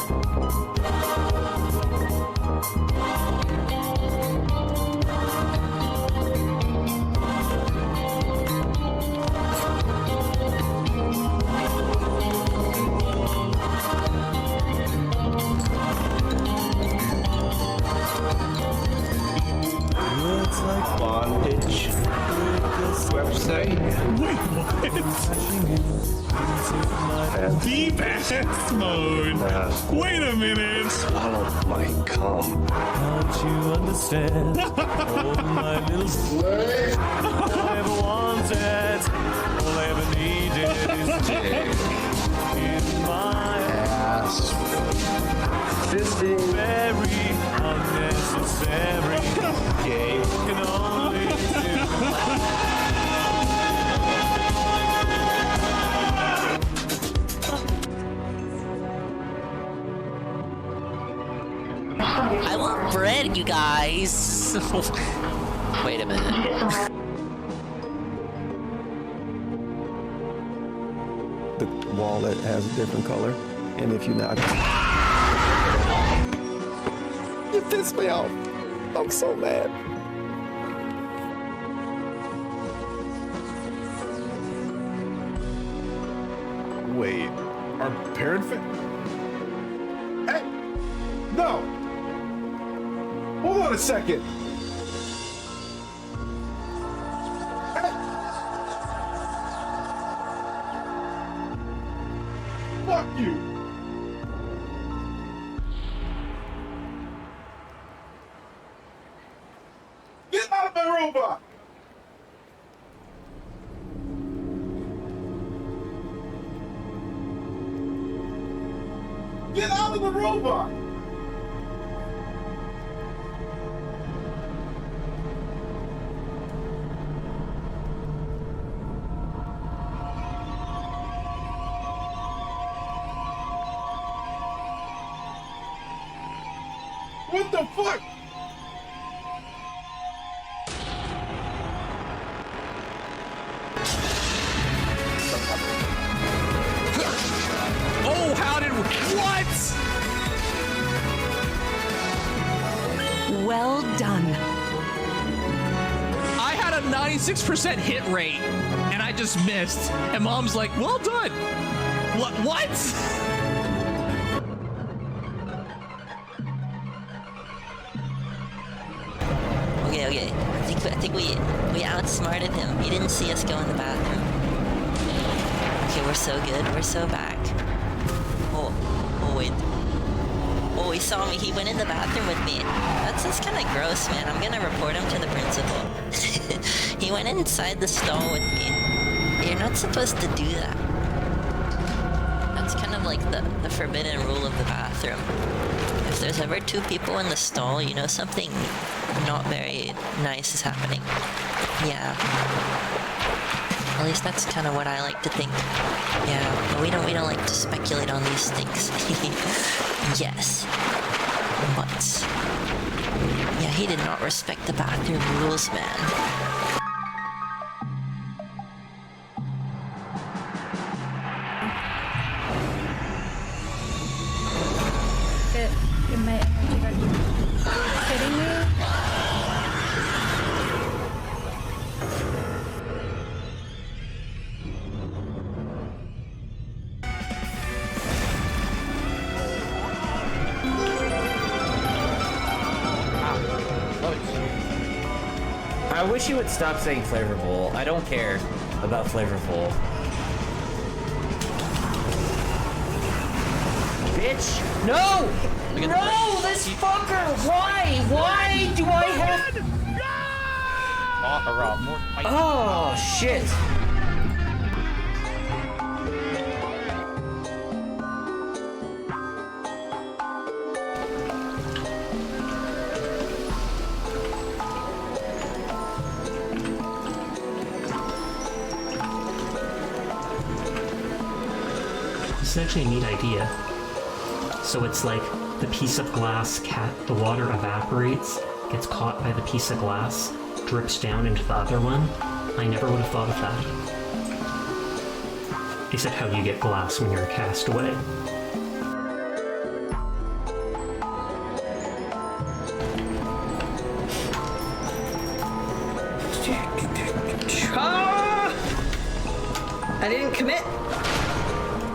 Looks like bondage. This website. Wait, what? Deep-ass mode. Wait a minute. Swallow my cum. Don't you understand? Oh, my little slave. All I ever wanted, all I ever needed is in my Ass. Fisting. very unnecessary. Gay. Can only do. I want bread, you guys. Wait a minute. The wallet has a different color, and if you knock, you pissed me off. I'm so mad. Wait, our parent Hey! No! Hold on a second! Hey! Fuck you! Get out of my robot! Get out of the robot! What the fuck? Oh, how did what? Well done. I had a 96% hit rate, and I just missed. And Mom's like, "Well done." What? Okay. I think we outsmarted him. He didn't see us go in the bathroom. Okay, we're so good. We're so back. Oh wait. Oh, he saw me. He went in the bathroom with me. That's kind of gross, man. I'm gonna report him to the principal. He went inside the stall with me. You're not supposed to do that. That's kind of like the forbidden rule of the bathroom. If there's ever two people in the stall, you know something not very nice is happening. Yeah. At least that's kind of what I like to think. Yeah, but we don't like to speculate on these things. Yes. But yeah, he did not respect the bathroom rules, man. Kidding me? I wish you would stop saying flavorful. I don't care about flavorful. Bitch! No! No! This fucker! Why? Why do I have... Oh, shit! It's actually a neat idea. So it's like the piece of glass, the water evaporates, gets caught by the piece of glass, drips down into the other one. I never would have thought of that. Is it how you get glass when you're a castaway? commit.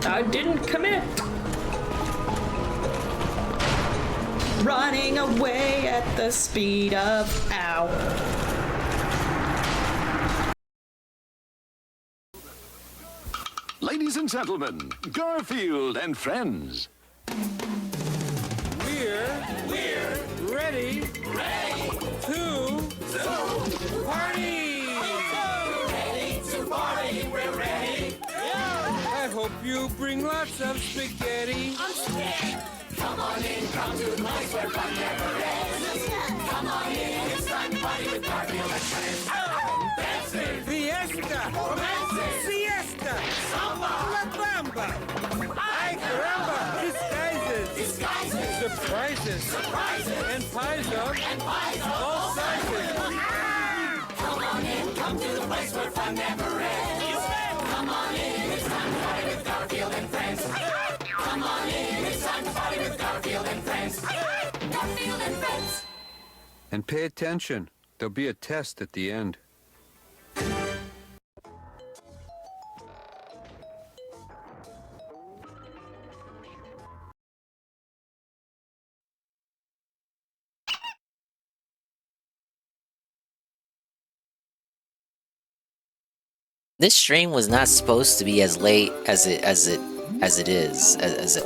I didn't commit. Running away at the speed of ow. Ladies and gentlemen, Garfield and friends. We're ready to party. Ready to party. We're ready. I hope you bring lots of spaghetti. I'm scared. Come on in, come to the place where fun never ends. Come on in, it's time to party with Garfield and friends. Dancing, fiesta, romancing, siesta, samba, la bamba. Ay caramba, disguises, surprises, and pies of all sizes. Come on in, come to the place where fun never ends. Come on in, it's time to party with Garfield and friends. Come on in, it's time to party with Garfield and friends. Garfield and friends. And pay attention. There'll be a test at the end. This stream was not supposed to be as late as it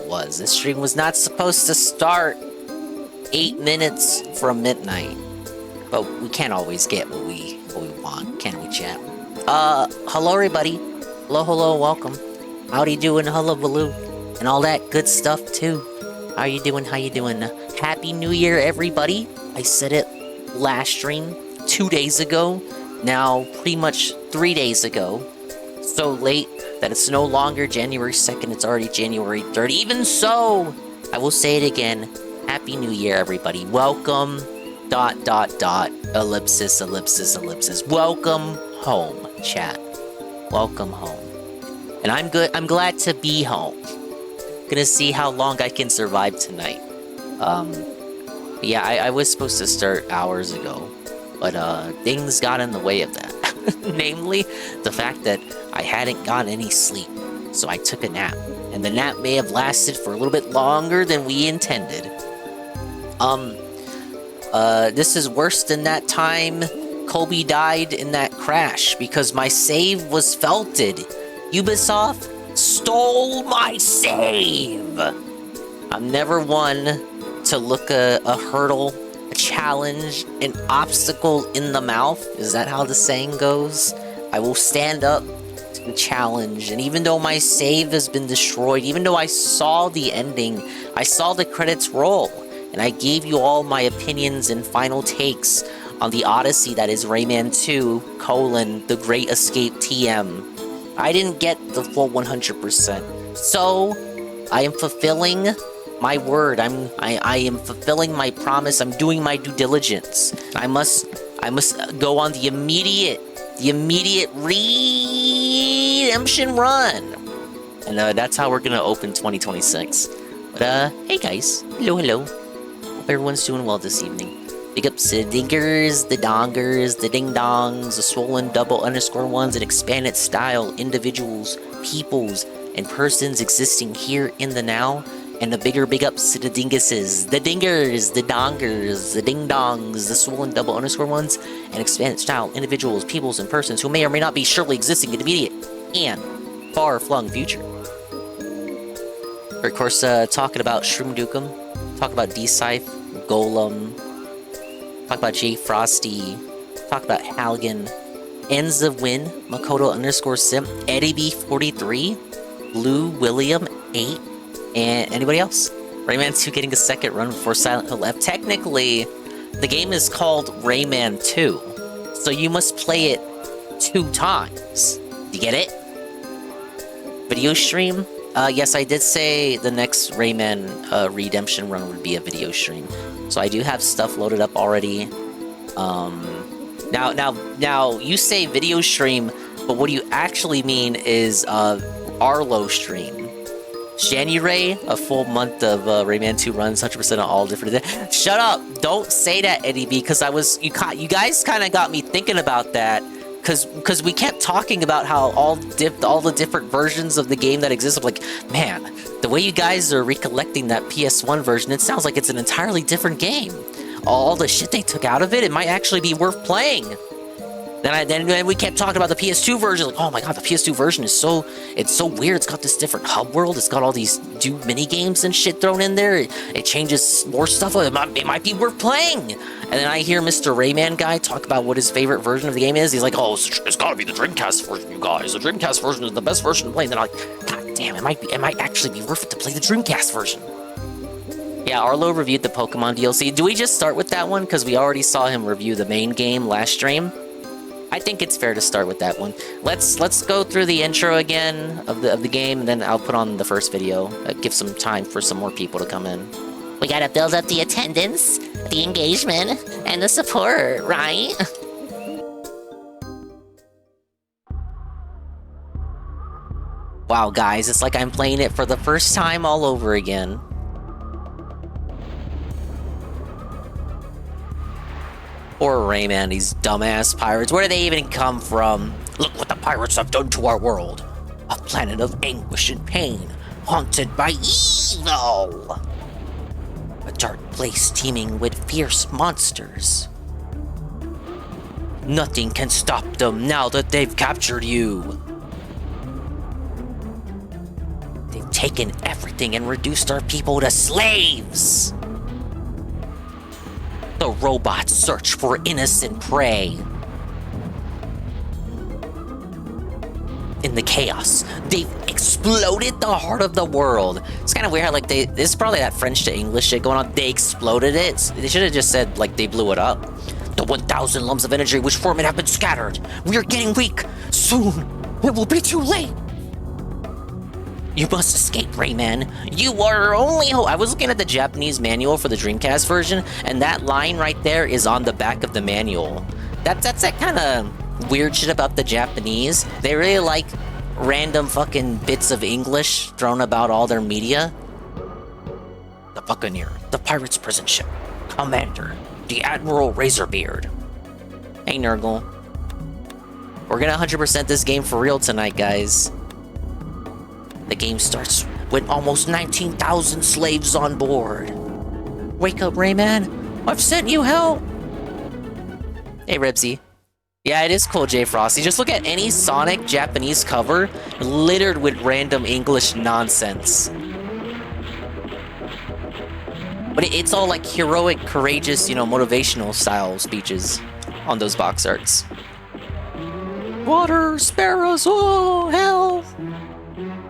was. This stream was not supposed to start 8 minutes from midnight. But we can't always get what we want, can we, chat? Hello everybody. Hello, welcome. Howdy doing, hullabaloo, and all that good stuff too. How you doing? Happy New Year, everybody. I said it last stream 2 days ago. Now, pretty much 3 days ago. So late that it's no longer January 2nd, it's already January 3rd. Even so, I will say it again. Happy New Year, everybody. Welcome, ... ellipsis. Welcome home, chat. Welcome home. And I'm good. I'm glad to be home. Gonna see how long I can survive tonight. Yeah, I was supposed to start hours ago. But things got in the way of that. Namely, the fact that I hadn't gotten any sleep. So I took a nap. And the nap may have lasted for a little bit longer than we intended. This is worse than that time Kobe died in that crash because my save was felted. Ubisoft stole my save! I'm never one to look a hurdle, a challenge, an obstacle in the mouth. Is that how the saying goes? I will stand up to the challenge, and even though my save has been destroyed, even though I saw the ending, I saw the credits roll, and I gave you all my opinions and final takes on the odyssey that is Rayman 2, The Great Escape TM. I didn't get the full 100%. So, I am fulfilling my word. I am fulfilling my promise. I'm doing my due diligence. I must go on the immediate redemption run. And that's how we're gonna open 2026. But hey guys, hello. Hope everyone's doing well this evening. Big ups to the dingers, the dongers, the ding-dongs, the swollen double underscore ones, and expanded style individuals, peoples, and persons existing here in the now. And the bigger big ups to the dinguses, the dingers, the dongers, the ding-dongs, the swollen double underscore ones, and expanded style individuals, peoples, and persons who may or may not be surely existing in the immediate and far-flung future. We're, of course, talking about Shroom Dukem, talk about D-Scythe, Golem, talk about J Frosty, talk about Halgan, Ends of Win, Makoto underscore Simp, Eddie B43, Blue William 8, and anybody else? Rayman 2 getting a second run before Silent Hill F. Technically, the game is called Rayman 2, so you must play it 2 times. You get it? Video stream? Yes, I did say the next Rayman redemption run would be a video stream. So I do have stuff loaded up already. Now, you say video stream, but what you actually mean is Arlo stream. January, a full month of Rayman 2 runs, 100% on all different... Shut up! Don't say that, Eddie B, because you guys kind of got me thinking about that, because we kept talking about how all the different versions of the game that exist. I'm like, man, the way you guys are recollecting that PS1 version, it sounds like it's an entirely different game. All the shit they took out of it, it might actually be worth playing. Then we kept talking about the PS2 version. Like, oh my god, the PS2 version is so weird. It's got this different hub world. It's got all these new mini games and shit thrown in there. It changes more stuff. It might be worth playing. And then I hear Mr. Rayman guy talk about what his favorite version of the game is. He's like, oh, it's got to be the Dreamcast version, you guys. The Dreamcast version is the best version to play. And then I'm like, god damn, it might actually be worth it to play the Dreamcast version. Yeah, Arlo reviewed the Pokemon DLC. Do we just start with that one? Because we already saw him review the main game last stream. I think it's fair to start with that one. Let's go through the intro again of the game, and then I'll put on the first video. Give some time for some more people to come in. We gotta build up the attendance, the engagement, and the support, right? Wow, guys, it's like I'm playing it for the first time all over again. Poor Rayman, these dumbass pirates. Where do they even come from? Look what the pirates have done to our world. A planet of anguish and pain, haunted by evil. A dark place teeming with fierce monsters. Nothing can stop them now that they've captured you. They've taken everything and reduced our people to slaves. The robots search for innocent prey. In the chaos, they've exploded the heart of the world. It's kind of weird how, like, this is probably that French to English shit going on. They exploded it. They should have just said, like, they blew it up. The 1,000 lumps of energy which form it have been scattered. We are getting weak. Soon, it will be too late. You must escape, Rayman. You are our only hope. I was looking at the Japanese manual for the Dreamcast version, and that line right there is on the back of the manual. That's that kind of weird shit about the Japanese. They really like random fucking bits of English thrown about all their media. The Buccaneer, the pirate's prison ship, Commander, the Admiral Razorbeard. Hey, Nurgle. We're gonna 100% this game for real tonight, guys. The game starts with almost 19,000 slaves on board. Wake up, Rayman. I've sent you help. Hey, Ribsy. Yeah, it is cool, J. Frosty. Just look at any Sonic Japanese cover littered with random English nonsense. But it's all like heroic, courageous, motivational style speeches on those box arts. Water, spare us, oh, hell.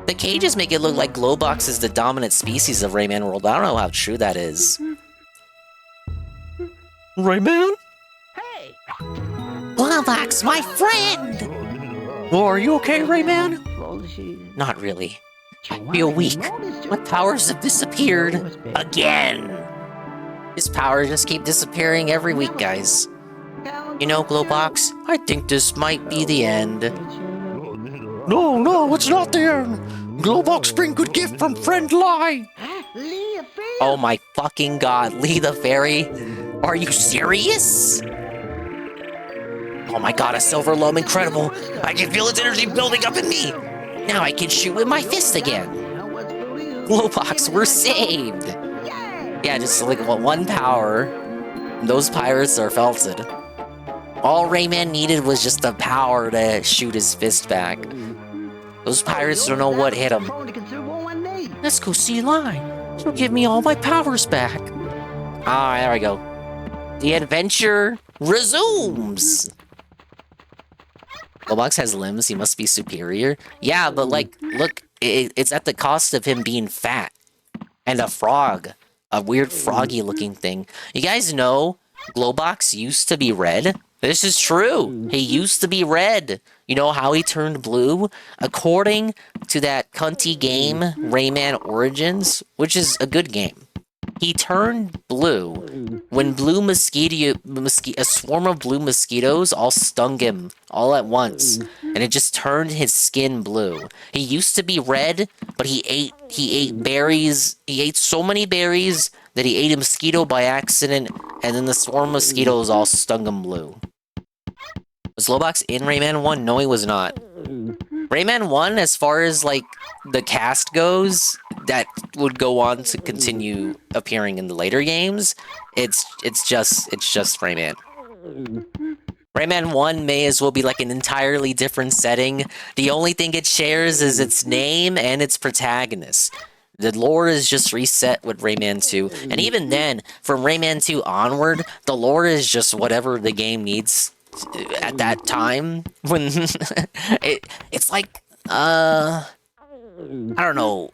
The cages make it look like Glowbox is the dominant species of Rayman World. I don't know how true that is. Rayman? Hey! Glowbox, my friend! Oh, are you okay, Rayman? Not really. I feel weak. My powers have disappeared again. His powers just keep disappearing every week, guys. You know, Glowbox, I think this might be the end. No, it's not the end. Glowbox bring good gift from friend Lai. Oh my fucking god, Lee the Fairy? Are you serious? Oh my god, a silver loam, incredible. I can feel its energy building up in me. Now I can shoot with my fist again. Glowbox, we're saved. Yeah, just like one power. Those pirates are felted. All Rayman needed was just the power to shoot his fist back. Those pirates don't know what hit him. Let's go see Line. She'll give me all my powers back. Alright, there we go. The adventure resumes. Glowbox has limbs, he must be superior. Yeah, but like, look, it's at the cost of him being fat. And a frog. A weird froggy looking thing. You guys know Glowbox used to be red? This is true. He used to be red. You know how he turned blue? According to that cunty game, Rayman Origins, which is a good game, he turned blue when a swarm of blue mosquitoes all stung him all at once, and it just turned his skin blue. He used to be red, but he ate berries. He ate so many berries that he ate a mosquito by accident, and then the swarm of mosquitoes all stung him blue. Was Lobox in Rayman 1? No, he was not. Rayman 1, as far as, like, the cast goes, that would go on to continue appearing in the later games, it's just Rayman. Rayman 1 may as well be like an entirely different setting. The only thing it shares is its name and its protagonist. The lore is just reset with Rayman 2. And even then, from Rayman 2 onward, the lore is just whatever the game needs at that time. When it's like, I don't know.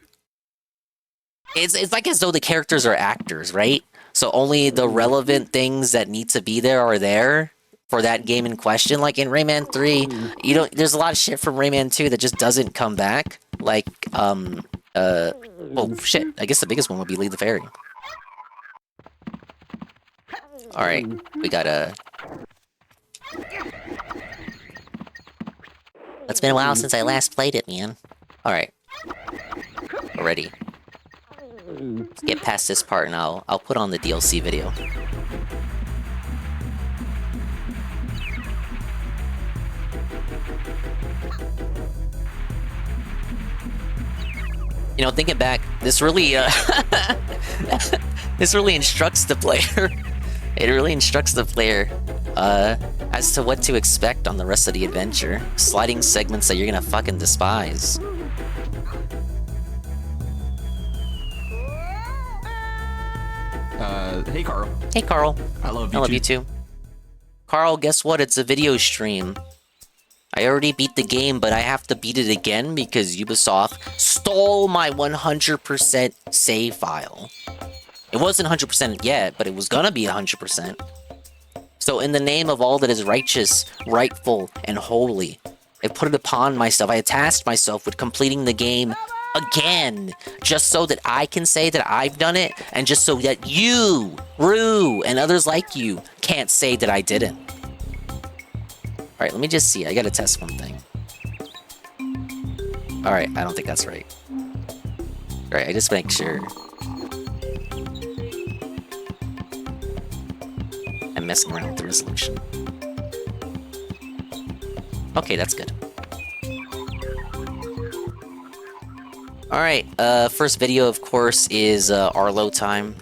It's like as though the characters are actors, right? So only the relevant things that need to be there are there for that game in question. Like in Rayman 3, there's a lot of shit from Rayman 2 that just doesn't come back. Like, oh shit, I guess the biggest one would be Lead the Fairy. Alright, we got a... It's been a while since I last played it, man. Alright. We're ready. Let's get past this part and I'll put on the DLC video. You know, thinking back, this really this really instructs the player. It really instructs the player as to what to expect on the rest of the adventure. Sliding segments that you're gonna fucking despise. Hey, Carl. Hey, Carl. I love you you too. Carl, guess what? It's a video stream. I already beat the game, but I have to beat it again because Ubisoft stole my 100% save file. It wasn't 100% yet, but it was gonna be 100%. So in the name of all that is righteous, rightful, and holy, I put it upon myself. I tasked myself with completing the game again, just so that I can say that I've done it, and just so that you, Rue, and others like you can't say that I didn't. Alright, let me just see. I gotta test one thing. Alright, I don't think that's right. Alright, I just make sure. I'm messing around with the resolution. Okay, that's good. Alright, first video, of course, is Arlo time.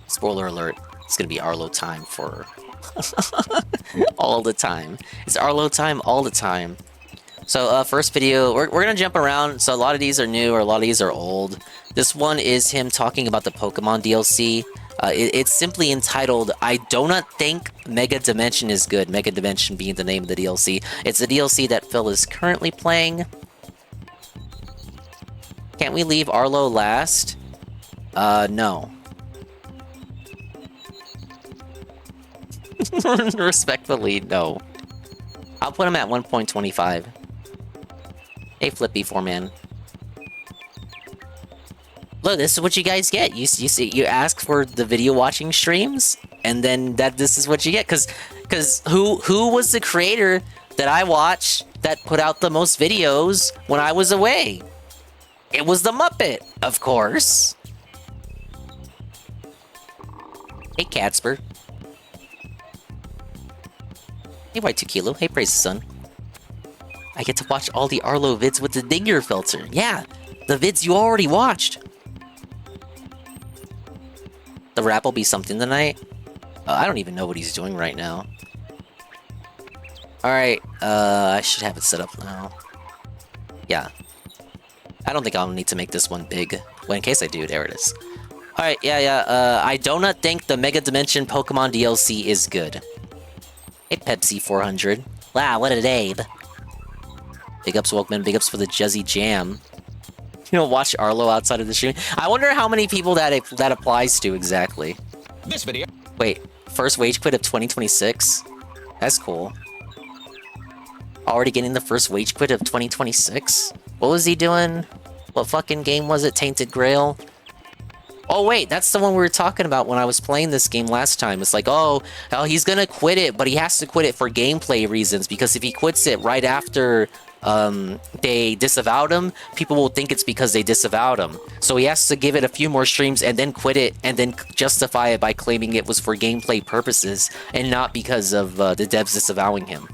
Spoiler alert, it's gonna be Arlo time for... all the time. It's Arlo time all the time. So, first video, we're gonna jump around. So a lot of these are new, or a lot of these are old. This one is him talking about the Pokemon DLC. It's simply entitled, I Do Not Think Mega Dimension is Good. Mega Dimension being the name of the DLC. It's the DLC that Phil is currently playing. Can't we leave Arlo last? No. Respectfully, no. I'll put him at 1.25. Hey, Flippy 4-man. Look, this is what you guys get. You see, you ask for the video watching streams, and then this is what you get. Cause who was the creator that I watched that put out the most videos when I was away? It was the Muppet, of course. Hey, Catsper. Hey, White 2 Kilo. Hey, Praise the Sun. I get to watch all the Arlo vids with the Digger filter. Yeah, the vids you already watched. The rap will be something tonight. I don't even know what he's doing right now. Alright, I should have it set up now. Yeah. I don't think I'll need to make this one big. Well, in case I do, there it is. Alright, yeah. I do not think the Mega Dimension Pokemon DLC is good. Hey, Pepsi 400. Wow, what a day. Big ups, Wolkman. Big ups for the Juzzy Jam. You know, watch Arlo outside of the stream. I wonder how many people that applies to exactly. This video. Wait, first wage quit of 2026? That's cool. Already getting the first wage quit of 2026? What was he doing? What fucking game was it? Tainted Grail? Oh wait, that's the one we were talking about when I was playing this game last time. It's like, oh, he's gonna quit it, but he has to quit it for gameplay reasons, because if he quits it right after they disavowed him, people will think it's because they disavowed him. So he has to give it a few more streams and then quit it and then justify it by claiming it was for gameplay purposes and not because of the devs disavowing him.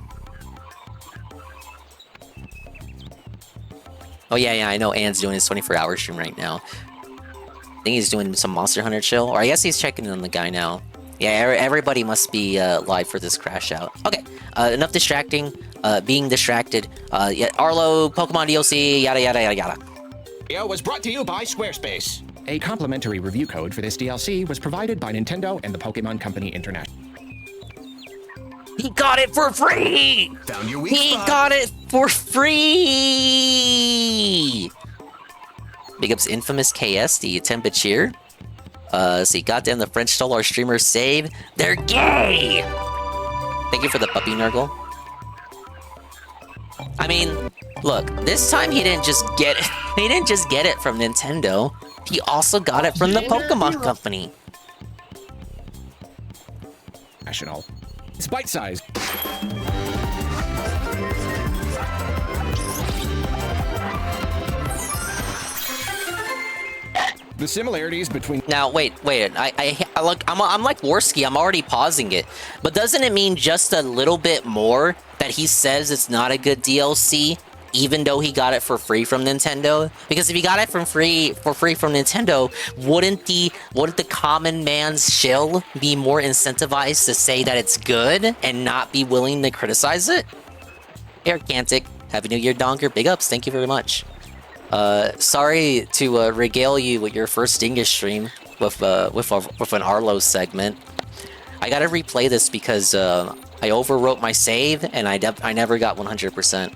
Oh yeah, I know Ann's doing his 24-hour stream right now. I think he's doing some Monster Hunter chill, or I guess he's checking in on the guy now. Yeah, everybody must be live for this crash out. Okay, enough distracting, being distracted. Yeah, Arlo, Pokemon DLC, yada yada yada yada. Video was brought to you by Squarespace. A complimentary review code for this DLC was provided by Nintendo and the Pokemon Company International. He got it for free! Found your weak He spot. got it for free! Big ups Infamous KSD, Temperature. See, goddamn, the French stole our streamer's save. They're gay! Thank you for the puppy nurgle. I mean, look, this time he didn't just get it. He didn't just get it from Nintendo. He also got it from the Pokemon Company. National. It's bite-sized. The similarities between... Now, wait. I'm like Worski. I'm already pausing it. But doesn't it mean just a little bit more that he says it's not a good DLC, even though he got it for free from Nintendo? Because if he got it for free from Nintendo, wouldn't the common man's shill be more incentivized to say that it's good and not be willing to criticize it? Eric Gantic, Happy New Year, Donker. Big ups. Thank you very much. Sorry to regale you with your first English stream with an Arlo segment. I gotta replay this because I overwrote my save and I never got 100%.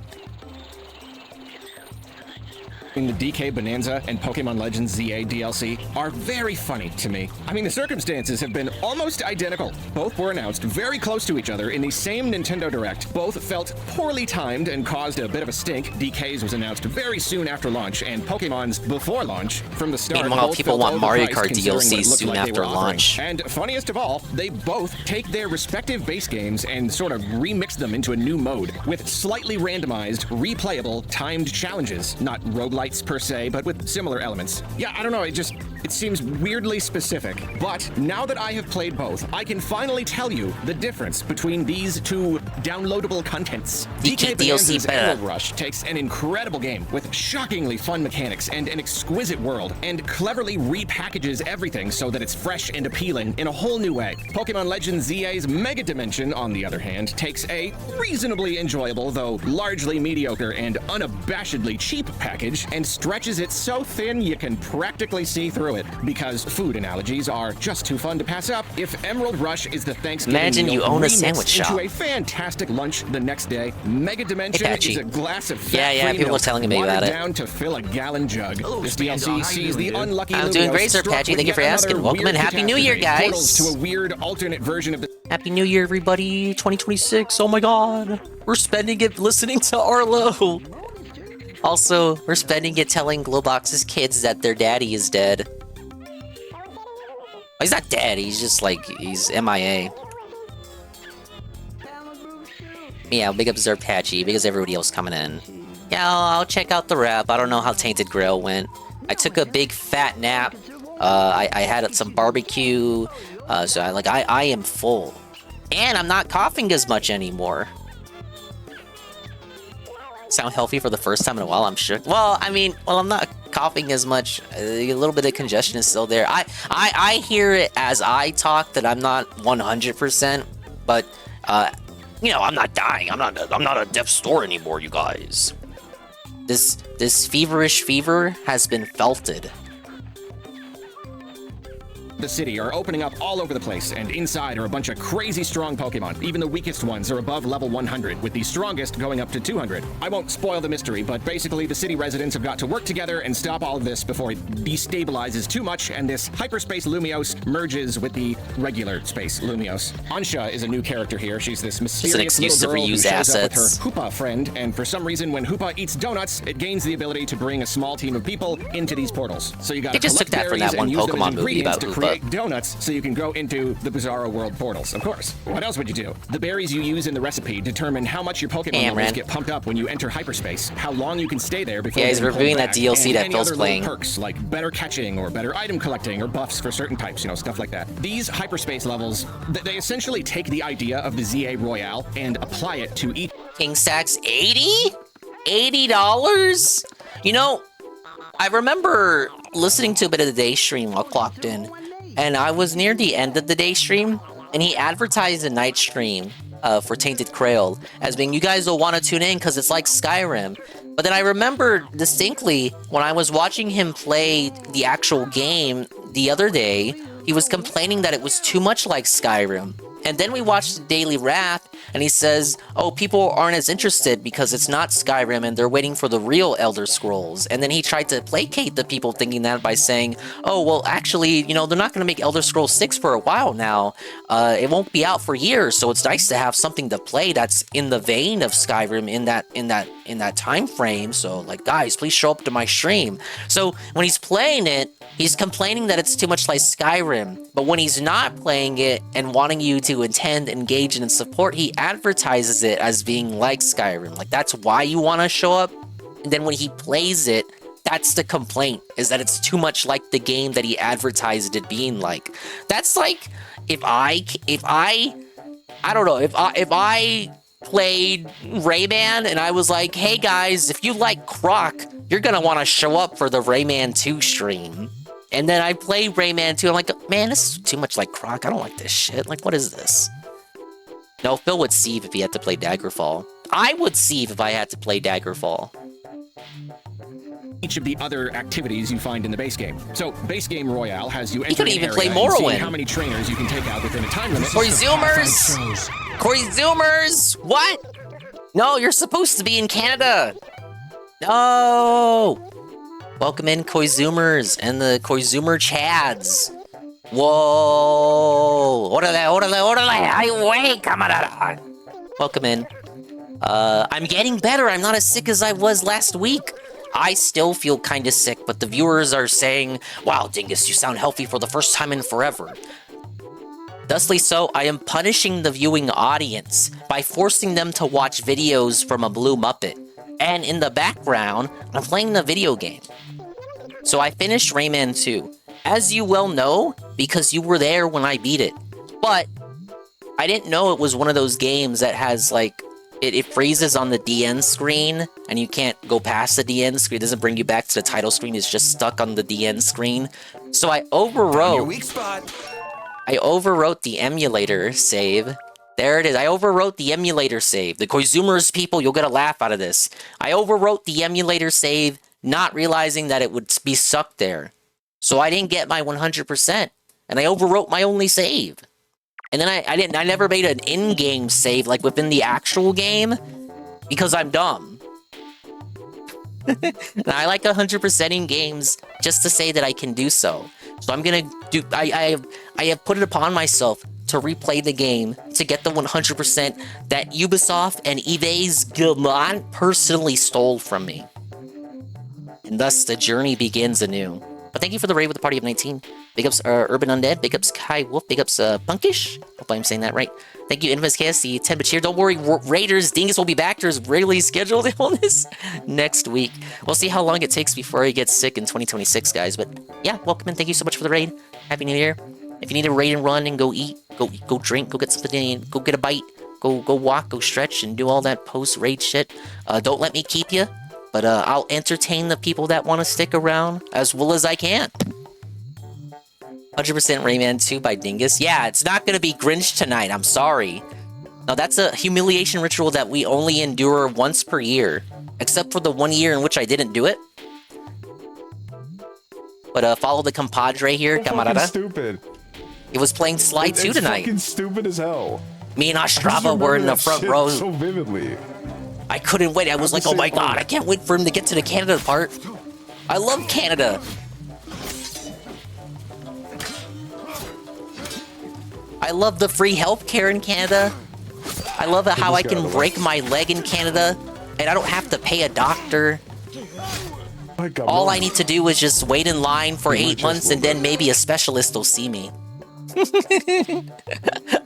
The DK Bonanza and Pokemon Legends ZA DLC are very funny to me. I mean, the circumstances have been almost identical. Both were announced very close to each other in the same Nintendo Direct. Both felt poorly timed and caused a bit of a stink. DK's was announced very soon after launch, and Pokemon's before launch. From the start, meanwhile, both people felt want Mario overpriced Kart considering DLC what it looked soon like they after were offering. launch. And funniest of all, they both take their respective base games and sort of remix them into a new mode with slightly randomized, replayable, timed challenges. Not roguelites per se, but with similar elements. Yeah, I don't know, it seems weirdly specific. But now that I have played both, I can finally tell you the difference between these two downloadable contents. DK Bonanza's Emerald Rush takes an incredible game with shockingly fun mechanics and an exquisite world, and cleverly repackages everything so that it's fresh and appealing in a whole new way. Pokemon Legends ZA's Mega Dimension, on the other hand, takes a reasonably enjoyable, though largely mediocre and unabashedly cheap package, and stretches it so thin you can practically see through it, because food analogies are just too fun to pass up. If Emerald Rush is the Thanksgiving Imagine you meal own a remixed sandwich shop. into a fantastic lunch the next day, Mega Dimension is a glass of fat-free Yeah, people milk are telling me about watered it. down to fill a gallon jug. This DLC sees the unlucky I'm doing Lumiose great, Sir struck Patchy. with Thank you for yet asking. another Welcome weird and Happy New Year, catastrophe. Portals guys. to a weird alternate version of the... Happy New Year, everybody. 2026. Oh my god. We're spending it listening to Arlo. Also, we're spending it telling Glowbox's kids that their daddy is dead. He's not dead, he's just like, he's MIA. Yeah, big up Sir Patchy, because everybody else coming in. Yeah, I'll check out the rep. I don't know how Tainted Grail went. I took a big fat nap. I had some barbecue. So I am full. And I'm not coughing as much anymore. Sound healthy for the first time in a while, I'm sure. Well, I'm not coughing as much. A little bit of congestion is still there. I hear it as I talk that I'm not 100%, but I'm not dying. I'm not a death's door anymore, you guys. This feverish fever has been felted. The city are opening up all over the place, and inside are a bunch of crazy strong Pokemon. Even the weakest ones are above level 100, with the strongest going up to 200. I won't spoil the mystery, but basically the city residents have got to work together and stop all of this before it destabilizes too much, and this hyperspace Lumiose merges with the regular space Lumiose. Ansha is a new character here. She's this mysterious little girl who shows up with her Hoopa friend, and for some reason, when Hoopa eats donuts, it gains the ability to bring a small team of people into these portals. So you got to just took that from that one Pokemon movie about Hoopa. create donuts so you can go into the Bizarro World portals, of course. What else would you do? The berries you use in the recipe determine how much your Pokemon levels get pumped up when you enter hyperspace, how long you can stay there before he's getting pulled reviewing that back, DLC and that any Phil's other little playing. perks like better catching or better item collecting or buffs for certain types, you know, stuff like that. These hyperspace levels, they essentially take the idea of the ZA Royale and apply it to each. King Stacks 80? $80? You know, I remember listening to a bit of the day stream while clocked in, and I was near the end of the day stream, and he advertised a night stream for Tainted Crail as being, you guys will want to tune in because it's like Skyrim. But then I remember distinctly when I was watching him play the actual game the other day, he was complaining that it was too much like Skyrim. And then we watched the Daily Wrath, and he says, oh, people aren't as interested because it's not Skyrim and they're waiting for the real Elder Scrolls. And then he tried to placate the people thinking that by saying, oh, well, actually, you know, they're not going to make Elder Scrolls 6 for a while now. It won't be out for years, so it's nice to have something to play that's in the vein of Skyrim in that time frame. So, like, guys, please show up to my stream. So when he's playing it, he's complaining that it's too much like Skyrim. But when he's not playing it and wanting you to attend, engage, and support, he advertises it as being like Skyrim. Like, that's why you want to show up. And then when he plays it, that's the complaint, is that it's too much like the game that he advertised it being like. That's like if I played Rayman and I was like, hey guys, if you like Croc, you're gonna want to show up for the Rayman 2 stream. And then I play Rayman 2, I'm like, man, this is too much like Croc. I don't like this shit. Like, what is this? No, Phil would sieve if he had to play Daggerfall. I would sieve if I had to play Daggerfall. Each of the other activities you find in the base game. So, base game Royale has you You could enter an even area play and see Morrowind. how many trainers you can take out within a time limit. Corey Zoomers! Corey Zoomers! What? No, you're supposed to be in Canada! No! Welcome in Koizumers and the Koizumer Chads. Whoa! Welcome in. I'm getting better. I'm not as sick as I was last week. I still feel kind of sick, but the viewers are saying, wow, Dingus, you sound healthy for the first time in forever. Thusly so, I am punishing the viewing audience by forcing them to watch videos from a Blue Muppet. And in the background, I'm playing the video game. So I finished Rayman 2, as you well know, because you were there when I beat it. But I didn't know it was one of those games that has, like, it freezes on the DN screen, and you can't go past the DN screen. It doesn't bring you back to the title screen. It's just stuck on the DN screen. So I overwrote... Your weak spot. I overwrote the emulator save. There it is. I overwrote the emulator save. The Koizumers people, you'll get a laugh out of this. I overwrote the emulator save, not realizing that it would be stuck there. So I didn't get my 100%. And I overwrote my only save. And then I never made an in-game save, like within the actual game, because I'm dumb. And I like 100% in games just to say that I can do so. So I'm gonna do, I have put it upon myself to replay the game to get the 100% that Ubisoft and Yves Guillemot personally stole from me. And thus the journey begins anew. But thank you for the raid with the party of 19. Big ups Urban Undead, big ups Kai Wolf, big ups Punkish. Hope I'm saying that right. Thank you Infamous KSC, 10 but cheer. Don't worry, Raiders, Dingus will be back to his regularly scheduled illness next week. We'll see how long it takes before he gets sick in 2026, guys. But yeah, welcome and thank you so much for the raid. Happy New Year. If you need a raid and run and go eat, go drink, go get something to eat, go get a bite, go walk, go stretch, and do all that post-raid shit. Don't let me keep you. But I'll entertain the people that want to stick around as well as I can. 100% Rayman 2 by Dingus. Yeah, it's not going to be Grinch tonight. I'm sorry. Now, that's a humiliation ritual that we only endure once per year. Except for the 1 year in which I didn't do it. But follow the compadre here, camarada. Stupid. It was playing Sly 2 tonight. It's fucking stupid as hell. Me and Ostrava were in the front row. So vividly. I couldn't wait. I was like, oh my god, I can't wait for him to get to the Canada part. I love Canada. I love the free healthcare in Canada. I love how I can break my leg in Canada, and I don't have to pay a doctor. Oh, All I need to do is just wait in line for 8 months and then maybe a specialist will see me.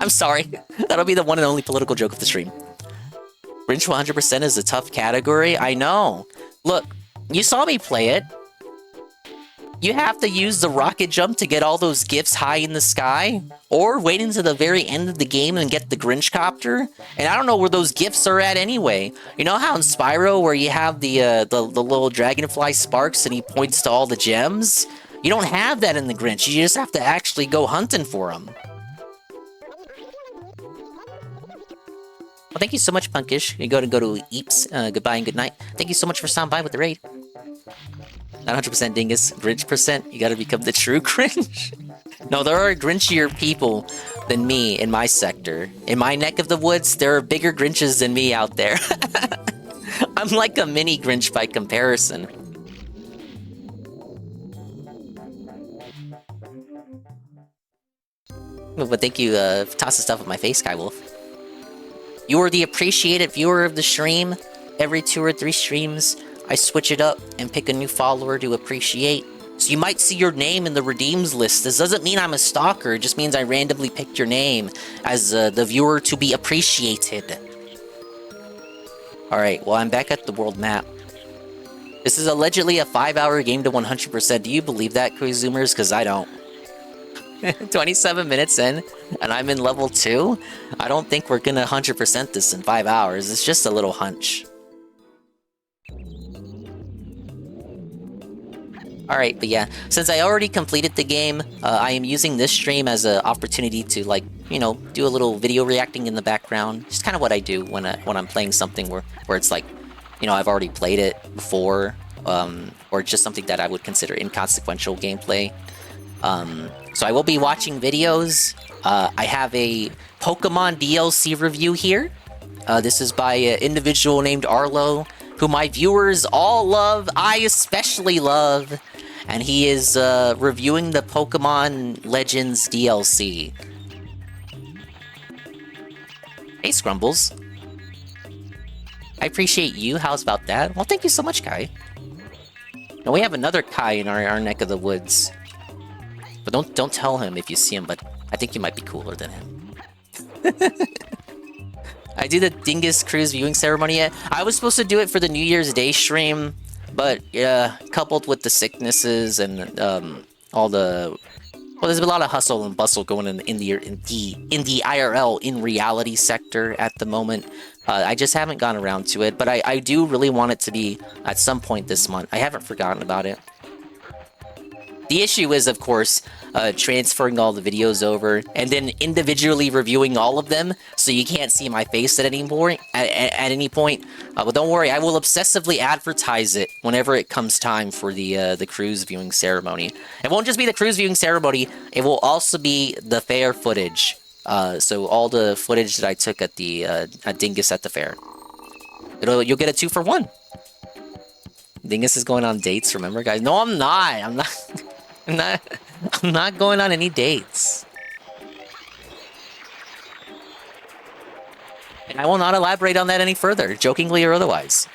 I'm sorry. That'll be the one and only political joke of the stream. Grinch 100% is a tough category. I know. Look, you saw me play it. You have to use the rocket jump to get all those gifts high in the sky, or wait until the very end of the game and get the Grinch copter. And I don't know where those gifts are at anyway. You know how in Spyro where you have the little dragonfly sparks and he points to all the gems? You don't have that in the Grinch. You just have to actually go hunting for them. Well, thank you so much, Punkish. You go to Eeps. Goodbye and good night. Thank you so much for stopping by with the raid. Not 100% dingus, Grinch percent. You gotta become the true Grinch. No, there are Grinchier people than me in my sector. In my neck of the woods, there are bigger Grinches than me out there. I'm like a mini Grinch by comparison. But thank you for tossing stuff at my face, Skywolf. You are the appreciated viewer of the stream. Every 2 or 3 streams, I switch it up and pick a new follower to appreciate. So you might see your name in the redeems list. This doesn't mean I'm a stalker, it just means I randomly picked your name as the viewer to be appreciated. Alright, well I'm back at the world map. This is allegedly a 5-hour game to 100%. Do you believe that, Zoomers? Because I don't. 27 minutes in, and I'm in level 2? I don't think we're gonna 100% this in 5 hours. It's just a little hunch. Alright, but yeah, since I already completed the game, I am using this stream as an opportunity to, like, you know, do a little video reacting in the background. Just kind of what I do when I'm playing something where it's like, you know, I've already played it before, or just something that I would consider inconsequential gameplay. So I will be watching videos. I have a Pokemon DLC review here. This is by an individual named Arlo, who my viewers all love, I especially love. And he is reviewing the Pokemon Legends DLC. Hey, Scrumbles. I appreciate you. How's about that? Well, thank you so much, Kai. Now, we have another Kai in our neck of the woods. But don't tell him if you see him, but I think you might be cooler than him. I do the Dingus Cruise viewing ceremony yet. I was supposed to do it for the New Year's Day stream, but coupled with the sicknesses and all the... Well, there's a lot of hustle and bustle going in the IRL, in reality sector at the moment. I just haven't gone around to it, but I do really want it to be at some point this month. I haven't forgotten about it. The issue is, of course, transferring all the videos over and then individually reviewing all of them, so you can't see my face at any point. But don't worry, I will obsessively advertise it whenever it comes time for the cruise viewing ceremony. It won't just be the cruise viewing ceremony; it will also be the fair footage. So all the footage that I took at the at Dingus at the fair. You'll get a 2-for-1. Dingus is going on dates. Remember, guys? No, I'm not. I'm not going on any dates. And I will not elaborate on that any further, jokingly or otherwise.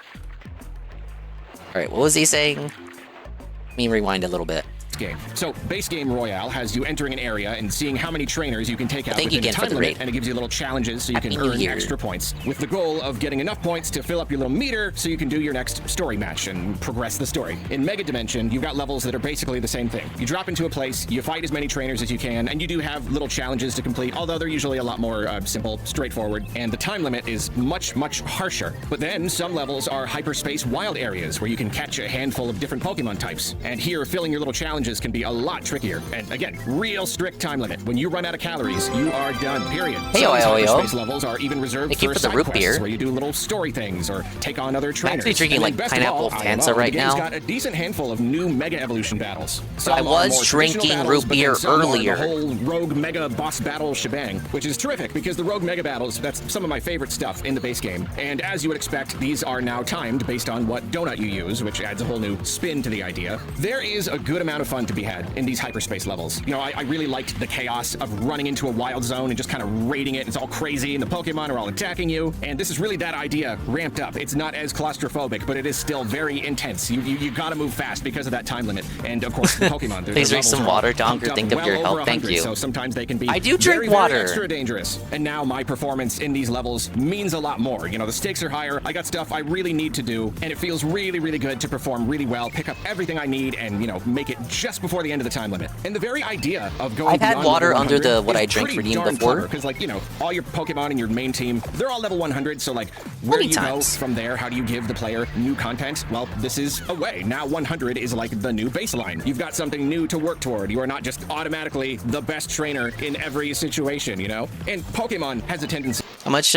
Alright, what was he saying? Let me rewind a little bit. Game. So, base game Royale has you entering an area and seeing how many trainers you can take out within a time limit, and it gives you little challenges so you can earn extra points, with the goal of getting enough points to fill up your little meter so you can do your next story match and progress the story. In Mega Dimension, you've got levels that are basically the same thing. You drop into a place, you fight as many trainers as you can, and you do have little challenges to complete, although they're usually a lot more simple, straightforward, and the time limit is much, much harsher. But then, some levels are hyperspace wild areas where you can catch a handful of different Pokemon types, and here, filling your little challenges can be a lot trickier. And again, real strict time limit. When you run out of calories, you are done, period. Hey, Some hyperspace levels are even reserved for side root quests beer. Where you do little story things or take on other trainers. I'm actually drinking like pineapple Fanta right now. The game's got a decent handful of new Mega Evolution battles. I was drinking root beer earlier. The whole Rogue Mega boss battle shebang, which is terrific because the Rogue Mega battles, that's some of my favorite stuff in the base game. And as you would expect, these are now timed based on what donut you use, which adds a whole new spin to the idea. There is a good amount of fun to be had in these hyperspace levels. You know, I really liked the chaos of running into a wild zone and just kind of raiding it. It's all crazy and the Pokemon are all attacking you. And this is really that idea ramped up. It's not as claustrophobic, but it is still very intense. You gotta move fast because of that time limit. And of course, the Pokemon. Please drink some water, Donker. Think of your health. Thank you. So sometimes they can be I do drink very, water. very extra dangerous. And now my performance in these levels means a lot more. You know, the stakes are higher. I got stuff I really need to do, and it feels really, really good to perform really well, pick up everything I need, and, you know, make it just before the end of the time limit. And the very idea of going I've had beyond water level under 100 the what is I drink pretty redeem darn before. clever, because, like, you know, all your Pokemon in your main team, they're all level 100, so, like, where do you go from there? How do you give the player new content? Well, this is a way. Now 100 is like the new baseline. You've got something new to work toward. You are not just automatically the best trainer in every situation, you know? And Pokemon has a tendency... How much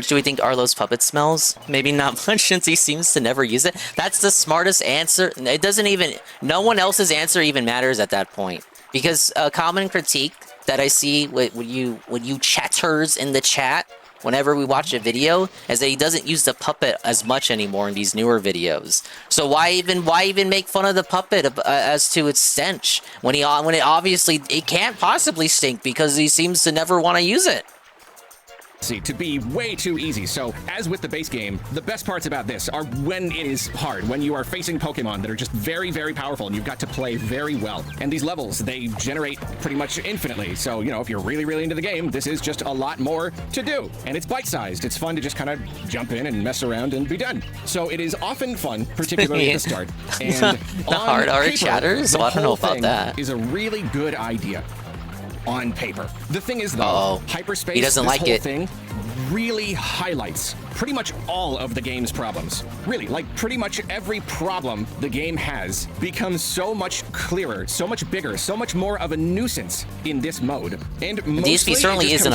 do we think Arlo's puppet smells? Maybe not much, since he seems to never use it. That's the smartest answer. It doesn't even... No one else's answer even matters at that point. Because a common critique that I see when you chatters in the chat whenever we watch a video is that he doesn't use the puppet as much anymore in these newer videos. So why even make fun of the puppet as to its stench when it obviously it can't possibly stink because he seems to never want to use it? To be way too easy. So, as with the base game, the best parts about this are when it is hard, when you are facing Pokemon that are just very, very powerful and you've got to play very well. And these levels, they generate pretty much infinitely. So, you know, if you're really, really into the game, this is just a lot more to do. And it's bite-sized. It's fun to just kind of jump in and mess around and be done. So it is often fun, particularly at the start. And the hard art chatters? Well, I don't know about that. Is a really good idea. On paper. The thing is, though, hyperspace, he doesn't like it. Thing really highlights pretty much all of the game's problems. Really, like pretty much every problem the game has becomes so much clearer, so much bigger, so much more of a nuisance in this mode. And DSP certainly isn't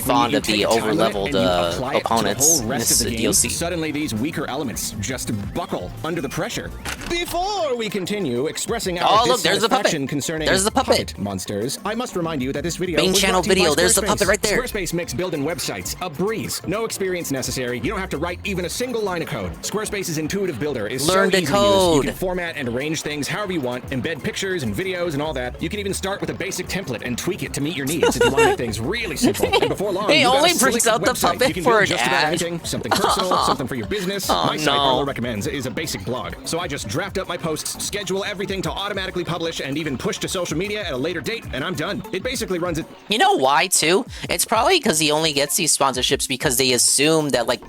fond of the over-leveled opponents in this DLC. Suddenly, these weaker elements just buckle under the pressure. Before we continue expressing our dissatisfaction concerning there's the puppet monsters, I must remind you that this video main was channel brought to you video. by There's the puppet right there. Squarespace makes building websites a breeze. No experience necessary. You don't have to write even a single line of code. Squarespace's intuitive builder is so easy to use. You can format and arrange things however you want, embed pictures and videos and all that. You can even start with a basic template and tweak it to meet your needs if you want to make things really simple. And before long, he you got only a brings out the website. puppet You can for build an just about ad. anything, something personal, something for your business. My site, Arlo Recommends, is a basic blog. So I just draft up my posts, schedule everything to automatically publish, and even push to social media at a later date, and I'm done. It basically runs it. You know why, too? It's probably because he only gets these sponsorships because they assume that, like,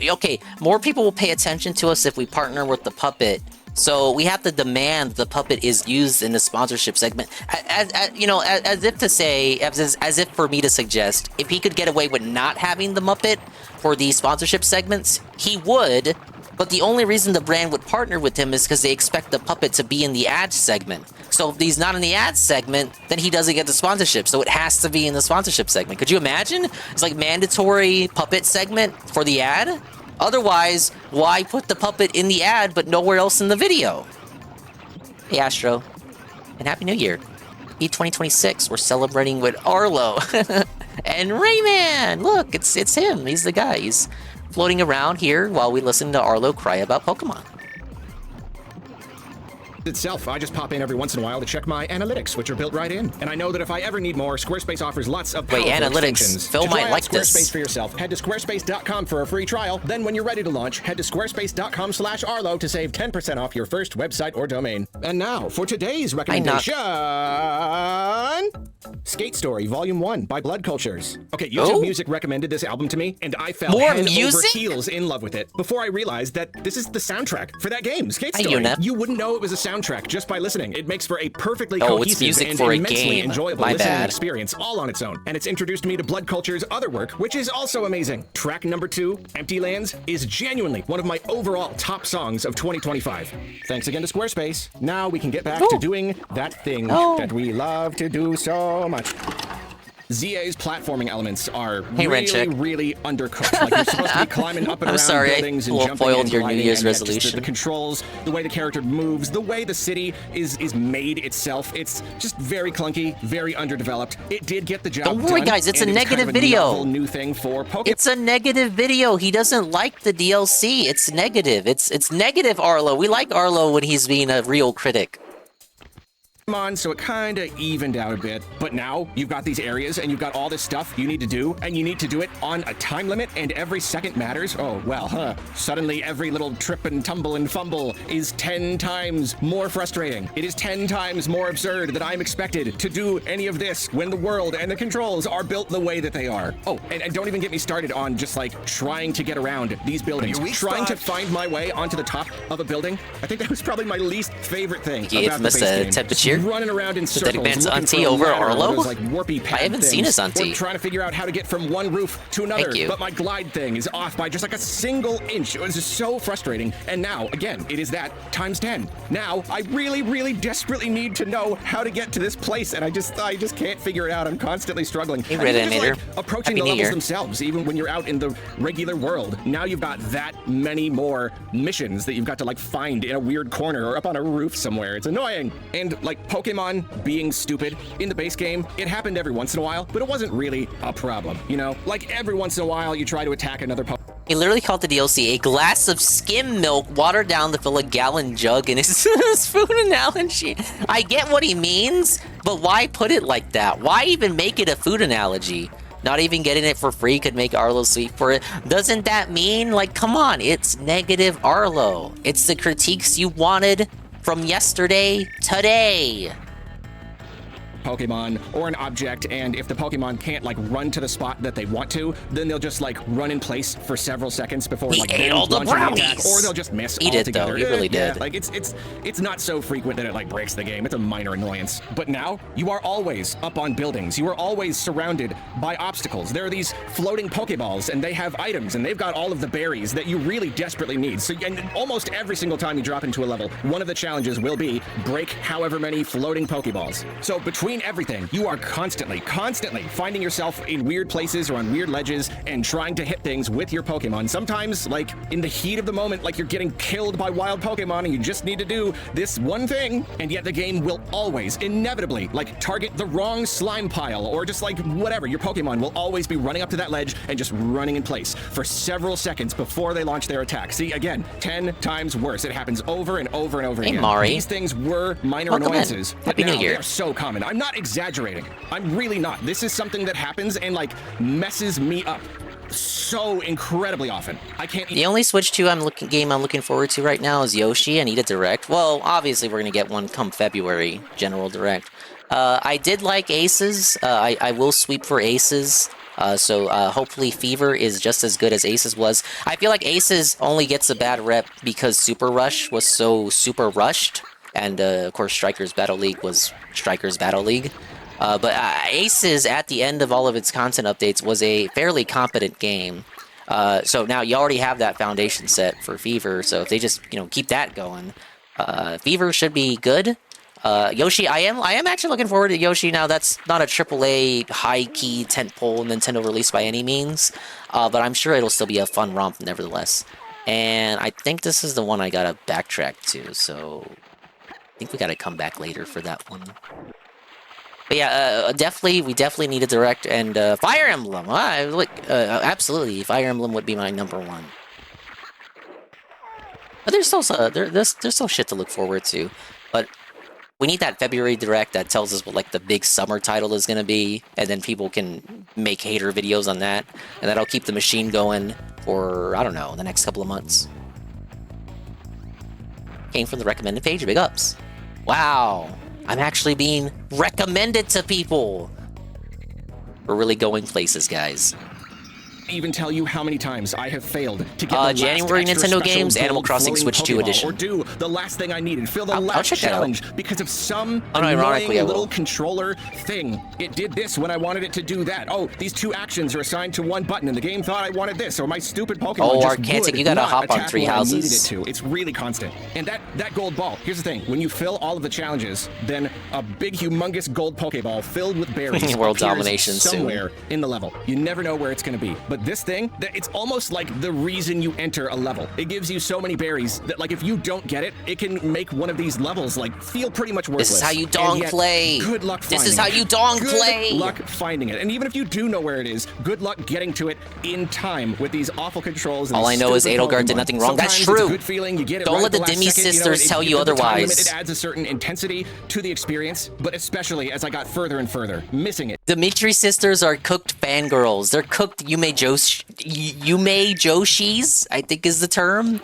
okay, more people will pay attention to us if we partner with the puppet. So we have to demand the puppet is used in the sponsorship segment, as if to say, as if for me to suggest, if he could get away with not having the Muppet for the sponsorship segments, he would. But the only reason the brand would partner with him is because they expect the puppet to be in the ad segment. So if he's not in the ad segment, then he doesn't get the sponsorship. So it has to be in the sponsorship segment. Could you imagine? It's like mandatory puppet segment for the ad. Otherwise, why put the puppet in the ad but nowhere else in the video? Hey Astro, and Happy New Year. E2026, we're celebrating with Arlo and Rayman. Look, it's him. He's the guy. He's floating around here while we listen to Arlo cry about Pokemon. Itself, I just pop in every once in a while to check my analytics, which are built right in. And I know that if I ever need more, Squarespace offers lots of powerful extensions. Phil might like Squarespace this. for yourself, head to squarespace.com for a free trial. Then when you're ready to launch, head to squarespace.com/Arlo to save 10% off your first website or domain. And now, for today's recommendation... Skate Story Volume 1 by Blood Cultures. Okay, YouTube Music recommended this album to me, and I fell head over heels in love with it before I realized that this is the soundtrack for that game, Skate Story. You wouldn't know it was a soundtrack just by listening. It makes for a perfectly cohesive and immensely enjoyable listening experience all on its own. And it's introduced me to Blood Culture's other work, which is also amazing. Track number 2, Empty Lands, is genuinely one of my overall top songs of 2025. Thanks again to Squarespace. Now we can get back to doing that thing that we love to do so much. ZA's platforming elements are Hey, really, Rencheck. really undercooked. Like you're supposed to be climbing up and I'm around sorry, I buildings and jumping foiled and your New gliding, Year's and yet just resolution. The controls, the way the character moves, the way the city is made itself, it's just very clunky, very underdeveloped. It did get the job Don't worry, done, guys, it's a and negative kind of a video. novel new thing for Pokemon. It's a negative video. He doesn't like the DLC. It's negative. It's negative, Arlo. We like Arlo when he's being a real critic. So it kind of evened out a bit. But now you've got these areas and you've got all this stuff you need to do, and you need to do it on a time limit, and every second matters. Oh, well, suddenly every little trip and tumble and fumble is 10 times more frustrating. It is 10 times more absurd that I'm expected to do any of this when the world and the controls are built the way that they are. Oh, and don't even get me started on just like trying to get around these buildings. Trying to find my way onto the top of a building. I think that was probably my least favorite thing about the base game. Temperature. Running around in circles, advance looking Auntie for a over ladder Arlo? or those, like, warpy pad I haven't things, seen his Auntie. or trying to figure out how to get from one roof to another. Thank you. But my glide thing is off by just like a single inch. It was just so frustrating. And now, again, it is that times 10. Now, I really, really desperately need to know how to get to this place, and I just can't figure it out. I'm constantly struggling. Hey, And Red even just, Animator. like, approaching Happy the New levels Year. themselves, even when you're out in the regular world. Now you've got that many more missions that you've got to like find in a weird corner or up on a roof somewhere. It's annoying. And like Pokemon being stupid in the base game, it happened every once in a while, but it wasn't really a problem, you know? Like every once in a while you try to attack another Pokemon. He literally called the DLC a glass of skim milk watered down to fill a gallon jug in his food analogy. I get what he means, but why put it like that? Why even make it a food analogy? Not even getting it for free could make Arlo sweet for it. Doesn't that mean, like, come on, it's negative Arlo. It's the critiques you wanted from yesterday, today. Pokemon or an object, and if the Pokemon can't like run to the spot that they want to, then they'll just like run in place for several seconds before He like ate then all the launching attack, brownies. or they'll just miss He did, altogether. though. He really Yeah, did. like it's not so frequent that it like breaks the game. It's a minor annoyance. But now you are always up on buildings. You are always surrounded by obstacles. There are these floating Pokeballs, and they have items, and they've got all of the berries that you really desperately need. So, and almost every single time you drop into a level, one of the challenges will be break however many floating Pokeballs. So between everything, you are constantly finding yourself in weird places or on weird ledges and trying to hit things with your Pokemon. Sometimes, like, in the heat of the moment, like you're getting killed by wild Pokemon and you just need to do this one thing, and yet the game will always, inevitably, like, target the wrong slime pile or just, like, whatever. Your Pokemon will always be running up to that ledge and just running in place for several seconds before they launch their attack. See, again, 10 times worse. It happens over and over and over Hey, again. Mari. These things were minor Welcome in. annoyances, but Happy New now Year. they are so common. I'm not exaggerating. I'm really not. This is something that happens and like messes me up so incredibly often. I can't. The only Switch 2 game I'm looking forward to right now is Yoshi. I need a Direct. Well, obviously we're gonna get one come February, General Direct. I did like Aces. I will sweep for Aces. So hopefully Fever is just as good as Aces was. I feel like Aces only gets a bad rep because Super Rush was so super rushed. And of course Strikers Battle League was Strikers Battle League. But Aces, at the end of all of its content updates, was a fairly competent game. So now you already have that foundation set for Fever, so if they just, keep that going, Fever should be good. Yoshi, I am actually looking forward to Yoshi. Now, that's not a AAA high-key tentpole Nintendo release by any means, but I'm sure it'll still be a fun romp nevertheless. And I think this is the one I gotta backtrack to, so I think we gotta come back later for that one. But yeah, we definitely need a Direct, and Fire Emblem. Absolutely, Fire Emblem would be my number one. But there's still shit to look forward to. But we need that February Direct that tells us what like the big summer title is gonna be, and then people can make hater videos on that, and that'll keep the machine going for, I don't know, the next couple of months. Came from the recommended page. Big ups. Wow. I'm actually being recommended to people. We're really going places, guys. even tell you how many times I have failed to get the last January extra Nintendo special games, Animal gold Crossing floating Switch 2 Pokeball, edition. or do the last thing I needed, fill the I'll last check that out. challenge because of some Unironically, I annoying will. little controller thing. It did this when I wanted it to do that. Oh, these two actions are assigned to one button, and the game thought I wanted this, or my stupid Pokemon Oh, just Arcantic, would you gotta not hop on attack Three when I needed Houses. it to. It's really constant. And that gold ball, here's the thing. When you fill all of the challenges, then a big, humongous gold Pokeball filled with berries World appears domination soon. somewhere in the level. You never know where it's going to be. But this thing, it's almost like the reason you enter a level. It gives you so many berries that, like, if you don't get it, it can make one of these levels, like, feel pretty much worthless. This is how you And dong yet, play. Good luck finding This is how it. you dong Good play. luck finding it. And even if you do know where it is, good luck getting to it in time with these awful controls. And All these I know is stupid Edelgard did Pokemon. nothing wrong. That's Sometimes it's a true. good feeling. You get it Don't right let at the last Demi second. sisters It tell you with the time limit, otherwise. It adds a certain intensity to the experience, but especially as I got further and further, missing it. Dimitri sisters are cooked fangirls. They're cooked Yume Joshis, I think is the term.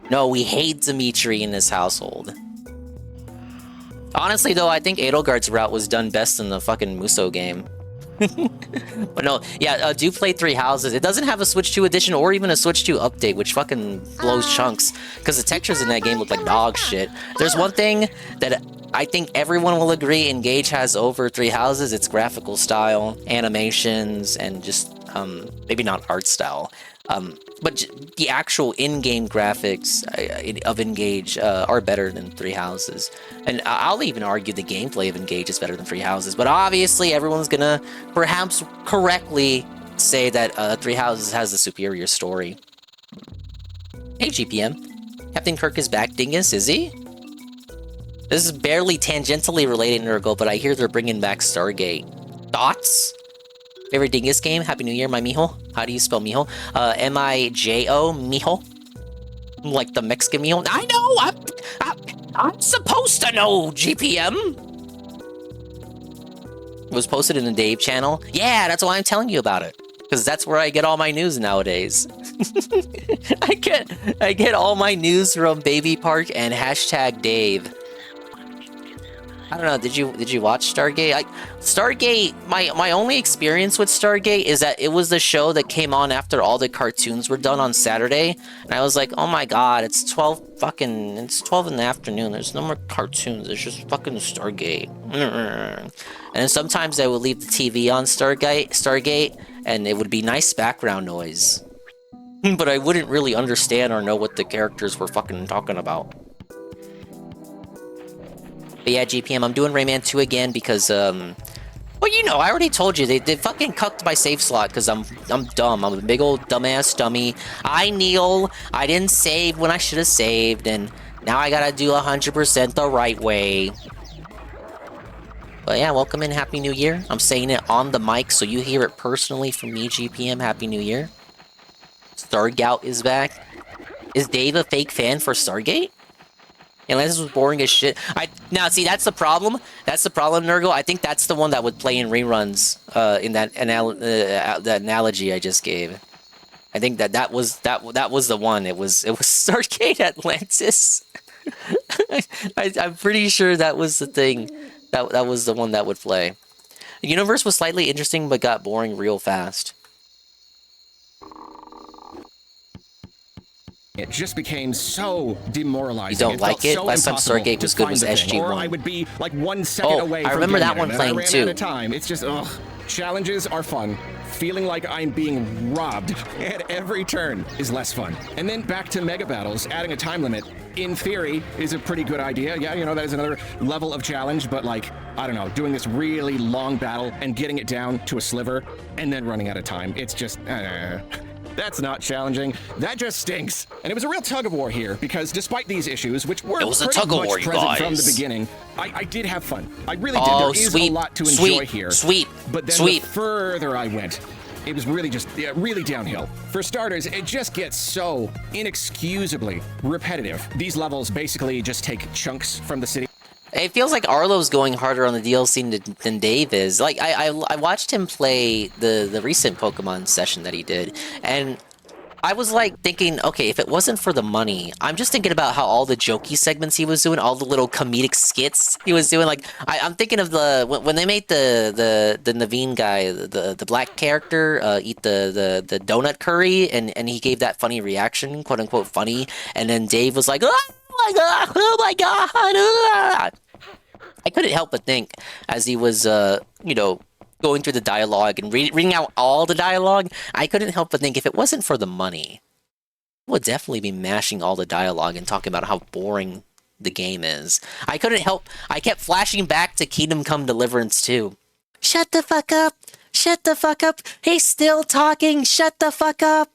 No, we hate Dimitri in this household. Honestly, though, I think Edelgard's route was done best in the fucking Muso game. But no, yeah, do play Three Houses. It doesn't have a Switch 2 edition or even a Switch 2 update, which fucking blows chunks, because the textures in that game look like dog shit. There's one thing that I think everyone will agree Engage has over Three Houses. It's graphical style, animations, and just, maybe not art style. But the actual in-game graphics of Engage are better than Three Houses. And I'll even argue the gameplay of Engage is better than Three Houses. But obviously, everyone's gonna perhaps correctly say that Three Houses has the superior story. Hey, GPM. Captain Kirk is back, dingus, is he? This is barely tangentially related, Nurgle, but I hear they're bringing back Stargate. Thoughts? Favorite dingus game? Happy New Year, my mijo. How do you spell mijo? M-I-J-O, mijo. Like the Mexican mijo. I know! I'm supposed to know, GPM! It was posted in the Dave channel. Yeah, that's why I'm telling you about it. Because that's where I get all my news nowadays. I get all my news from Baby Park and hashtag Dave. I don't know, did you watch Stargate? Stargate, my only experience with Stargate is that it was the show that came on after all the cartoons were done on Saturday. And I was like, oh my god, it's 12 in the afternoon. There's no more cartoons. There's just fucking Stargate. And sometimes I would leave the TV on Stargate, and it would be nice background noise. But I wouldn't really understand or know what the characters were fucking talking about. But yeah, GPM, I'm doing Rayman 2 again because, well, you know, I already told you, they fucking cucked my save slot because I'm dumb. I'm a big old dumbass dummy. I kneel. I didn't save when I should have saved, and now I gotta do 100% the right way. But yeah, welcome in, Happy New Year. I'm saying it on the mic so you hear it personally from me, GPM. Happy New Year. Stargout is back. Is Dave a fake fan for Stargate? Unless this was boring as shit. Now, see, that's the problem. That's the problem, Nurgle. I think that's the one that would play in reruns in that the analogy I just gave. I think that was the one. It was Stargate Atlantis. I'm pretty sure that was the thing. That was the one that would play. The universe was slightly interesting, but got boring real fast. It just became so demoralizing. You don't like it? So Last time Stargate was good was SG1. Or I would be like 1 second away from I remember that getting one it, playing and I ran too. out of time. It's just, ugh. Challenges are fun. Feeling like I'm being robbed at every turn is less fun. And then back to mega battles, adding a time limit, in theory, is a pretty good idea. Yeah, you know, that is another level of challenge, but like, I don't know, doing this really long battle and getting it down to a sliver and then running out of time. It's just, that's not challenging. That just stinks. And it was a real tug-of-war here, because despite these issues, which were pretty much present from the beginning, I did have fun. I really did. There is a lot to enjoy here. But then the further I went, it was really just, really downhill. For starters, it just gets so inexcusably repetitive. These levels basically just take chunks from the city. It feels like Arlo's going harder on the DLC than Dave is. Like, I watched him play the recent Pokemon session that he did, and I was like thinking, okay, if it wasn't for the money, I'm just thinking about how all the jokey segments he was doing, all the little comedic skits he was doing. Like, I'm thinking of when they made the Naveen guy, the black character, eat the donut curry, and he gave that funny reaction, quote unquote funny, and then Dave was like, oh my god, oh my god. I couldn't help but think as he was, going through the dialogue and reading out all the dialogue, I couldn't help but think if it wasn't for the money, I would definitely be mashing all the dialogue and talking about how boring the game is. I couldn't help, I kept flashing back to Kingdom Come Deliverance 2. Shut the fuck up! Shut the fuck up! He's still talking! Shut the fuck up!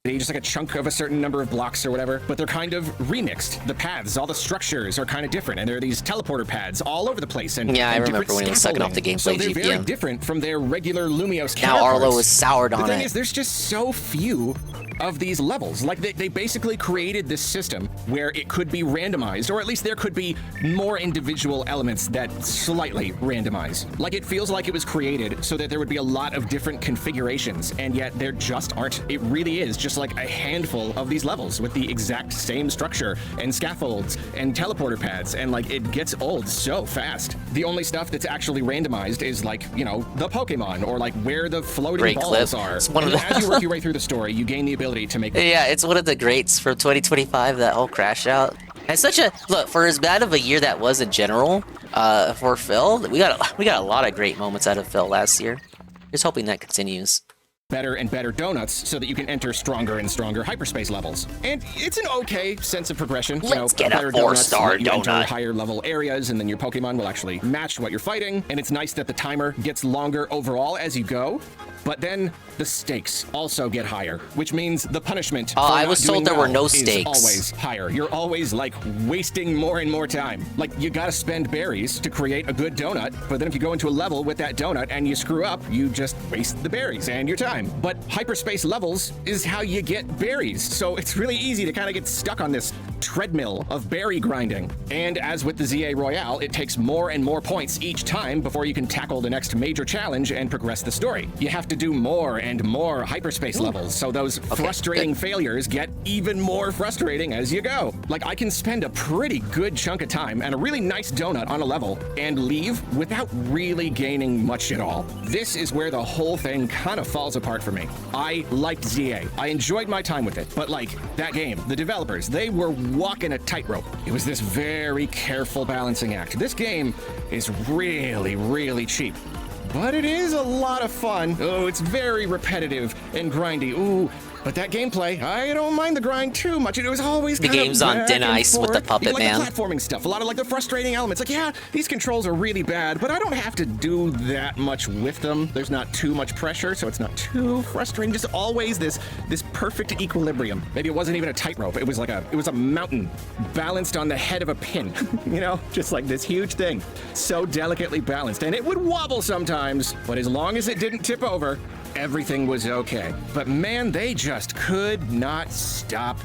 Just like a chunk of a certain number of blocks or whatever, but they're kind of remixed. The paths, all the structures are kind of different, and there are these teleporter pads all over the place. And yeah, I and remember when he was sucking off the gameplay so they're very GPM. different from their regular Lumios Now counterparts. Arlo is soured on The thing it. is, there's just so few of these levels. Like, they basically created this system where it could be randomized, or at least there could be more individual elements that slightly randomize. Like, it feels like it was created so that there would be a lot of different configurations, and yet there just aren't. It really is just like a handful of these levels with the exact same structure and scaffolds and teleporter pads, and like, it gets old so fast. The only stuff that's actually randomized is like, the Pokemon, or like where the floating Great balls clip. are. It's one of And the- as you work your way through the story, you gain the ability to make. Yeah, it's one of the greats for 2025, that whole crash out. And such a look for as bad of a year that was in general, for Phil. We got a lot of great moments out of Phil last year. Just hoping that continues. Better and better donuts so that you can enter stronger and stronger hyperspace levels. And it's an okay sense of progression. Let's get a better 4-star donuts, you enter donut. higher level areas, and then your Pokemon will actually match what you're fighting. And it's nice that the timer gets longer overall as you go. But then the stakes also get higher, which means the punishment for I not was doing told there were well no is stakes. always higher. You're always like wasting more and more time. Like, you gotta spend berries to create a good donut, but then if you go into a level with that donut and you screw up, you just waste the berries and your time. But hyperspace levels is how you get berries, so it's really easy to kind of get stuck on this treadmill of berry grinding. And as with the ZA Royale, it takes more and more points each time before you can tackle the next major challenge and progress the story. You have to do more and more hyperspace levels, so those frustrating failures get even more frustrating as you go. Like, I can spend a pretty good chunk of time and a really nice donut on a level and leave without really gaining much at all. This is where the whole thing kind of falls apart for me. I liked ZA. I enjoyed my time with it, but like, that game, the developers, they were walking a tightrope. It was this very careful balancing act. This game is really, really cheap. But it is a lot of fun. Oh, it's very repetitive and grindy. Ooh, but that gameplay, I don't mind the grind too much. It was always The kind game's of on back thin and ice with the forth. puppet Like man. the platforming stuff, a lot of like the frustrating elements. Like, yeah, these controls are really bad, but I don't have to do that much with them. There's not too much pressure, so it's not too frustrating. Just always this perfect equilibrium. Maybe it wasn't even a tightrope. It was a mountain balanced on the head of a pin. Just like this huge thing, so delicately balanced, and it would wobble sometimes, but as long as it didn't tip over, everything was okay. But man, they just could not stop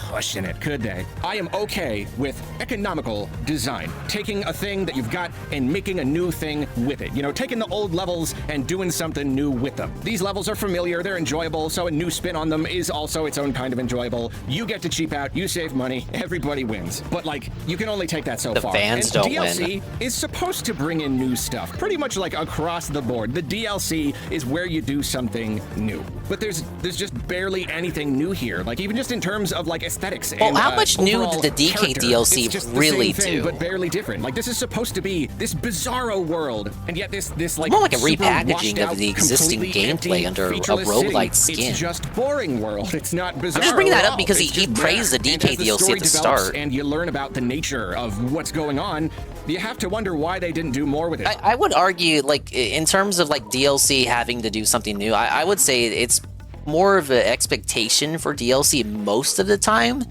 pushing it, could they? I am okay with economical design. Taking a thing that you've got and making a new thing with it. Taking the old levels and doing something new with them. These levels are familiar, they're enjoyable, so a new spin on them is also its own kind of enjoyable. You get to cheap out, you save money, everybody wins. But like, you can only take that so far. The fans and don't DLC win. is supposed to bring in new stuff, pretty much like across the board. The DLC is where you do something new. But there's just barely anything new here. Like, even just in terms of like aesthetics. Well, and, how much new overall did the DK character. DLC It's just the really same thing, do? but barely different. Like, this is supposed to be this bizarro world, and yet this like More like a super repackaging washed of out, the existing completely gameplay empty, under a featureless roguelite city. skin. It's just boring world. It's not bizarro. I'm just bringing that at up all. because It's he just praised the there. And DK as the DLC story at the develops start. and you learn about the nature of what's going on, you have to wonder why they didn't do more with it. I would argue, like, in terms of like DLC having to do something new, I would say it's more of an expectation for DLC most of the time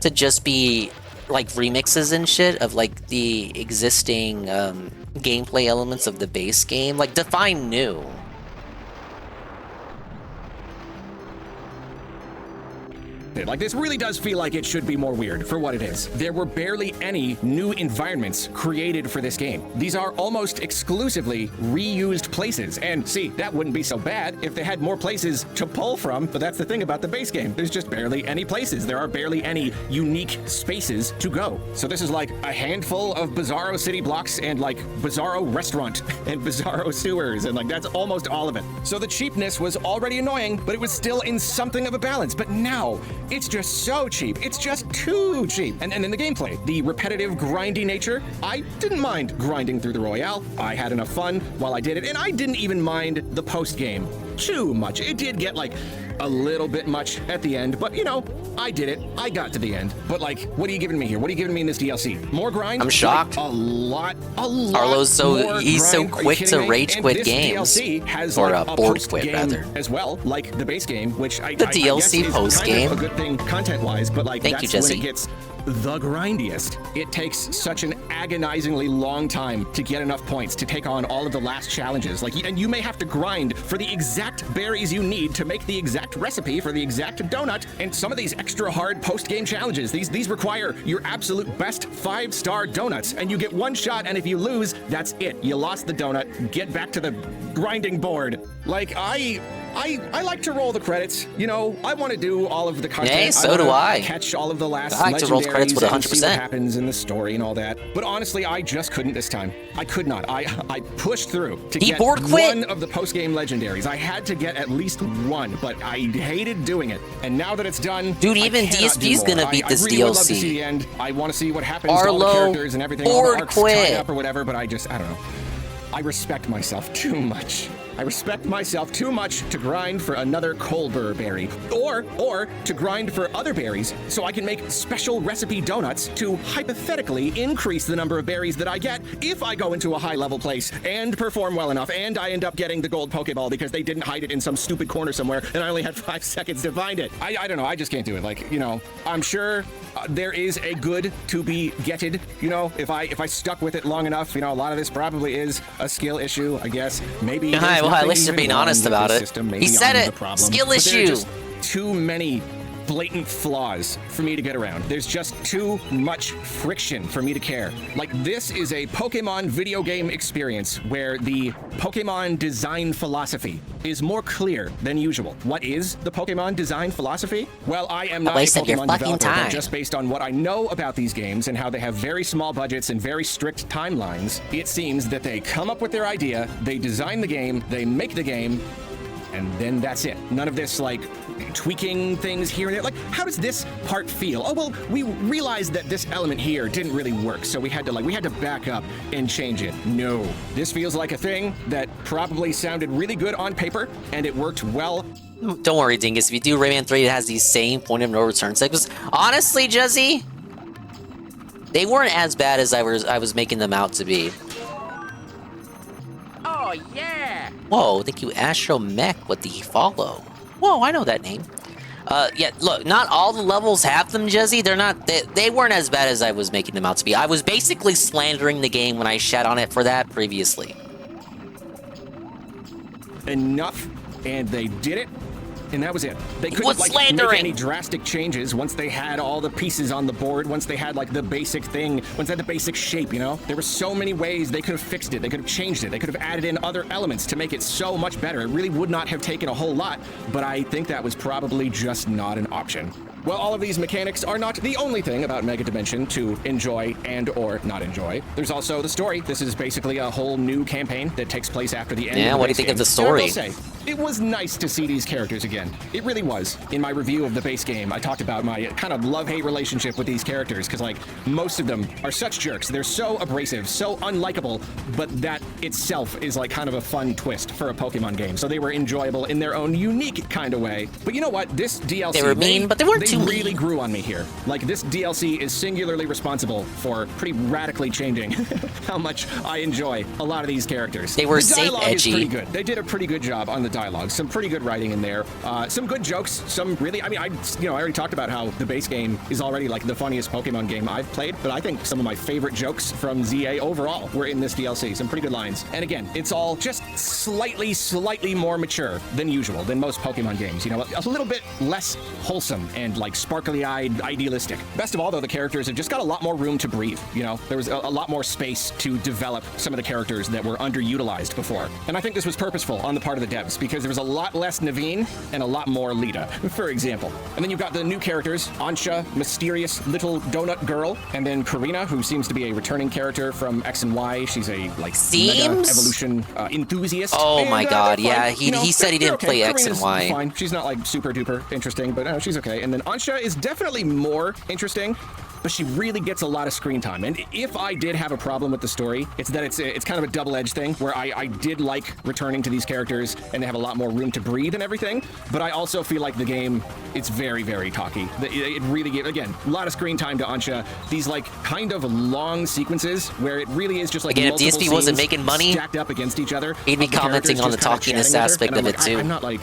to just be like remixes and shit of like the existing gameplay elements of the base game. Like, define new. Like, this really does feel like it should be more weird for what it is. There were barely any new environments created for this game. These are almost exclusively reused places. And see, that wouldn't be so bad if they had more places to pull from, but that's the thing about the base game. There's just barely any places. There are barely any unique spaces to go. So this is like a handful of Bizarro city blocks and like Bizarro restaurant and Bizarro sewers, and like that's almost all of it. So the cheapness was already annoying, but it was still in something of a balance. But now, it's just so cheap. It's just too cheap. And in the gameplay, the repetitive, grindy nature, I didn't mind grinding through the Royale. I had enough fun while I did it, and I didn't even mind the post-game too much. It did get like a little bit much at the end, but you know, I did it. I got to the end. But like, what are you giving me here? What are you giving me in this DLC? More grind? I'm shocked. Like, a lot. Arlo's he's so quick to rage quit games. DLC has or like a board quit rather. As well, like the base game, which the DLC post game. A good thing content-wise, but like Thank you, that's Jesse. when it gets the grindiest. It takes such an agonizingly long time to get enough points to take on all of the last challenges. Like, and you may have to grind for the exact berries you need to make the exact recipe for the exact donut. And some of these extra hard post-game challenges, these require your absolute best 5-star donuts, and you get one shot, and if you lose, that's it. You lost the donut. Get back to the grinding board. Like, I like to roll the credits. You know, I want to do all of the content. Hey, so do I. Catch all of the last I like to roll credits with 100%. and see what happens in the story and all that. But honestly, I just couldn't this time. I could not. I pushed through to get one of the post-game legendaries. I had to get at least one, but I hated doing it. And now that it's done, dude, even DSP's gonna beat this I really would love to DLC. see the end. I want to see what happens Arlo, to all the characters and everything. All the board arcs tied quit. up or whatever. But I don't know. I respect myself too much. I respect myself too much to grind for another Colbur berry, or to grind for other berries so I can make special recipe donuts to hypothetically increase the number of berries that I get if I go into a high-level place and perform well enough, and I end up getting the gold Pokeball because they didn't hide it in some stupid corner somewhere, and I only had 5 seconds to find it. I don't know. I just can't do it. Like, you know, I'm sure there is a good to be getted. You know, if I stuck with it long enough, you know, a lot of this probably is a skill issue, I guess. Maybe. Well, at least you're being honest about it. He said it. Skill issue. Just too many blatant flaws for me to get around. There's just too much friction for me to care. Like, this is a Pokemon video game experience where the Pokemon design philosophy is more clear than usual. What is the Pokemon design philosophy? Well, I am not a Pokemon developer, but just based on what I know about these games and how they have very small budgets and very strict timelines, it seems that they come up with their idea, they design the game, they make the game, and then that's it. None of this, like, tweaking things here and there. Like, how does this part feel? Oh, well, we realized that this element here didn't really work, so we had to back up and change it. No. This feels like a thing that probably sounded really good on paper, and it worked well. Don't worry, Dingus. If you do Rayman 3, it has these same point of no return segments. Honestly, Jesse, they weren't as bad as I was making them out to be. Oh, yeah! Whoa, thank you, Astro Mech with the follow. Whoa, I know that name. Yeah, look, not all the levels have them, Jesse. They weren't as bad as I was making them out to be. I was basically slandering the game when I shat on it for that previously. Enough, and they did it. And that was it. They couldn't make any drastic changes once they had all the pieces on the board, once they had like the basic thing, once they had the basic shape, you know? There were so many ways they could have fixed it, they could have changed it, they could have added in other elements to make it so much better. It really would not have taken a whole lot, but I think that was probably just not an option. Well, all of these mechanics are not the only thing about Mega Dimension to enjoy and or not enjoy. There's also the story. This is basically a whole new campaign that takes place after the end of the base game. Yeah, what do you think of the story? I will say, it was nice to see these characters again. It really was. In my review of the base game, I talked about my kind of love-hate relationship with these characters, because like, most of them are such jerks. They're so abrasive, so unlikable, but that itself is like kind of a fun twist for a Pokemon game. So they were enjoyable in their own unique kind of way. But you know what? This DLC... They were mean, but they weren't too mean. They really grew on me here. Like, this DLC is singularly responsible for pretty radically changing how much I enjoy a lot of these characters. They were the dialogue safe, is edgy. pretty good. They did a pretty good job on the dialogue. Some pretty good writing in there. Some good jokes. Some really, I mean, I already talked about how the base game is already like the funniest Pokemon game I've played, but I think some of my favorite jokes from ZA overall were in this DLC. Some pretty good lines. And again, it's all just slightly more mature than usual, than most Pokemon games. You know, a little bit less wholesome and like sparkly-eyed, idealistic. Best of all, though, the characters have just got a lot more room to breathe, you know? There was a lot more space to develop some of the characters that were underutilized before. And I think this was purposeful on the part of the devs, because there was a lot less Naveen and a lot more Lita, for example. And then you've got the new characters, Ansha, mysterious little donut girl, and then Karina, who seems to be a returning character from X and Y. She's a, like, mega evolution enthusiast. Oh and, my god, fun. yeah, You know, he said he they're didn't okay. play X Karina's and Y. fine. She's not, like, super duper interesting, but she's okay. And then Ansha is definitely more interesting, but she really gets a lot of screen time. And if I did have a problem with the story, it's that it's kind of a double-edged thing, where I did like returning to these characters, and they have a lot more room to breathe and everything, but I also feel like the game, it's very, very talky. It really gave, again, a lot of screen time to Ansha. These, like, kind of long sequences where it really is just, like, Again, if multiple DSP wasn't scenes making money, stacked up against each other. he'd be of the commenting characters on the just kinda talkiness chatting with her, aspect and of I'm it like, too. I'm not like...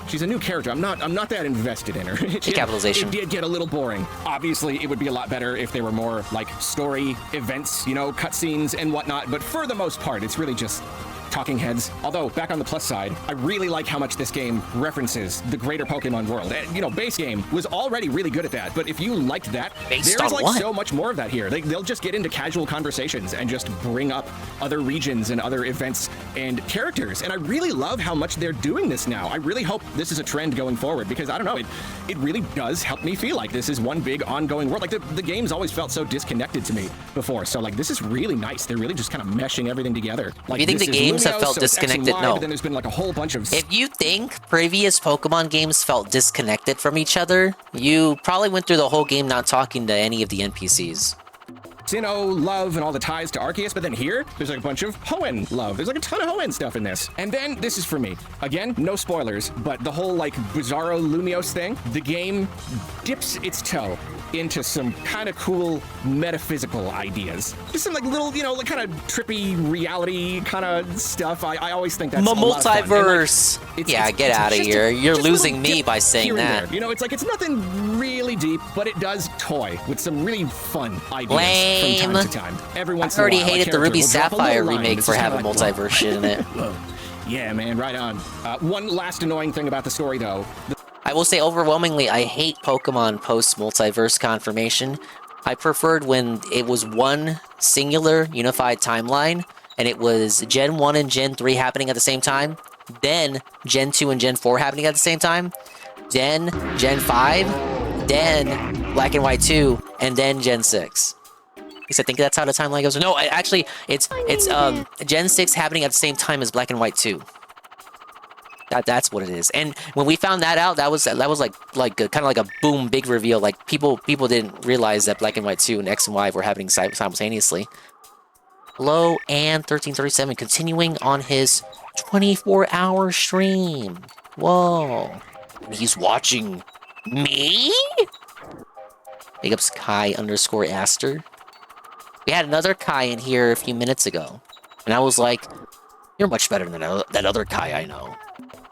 She's a new character. I'm not that invested in her. Capitalization. It did get a little boring. Obviously, it would be a lot better if there were more, like, story events, you know, cutscenes and whatnot. But for the most part, it's really just talking heads. Although, back on the plus side, I really like how much this game references the greater Pokemon world. And, you know, base game was already really good at that, but if you liked that, Based there's on like what? so much more of that here. They'll just get into casual conversations and just bring up other regions and other events and characters. And I really love how much they're doing this now. I really hope this is a trend going forward, because I don't know, it really does help me feel like this is one big ongoing world. Like the game's always felt so disconnected to me before. So like this is really nice. They're really just kind of meshing everything together. Like, you think this the is games have Lumiose, felt so it's X and disconnected? Y, No. But then there's been like a whole bunch of... If you think previous Pokemon games felt disconnected from each other, you probably went through the whole game not talking to any of the NPCs. Sinnoh love and all the ties to Arceus, but then here, there's like a bunch of Hoenn love. There's like a ton of Hoenn stuff in this. And then, this is for me. Again, no spoilers, but the whole like Bizarro Lumiose thing, the game dips its toe into some kind of cool metaphysical ideas. Just some like little, you know, like kind of trippy reality kind of stuff. I always think that's a lot of fun. And, Multiverse! like, Yeah, get out of just here. You're just a losing little me dip by saying here and that. there. You know, it's like, it's nothing really deep, but it does toy with some really fun ideas Lame. from time to time. Every once I already in a while, a hated the character Ruby will drop a Sapphire little line remake that's for just kinda having like, multiverse shit in it. whoa. Yeah, man, right on. One last annoying thing about the story, though. I will say overwhelmingly, I hate Pokemon post-multiverse confirmation. I preferred when it was one singular unified timeline, and it was Gen 1 and Gen 3 happening at the same time, then Gen 2 and Gen 4 happening at the same time, then Gen 5, then Black and White 2, and then Gen 6. At least I think that's how the timeline goes. No, actually, it's Gen 6 happening at the same time as Black and White 2. That's what it is. And when we found that out, that was like kind of like a boom, big reveal. Like people didn't realize that Black and White 2 and X and Y were happening simultaneously. Hello, and 1337 continuing on his 24-hour stream. Whoa, he's watching me. Big ups Kai_Aster. We had another Kai in here a few minutes ago, and I was like, "You're much better than that other Kai I know."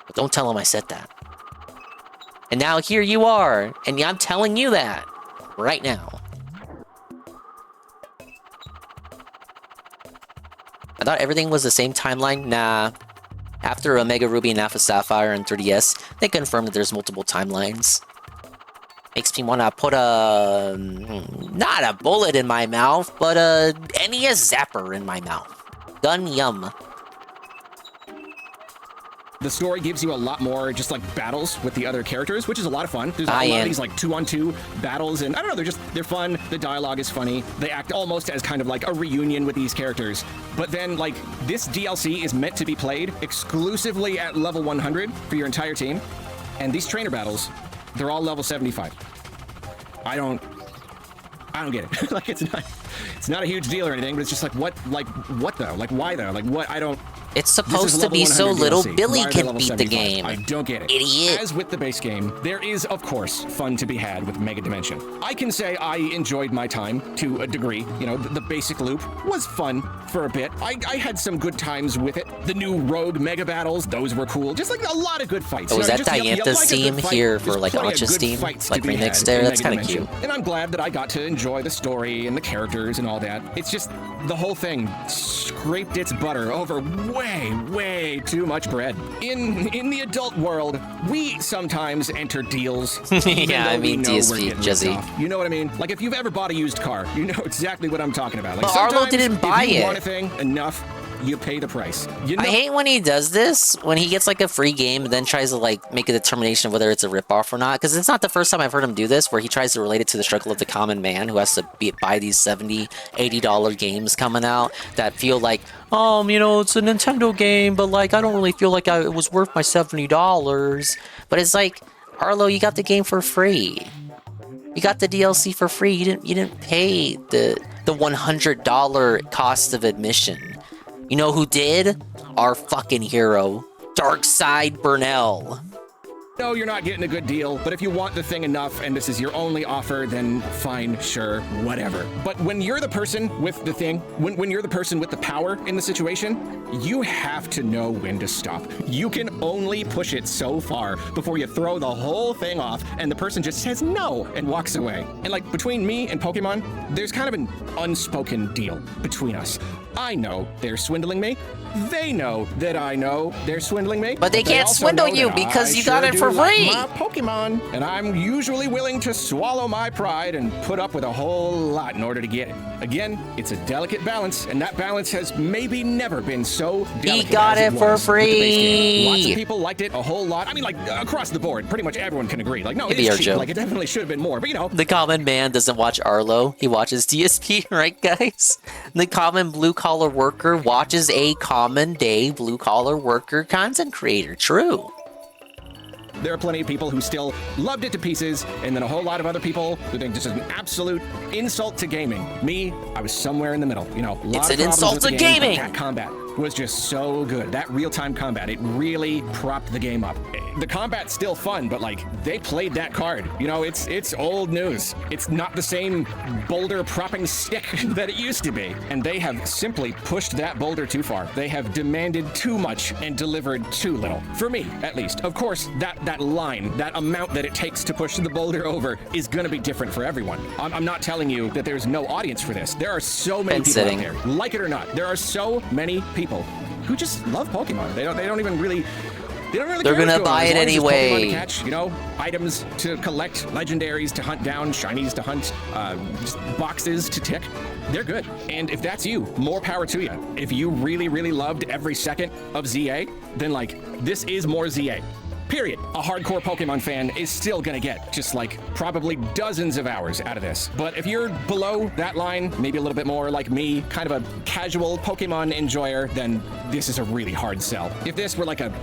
But don't tell him I said that. And now here you are, and I'm telling you that right now. I thought everything was the same timeline. Nah. After Omega Ruby and Alpha Sapphire and 3DS, they confirmed that there's multiple timelines. Makes me want to put a... not a bullet in my mouth, but a NES zapper in my mouth. Gun yum. The story gives you a lot more just like battles with the other characters, which is a lot of fun. There's a lot of these like 2-on-2 battles, and I don't know, they're fun. The dialogue is funny. They act almost as kind of like a reunion with these characters. But then like this DLC is meant to be played exclusively at level 100 for your entire team, and these trainer battles, they're all level 75. I don't get it. Like it's not a huge deal or anything, but it's just like what though? Like why though? Like what? I don't. It's supposed to be so little Billy can beat the game. I don't get it. Idiot. As with the base game, there is, of course, fun to be had with Mega Dimension. I can say I enjoyed my time to a degree. You know, the basic loop was fun for a bit. I had some good times with it. The new Rogue Mega Battles, those were cool. Just like a lot of good fights. Oh, was that just, Diantha's theme here for like Ancha's team? Like remixed there? That's kind of cute. And I'm glad that I got to enjoy the story and the characters and all that. It's just the whole thing scraped its butter over way way too much bread. In the adult world, we sometimes enter deals. Yeah, I mean DSP, Jesse. You know what I mean? Like if you've ever bought a used car, you know exactly what I'm talking about. Like but Arlo sometimes didn't buy if you it. want a thing enough, you pay the price. You know? I hate when he does this, when he gets like a free game and then tries to like make a determination of whether it's a ripoff or not, because it's not the first time I've heard him do this, where he tries to relate it to the struggle of the common man who has to buy these $70, $80 games coming out that feel like, you know, it's a Nintendo game, but like I don't really feel like it was worth my $70. But it's like, Arlo, you got the game for free. You got the DLC for free. You didn't pay the $100 cost of admission. You know who did? Our fucking hero, Darkside Burnell. No, you're not getting a good deal, but if you want the thing enough and this is your only offer, then fine, sure, whatever. But when you're the person with the thing, when you're the person with the power in the situation, you have to know when to stop. You can only push it so far before you throw the whole thing off and the person just says no and walks away. And like between me and Pokemon, there's kind of an unspoken deal between us. I know they're swindling me. They know that I know they're swindling me. But they can't also swindle know you that because I you got sure it do for free. like my Pokemon, and I'm usually willing to swallow my pride and put up with a whole lot in order to get it. Again, it's a delicate balance, and that balance has maybe never been so delicate. He got as it for was with the base game. Lots free. of people liked it a whole lot. I mean, like across the board, pretty much everyone can agree. Like, no, Maybe it's our cheap. joke. Like, it definitely should have been more. But you know, The common man doesn't watch Arlo. He watches DSP, right, guys? The common blue-collar worker watches a common day blue-collar worker content creator. True. there are plenty of people who still loved it to pieces, and then a whole lot of other people who think this is an absolute insult to gaming. Me, I was somewhere in the middle. You know, a lot It's of an problems insult with the to game, but gaming. that combat was just so good. That real-time combat, it really propped the game up. The combat's still fun, but like they played that card. You know, it's old news. It's not the same boulder propping stick that it used to be. And they have simply pushed that boulder too far. They have demanded too much and delivered too little. For me, at least. Of course, that line, that amount that it takes to push the boulder over is gonna be different for everyone. I'm not telling you that there's no audience for this. There are so many people out there, like it or not. There are so many people who just love Pokemon. They don't even really. They're gonna buy it anyway. Pokemon to catch, you know, items to collect, legendaries to hunt down, shinies to hunt, just boxes to tick. They're good. And if that's you, more power to you. If you really, really loved every second of ZA, then like this is more ZA. Period. A hardcore Pokemon fan is still gonna get just like probably dozens of hours out of this. But if you're below that line, maybe a little bit more like me, kind of a casual Pokemon enjoyer, then this is a really hard sell. If this were like a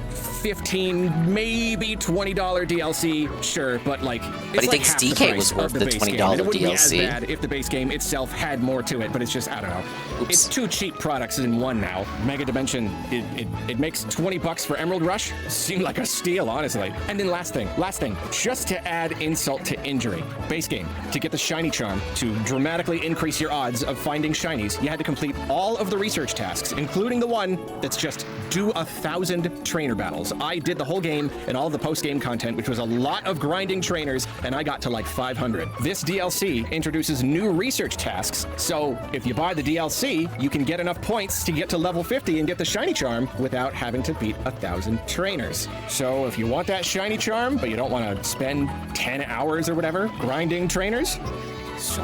$15, maybe $20 DLC, sure, but like But he it's like thinks half the DK price was worth of the base $20 game. And it wouldn't DLC. be as bad if the base game itself had more to it, but it's just, I don't know. It's two cheap products in one now. Mega Dimension, it makes $20 for Emerald Rush. Seemed like a steal, honestly. And then last thing, just to add insult to injury. Base game, to get the shiny charm, to dramatically increase your odds of finding shinies, you had to complete all of the research tasks, including the one that's just do 1,000 trainer battles. I did the whole game and all of the post-game content, which was a lot of grinding trainers, and I got to like 500. This DLC introduces new research tasks, so if you buy the DLC, you can get enough points to get to level 50 and get the shiny charm without having to beat 1,000 trainers. So if you want that shiny charm, but you don't want to spend 10 hours or whatever grinding trainers,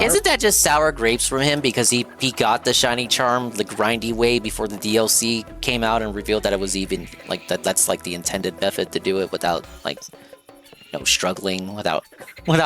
Isn't that just sour grapes from him because he got the shiny charm the grindy way before the DLC came out and revealed that it was even like that's like the intended method to do it without like struggling without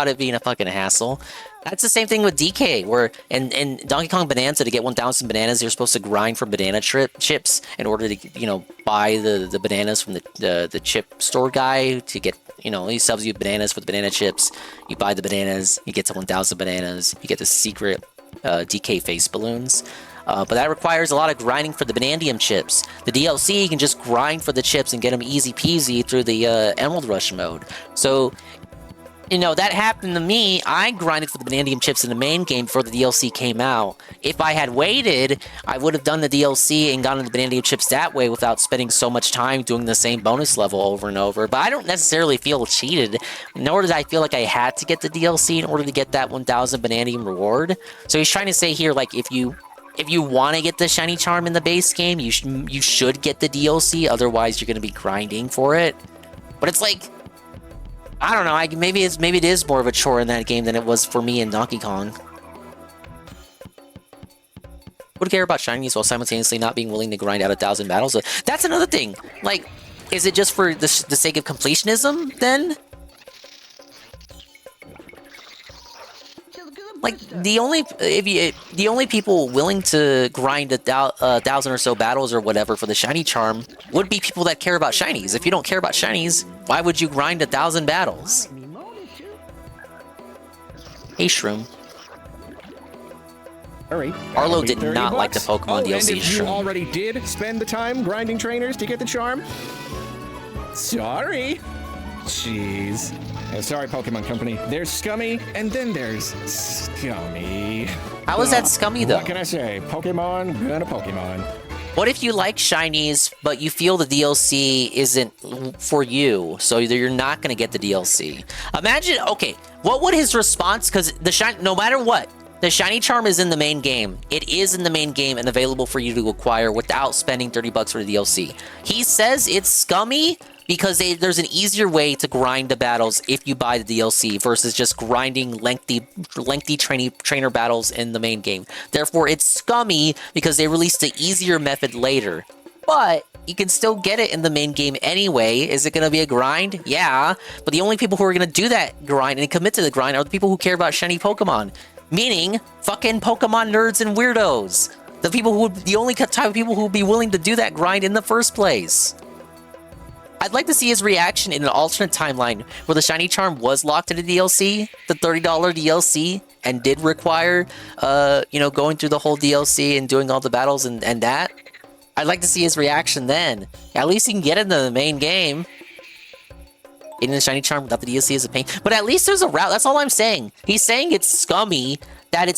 it being a fucking hassle. That's the same thing with DK, where in Donkey Kong Bonanza, to get 1,000 bananas, you're supposed to grind for banana chips in order to, buy the bananas from the chip store guy to get, he sells you bananas for the banana chips. You buy the bananas, you get to 1,000 bananas, you get the secret DK face balloons. But that requires a lot of grinding for the Banandium chips. The DLC, you can just grind for the chips and get them easy peasy through the Emerald Rush mode. So, that happened to me. I grinded for the Banandium chips in the main game before the DLC came out. If I had waited, I would have done the DLC and gotten the Banandium chips that way without spending so much time doing the same bonus level over and over. But I don't necessarily feel cheated, nor did I feel like I had to get the DLC in order to get that 1,000 Banandium reward. So he's trying to say here, like, if you if you want to get the shiny charm in the base game, you should get the DLC. Otherwise, you're going to be grinding for it. But it's like, I don't know. Maybe it is more of a chore in that game than it was for me in Donkey Kong. Would care about shinies while simultaneously not being willing to grind out 1,000 battles. That's another thing. Like, is it just for the sake of completionism then? Like the only people willing to grind 1,000 or so battles or whatever for the shiny charm would be people that care about shinies. If you don't care about shinies, why would you grind 1,000 battles? Hey, Shroom. Hurry. Arlo did not like the Pokemon DLC. And if you Shroom. already did spend the time grinding trainers to get the charm, sorry. Jeez. Sorry, Pokemon Company. There's Scummy, and then there's Scummy. How is that Scummy, though? What can I say? Pokemon, gonna Pokemon. What if you like shinies, but you feel the DLC isn't for you, so you're not going to get the DLC? Imagine, okay, what would his response, because no matter what, the shiny charm is in the main game. It is in the main game and available for you to acquire without spending $30 for the DLC. He says it's scummy because there's an easier way to grind the battles if you buy the DLC versus just grinding lengthy trainer battles in the main game. Therefore, it's scummy because they released the easier method later. But you can still get it in the main game anyway. Is it going to be a grind? Yeah. But the only people who are going to do that grind and commit to the grind are the people who care about shiny Pokemon. Meaning, fucking Pokemon nerds and weirdos. The only type of people who would be willing to do that grind in the first place. I'd like to see his reaction in an alternate timeline where the shiny charm was locked into DLC, the $30 DLC, and did require, going through the whole DLC and doing all the battles and that. I'd like to see his reaction then. At least he can get into the main game. Getting the shiny charm without the DLC is a pain, but at least there's a route. That's all I'm saying. He's saying it's scummy that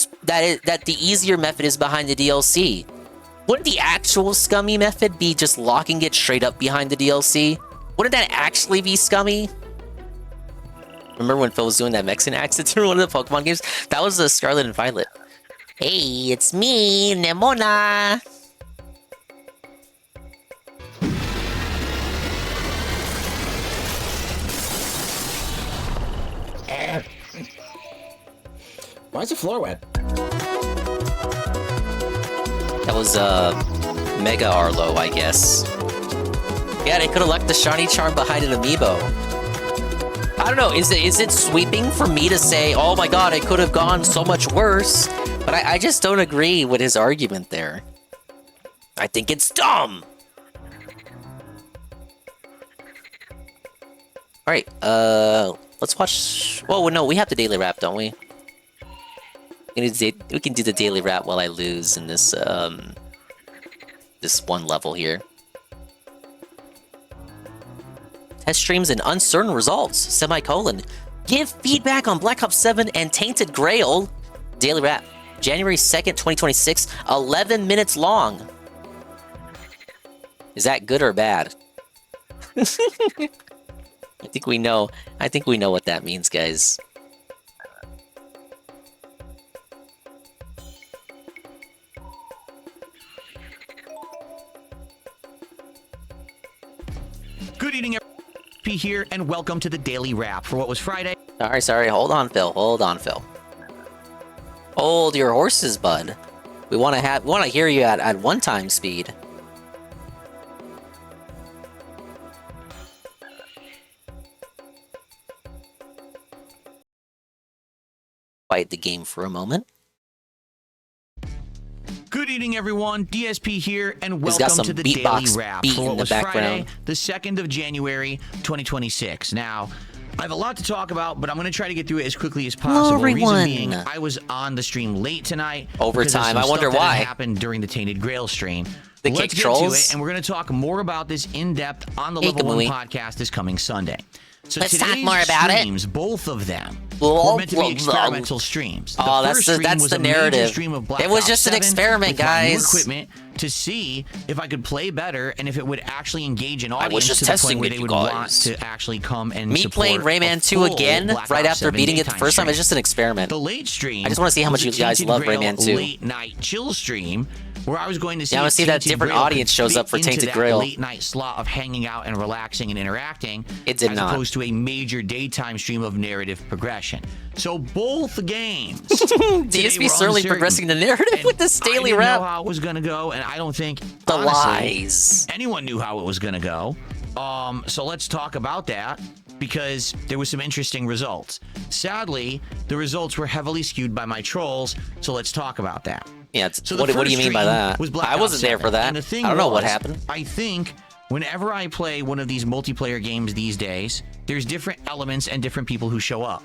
the easier method is behind the DLC. Wouldn't the actual scummy method be just locking it straight up behind the DLC? Wouldn't that actually be scummy? Remember when Phil was doing that Mexican accent in one of the Pokemon games? That was the Scarlet and Violet. Hey, it's me, Nemona. Why is the floor wet? That was, Mega Arlo, I guess. Yeah, they could have left the shiny charm behind an amiibo. I don't know, is it sweeping for me to say, oh my god, it could have gone so much worse? But I just don't agree with his argument there. I think it's dumb! Alright, let's watch... Oh, no, we have the daily wrap, don't we? We can do the daily wrap while I lose in this, this one level here. Test streams and uncertain results, semicolon. Give feedback on Black Ops 7 and Tainted Grail. Daily wrap, January 2nd, 2026, 11 minutes long. Is that good or bad? I think we know what that means, guys. Good evening, everyone. Here, and welcome to the Daily Wrap for what was Friday. Sorry. Hold on, Phil. Hold your horses, bud. We want to hear you at one-time speed. Quiet the game for a moment. Good evening, everyone. DSP here, and He's got welcome some to the Daily beatbox Wrap beat for in what the was background. Friday, the 2nd of January, 2026. Now, I have a lot to talk about, but I'm going to try to get through it as quickly as possible. everyone. Reason being, I was on the stream late tonight. Overtime. I wonder why. That happened during the Tainted Grail stream. The Let's kick get trolls? to it, and we're going to talk more about this in depth on the Hey, Level 1 Kamui. podcast this coming Sunday. So Let's talk today's more about it. streams, both of them, Blah, were meant to be blah, experimental streams. Oh, The that's first the- stream that's was the a major narrative. stream of Black It was Ops just an 7 experiment, with my new guys. equipment to see if I could play better and if it would actually engage an I audience was just to the testing point where with they you would guys. want to actually come and Me support playing a Rayman 2 full again Black right Ops after 7 beating it the daytime first time stream. is just an experiment. The late stream. I just want to see how much you was a guys Tainted love Grail Rayman 2. late night chill stream where I was going to see. Yeah, I want to see if that Tainted different Grail could audience shows fit up for into Tainted that Grail. late night slot of hanging out and relaxing and interacting. It did as not. opposed to a major daytime stream of narrative progression. So both games. DSP certainly progressing the narrative with this daily I didn't rap. know how it was going to go, and I don't think The honestly, lies. anyone knew how it was going to go. So let's talk about that because there was some interesting results. Sadly, the results were heavily skewed by my trolls, so let's talk about that. Yeah, So what do you mean by that? I wasn't there for that. And the thing I don't know what was, happened. I think whenever I play one of these multiplayer games these days, there's different elements and different people who show up.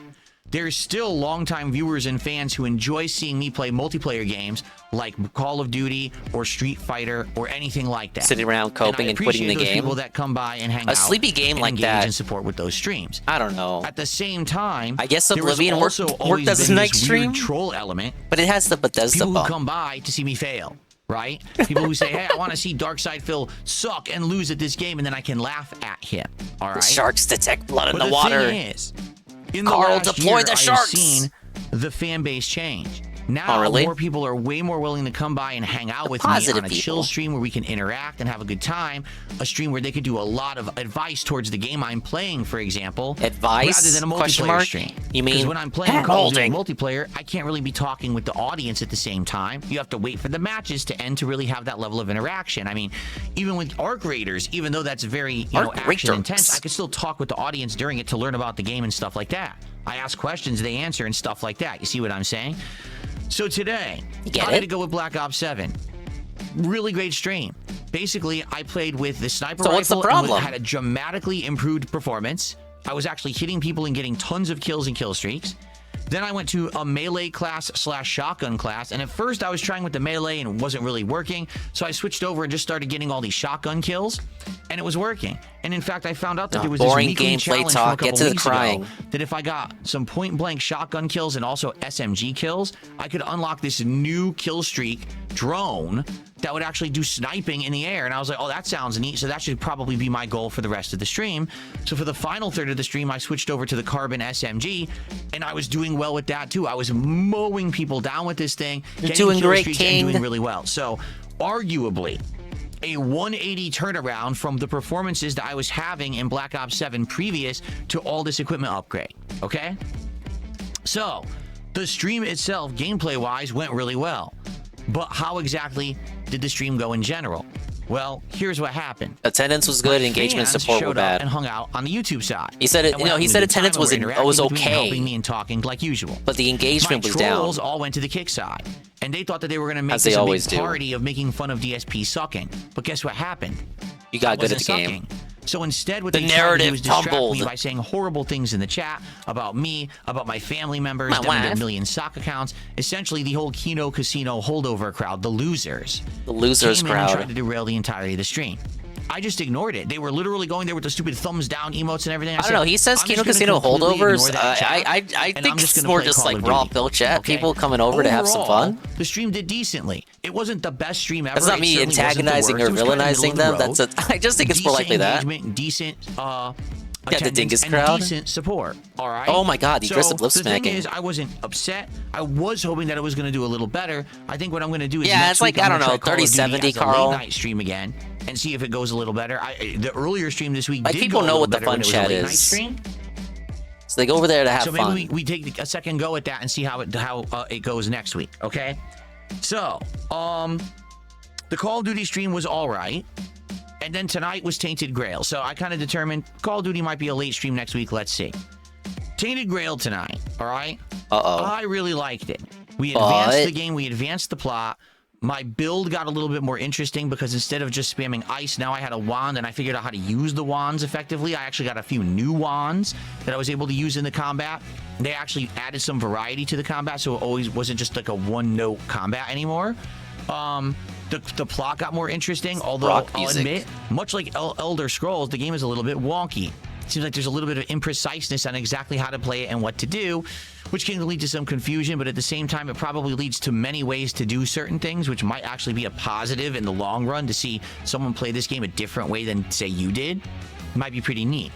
There's still longtime viewers and fans who enjoy seeing me play multiplayer games like Call of Duty or Street Fighter or anything like that. Sitting around coping and quitting the those game. People that come by and hang A out, sleepy game and like engage that. and support with those streams. I don't know. At the same time, I guess there was Oblivion also worked always as a been night this stream, weird troll element. but it has the Bethesda People who bump. come by to see me fail. Right? People who say, hey, I want to see Darkside Phil suck and lose at this game, and then I can laugh at him. All right? The sharks detect blood in But the water. Thing is, in the Carl, last deploy year, the I have sharks. seen the fan base change. Now, Oh, really? more people are way more willing to come by and hang out with me positive on a people. chill stream where we can interact and have a good time. A stream where they could do a lot of advice towards the game I'm playing, for example. Advice? Rather than a Question multiplayer mark? stream. You mean Because when I'm playing Call of Duty hand-holding? multiplayer, I can't really be talking with the audience at the same time. You have to wait for the matches to end to really have that level of interaction. I mean, even with Arc Raiders, even though that's very Arc action Raiders. intense, I could still talk with the audience during it to learn about the game and stuff like that. I ask questions, they answer, and stuff like that. You see what I'm saying? So today, get I it? had to go with Black Ops 7. Really great stream. Basically, I played with the sniper So rifle. what's the and problem? had a dramatically improved performance. I was actually hitting people and getting tons of kills and kill streaks. Then I went to a melee class / shotgun class, and at first I was trying with the melee and it wasn't really working, so I switched over and just started getting all these shotgun kills, and it was working. And in fact, I found out that there was this boring weekly gameplay challenge talk. from a couple Get to the weeks ago crying. that if I got some point-blank shotgun kills and also SMG kills, I could unlock this new kill streak drone that would actually do sniping in the air. And I was like, oh, that sounds neat. So that should probably be my goal for the rest of the stream. So for the final third of the stream, I switched over to the Carbon SMG, and I was doing well with that too. I was mowing people down with this thing, You're getting doing kill great, streaks King. and doing really well. So arguably, a 180 turnaround from the performances that I was having in Black Ops 7 previous to all this equipment upgrade. Okay? So, the stream itself, gameplay-wise, went really well. But how exactly did the stream go in general? Well, here's what happened. Attendance was good. Engagement Fans support were showed up bad. and hung out on the YouTube side. He said it. And You we're know, he having a said good time attendance and was we're in, was interacting with me and okay, helping me and talking like usual. but the engagement My was down. trolls all went to the kick side, and they thought that they were going to make As they this a always big do. party of making fun of DSP sucking. But guess what happened? You got I good at wasn't the game. sucking. So instead, what The they tried to do narrative was distract tumbled. me by saying horrible things in the chat about me, about my family members, My them and their wife. million sock accounts. Essentially, the whole Kino Casino holdover crowd, the losers. The losers came in and crowd. tried to derail the entirety of the stream. I just ignored it. They were literally going there with the stupid thumbs down emotes and everything. I don't know. He says I'm Kino just gonna Casino completely ignore holdovers. that chat, I and think I'm just it's gonna more play just Call like of raw Duty. Bill chat. Okay? People coming over to have some Overall, fun. The stream did decently. It wasn't the best stream ever. That's not It me certainly wasn't the antagonizing or worst. It was kinda villainizing middle them. of the That's a. I just think it's more likely decent that. engagement, decent Yeah, the attendance, dingus and crowd. decent support. All right. Oh my God, the so aggressive lip the thing smacking. is, I wasn't upset. I was hoping that it was going to do a little better. I think what I'm going to do is Yeah, next it's like, week I'm I don't gonna know, try Call of Duty 30-70, as a Carl. late night stream again and see if it goes a little better. The earlier stream this week Like, did people go a know little what the better fun when it was a chat late night is. stream. So they go over there to have So fun. maybe we take a second go at that and see how it goes next week. Okay. So the Call of Duty stream was all right. And then tonight was Tainted Grail. So I kind of determined Call of Duty might be a late stream next week. Let's see. Tainted Grail tonight. All right. Uh-oh. I really liked it. We advanced But- the game. We advanced the plot. My build got a little bit more interesting because instead of just spamming ice, now I had a wand and I figured out how to use the wands effectively. I actually got a few new wands that I was able to use in the combat. They actually added some variety to the combat, so it always wasn't just like a one-note combat anymore. The plot got more interesting, although Rock I'll music. admit, much like Elder Scrolls, the game is a little bit wonky. seems like there's a little bit of impreciseness on exactly how to play it and what to do, which can lead to some confusion, but at the same time, it probably leads to many ways to do certain things, which might actually be a positive in the long run to see someone play this game a different way than, say, you did. It might be pretty neat.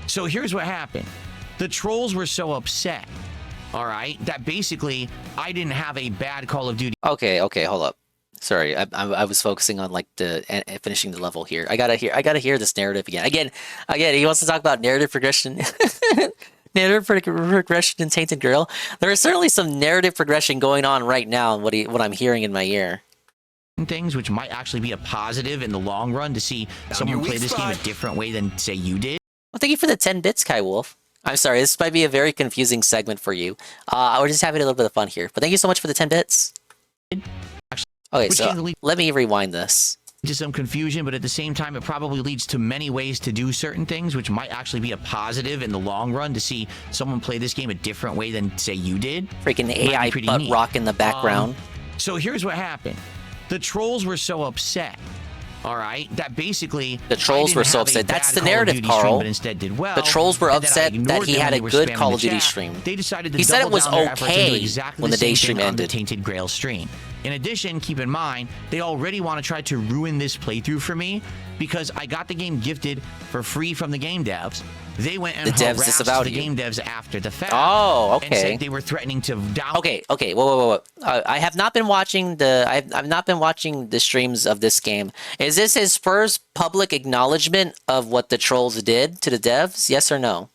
So here's what happened. The trolls were so upset, all right, that basically I didn't have a bad Call of Duty. Okay, hold up. Sorry, I was focusing on like finishing the level here. I gotta hear this narrative again. He wants to talk about narrative progression. Narrative progression in Tainted Grail. There is certainly some narrative progression going on right now. What I'm hearing in my ear. Things which might actually be a positive in the long run to see someone play this game a different way than, say, you did. Well, thank you for the 10 bits, Kai Wolf. I'm sorry, this might be a very confusing segment for you. We're just having a little bit of fun here. But thank you so much for the 10 bits. Okay, so let me rewind this. To some confusion, but at the same time, it probably leads to many ways to do certain things, which might actually be a positive in the long run to see someone play this game a different way than, say, you did. Freaking AI butt rock in the background. So here's what happened. The trolls were so upset, all right, that basically the trolls were so upset. That's the narrative, Carl. But instead did well. The trolls were upset that he had a good Call of Duty stream. They decided to he said it was okay exactly when the day stream ended. On the Tainted Grail stream. In addition, keep in mind, they already want to try to ruin this playthrough for me because I got the game gifted for free from the game devs. They went and harassed the game devs after the fact. Oh, okay. And said they were threatening to down. Okay. Whoa. I have not been watching I've not been watching the streams of this game. Is this his first public acknowledgement of what the trolls did to the devs? Yes or no?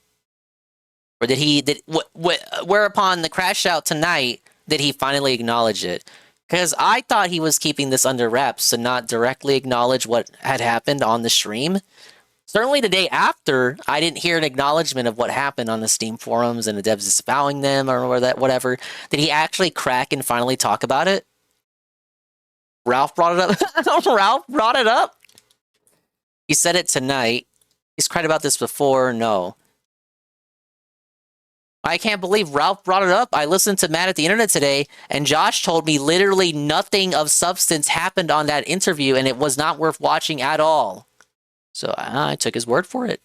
Or whereupon the crash out tonight, did he finally acknowledge it? Because I thought he was keeping this under wraps and not directly acknowledge what had happened on the stream. Certainly the day after, I didn't hear an acknowledgement of what happened on the Steam forums and the devs disavowing them or whatever. Did he actually crack and finally talk about it? Ralph brought it up. Ralph brought it up? He said it tonight. He's cried about this before. No. I can't believe Ralph brought it up. I listened to Matt at the internet today, and Josh told me literally nothing of substance happened on that interview, and it was not worth watching at all. So I took his word for it.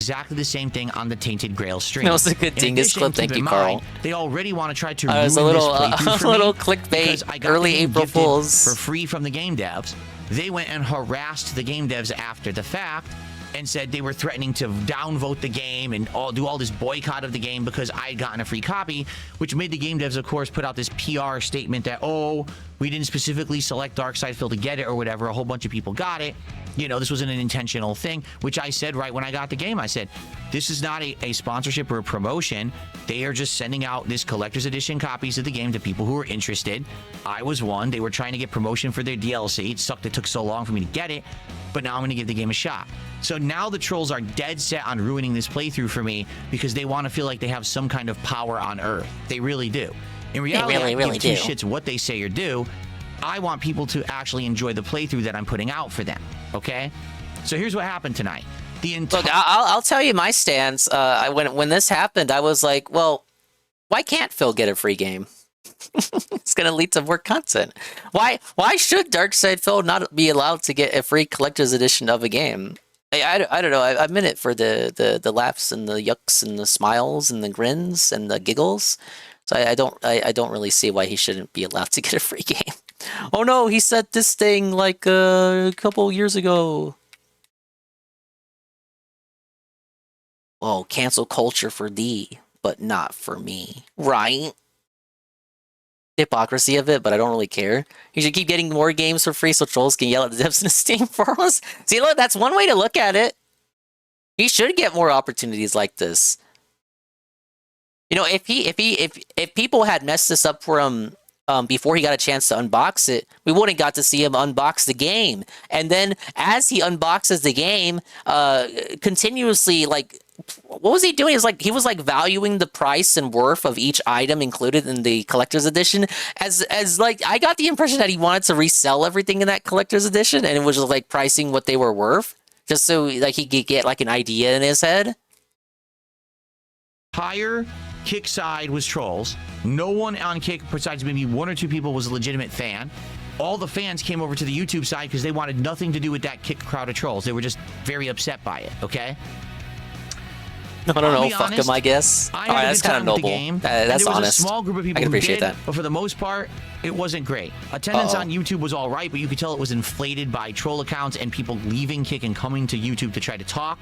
Exactly the same thing on the Tainted Grail stream. That was a good dingus clip. Thank you, Carl. They already want to try to ruin this playthrough for a little me clickbait. Early April Fools for free from the game devs. They went and harassed the game devs after the fact and said they were threatening to downvote the game and do all this boycott of the game because I had gotten a free copy, which made the game devs, of course, put out this PR statement that, oh, we didn't specifically select Darksideville to get it or whatever. A whole bunch of people got it. You know, this wasn't an intentional thing, which I said right when I got the game. I said, this is not a sponsorship or a promotion. They are just sending out this collector's edition copies of the game to people who are interested. I was one. They were trying to get promotion for their DLC. It sucked it took so long for me to get it, but now I'm going to give the game a shot. So now the trolls are dead set on ruining this playthrough for me because they want to feel like they have some kind of power on Earth. They really do. In reality, I don't give two shits what they say or do. I want people to actually enjoy the playthrough that I'm putting out for them. Okay? So here's what happened tonight. Look, I'll tell you my stance. When this happened, I was like, well, why can't Phil get a free game? It's going to lead to more content. Why should Darksideville not be allowed to get a free collector's edition of a game? I don't know. I'm in it for the laughs and the yucks and the smiles and the grins and the giggles. So I don't really see why he shouldn't be allowed to get a free game. Oh no, he said this thing like a couple years ago. Oh, cancel culture for thee, but not for me. Right? Hypocrisy of it, but I don't really care. You should keep getting more games for free so trolls can yell at the devs in the Steam forums. See, look, that's one way to look at it. He should get more opportunities like this. You know, if people had messed this up for him before he got a chance to unbox it, we wouldn't got to see him unbox the game. And then as he unboxes the game, continuously, like, what was he doing? He was valuing the price and worth of each item included in the collector's edition as like, I got the impression that he wanted to resell everything in that collector's edition, and it was just like pricing what they were worth just so like he could get like an idea in his head. Higher Kick side was trolls. No one on Kick, besides maybe one or two people, was a legitimate fan. all the fans came over to the YouTube side because they wanted nothing to do with that kick crowd of trolls. They were just very upset by it, okay? I don't know. Fuck him, I guess. I All right, had a that's good kind of time with the noble. game. That's and there was honest. a small group of people I can who appreciate did, that. but for the most part, it wasn't great. Attendance on YouTube was all right, but you could tell it was inflated by troll accounts and people leaving Kick and coming to YouTube to try to talk.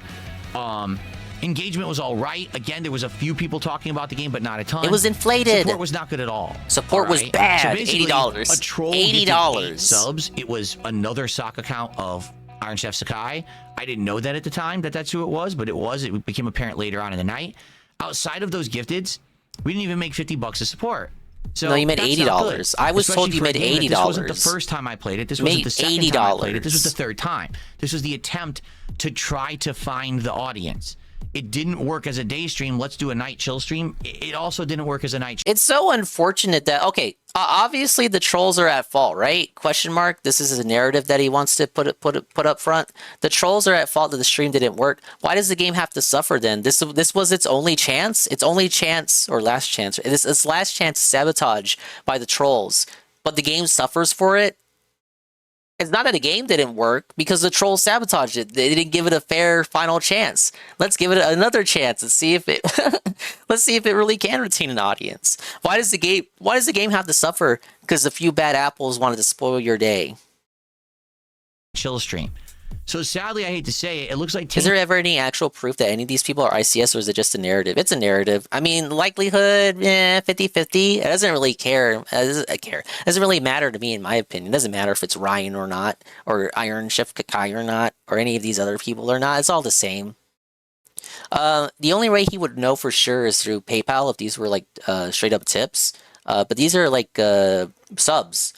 Engagement was all right. Again, there was a few people talking about the game, but not a ton. It was inflated. Support was not good at all. Support was bad. So basically, $80. A troll $80 $8 subs. It was another sock account of Iron Chef Sakai. I didn't know that at the time that's who it was, but it was. It became apparent later on in the night. Outside of those gifteds, we didn't even make $50 to support. So no, you made $80. I was told you made $80. This wasn't the first time I played it. This wasn't the second time I played it. This was the third time. This was the attempt to try to find the audience. It didn't work as a day stream. Let's do a night chill stream. It also didn't work as a night. It's so unfortunate that obviously the trolls are at fault, right? Question mark. This is a narrative that he wants to put up front. The trolls are at fault that the stream didn't work. Why does the game have to suffer then? This was its only chance. Its only chance or last chance. Its last chance sabotage by the trolls, but the game suffers for it. It's not that the game didn't work because the trolls sabotaged it. They didn't give it a fair final chance. Let's give it another chance and see if it let's see if it really can retain an audience. Why does the game have to suffer because a few bad apples wanted to spoil your day? Chill stream. So sadly, I hate to say it, it looks like... Is there ever any actual proof that any of these people are ICS, or is it just a narrative? It's a narrative. I mean, likelihood, 50-50. It doesn't really care. It doesn't really matter to me, in my opinion. It doesn't matter if it's Ryan or not, or Iron Chef Kakai or not, or any of these other people or not. It's all the same. The only way he would know for sure is through PayPal, if these were like straight up tips. But these are like subs.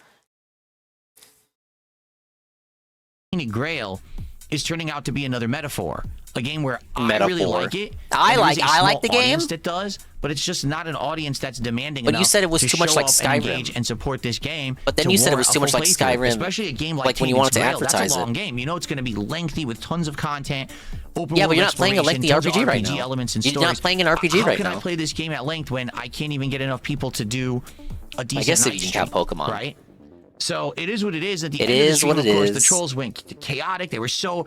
Grail is turning out to be another metaphor. A game where I really like it. I like the game. That does, but it's just not an audience that's demanding. But you said it was too much like Skyrim. Engage and support this game. But then you said it was too much like Skyrim, especially a game like when you wanted to Grail. advertise That's a long game. You know it's going to be lengthy with tons of content. But you're not playing a lengthy RPG right now. Elements and you're not playing an RPG right now. How can I play this game at length when I can't even get enough people to do a decent? I guess if you can count Pokemon, right? So it is what it is. At the end of the stream, of course, the is. trolls went chaotic. They were so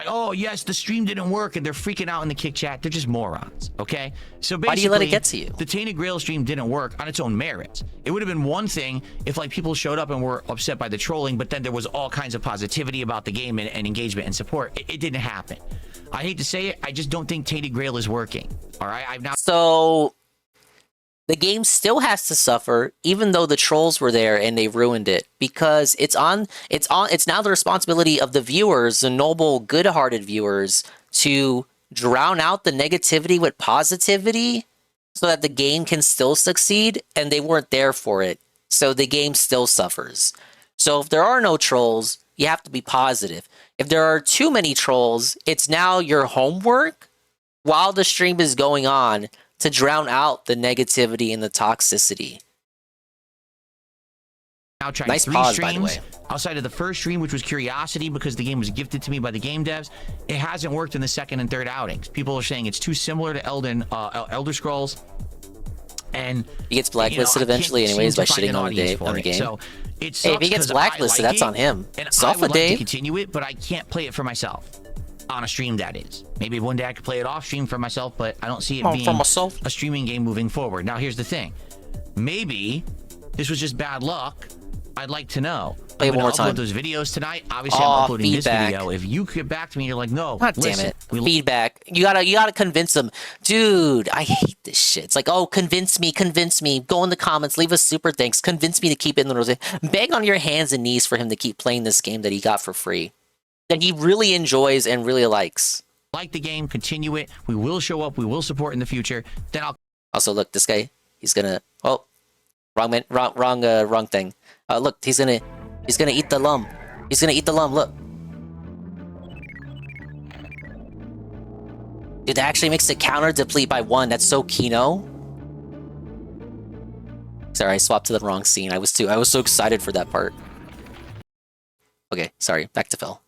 oh yes, the stream didn't work, and they're freaking out in the Kick chat. They're just morons. Okay. So basically, why do you let it get to you? The Tainted Grail stream didn't work on its own merits. It would have been one thing if like people showed up and were upset by the trolling, but then there was all kinds of positivity about the game and engagement and support. It didn't happen. I hate to say it, I just don't think Tainted Grail is working. All right, So the game still has to suffer, even though the trolls were there and they ruined it, because it's now the responsibility of the viewers, the noble, good-hearted viewers, to drown out the negativity with positivity so that the game can still succeed, and they weren't there for it. So the game still suffers. So if there are no trolls, you have to be positive. If there are too many trolls, it's now your homework while the stream is going on to drown out the negativity and the toxicity. Now trying nice 3 pause, streams by the way. Outside of the first stream, which was Curiosity because the game was gifted to me by the game devs. It hasn't worked in the second and third outings. People are saying it's too similar to Elder Scrolls. And he gets blacklisted eventually anyways by shitting on the game. So it hey, if he gets blacklisted, that's on him. And I would like to continue it, but I can't play it for myself. On a stream, that is. Maybe one day I could play it off stream for myself, but I don't see it being a streaming game moving forward. Now, here's the thing. Maybe this was just bad luck. I'd like to know. Play it one more time. Upload those videos tonight. Obviously, I'm uploading this video. If you get back to me, you're like, no. God damn it. Feedback. You gotta convince them. Dude, I hate this shit. It's like, oh, convince me. Go in the comments. Leave us super thanks. Convince me to keep it in the rose. Beg on your hands and knees for him to keep playing this game that he got for free. That he really enjoys and really likes. Like the game, continue it. We will show up. We will support in the future. Then I'll. Also, look, this guy. He's gonna. Oh, wrong thing. Look, he's gonna eat the lum. He's gonna eat the lum. Look. Dude, that actually makes the counter deplete by 1. That's so Kino. Sorry, I swapped to the wrong scene. I was so excited for that part. Okay, sorry. Back to Phil.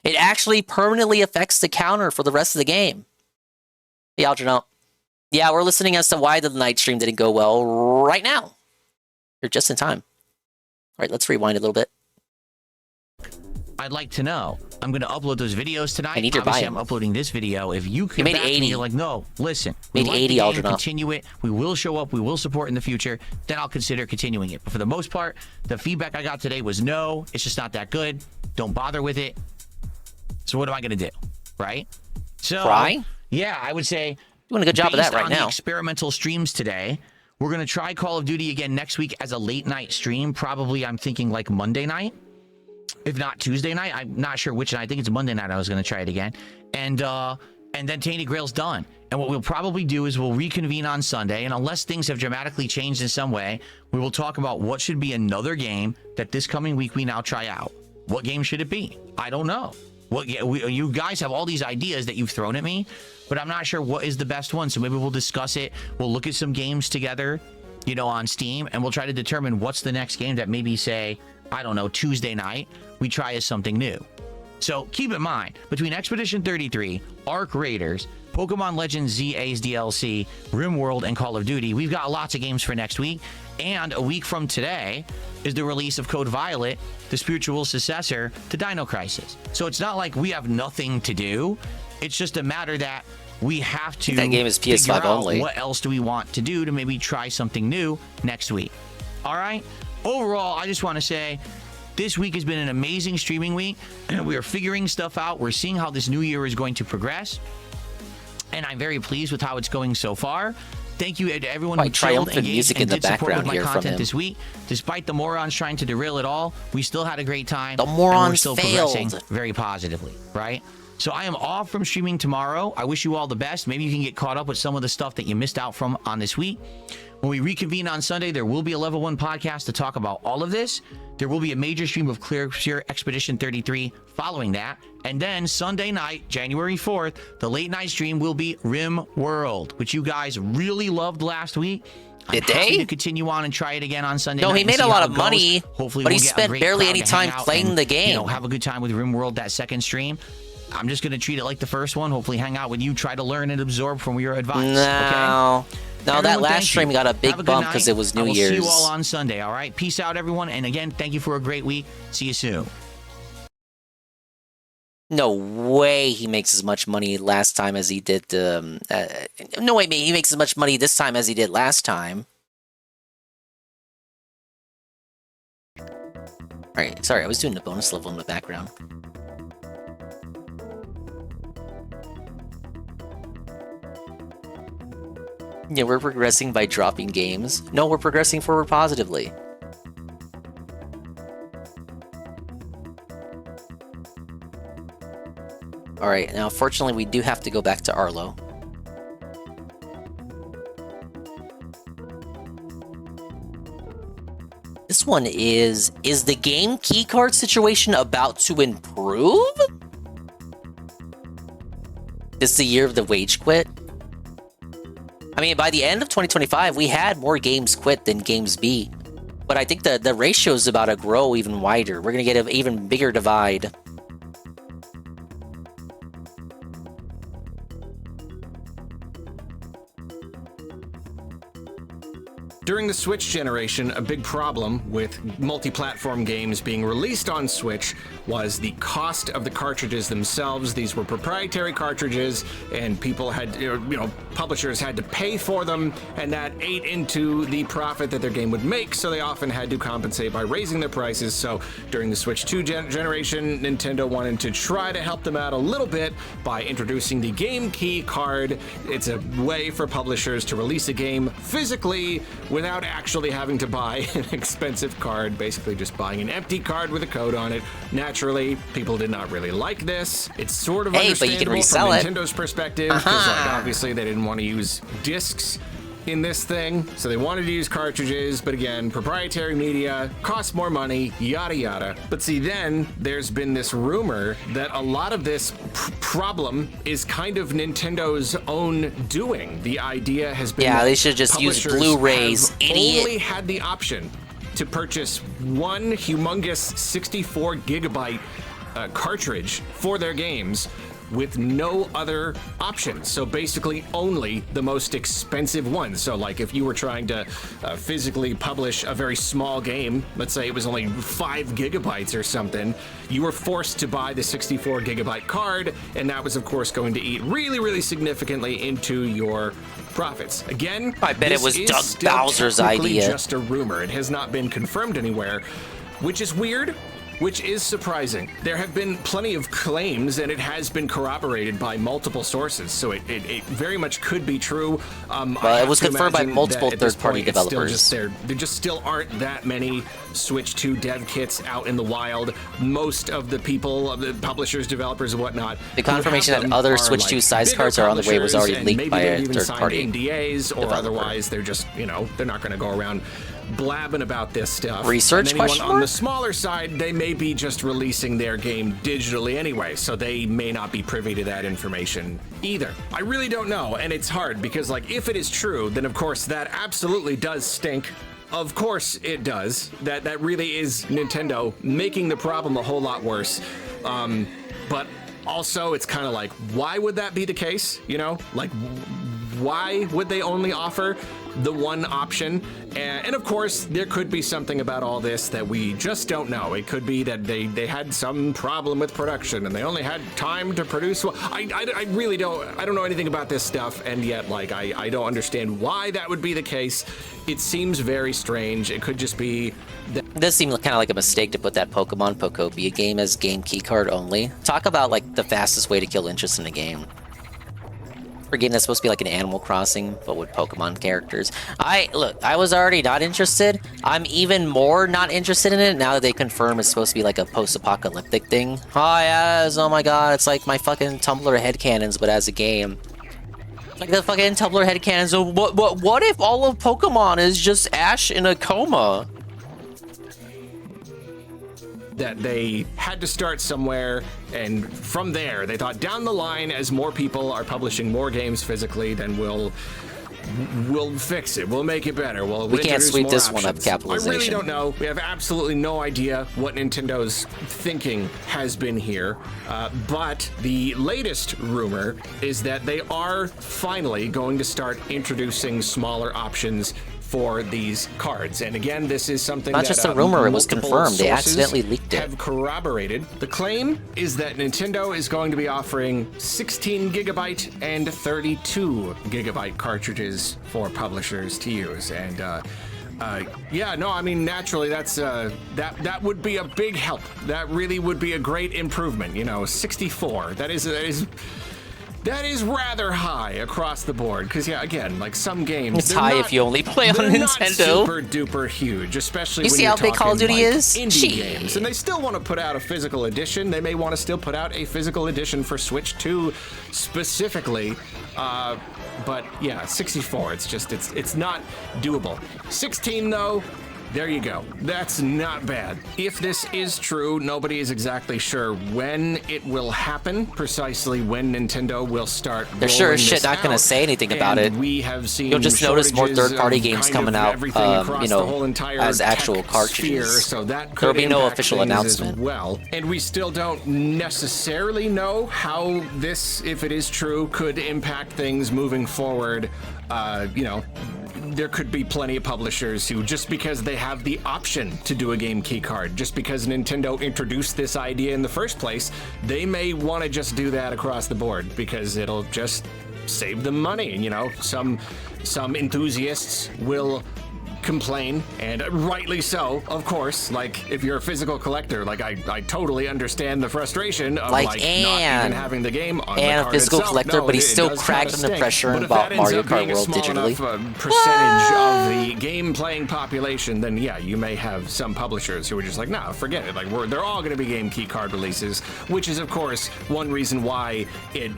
It actually permanently affects the counter for the rest of the game. Hey, Algernon. Yeah, we're listening as to why the night stream didn't go well right now. You're just in time. right, let's rewind a little bit. I'd like to know. I'm going to upload those videos tonight. I need to buy Obviously, them. I'm uploading this video. If you You come made back to 80. me, you're like, no, listen. We Made like 80 the game, Algernon. continue it. We will show up. We will support in the future. Then I'll consider continuing it. But for the most part, the feedback I got today was no. It's just not that good. Don't bother with it. So what am I going to do? Right? So, Cry? Yeah, I would say. Doing a good job of that based right on now. The experimental streams today. We're going to try Call of Duty again next week as a late night stream. Probably, I'm thinking like Monday night. If not Tuesday night, I'm not sure which night. I think it's Monday night I was going to try it again. And then Tainted Grail's done. And what we'll probably do is we'll reconvene on Sunday. And unless things have dramatically changed in some way, we will talk about what should be another game that this coming week we now try out. What game should it be? I don't know. You guys have all these ideas that you've thrown at me, but I'm not sure what is the best one. So maybe we'll discuss it. We'll look at some games together, on Steam, and we'll try to determine what's the next game that maybe say, I don't know, Tuesday night, we try as something new. So keep in mind, between Expedition 33, Ark Raiders, Pokemon Legends ZA's DLC, RimWorld, and Call of Duty, we've got lots of games for next week. And a week from today is the release of Code Violet, the spiritual successor to Dino Crisis. So it's not like we have nothing to do. It's just a matter that we have to That game is PS5 figure out only. what else do we want to do to maybe try something new next week. All right? Overall, I just want to say this week has been an amazing streaming week. We are figuring stuff out. We're seeing how this new year is going to progress. And I'm very pleased with how it's going so far. Thank you to everyone who chilled, triumphant engaged, music and in the did support background with my here from content him. this week. Despite the morons trying to derail it all, we still had a great time. The and morons we're still failed. progressing very positively, right? So I am off from streaming tomorrow. I wish you all the best. Maybe you can get caught up with some of the stuff that you missed out from on this week. When we reconvene on Sunday, there will be a Level 1 podcast to talk about all of this. There will be a major stream of Clear Expedition 33 following that. And then Sunday night, January 4th, the late night stream will be RimWorld, which you guys really loved last week. Did I'm happy they? to continue on and try it again on Sunday No, night he and made see a lot how of it goes. money, Hopefully but he we'll get a spent great barely crowd any to hang time out playing and, the game. have a good time with RimWorld, that second stream. I'm just going to treat it like the first one. Hopefully hang out with you, try to learn and absorb from your advice. No. Okay? No, that Everyone, last thank stream you. got a big Have good bump night. because it was New I will Year's. see you all on Sunday, all right? Peace out, everyone. And again, thank you for a great week. See you soon. No way he makes as much money last time as he did. No way he makes as much money this time as he did last time. Alright, sorry, I was doing the bonus level in the background. Yeah, we're progressing by dropping games. No, we're progressing forward positively. Alright, now fortunately we do have to go back to Arlo. This one is the game keycard situation about to improve? This is the year of the wage quit? I mean, by the end of 2025, we had more games quit than games beat. But I think the ratio is about to grow even wider. We're going to get an even bigger divide. During the Switch generation, a big problem with multi-platform games being released on Switch was the cost of the cartridges themselves. These were proprietary cartridges, and people had, publishers had to pay for them, and that ate into the profit that their game would make, so they often had to compensate by raising their prices. So during the Switch 2 generation, Nintendo wanted to try to help them out a little bit by introducing the Game Key card. It's a way for publishers to release a game physically without actually having to buy an expensive card, basically just buying an empty card with a code on it. Naturally, people did not really like this. It's sort of Hey, but you can understandable resell from it. Nintendo's perspective, because obviously they didn't want to use discs in this thing, so they wanted to use cartridges, but again, proprietary media costs more money, yada yada. But see, then there's been this rumor that a lot of this problem is kind of Nintendo's own doing. The idea has been Yeah, that they should just use publishers Blu-rays, have idiot. only had the option to purchase one humongous 64 gigabyte cartridge for their games, with no other options. So basically only the most expensive ones. So like if you were trying to physically publish a very small game, let's say it was only 5 gigabytes or something, you were forced to buy the 64 gigabyte card, and that was of course going to eat really, really significantly into your profits. Again, I bet it was Doug Bowser's idea. Just a rumor. It has not been confirmed anywhere, which is weird, which is surprising. There have been plenty of claims, and it has been corroborated by multiple sources, so it very much could be true. Well, it was confirmed by multiple third-party developers. There just still aren't that many Switch 2 dev kits out in the wild. Most of the people, the publishers, developers, and whatnot, the confirmation that other Switch 2 size cards are on the way was already leaked by a third-party NDAs, or developer. otherwise they're just, they're not going to go around blabbing about this stuff. Research and anyone question on mark? the smaller side, they may be just releasing their game digitally anyway, so they may not be privy to that information either. I really don't know, and it's hard because, like, if it is true, then of course that absolutely does stink. Of course it does. That really is Nintendo making the problem a whole lot worse. But also, it's kind of like, why would that be the case? Like, why would they only offer the one option? And of course, there could be something about all this that we just don't know. It could be that they had some problem with production and they only had time to produce. Well, I really don't know anything about this stuff, and yet, like, I don't understand why that would be the case. It seems very strange. It could just be that. It does seem kind of like a mistake to put that Pokemon Pokopia game as game keycard only. Talk about, like, the fastest way to kill interest in a game. For a game that's supposed to be like an Animal Crossing, but with Pokemon characters. I was already not interested. I'm even more not interested in it now that they confirm it's supposed to be like a post-apocalyptic thing. Oh yes, oh my god, it's like my fucking Tumblr headcanons, but as a game. Like the fucking Tumblr headcanons. So what if all of Pokemon is just Ash in a coma? That they had to start somewhere, and from there they thought down the line, as more people are publishing more games physically, then we'll fix it. We'll make it better. We can't sweep this one up capitalization. I really don't know. We have absolutely no idea what Nintendo's thinking has been here. But the latest rumor is that they are finally going to start introducing smaller options for these cards. And again, this is something not that just a rumor, it was multiple confirmed. They sources accidentally leaked it. have corroborated. The claim is that Nintendo is going to be offering 16 gigabyte and 32 gigabyte cartridges for publishers to use. And yeah, no, I mean, naturally, that's that would be a big help. That really would be a great improvement. 64. That is rather high across the board, because yeah, again, like some games, it's high if you only play on Nintendo. Not super duper huge, especially you when see you're how big Call of Duty like is? Indie games, and they still want to put out a physical edition. They may want to still put out a physical edition for Switch 2 specifically. But yeah, 64. It's not doable. 16 though. There you go. That's not bad. If this is true, nobody is exactly sure when it will happen, precisely when Nintendo will start. They're sure as shit not going to say anything about it. We have seen you'll just notice more third-party games coming out, as actual cartridges. So that there'll be no official announcement. Well, and we still don't necessarily know how this, if it is true, could impact things moving forward. There could be plenty of publishers who, just because they have the option to do a game key card, just because Nintendo introduced this idea in the first place, they may want to just do that across the board because it'll just save them money. Some enthusiasts will complain, and rightly so, of course. Like, if you're a physical collector, like I totally understand the frustration of not even having the game on the card a physical itself. collector, but he's still cracked under pressure and bought Mario Kart World digitally. If that ends up being a small enough percentage of the game playing population, then yeah, you may have some publishers who are just like, nah, forget it. Like, they're all going to be game key card releases, which is of course one reason why it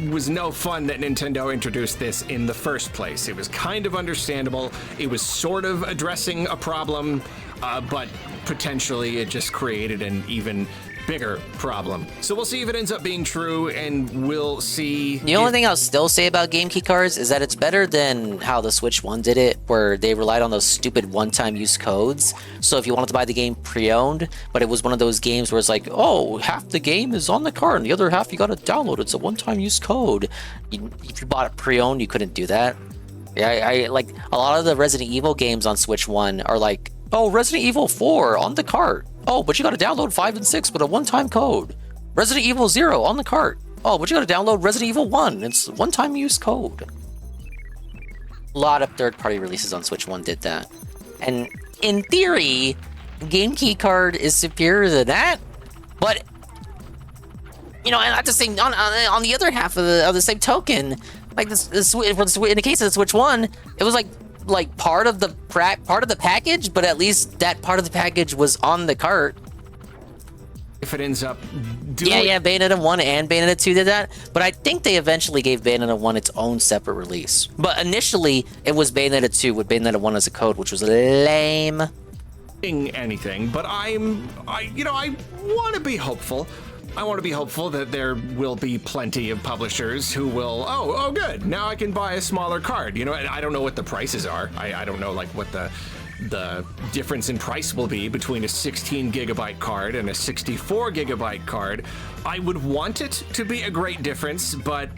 was no fun that Nintendo introduced this in the first place. It was kind of understandable. It was sort of addressing a problem. but potentially it just created an even bigger problem. So we'll see if it ends up being true, and we'll see. The only thing I'll still say about game key cards is that it's better than how the Switch 1 did it, where they relied on those stupid one-time use codes. So if you wanted to buy the game pre-owned, but it was one of those games where it's like, oh, half the game is on the card and the other half you gotta download. It's a one-time use code. If you bought it pre-owned, you couldn't do that. Yeah, I like a lot of the Resident Evil games on Switch 1 are like, oh, Resident Evil 4 on the cart. Oh, but you gotta download 5 and 6 with a one-time code. Resident Evil 0 on the cart. Oh, but you gotta download Resident Evil 1. It's one-time use code. A lot of third-party releases on Switch 1 did that. And in theory, game key card is superior to that. But, you know, and at the same, on the other half of the same token, like in the case of the Switch 1, it was like part of the package, but at least that part of the package was on the cart. If it ends up doing... Yeah, Bayonetta 1 and Bayonetta 2 did that, but I think they eventually gave Bayonetta 1 its own separate release. But initially, it was Bayonetta 2 with Bayonetta 1 as a code, which was lame. Anything, but I want to be hopeful. I want to be hopeful that there will be plenty of publishers who will, oh, good, now I can buy a smaller card. You know, I don't know what the prices are. I don't know, like, what the difference in price will be between a 16 gigabyte card and a 64 gigabyte card. I would want it to be a great difference, but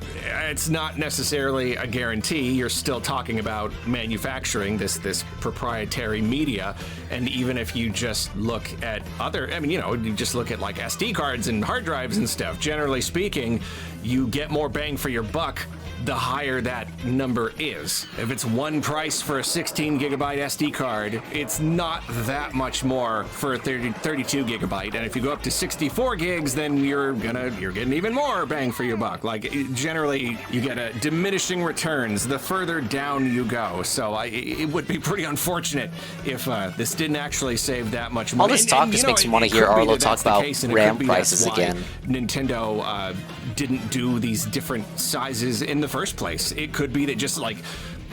it's not necessarily a guarantee. You're still talking about manufacturing this proprietary media, and even if you just look at other, I mean, you know, you just look at like SD cards and hard drives and stuff, generally speaking, you get more bang for your buck the higher that number is. If it's one price for a 16 gigabyte SD card, it's not that much more for a 32 gigabyte. And if you go up to 64 gigs, then you're getting even more bang for your buck. Like, generally, you get a diminishing returns the further down you go. So it would be pretty unfortunate if this didn't actually save that much money. All this talk just makes me want to hear Arlo talk about RAM prices again. Nintendo didn't do these different sizes in the first place. It could be that just like,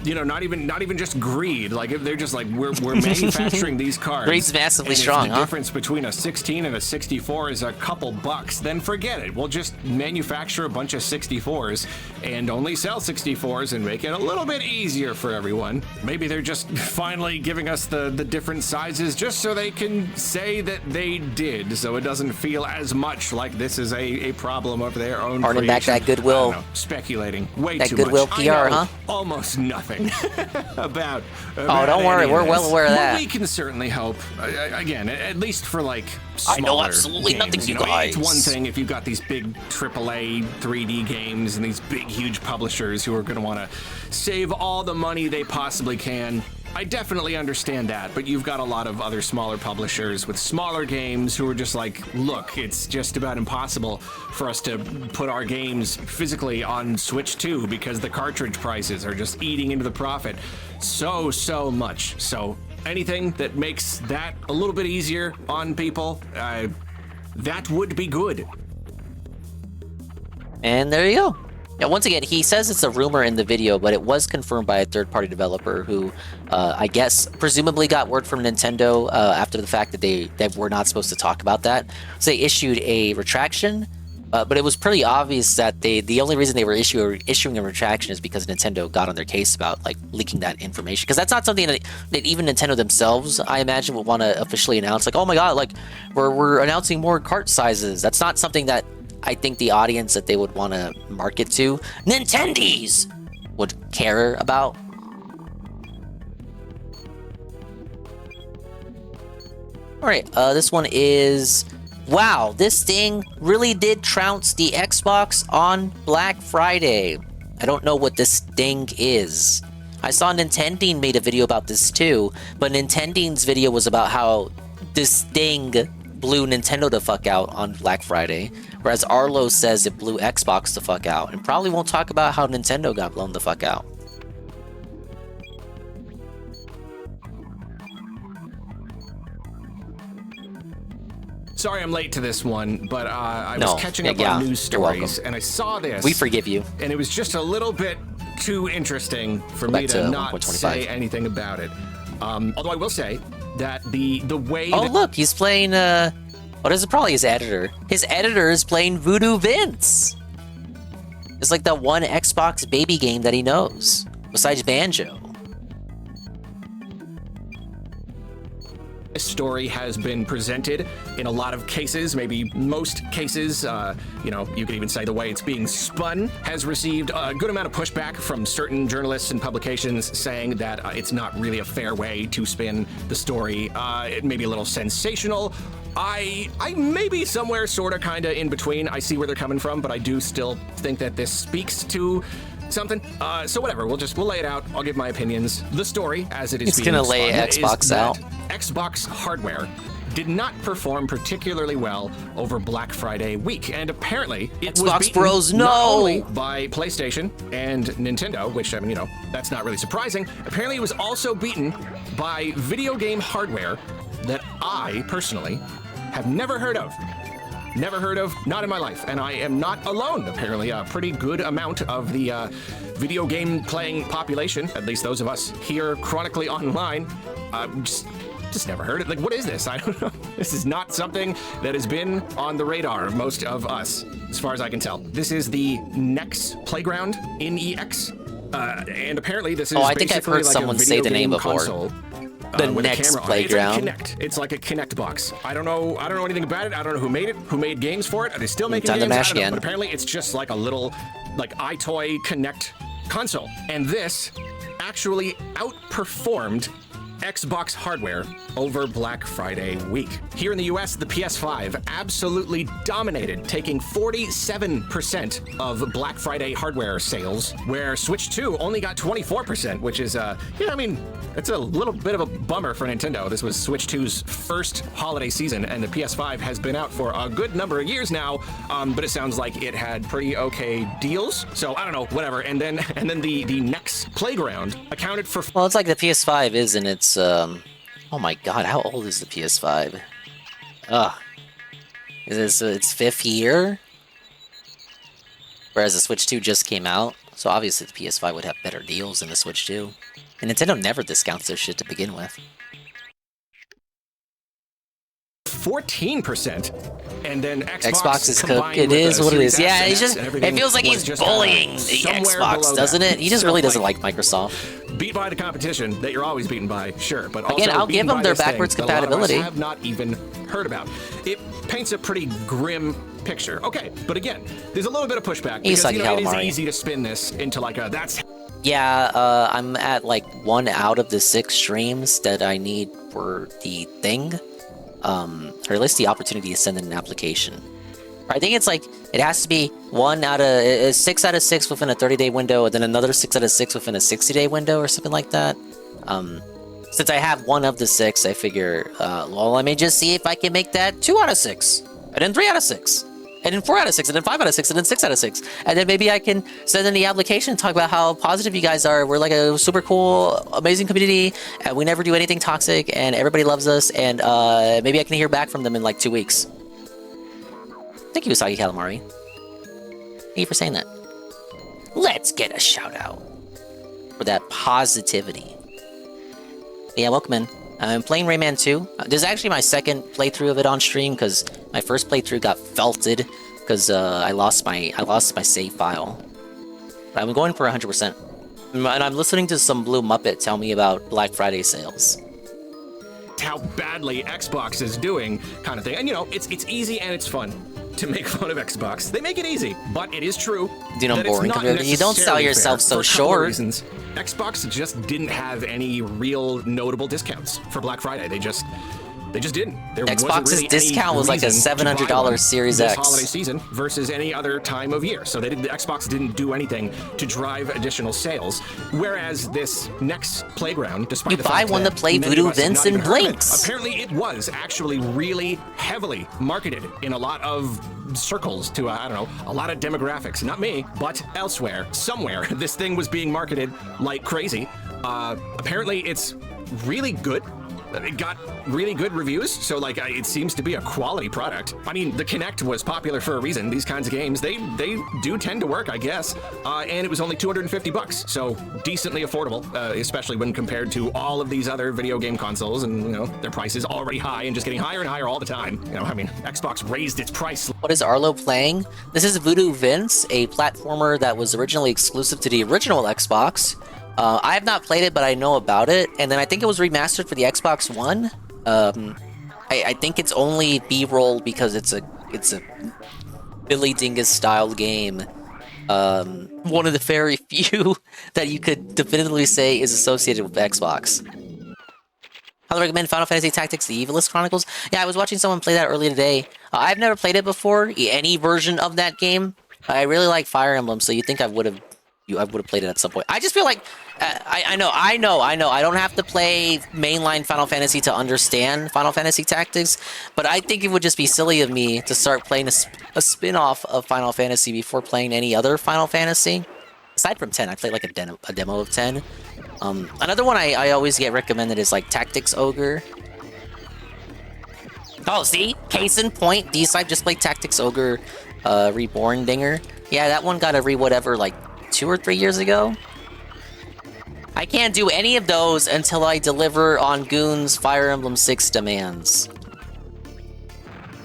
you know, not even just greed. Like, if they're just like, we're manufacturing these cards. Greed's massively and strong, if the difference between a 16 and a 64 is a couple bucks, then forget it. We'll just manufacture a bunch of 64s and only sell 64s and make it a little bit easier for everyone. Maybe they're just finally giving us the different sizes just so they can say that they did, so it doesn't feel as much like this is a problem of their own Earning creation. back that goodwill. I don't know, speculating way that too goodwill much. PR, I know huh? Almost nothing about oh, don't worry, we're well aware of that. But we can certainly hope, again, at least for like I know smaller absolutely games, nothing, you you know, guys. It's one thing if you've got these big AAA 3D games and these big, huge publishers who are going to want to save all the money they possibly can. I definitely understand that, but you've got a lot of other smaller publishers with smaller games who are just like, look, it's just about impossible for us to put our games physically on Switch 2 because the cartridge prices are just eating into the profit so much. So anything that makes that a little bit easier on people, that would be good. And there you go. Yeah, once again, he says it's a rumor in the video, but it was confirmed by a third-party developer who, I guess, presumably got word from Nintendo after the fact that they were not supposed to talk about that. So they issued a retraction, but it was pretty obvious that the only reason they were issuing a retraction is because Nintendo got on their case about like leaking that information. Because that's not something that even Nintendo themselves, I imagine, would want to officially announce. Like, oh my god, like we're announcing more cart sizes. That's not something that I think the audience that they would want to market to, Nintendies, would care about. Alright, this one is... Wow, this thing really did trounce the Xbox on Black Friday. I don't know what this thing is. I saw Nintending made a video about this too, but Nintending's video was about how this thing blew Nintendo the fuck out on Black Friday, whereas Arlo says it blew Xbox the fuck out, and probably won't talk about how Nintendo got blown the fuck out. Sorry I'm late to this one, but I was catching up on news stories, and I saw this. We forgive you. And it was just a little bit too interesting for me to not say anything about it. Although I will say, that the way. Oh, look, he's playing. What is it? Probably his editor. His editor is playing Voodoo Vince. It's like the one Xbox baby game that he knows, besides Banjo. This story has been presented in a lot of cases, maybe most cases. You could even say the way it's being spun has received a good amount of pushback from certain journalists and publications saying that it's not really a fair way to spin the story. It may be a little sensational. I may be somewhere sort of kind of in between. I see where they're coming from, but I do still think that this speaks to something. So whatever, we'll lay it out. I'll give my opinions. The story, as it is being gonna lay Xbox out. Xbox hardware did not perform particularly well over Black Friday week, and apparently it was Xbox beaten Bros, not no! only by PlayStation and Nintendo, which, I mean, that's not really surprising. Apparently it was also beaten by video game hardware that I, personally, have never heard of. Never heard of, not in my life, and I am not alone. Apparently, a pretty good amount of the video game playing population, at least those of us here chronically online, just never heard it. Like, what is this? I don't know. This is not something that has been on the radar of most of us, as far as I can tell. This is the Nex Playground, NEX, and apparently this is I think I've basically heard like someone a say video the name game before. console. The With a Nex camera on it. Playground. It's like a Kinect box. I don't know anything about it. I don't know who made it, who made games for it. Are they still making Time to games? mash I don't know. again. But apparently it's just like a little iToy Kinect console. And this actually outperformed Xbox hardware over Black Friday week. Here in the US, the PS5 absolutely dominated, taking 47% of Black Friday hardware sales, where Switch 2 only got 24%, which is, it's a little bit of a bummer for Nintendo. This was Switch 2's first holiday season, and the PS5 has been out for a good number of years now, but it sounds like it had pretty okay deals. So, I don't know, whatever. And then the Nex Playground accounted for... Well, it's like the PS5 is in its, oh my god, how old is the PS5? Is its 5th year? Whereas the Switch 2 just came out, so obviously the PS5 would have better deals than the Switch 2. And Nintendo never discounts their shit to begin with. 14%, and then Xbox is combined It with is the what it is. Series Yeah, S it and just X and everything it feels like was he's just bullying the somewhere Xbox, below doesn't that. it? He just So, really doesn't like Microsoft. Beat by the competition that you're always beaten by, sure, but Again, also I'll give beaten them by their this thing backwards that a lot of us compatibility. have not even heard about. It paints a pretty grim picture. Okay, but again, there's a little bit of pushback because it is easy to spin this into like a that's. Yeah, I'm at like 1 out of the 6 streams that I need for the thing. Or at least the opportunity to send in an application. I think it's like, it has to be 6 out of 6 within a 30-day window, and then another 6 out of 6 within a 60-day window, or something like that. Since I have 1 of the 6, I figure, let me just see if I can make that 2 out of 6, and then 3 out of 6, and then 4 out of 6, and then 5 out of 6, and then 6 out of 6. And then maybe I can send in the application and talk about how positive you guys are. We're like a super cool, amazing community, and we never do anything toxic, and everybody loves us, and maybe I can hear back from them in like 2 weeks. Thank you, Usagi Calamari. Thank you for saying that. Let's get a shout out for that positivity. Yeah, welcome in. I'm playing Rayman 2. This is actually my second playthrough of it on stream because my first playthrough got felted because I lost my save file. But I'm going for 100%, and I'm listening to some Blue Muppet tell me about Black Friday sales. How badly Xbox is doing, kind of thing. And it's easy and it's fun to make fun of Xbox. They make it easy, but it is true. You know, that boring it's not compared to you. Don't sell necessarily yourself fair so for a couple of short. reasons. Xbox just didn't have any real notable discounts for Black Friday. They just didn't. There wasn't Xbox's really discount any was like a reason to buy $700 one Series this X. holiday season versus any other time of year. So the Xbox didn't do anything to drive additional sales. Whereas this Nex Playground, despite the fact one that to play many Voodoo of us have Vince not even and heard of it, Blinks. apparently it was actually really heavily marketed in a lot of circles to, I don't know, a lot of demographics. Not me, but elsewhere, somewhere, this thing was being marketed like crazy. Apparently it's really good. It got really good reviews, so like it seems to be a quality product. I mean, the Kinect was popular for a reason. These kinds of games, they do tend to work, I guess. And it was only $250, so decently affordable, especially when compared to all of these other video game consoles, and you know their price is already high and just getting higher and higher all the time. You know, I mean, Xbox raised its price. What is Arlo playing? This is Voodoo Vince, a platformer that was originally exclusive to the original Xbox. I have not played it, but I know about it, and then I think it was remastered for the Xbox One. I think it's only B-roll because it's a Billy Dingus styled game. One of the very few that you could definitively say is associated with Xbox. I would recommend Final Fantasy Tactics: The Evilist Chronicles. Yeah, I was watching someone play that earlier today. I've never played it before, any version of that game. I really like Fire Emblem, so you think I would have played it at some point. I just feel like I know. I don't have to play mainline Final Fantasy to understand Final Fantasy Tactics, but I think it would just be silly of me to start playing a spin-off of Final Fantasy before playing any other Final Fantasy. Aside from 10, I played like a demo of 10. Another one I always get recommended is like Tactics Ogre. Oh, see? Case in point, D-Side just played Tactics Ogre Reborn Dinger. Yeah, that one got a whatever, like 2 or 3 years ago. I can't do any of those until I deliver on Goon's Fire Emblem 6 demands.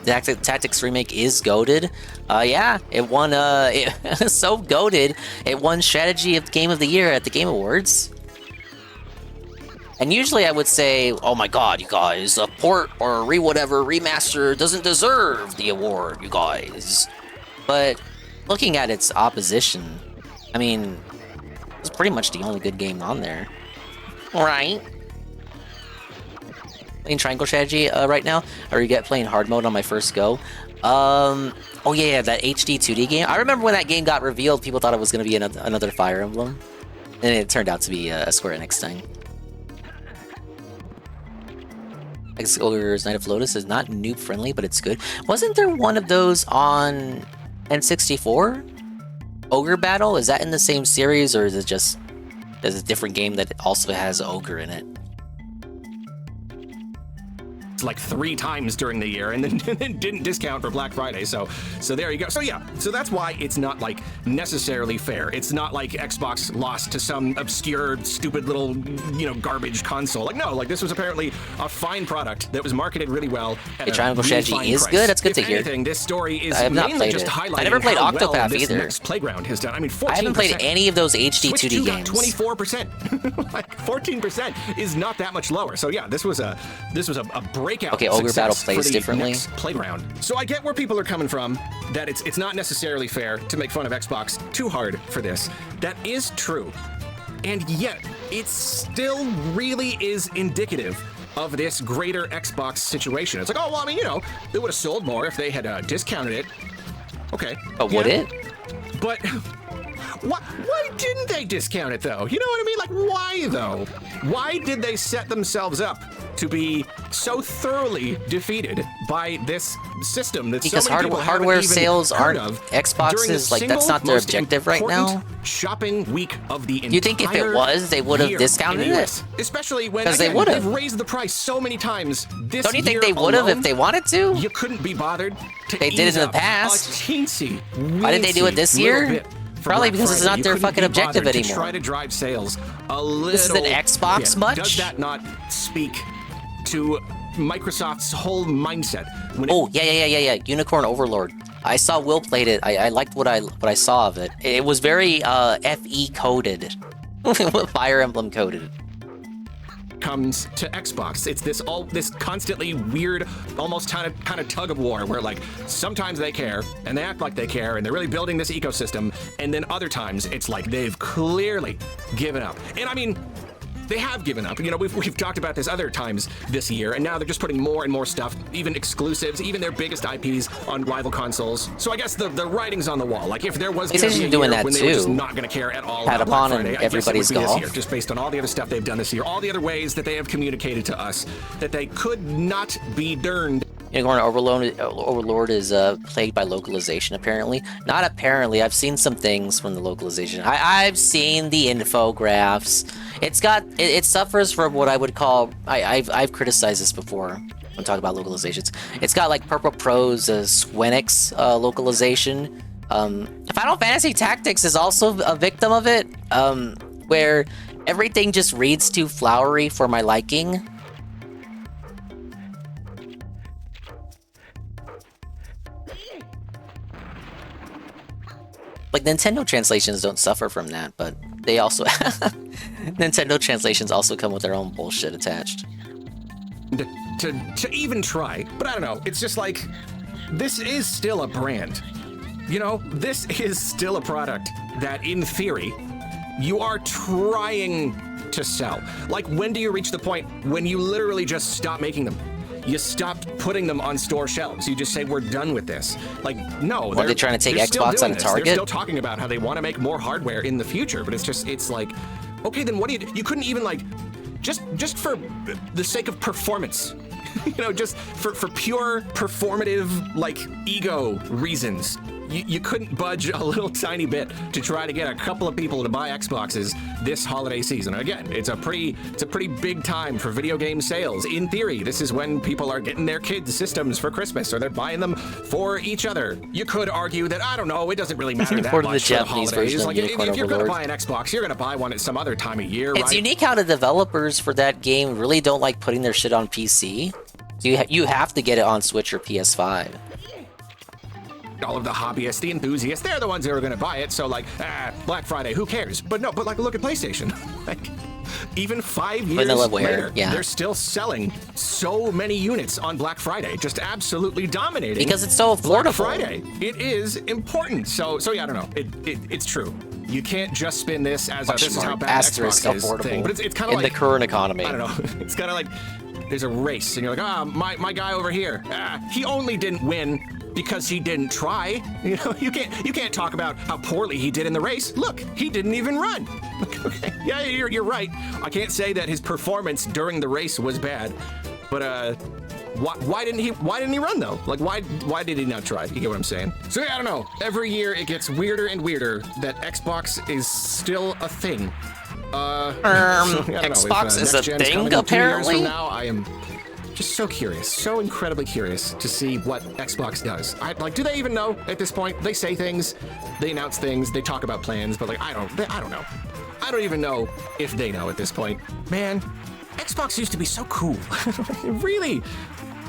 The Tactics remake is goated. Yeah, it won, so goated, it won Strategy of Game of the Year at the Game Awards. And usually I would say, oh my god, you guys, a port or a remaster doesn't deserve the award, you guys. But looking at its opposition, I mean, it's pretty much the only good game on there. Right? Playing Triangle Strategy right now? Or you get playing hard mode on my first go? Oh yeah, that HD 2D game. I remember when that game got revealed, people thought it was going to be another Fire Emblem. And it turned out to be a Square Enix thing. Ogre's Knight of Lotus is not noob friendly, but it's good. Wasn't there one of those on N64? Ogre Battle? Is that in the same series, or is it just a different game that also has Ogre in it? Like 3 times during the year, and then didn't discount for Black Friday. So there you go. So yeah, so that's why it's not like necessarily fair. It's not like Xbox lost to some obscure, stupid little, you know, garbage console. Like no, like this was apparently a fine product that was marketed really well. Hey, Triangle Strategy is good. That's good to hear. Anything, this story is I have not mainly played just it. highlighting I never played how Octopath well this either. next Playground has done. I mean, 14%. I haven't played any of those HD Switch 2D 2 games. got 24%. Like 14% is not that much lower. So yeah, this was a breakout. Okay, Ogre Battle plays for the differently. next Playground. So I get where people are coming from, that it's not necessarily fair to make fun of Xbox too hard for this. That is true. And yet, it still really is indicative of this greater Xbox situation. It's like, oh, well, I mean, you know, they would have sold more if they had discounted it. Okay. But would it? But why didn't they discount it, though? You know what I mean? Like, why, though? Why did they set themselves up to be so thoroughly defeated by this system that because so many people hardware haven't even sales heard aren't of Xbox's, like, that's not their objective right now. Shopping week of the entire You think if it was, they would have discounted it? Especially when they would have. They've raised the price so many times this Don't you think year they would have if alone, they wanted to? You couldn't be bothered to They did it ease in the up past. a teensy, Why did they do it this weensy year? little bit for Probably Black because it's Friday. not their You couldn't fucking be objective bothered anymore. To try to drive sales a little. This is an Xbox bit. much? Does that not speak to Microsoft's whole mindset? Oh, yeah. Unicorn Overlord. I saw Will played it. I liked what I saw of it. It was very FE coded. Fire Emblem coded. Comes to Xbox. It's this constantly weird, almost kind of tug of war where like sometimes they care and they act like they care and they're really building this ecosystem, and then other times it's like they've clearly given up. And I mean, they have given up. You know, we've talked about this other times this year, and now they're just putting more and more stuff, even exclusives, even their biggest IPs on rival consoles. So I guess the writing's on the wall. Like if there was gonna be a doing year that when they were just too. not going to care at all Patapon about Black and Friday, I guess it would Everybody's be this Golf. year, just based on all the other stuff they've done this year, all the other ways that they have communicated to us that they could not be durned. Unicorn Overlord is plagued by localization, apparently. Not apparently. I've seen some things from the localization. I've seen the infographics. It suffers from what I would call... I've criticized this before when talking about localizations. It's got like Purple Pro's Squenix localization. Final Fantasy Tactics is also a victim of it, where everything just reads too flowery for my liking. Like, Nintendo translations don't suffer from that, but they also... Nintendo translations also come with their own bullshit attached. To even try, but I don't know, it's just like, this is still a brand. You know, this is still a product that, in theory, you are trying to sell. Like, when do you reach the point when you literally just stop making them? You stopped putting them on store shelves. You just say, we're done with this. Like, no. Are they trying to take Xbox out of Target? They're still talking about how they want to make more hardware in the future, but it's like, okay, then what do you couldn't even, like, just for the sake of performance, you know, just for pure performative, like, ego reasons. You couldn't budge a little tiny bit to try to get a couple of people to buy Xboxes this holiday season. Again, it's a pretty big time for video game sales. In theory, this is when people are getting their kids systems for Christmas, or they're buying them for each other. You could argue that, I don't know, it doesn't really matter that much for the holidays. Like, if you're going to buy an Xbox, you're going to buy one at some other time of year, It's unique how the developers for that game really don't like putting their shit on PC. So you have to get it on Switch or PS5. All of the hobbyists, the enthusiasts, they're the ones that are going to buy it. So, like, Black Friday, who cares? But no, but like, look at PlayStation. Like, even 5 years later, they're still selling so many units on Black Friday, just absolutely dominating. Because it's so affordable. Black Friday, it is important. So yeah, I don't know. It's true. You can't just spin this as this is how bad Xbox is thing. But it's kind of like in the current economy. I don't know. It's kind of like there's a race, and you're like, my guy over here, he only didn't win because he didn't try. You know, you can't talk about how poorly he did in the race. Look, he didn't even run. Okay. Yeah, you're right. I can't say that his performance during the race was bad, but why didn't he run though? Like, why did he not try? You get what I'm saying? So yeah, I don't know. Every year it gets weirder and weirder that Xbox is still a thing. Xbox is a thing, apparently? 2 years from now, I am just so curious, so incredibly curious to see what Xbox does. Do they even know at this point? They say things, they announce things, they talk about plans, but like, I don't know. I don't even know if they know at this point. Man, Xbox used to be so cool. Really.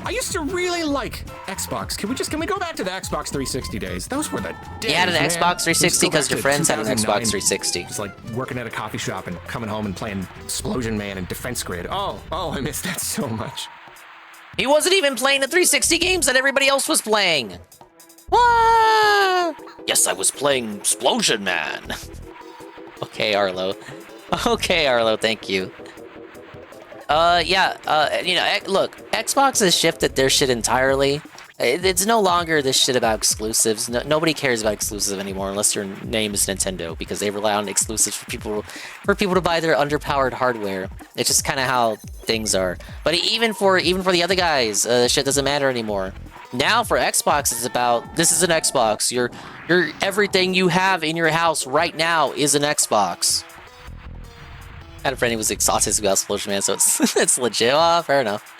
I used to really like Xbox. Can we go back to the Xbox 360 days? Those were the days. You had an Xbox 360 because your friends had an Xbox 360. Just like working at a coffee shop and coming home and playing Explosion Man and Defense Grid. Oh, I missed that so much. He wasn't even playing the 360 games that everybody else was playing. What? Yes, I was playing Explosion Man. Okay, Arlo. Thank you. Look, Xbox has shifted their shit entirely. It's no longer this shit about exclusives. Nobody cares about exclusives anymore unless your name is Nintendo, because they rely on exclusives for people to buy their underpowered hardware. It's just kind of how things are. But even for the other guys, shit doesn't matter anymore. Now for Xbox, it's about, this is an Xbox. Your everything you have in your house right now is an Xbox. I had a friend who was exhausted about Explosion Man, so it's legit. Oh, fair enough.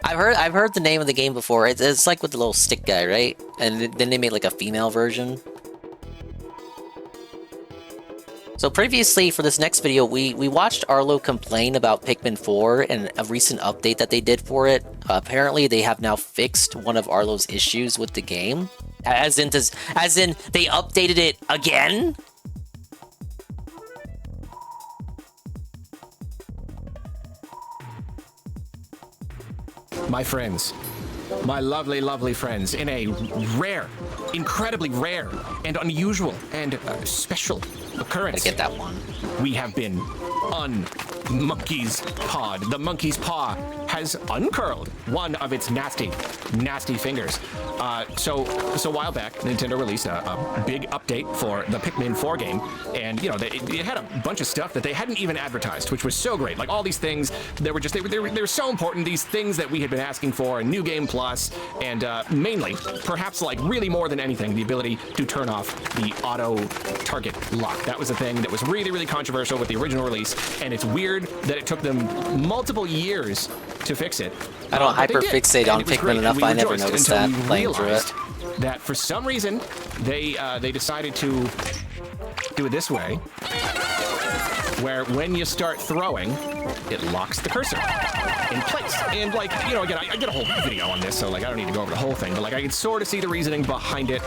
I've heard the name of the game before. It's like with the little stick guy, right? And then they made like a female version. So previously, for this next video, we watched Arlo complain about Pikmin 4 and a recent update that they did for it. Apparently, they have now fixed one of Arlo's issues with the game. As in they updated it again? My friends, my lovely, lovely friends, in a rare, incredibly rare, and unusual, and special occurrence. I get that one. We have been monkey's pod. The monkey's paw has uncurled one of its nasty, nasty fingers. So a while back, Nintendo released a big update for the Pikmin 4 game, and you know, it had a bunch of stuff that they hadn't even advertised, which was so great. Like all these things, they were so important. These things that we had been asking for, a new game plus, and mainly, perhaps like really more than anything, the ability to turn off the auto target lock. That was a thing that was really, really controversial with the original release, and it's weird that it took them multiple years to fix it. I don't But they did, hyperfixate on and it was Pikmin great, and enough. we I never rejoiced noticed until that we playing through realized it. that for some reason they decided to do it this way, where when you start throwing, it locks the cursor in place. And like, you know, again, I did a whole video on this, so like I don't need to go over the whole thing, but like I can sort of see the reasoning behind it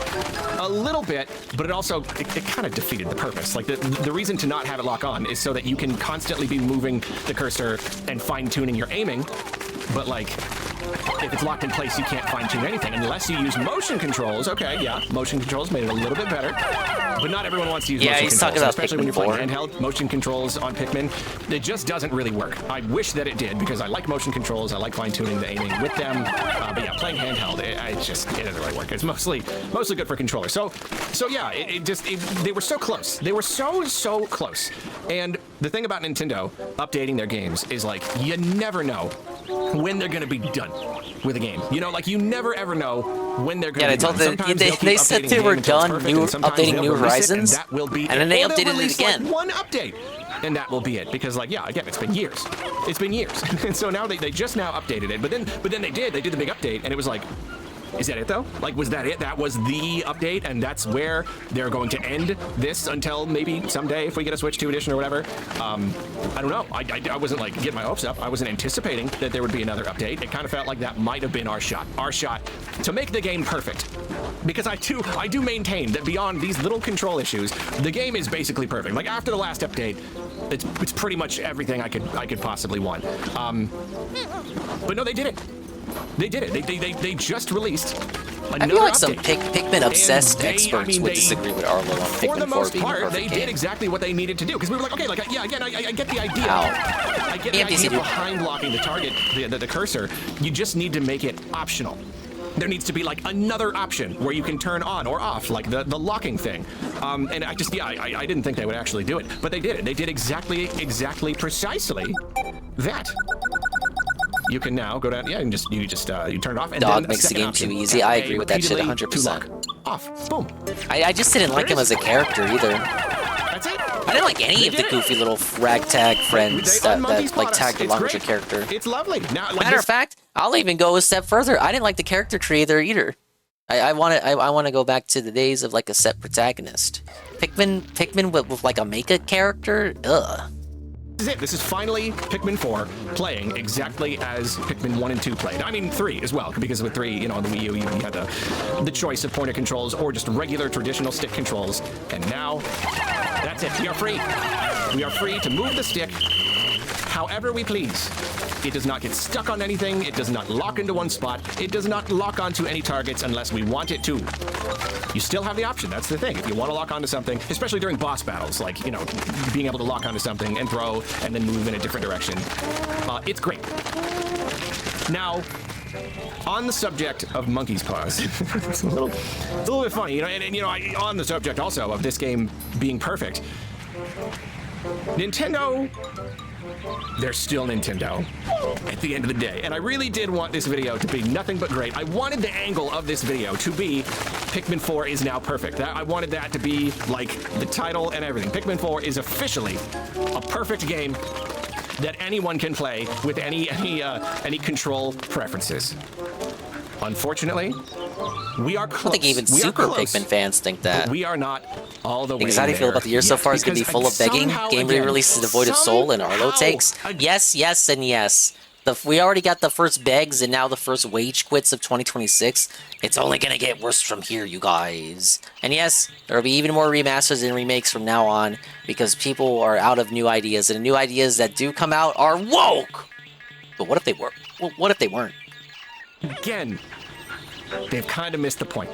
a little bit, but it also, it kind of defeated the purpose. Like the reason to not have it lock on is so that you can constantly be moving the cursor and fine-tuning your aiming, but like, if it's locked in place, you can't fine-tune anything unless you use motion controls. Okay, yeah, motion controls made it a little bit better, but not everyone wants to use motion controls, talking about especially Pikmin when you're playing 4. handheld. Motion controls on Pikmin, it just doesn't really work. I wish that it did, because I like motion controls, I like fine-tuning the aiming with them, but yeah, playing handheld, it doesn't really work. It's mostly good for controllers. So yeah, they were so close. They were so close. And the thing about Nintendo updating their games is like, you never know when they're gonna be done with a game. You know, like you never ever know when they're gonna be done. Sometimes they said they were done updating New Horizons, and then they updated it again. Like one update, and that will be it. Because like, yeah, again, it's been years. It's been years. And so now they just now updated it. But then they did the big update, and it was like, is that it though? Like, was that it? That was the update, and that's where they're going to end this until maybe someday if we get a Switch 2 edition or whatever. I don't know. I wasn't like getting my hopes up. I wasn't anticipating that there would be another update. It kind of felt like that might have been our shot to make the game perfect. Because I do maintain that beyond these little control issues, the game is basically perfect. Like after the last update, it's pretty much everything I could possibly want. But no, they did it. They did it. They just released another I feel like update. some Pikmin-obsessed experts would disagree with Arlo on Pikmin 4 For the most being a part, perfect they game. did exactly what they needed to do. Because we were like, okay, like, yeah, again, I get the idea. Ow. I get the idea behind locking the target, the cursor. You just need to make it optional. There needs to be like another option where you can turn on or off, like the locking thing. And I didn't think they would actually do it, but they did it. They did exactly, precisely that. You can now go down, and you turn it off. And Dog then makes the game too easy. I agree with that shit 100%. Off. Boom. I just didn't like him as a character either. That's it. I didn't like any of the goofy little ragtag friends that like tagged along with your character. It's lovely. Now, like Matter of fact, I'll even go a step further. I didn't like the character creator either. I want to go back to the days of like a set protagonist. Pikmin with like a mecha character. Ugh. This is it. This is finally Pikmin 4 playing exactly as Pikmin 1 and 2 played. I mean 3 as well, because with 3, on the Wii U, you had the choice of pointer controls or just regular traditional stick controls. And now, that's it. We are free. We are free to move the stick however we please. It does not get stuck on anything. It does not lock into one spot. It does not lock onto any targets unless we want it to. You still have the option. That's the thing. If you want to lock onto something, especially during boss battles, like, being able to lock onto something and throw and then move in a different direction, it's great. Now, on the subject of monkey's paws, it's a little bit funny, and on the subject also of this game being perfect, Nintendo, they're still Nintendo at the end of the day. And I really did want this video to be nothing but great. I wanted the angle of this video to be Pikmin 4 is now perfect. I wanted that to be like the title and everything. Pikmin 4 is officially a perfect game that anyone can play with any control preferences. Unfortunately, we are close. I think even super Pikmin fans think that. But we are not all the way Because how do you feel about the year so far? It's going to be full of begging, game re-releases devoid of soul, and Arlo takes. Yes, yes, and yes. We already got the first begs and now the first wage quits of 2026. It's only going to get worse from here, you guys. And yes, there will be even more remasters and remakes from now on because people are out of new ideas, and the new ideas that do come out are woke. But what if they were? Well, what if they weren't? Again, they've kind of missed the point.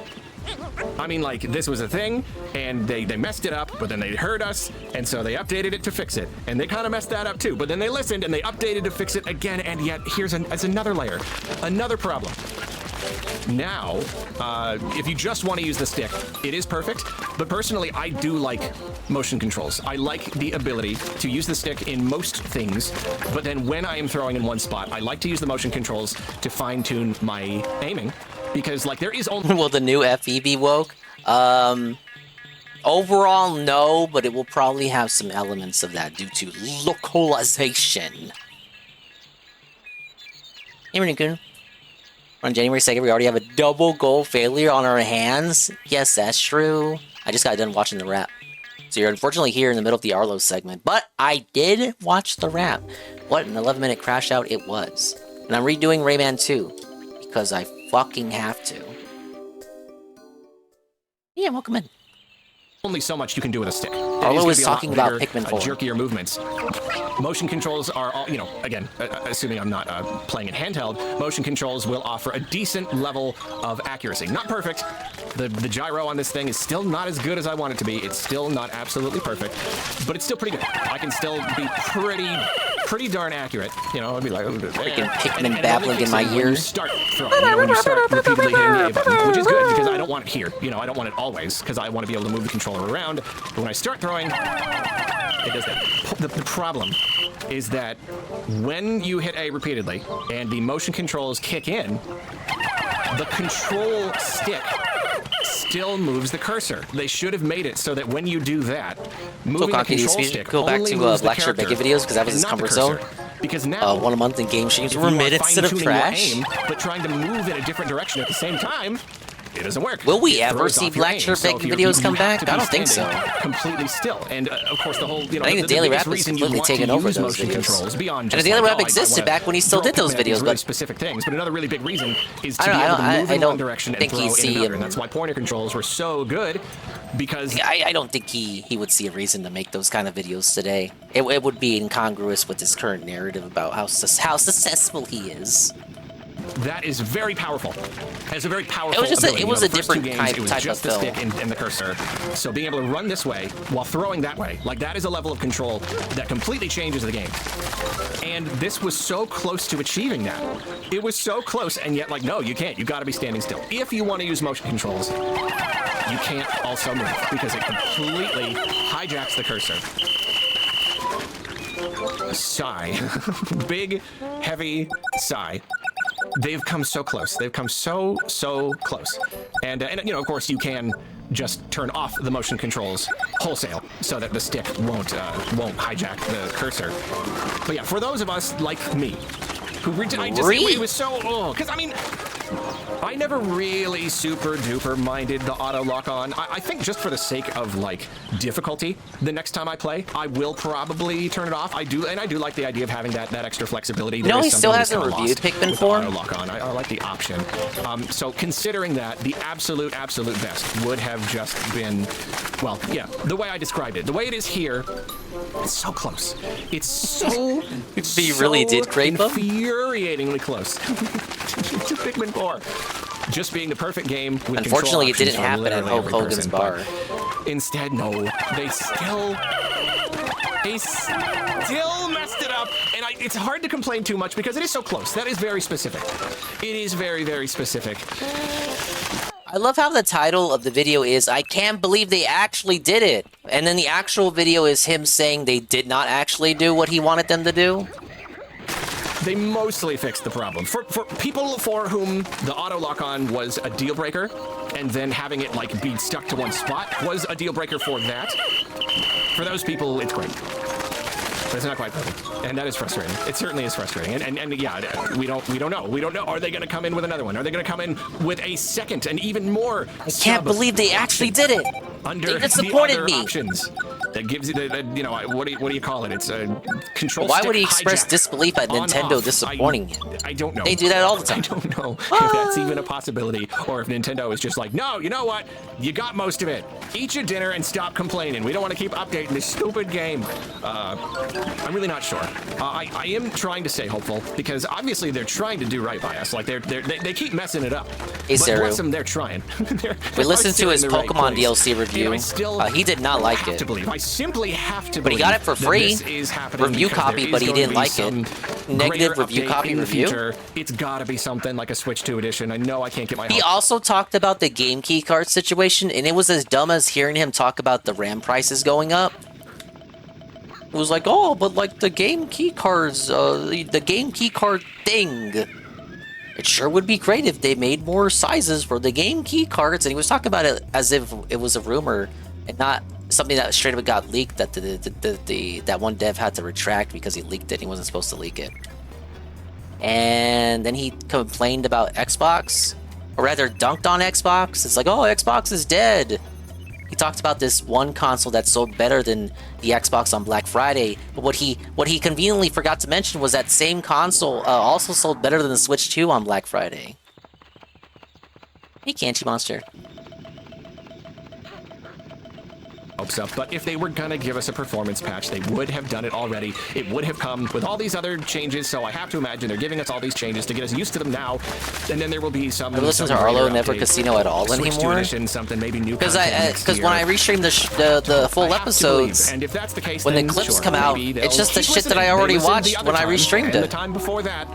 I mean, like, this was a thing, and they messed it up, but then they heard us, and so they updated it to fix it. And they kind of messed that up too, but then they listened and they updated to fix it again, and yet here's another layer, another problem. Now, if you just want to use the stick, it is perfect, but personally, I do like motion controls. I like the ability to use the stick in most things, but then when I am throwing in one spot, I like to use the motion controls to fine-tune my aiming, because, like, there is only... Will the new FE be woke? Overall, no, but it will probably have some elements of that due to localization. Hey, Rinkun. On January 2nd, we already have a double goal failure on our hands. Yes, that's true. I just got done watching the rap. So you're unfortunately here in the middle of the Arlo segment, but I did watch the rap. What an 11-minute crash out it was. And I'm redoing Rayman 2, because I fucking have to. Yeah, welcome in. Only so much you can do with a stick. Arlo was talking about Pikmin 4. Jerkier movements. Motion controls are all, again, assuming I'm not playing it handheld, motion controls will offer a decent level of accuracy. Not perfect. The gyro on this thing is still not as good as I want it to be. It's still not absolutely perfect, but it's still pretty good. I can still be pretty darn accurate. I'd be like, freaking Pikmin babbling in my ears. When you start throwing, when you start repeatedly hitting the A button, which is good because I don't want it here. I don't want it always because I want to be able to move the controller around. But when I start throwing, it does that. The problem is that when you hit A repeatedly and the motion controls kick in, the control stick still moves the cursor. They should have made it so that when you do that, moving the control stick go back only to moves the Black Shirt character Mega videos because that was his and not the comfort zone. cursor. Because now, one a month in game streams if were you are minutes instead of fine-tuning your trash. aim, but trying to move in a different direction at the same time, it doesn't work. Will we It ever throws see off your Black aim. Shirt So Mega you videos come have back? to be I don't think so. standing completely still. And of course, the whole, I think the Daily biggest Rap is reason you completely want to taken over use those motion videos. controls beyond And just the Daily like, Rap existed back when he still did those videos, really but specific things. But another really big reason is to I be don't- able to I- move I in don't one direction and think throw he'd in see another. him- And that's why pointer controls were so good. Because I don't think he would see a reason to make those kind of videos today. It would be incongruous with his current narrative about how successful he is. that is very powerful. It's a very powerful. It was just ability. it was The a first two different games, it was type just of the film. stick and the cursor. So being able to run this way while throwing that way, like that is a level of control that completely changes the game. And this was so close to achieving that. It was so close, and yet, like, no, you can't. You got to be standing still. If you want to use motion controls, you can't also move because it completely hijacks the cursor. Sigh. Big, heavy sigh. They've come so close. They've come so close. And of course, you can just turn off the motion controls wholesale so that the stick won't hijack the cursor. But yeah, for those of us like me, who it was so because I mean, I never really super duper minded the auto lock on. I think just for the sake of like difficulty, the next time I play, I will probably turn it off. I do like the idea of having that extra flexibility. No, he still hasn't reviewed Pikmin 4. Auto lock on. I like the option. So considering that, the absolute best would have just been, well, yeah, the way I described it. The way it is here, it's so close. It's so He really did create them? infuriatingly close to Pikmin 4. Just being the perfect game with Unfortunately, it control didn't options for happen at literally Hulk every Hogan's person, bar. but instead, no, they still messed it up, and it's hard to complain too much because it is so close. That is very specific. It is very, very specific. I love how the title of the video is, I can't believe they actually did it. And then the actual video is him saying they did not actually do what he wanted them to do. They mostly fixed the problem. For people for whom the auto lock-on was a deal breaker, and then having it like be stuck to one spot was a deal breaker for that. For those people, it's great. But it's not quite perfect, and that is frustrating. It certainly is frustrating, and yeah, we don't know. We don't know. Are they going to come in with another one? Are they going to come in with a second and even more? I can't believe they actually did it. Under They disappointed the other me. options. that gives you you know, what do you call it? It's a control. Why stick would he express hijack. disbelief at On, Nintendo off. disappointing him? I don't know. They do that all the time. I don't know if that's even a possibility, or if Nintendo is just like, no, you know what? You got most of it. Eat your dinner and stop complaining. We don't want to keep updating this stupid game. I'm really not sure. I am trying to stay hopeful because obviously they're trying to do right by us. Like they keep messing it up. Hey, but Zeru. bless them, they're trying. We listened to his in the right Pokemon place. DLC review. And I still He did not like have it. to believe. I simply have to But he believe got it for that free. this is happening Review because copy, there but is he going didn't to be like some it. Negative greater review update copy in the review. future. It's got to be something like a Switch 2 edition. I know I can't get my He hopes also talked about the game key card situation, and it was as dumb as hearing him talk about the RAM prices going up. It was like, oh, but like the game key cards, the game key card thing. It sure would be great if they made more sizes for the game key cards. And he was talking about it as if it was a rumor and not something that straight up got leaked that that one dev had to retract because he leaked it and he wasn't supposed to leak it. And then he complained about Xbox, or rather dunked on Xbox. It's like, oh, Xbox is dead. He talked about this one console that sold better than the Xbox on Black Friday, but what he conveniently forgot to mention was that same console also sold better than the Switch 2 on Black Friday. Hey, Kanchi Monster. hopes up, but if they were gonna give us a performance patch, they would have done it already. It would have come with all these other changes, so I have to imagine they're giving us all these changes to get us used to them now, and then there will be some. I listen to Arlo Never update. Casino at all Switch anymore. Edition, something maybe new. Because content when I restream the full episodes, and if that's the case, when the then clips sure, come out, maybe they'll it's just the keep shit that listening. I already They listened watched the other when I time, restreamed and it. the time before that.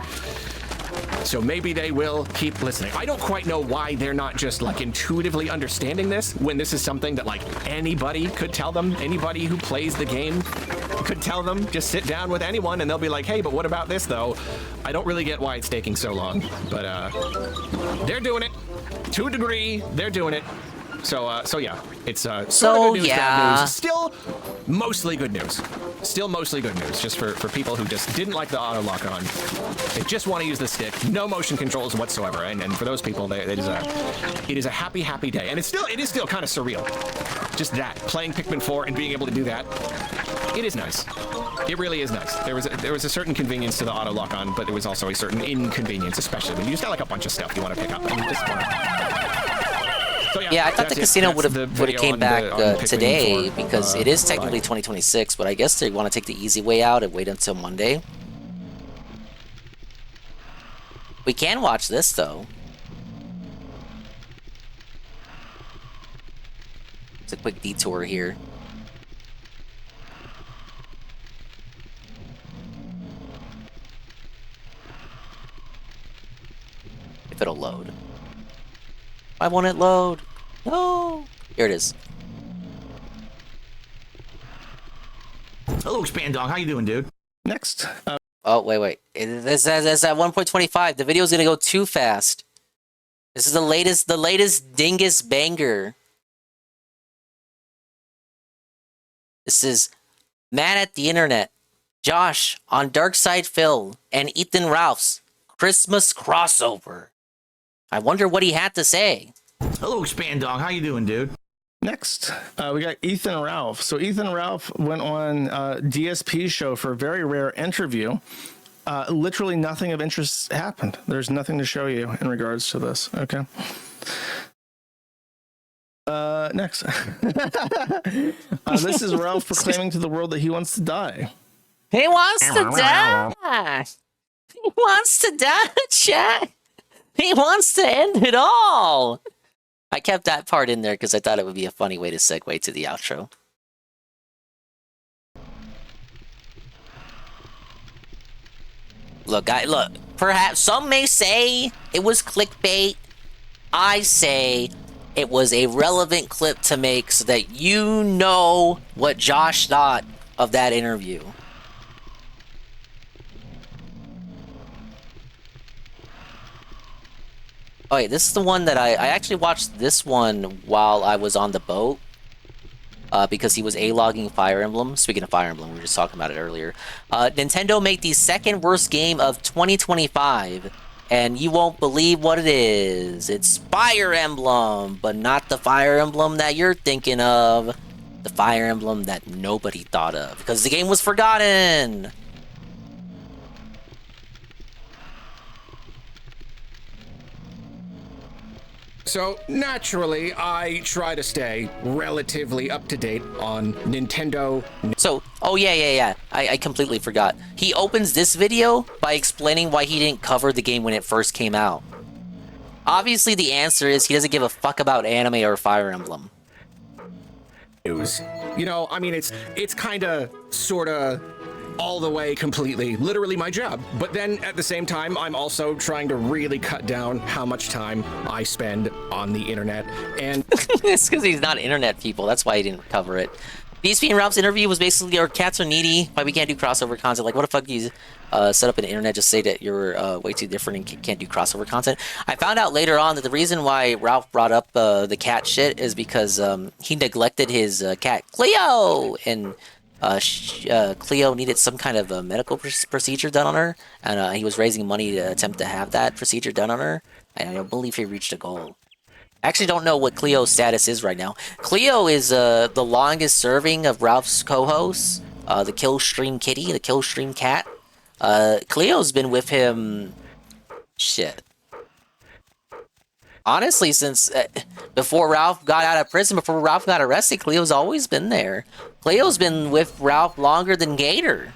So maybe they will keep listening. I don't quite know why they're not just like intuitively understanding this when this is something that like anybody could tell them. Anybody who plays the game could tell them. Just sit down with anyone and they'll be like, hey, but what about this though? I don't really get why it's taking so long, but they're doing it. To a degree, they're doing it. So yeah, it's sort of good news, bad news. Still mostly good news. Still mostly good news, just for people who just didn't like the auto lock on. They just want to use the stick, no motion controls whatsoever. And for those people, it is a happy day. And it is still kind of surreal. Just that, playing Pikmin 4 and being able to do that. It is nice. It really is nice. There was a certain convenience to the auto lock on, but there was also a certain inconvenience, especially when you just got like a bunch of stuff you want to pick up and you just want to. So yeah, I thought the casino would have came back today because it is technically 2026, but I guess they want to take the easy way out and wait until Monday. We can watch this though. It's a quick detour here. If it'll load. Why won't it load? No. Here it is. Hello, Spandong. How you doing, dude? Next. Oh, wait. This is at 1.25. The video's gonna go too fast. This is the latest dingus banger. This is Man at the Internet, Josh on Darkside Phil, and Ethan Ralph's Christmas crossover. I wonder what he had to say. Hello, Spandong. How you doing, dude? Next, we got Ethan Ralph. So Ethan Ralph went on DSP's show for a very rare interview. Literally nothing of interest happened. There's nothing to show you in regards to this. Okay. Next. This is Ralph proclaiming to the world that he wants to die. He wants to die. He wants to die, chat. He wants to end it all. I kept that part in there because I thought it would be a funny way to segue to the outro. Look, perhaps some may say it was clickbait. I say it was a relevant clip to make so that you know what Josh thought of that interview. Oh, wait, this is the one that I actually watched this one while I was on the boat. Because he was A-logging Fire Emblem. Speaking of Fire Emblem, we were just talking about it earlier. Nintendo made the second worst game of 2025. And you won't believe what it is. It's Fire Emblem, but not the Fire Emblem that you're thinking of. The Fire Emblem that nobody thought of because the game was forgotten. So, naturally, I try to stay relatively up to date on Nintendo. So, oh yeah. I completely forgot. He opens this video by explaining why he didn't cover the game when it first came out. Obviously, the answer is he doesn't give a fuck about anime or Fire Emblem. News. You know, I mean, it's kinda, sorta, all the way completely, literally my job. But then at the same time, I'm also trying to really cut down how much time I spend on the internet. And it's because he's not internet people. That's why he didn't cover it. BSP and Ralph's interview was basically our cats are needy. Why we can't do crossover content? Like, what the fuck do you set up an internet? Just say that you're way too different and can't do crossover content. I found out later on that the reason why Ralph brought up the cat shit is because he neglected his cat Cleo, and Cleo needed some kind of a medical procedure done on her, and he was raising money to attempt to have that procedure done on her. And I don't believe he reached a goal. I actually don't know what Cleo's status is right now. Cleo is the longest serving of Ralph's co-hosts, the Killstream Kitty, the Killstream Cat. Cleo's been with him, shit. Honestly, since before Ralph got out of prison, before Ralph got arrested, Cleo's always been there. Cleo's been with Ralph longer than Gator.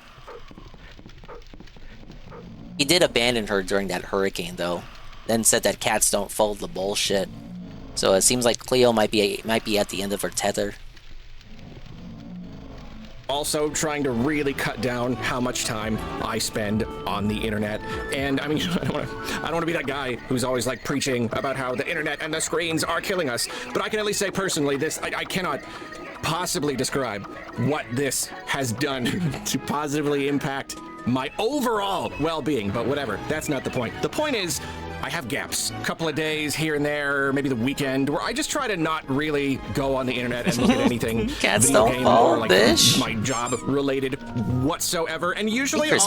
He did abandon her during that hurricane, though. Then said that cats don't fold the bullshit. So it seems like Cleo might be at the end of her tether. Also trying to really cut down how much time I spend on the internet. And I mean, I don't want to be that guy who's always like preaching about how the internet and the screens are killing us. But I can at least say personally, I cannot possibly describe what this has done to positively impact my overall well-being. But whatever, that's not the point. The point is, I have gaps, a couple of days here and there, maybe the weekend, where I just try to not really go on the internet and look at anything Cats video don't game fall, or like bitch. my job related whatsoever. And usually I'll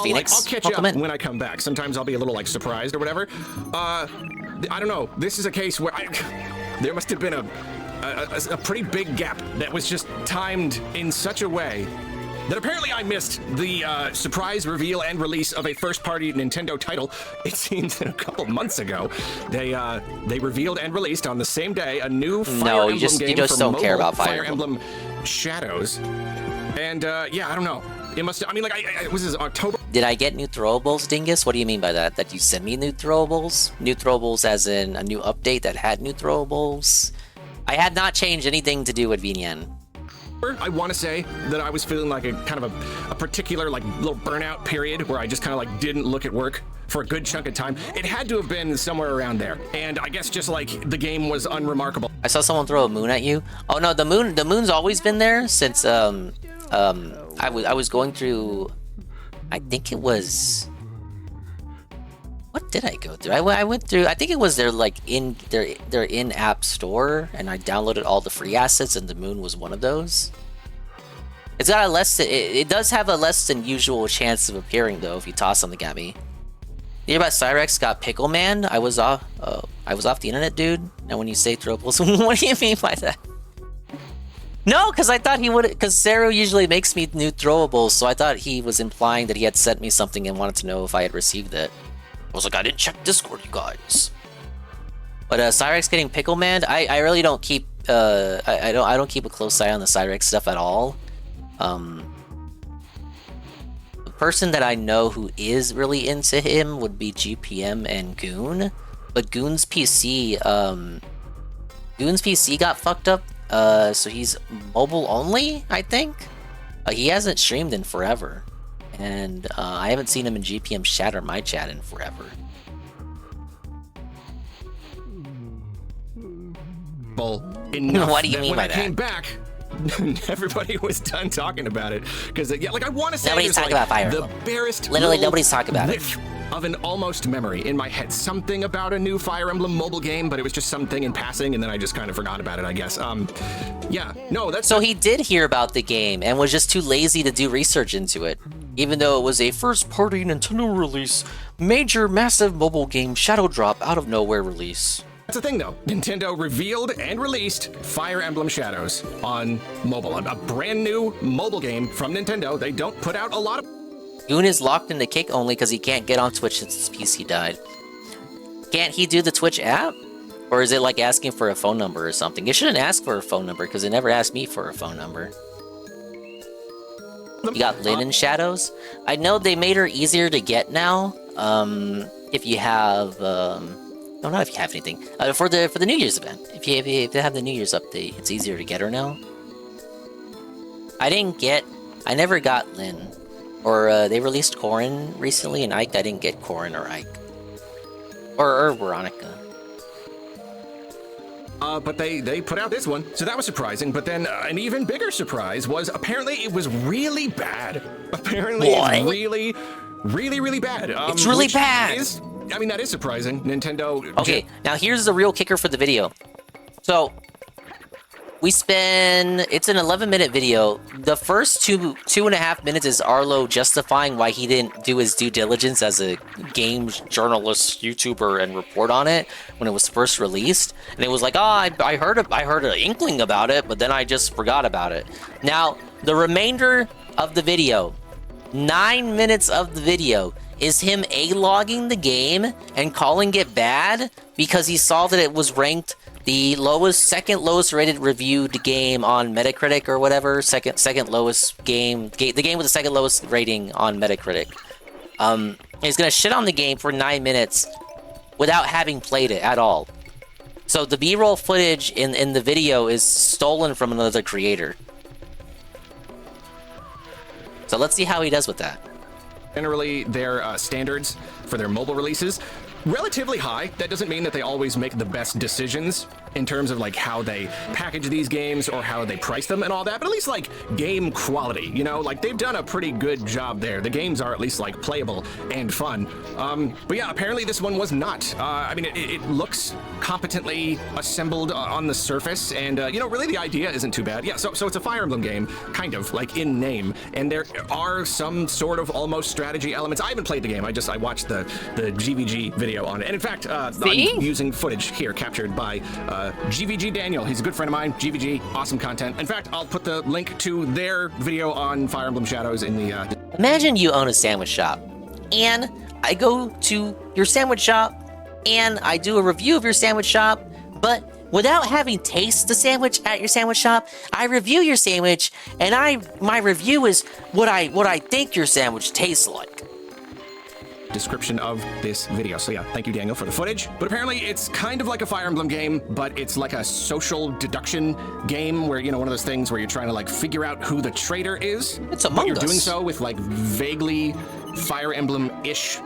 catch up when I come back. Sometimes I'll be a little like surprised or whatever. I don't know. This is a case where there must have been a pretty big gap that was just timed in such a way that apparently I missed the surprise reveal and release of a first-party Nintendo title. It seems that a couple months ago, they revealed and released on the same day a new Fire Emblem game you just for don't mobile, care about Fire Emblem Shadows. And yeah, I don't know. It must. I mean, like, was this October? Did I get new throwables, Dingus? What do you mean by that? That you sent me new throwables? New throwables as in a new update that had new throwables? I had not changed anything to do with VNN. I want to say that I was feeling like a kind of a particular like little burnout period where I just kind of like didn't look at work for a good chunk of time. It had to have been somewhere around there, and I guess just like the game was unremarkable. I saw someone throw a moon at you. Oh no, the moon's always been there since I was going through. I think it was. What did I go through? I went through. I think it was their like their in-app store, and I downloaded all the free assets, and the moon was one of those. It's got a less. It does have a less than usual chance of appearing though if you toss something at me. You hear about Cyrex got Pickle Man? I was off the internet, dude. And when you say throwables, what do you mean by that? No, because I thought he would. Because Zero usually makes me new throwables, so I thought he was implying that he had sent me something and wanted to know if I had received it. I was like, I didn't check Discord, you guys. But Cyrex getting Pickle Man, I really don't keep I don't keep a close eye on the Cyrex stuff at all. The person that I know who is really into him would be GPM and Goon, but Goon's PC got fucked up, so he's mobile only, I think. He hasn't streamed in forever. And I haven't seen him in GPM shatter my chat in forever. What do you mean by that? When I came back, everybody was done talking about it. Because yeah, like I want to say nobody's talking about Fire Emblem. The barest literally nobody's talking about it. Of an almost memory in my head, something about a new Fire Emblem mobile game, but it was just something in passing, and then I just kind of forgot about it, I guess. Yeah, no, that's... So he did hear about the game and was just too lazy to do research into it. Even though it was a first-party Nintendo release, major, massive mobile game shadow drop out of nowhere release. That's the thing, though. Nintendo revealed and released Fire Emblem Shadows on mobile. A brand new mobile game from Nintendo. They don't put out a lot of... Goon is locked into Kick only because he can't get on Twitch since his PC died. Can't he do the Twitch app? Or is it like asking for a phone number or something? It shouldn't ask for a phone number because it never asked me for a phone number. You got Lynn in Shadows? I know they made her easier to get now. If you have... No, not if you have anything. For the New Year's event. If they have the New Year's update, it's easier to get her now. I never got Lynn. Or they released Corrin recently, and Ike. I didn't get Corrin or Ike. Or Veronica. But they put out this one, so that was surprising. But then an even bigger surprise was apparently it was really bad. Apparently it's really, really, really bad. It's really bad. I mean, that is surprising. Nintendo... Okay, now here's the real kicker for the video. So, it's an 11-minute video. The first two and a half minutes is Arlo justifying why he didn't do his due diligence as a games journalist, YouTuber, and report on it when it was first released. And it was like, oh, I heard an inkling about it, but then I just forgot about it. Now, the remainder of the video, 9 minutes of the video, is him A-logging the game and calling it bad because he saw that it was ranked the second lowest rated reviewed game on Metacritic or whatever, second lowest game, the game with the second lowest rating on Metacritic. He's gonna shit on the game for 9 minutes without having played it at all. So the B-roll footage in the video is stolen from another creator. So let's see how he does with that. Generally, their standards for their mobile releases relatively high. That doesn't mean that they always make the best decisions in terms of like how they package these games or how they price them and all that, but at least like game quality, you know, like they've done a pretty good job there. The games are at least like playable and fun. But yeah, apparently this one was not. I mean, it looks competently assembled on the surface, and you know, really the idea isn't too bad. Yeah, so it's a Fire Emblem game, kind of like in name, and there are some sort of almost strategy elements. I haven't played the game. I watched the GVG video on it, and in fact, I'm using footage here captured by GVG Daniel. He's a good friend of mine. GVG, awesome content. In fact, I'll put the link to their video on Fire Emblem Shadows in the... Imagine you own a sandwich shop, and I go to your sandwich shop, and I do a review of your sandwich shop, but without having tasted the sandwich at your sandwich shop, I review your sandwich, and my review is what I think your sandwich tastes like. Description of this video. So yeah, thank you, Daniel, for the footage. But apparently it's kind of like a Fire Emblem game, but it's like a social deduction game where, you know, one of those things where you're trying to like figure out who the traitor is. It's Among Us. But you're doing so with like vaguely Fire Emblem-ish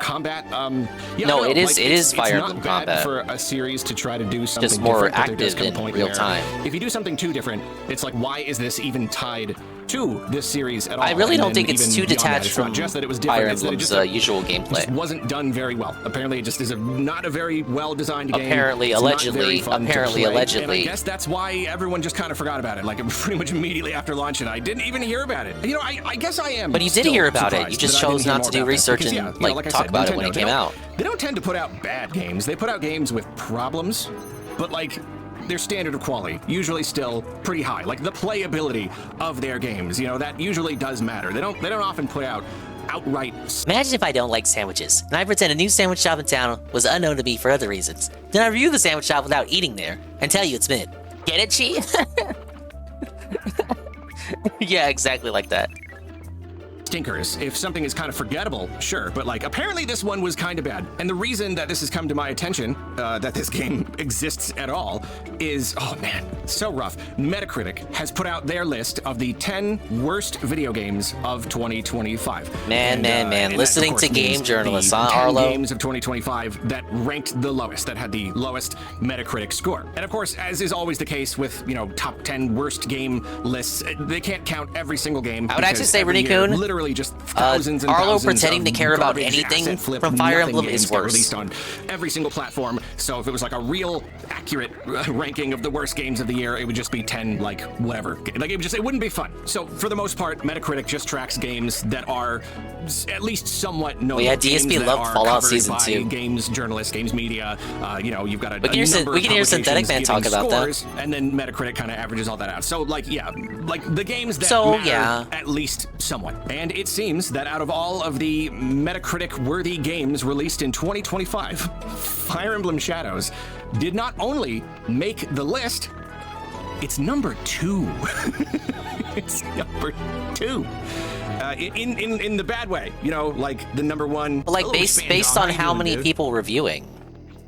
combat. Yeah, no, it is Fire Emblem not bad combat for a series to try to do something just more different, but there does active come a point in real where time. If you do something too different, it's like, why is this even tied to this series at all? I really And don't then think it's even too beyond that, detached it's not from just that it was Fire different, it's that it Emblem's just usual gameplay. just wasn't done very well. Apparently, it just is not a very well-designed game. Apparently, It's not very allegedly, fun to apparently, play. allegedly. And I guess that's why everyone just kind of forgot about it. Like, pretty much immediately after launch, and I didn't even hear about it. You know, I guess I am. But you did still hear about it. surprised You just that I didn't chose hear not more to do about that. research Because, and yeah, you know, like I talk said, about it when it Nintendo, came out. They don't tend to put out bad games. They put out games with problems, but like their standard of quality usually still pretty high. Like the playability of their games, you know, that usually does matter. They don't often put out outright. Imagine if I don't like sandwiches, and I pretend a new sandwich shop in town was unknown to me for other reasons. Then I review the sandwich shop without eating there, and tell you it's mid. Get it, Chi? Yeah, exactly like that. Stinkers. If something is kind of forgettable, sure, but like apparently this one was kind of bad. And the reason that this has come to my attention, that this game exists at all, is, oh man, so rough. Metacritic has put out their list of the 10 worst video games of 2025. Man, listening to game journalists, huh, 10 Arlo? games of 2025 that ranked the lowest, that had the lowest Metacritic score. And of course, as is always the case with, you know, top 10 worst game lists, they can't count every single game. I would actually because say, every Rennie year, Kun, literally literally just thousands and Arlo thousands pretending to of care about garbage anything asset flip from Fire nothing Emblem games is get worse. released on every single platform. So if it was like a real accurate ranking of the worst games of the year, it would just be 10, like, whatever. Like, it wouldn't be fun. So for the most part, Metacritic just tracks games that are at least somewhat notable. Well, yeah, DSP games that loved are Fallout covered Season by 2. Games journalists, games media. You know, you've got a We can hear Synthetic Man talk about that. And then Metacritic kind of averages all that out. So, like, yeah, like the games that So, matter yeah. at least somewhat. And it seems that out of all of the Metacritic-worthy games released in 2025, Fire Emblem Shadows did not only make the list, it's number 2. It's number 2. In the bad way, you know, like the number 1. But like based on how many people reviewing,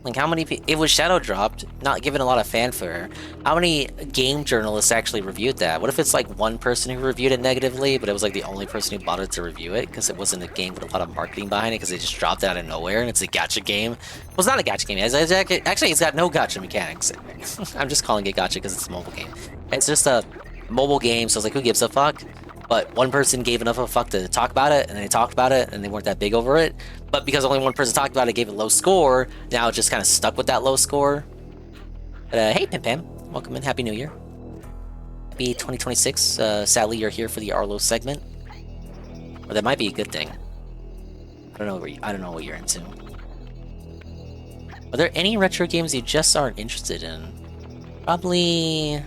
like how many it was shadow dropped, not given a lot of fanfare. How many game journalists actually reviewed that? What if it's like one person who reviewed it negatively, but it was like the only person who bothered to review it because it wasn't a game with a lot of marketing behind it because they just dropped it out of nowhere and it's a gacha game? Well, it's not a gacha game. Actually, it's got no gacha mechanics. I'm just calling it gacha because it's a mobile game. It's just a mobile game, so it's like, who gives a fuck? But one person gave enough of a fuck to talk about it, and they talked about it, and they weren't that big over it. But because only one person talked about it, gave it a low score, now it's just kind of stuck with that low score. But hey, Pim Pam, welcome in, Happy New Year. Happy 2026. Sadly, you're here for the Arlo segment. Or that might be a good thing. I don't know what you're into. Are there any retro games you just aren't interested in? Probably.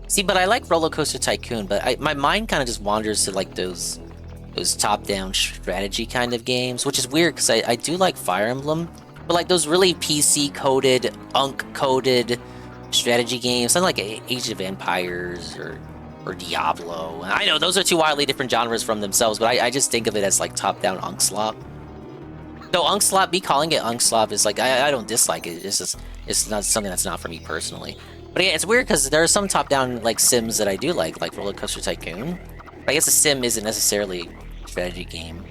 See, but I like Roller Coaster Tycoon, but my mind kind of just wanders to like those top-down strategy kind of games, which is weird because I do like Fire Emblem, but like those really PC-coded, UNC-coded strategy games, something like Age of Empires or Diablo. I know those are two wildly different genres from themselves, but I just think of it as like top-down UNC slop. Though UNC slop, me calling it UNC slop is like I don't dislike it. It's not something that's not for me personally. But yeah, it's weird because there are some top-down like sims that I do like Roller Coaster Tycoon. But I guess a sim isn't necessarily a strategy game.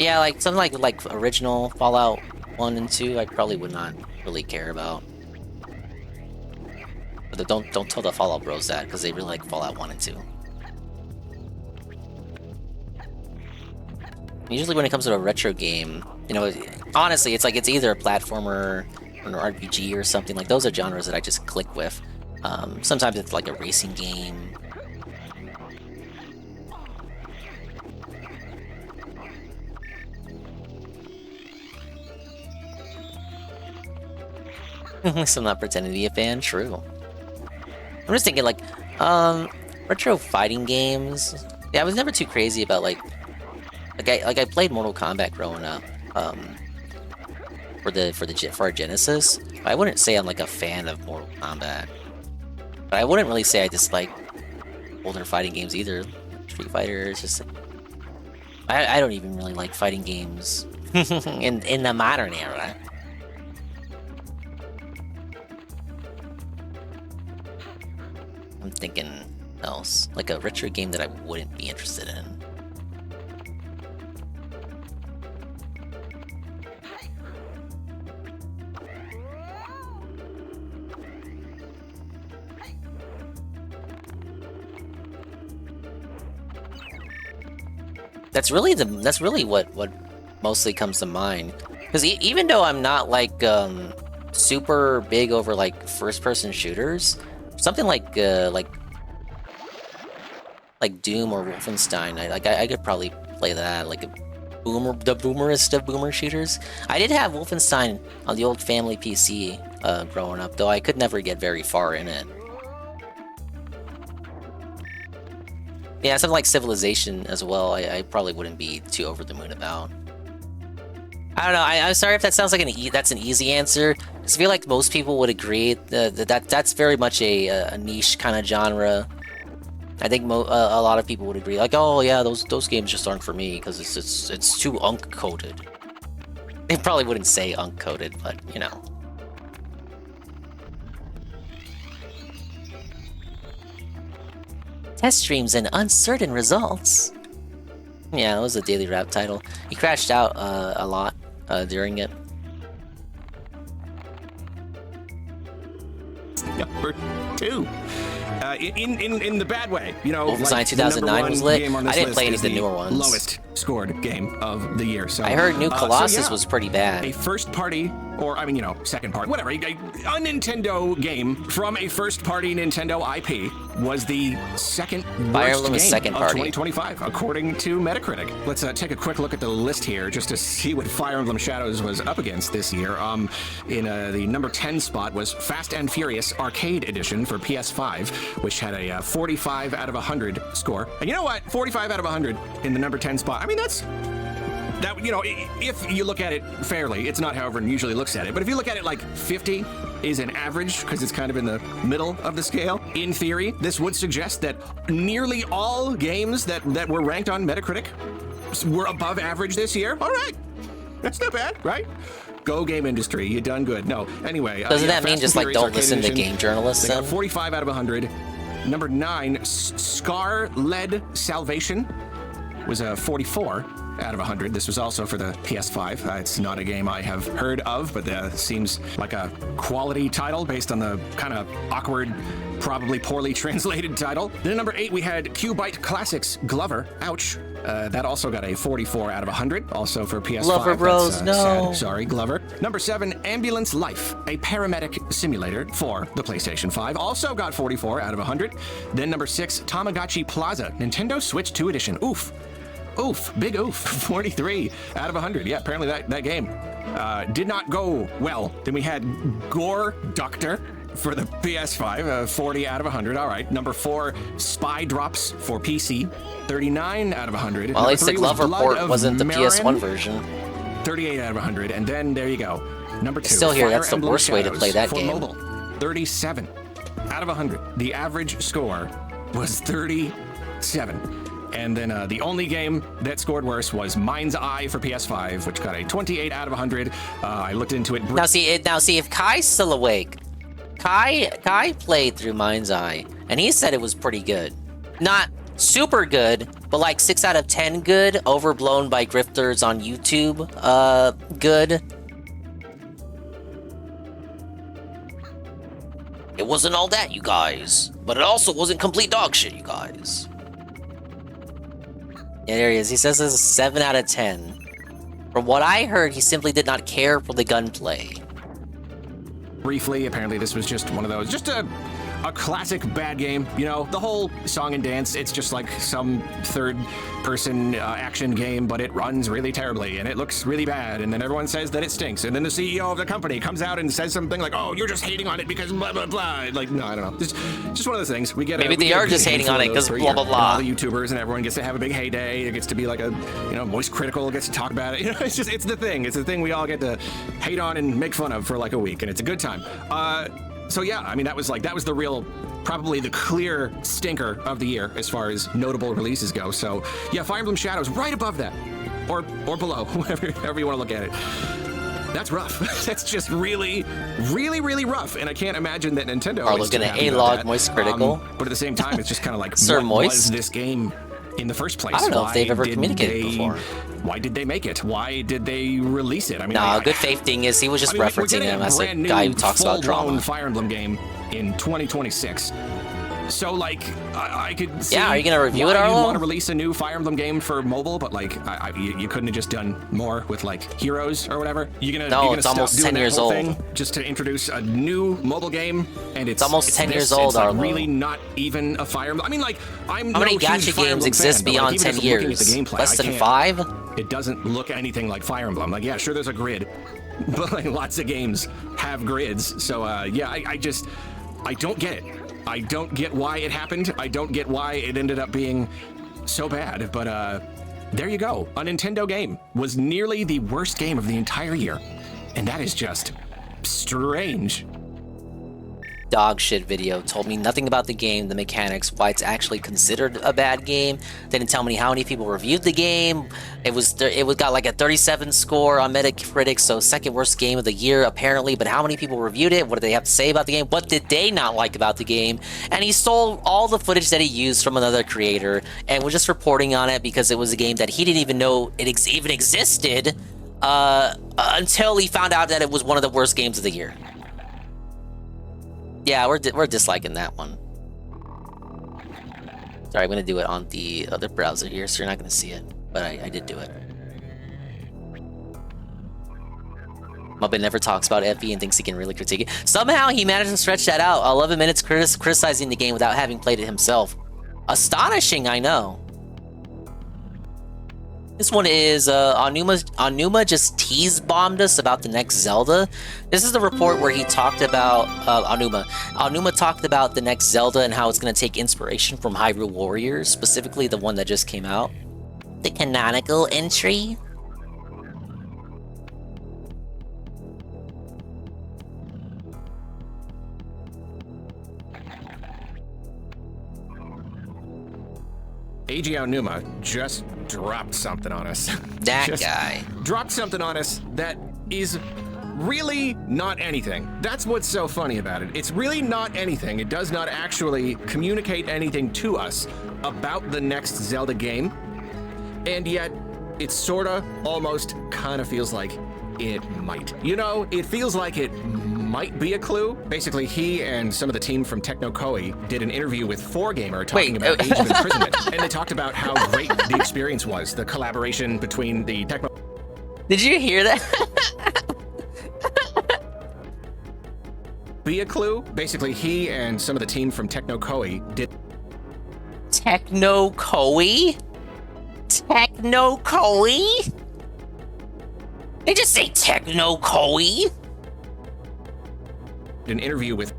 Yeah, like something like original Fallout 1 and 2, I probably would not really care about. But don't tell the Fallout Bros that because they really like Fallout 1 and 2. Usually when it comes to a retro game, you know, honestly, it's like it's either a platformer or an RPG or something. Like those are genres that I just click with. Sometimes it's like a racing game. So I'm not pretending to be a fan. True. I'm just thinking like retro fighting games. Yeah, I was never too crazy about like I played Mortal Kombat growing up. For our Genesis. I wouldn't say I'm like a fan of Mortal Kombat. But I wouldn't really say I dislike older fighting games either. Street Fighter is just I don't even really like fighting games in the modern era. I'm thinking else. Like a retro game that I wouldn't be interested in. That's really what mostly comes to mind. Because even though I'm not like super big over like first-person shooters, something like Doom or Wolfenstein, I could probably play that. Like the boomerest of boomer shooters. I did have Wolfenstein on the old family PC growing up, though I could never get very far in it. Yeah, something like Civilization as well, I probably wouldn't be too over the moon about. I don't know, I'm sorry if that sounds like that's an easy answer. I feel like most people would agree that's very much a niche kind of genre. I think a lot of people would agree, like, oh yeah, those games just aren't for me because it's too UNC-coded. They probably wouldn't say UNC-coded, but you know. Test streams and uncertain results. Yeah, it was a daily rap title. He crashed out a lot during it. was number 2. In the bad way, you know. Wolfenstein like 2009 was lit. Game on I this didn't list play any is of the newer ones. Lowest scored game of the year. So I heard New Colossus yeah, was pretty bad. A first party, or I mean, you know, second party, whatever, a Nintendo game from a first party Nintendo IP was the second worst game second of party. 2025, according to Metacritic. Let's take a quick look at the list here just to see what Fire Emblem Shadows was up against this year. In the number 10 spot was Fast and Furious Arcade Edition for PS5, which had a 45 out of 100 score. And you know what? 45 out of 100 in the number 10 spot. I mean, that, you know, if you look at it fairly, it's not how everyone usually looks at it, but if you look at it like 50 is an average, because it's kind of in the middle of the scale, in theory, this would suggest that nearly all games that were ranked on Metacritic were above average this year. All right, that's not bad, right? Go game industry, you done good. No, anyway. Doesn't that mean Fast just and like Furious don't Arcade listen to Edition, game journalists they got then? 45 out of 100. Number 9, Scar-Led Salvation was a 44 out of 100. This was also for the PS5. It's not a game I have heard of, but seems like a quality title based on the kind of awkward, probably poorly translated title. Then at number 8, we had Q-Byte Classics Glover. Ouch. That also got a 44 out of 100, also for PS5. Glover Bros, That's, no. sad. Sorry, Glover. Number 7, Ambulance Life, a paramedic simulator for the PlayStation 5, also got 44 out of 100. Then number 6, Tamagotchi Plaza, Nintendo Switch 2 Edition. Oof. Oof, big oof, 43 out of 100. Yeah, apparently that game did not go well. Then we had Gore Doctor for the PS5, 40 out of 100. All right. Number 4, Spy Drops for PC, 39 out of 100. Well, at least the Glover port wasn't the Marin, PS1 version. 38 out of 100. And then there you go. Number 2, Still here, Fire that's the Emblem worst way to Shadows play that for game. mobile, 37 out of 100. The average score was 37. And then the only game that scored worse was Mind's Eye for PS5, which got a 28 out of 100. I looked into it. Now see, if Kai's still awake, Kai played through Mind's Eye, and he said it was pretty good. Not super good, but like 6 out of 10 good, overblown by grifters on YouTube, good. It wasn't all that, you guys, but it also wasn't complete dog shit, you guys. Yeah, there he is. He says this is 7 out of 10. From what I heard, he simply did not care for the gunplay. Briefly, apparently this was just one of those, just a classic bad game. You know, the whole song and dance, it's just like some third-person action game, but it runs really terribly, and it looks really bad, and then everyone says that it stinks, and then the CEO of the company comes out and says something like, oh, you're just hating on it because blah, blah, blah. Like, no, I don't know. Just one of those things. We get Maybe they are just hating on it because blah, blah, blah. All the YouTubers and everyone gets to have a big heyday. It gets to be like a, you know, Moist Critical gets to talk about it. You know, it's the thing. It's the thing we all get to hate on and make fun of for like a week, and it's a good time. So yeah, I mean, that was the real, probably the clear stinker of the year as far as notable releases go. So yeah, Fire Emblem Shadows right above that, or below, however you want to look at it. That's rough. That's just really, really, really rough. And I can't imagine that Nintendo Are looking at A-Log Moist Critical. But at the same time, it's just kind of like, Sir what Moist? was this game in the first place? I don't know if they've ever communicated before. Why did they make it? Why did they release it? I mean, Nah, good faith thing is he was just referencing him as a guy who talks about drama. Fire Emblem game in 2026. So like, I could see. Yeah, are you gonna review it, why Arlo? you'd want to release a new Fire Emblem game for mobile, but like, you couldn't have just done more with like Heroes or whatever. You're gonna it's stop almost doing 10 that years whole old. thing just to introduce a new mobile game, and it's almost 10 this, years old, It's like Arlo. really not even a Fire Emblem. I mean, like, I'm How many no huge gacha Fire games Emblem exist fan, but, beyond like, even 10 just looking at years? the gameplay, Less I than can't- 5? It doesn't look anything like Fire Emblem. Like, yeah, sure, there's a grid, but like lots of games have grids. So yeah, I don't get it. I don't get why it happened. I don't get why it ended up being so bad. But there you go. A Nintendo game was nearly the worst game of the entire year, and that is just strange. Dog shit video told me nothing about the game, the mechanics, why it's actually considered a bad game. Didn't tell me how many people reviewed the game. It got like a 37 score on Metacritic, so second worst game of the year apparently. But how many people reviewed it? What did they have to say about the game? What did they not like about the game? And he stole all the footage that he used from another creator and was just reporting on it because it was a game that he didn't even know it even existed until he found out that it was one of the worst games of the year. Yeah, we're disliking that one. Sorry, I'm gonna do it on the other browser here, so you're not gonna see it. But I did do it. Muppet never talks about FE and thinks he can really critique it. Somehow he managed to stretch that out. 11 minutes criticizing the game without having played it himself. Astonishing, I know. This one is Anuma just tease-bombed us about the next Zelda. This is the report where he talked about Anuma. Anuma talked about the next Zelda and how it's going to take inspiration from Hyrule Warriors, specifically the one that just came out. The canonical entry. Eiji Aonuma just dropped something on us. That Just guy. dropped something on us that is really not anything. That's what's so funny about it. It's really not anything. It does not actually communicate anything to us about the next Zelda game. And yet, it sorta, almost, kinda feels like it might. You know, it feels like it might be a clue. Basically, he and some of the team from Techno Koei did an interview with 4Gamer talking about Age of Imprisonment. And they talked about how great the experience was, the collaboration between the Techno... Did you hear that? Be a clue? Basically, he and some of the team from Techno Koei did... Techno Koei? Techno Koei? They just say Techno Koei? An interview with...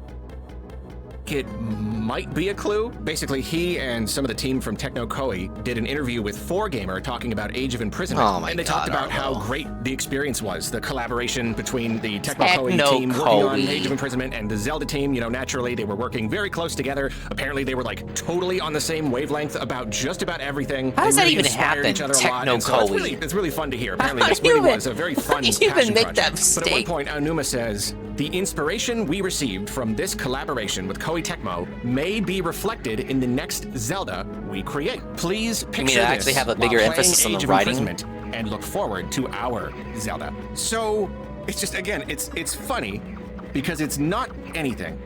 It might be a clue. Basically, he and some of the team from Techno Koei did an interview with 4Gamer talking about Age of Imprisonment. Oh my and they God, talked about how Arlo. great the experience was, the collaboration between the Techno Koei Techno team working on Koei. Age of Imprisonment and the Zelda team. You know, naturally, they were working very close together. Apparently, they were like totally on the same wavelength about just about everything. How does They that really even inspired happen, each other a lot. Techno And so Koei? it's really fun to hear. Apparently, How this do you really even- was a very how fun do you even passion make that project. But at one mistake? point, Aonuma says, the inspiration we received from this collaboration with Koei Tecmo may be reflected in the next Zelda we create. Please picture to this actually have a while bigger playing emphasis on the Age of writing? Imprisonment and look forward to our Zelda. So it's just, again, it's funny because it's not anything,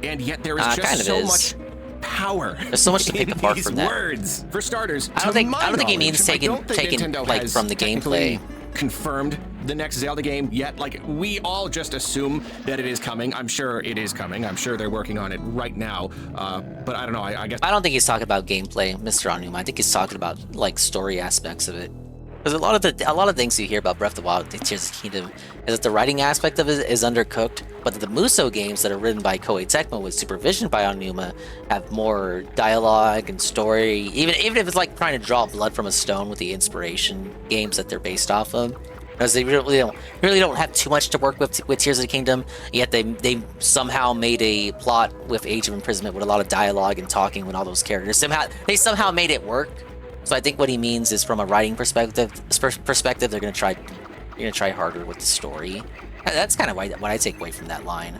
and yet there is kind just of so is. much power. There's so much to pick in apart these from that. words. For starters, I don't to think- my I don't think he knowledge, means I don't think taken, Nintendo like, has from the technically gameplay. confirmed the next Zelda game yet. Like, we all just assume that it is coming. I'm sure it is coming. I'm sure they're working on it right now. But I don't know. I guess I don't think he's talking about gameplay, Mr. Anuma. I think he's talking about like story aspects of it. Because a lot of things you hear about Breath of the Wild, Tears of the Kingdom, is that the writing aspect of it is undercooked, but the Musou games that are written by Koei Tecmo with supervision by Aonuma have more dialogue and story. Even if it's like trying to draw blood from a stone with the inspiration games that they're based off of, because they really don't have too much to work with Tears of the Kingdom. Yet they somehow made a plot with Age of Imprisonment with a lot of dialogue and talking with all those characters. Somehow made it work. So I think what he means is from a writing perspective, they're gonna try harder with the story. That's kind of what I take away from that line.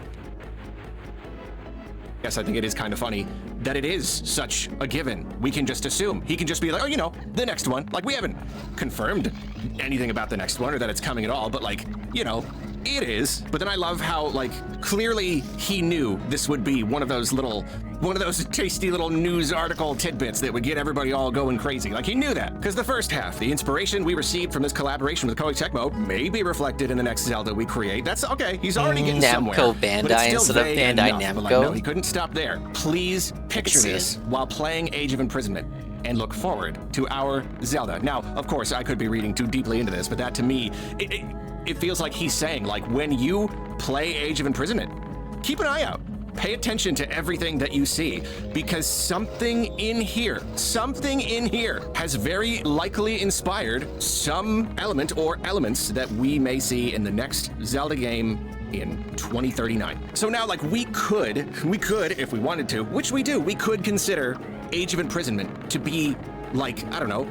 Yes, I think it is kind of funny that it is such a given. We can just assume. He can just be like, oh, you know, the next one. Like, we haven't confirmed anything about the next one or that it's coming at all, but like, you know, it is. But then I love how, like, clearly he knew this would be one of those tasty little news article tidbits that would get everybody all going crazy. Like, he knew that. Because the first half, the inspiration we received from this collaboration with Koei Tecmo may be reflected in the next Zelda we create. That's okay. He's already getting somewhere. Namco But it's Bandai still instead of vague Bandai enough. But, like, Namco. no, he couldn't stop there. Please picture see this while playing Age of Imprisonment and look forward to our Zelda. Now, of course, I could be reading too deeply into this, but that to me, it feels like he's saying, like, when you play Age of Imprisonment, keep an eye out. Pay attention to everything that you see, because something in here has very likely inspired some element or elements that we may see in the next Zelda game in 2039. So now, like, we could, if we wanted to, which we do, we could consider Age of Imprisonment to be, like, I don't know,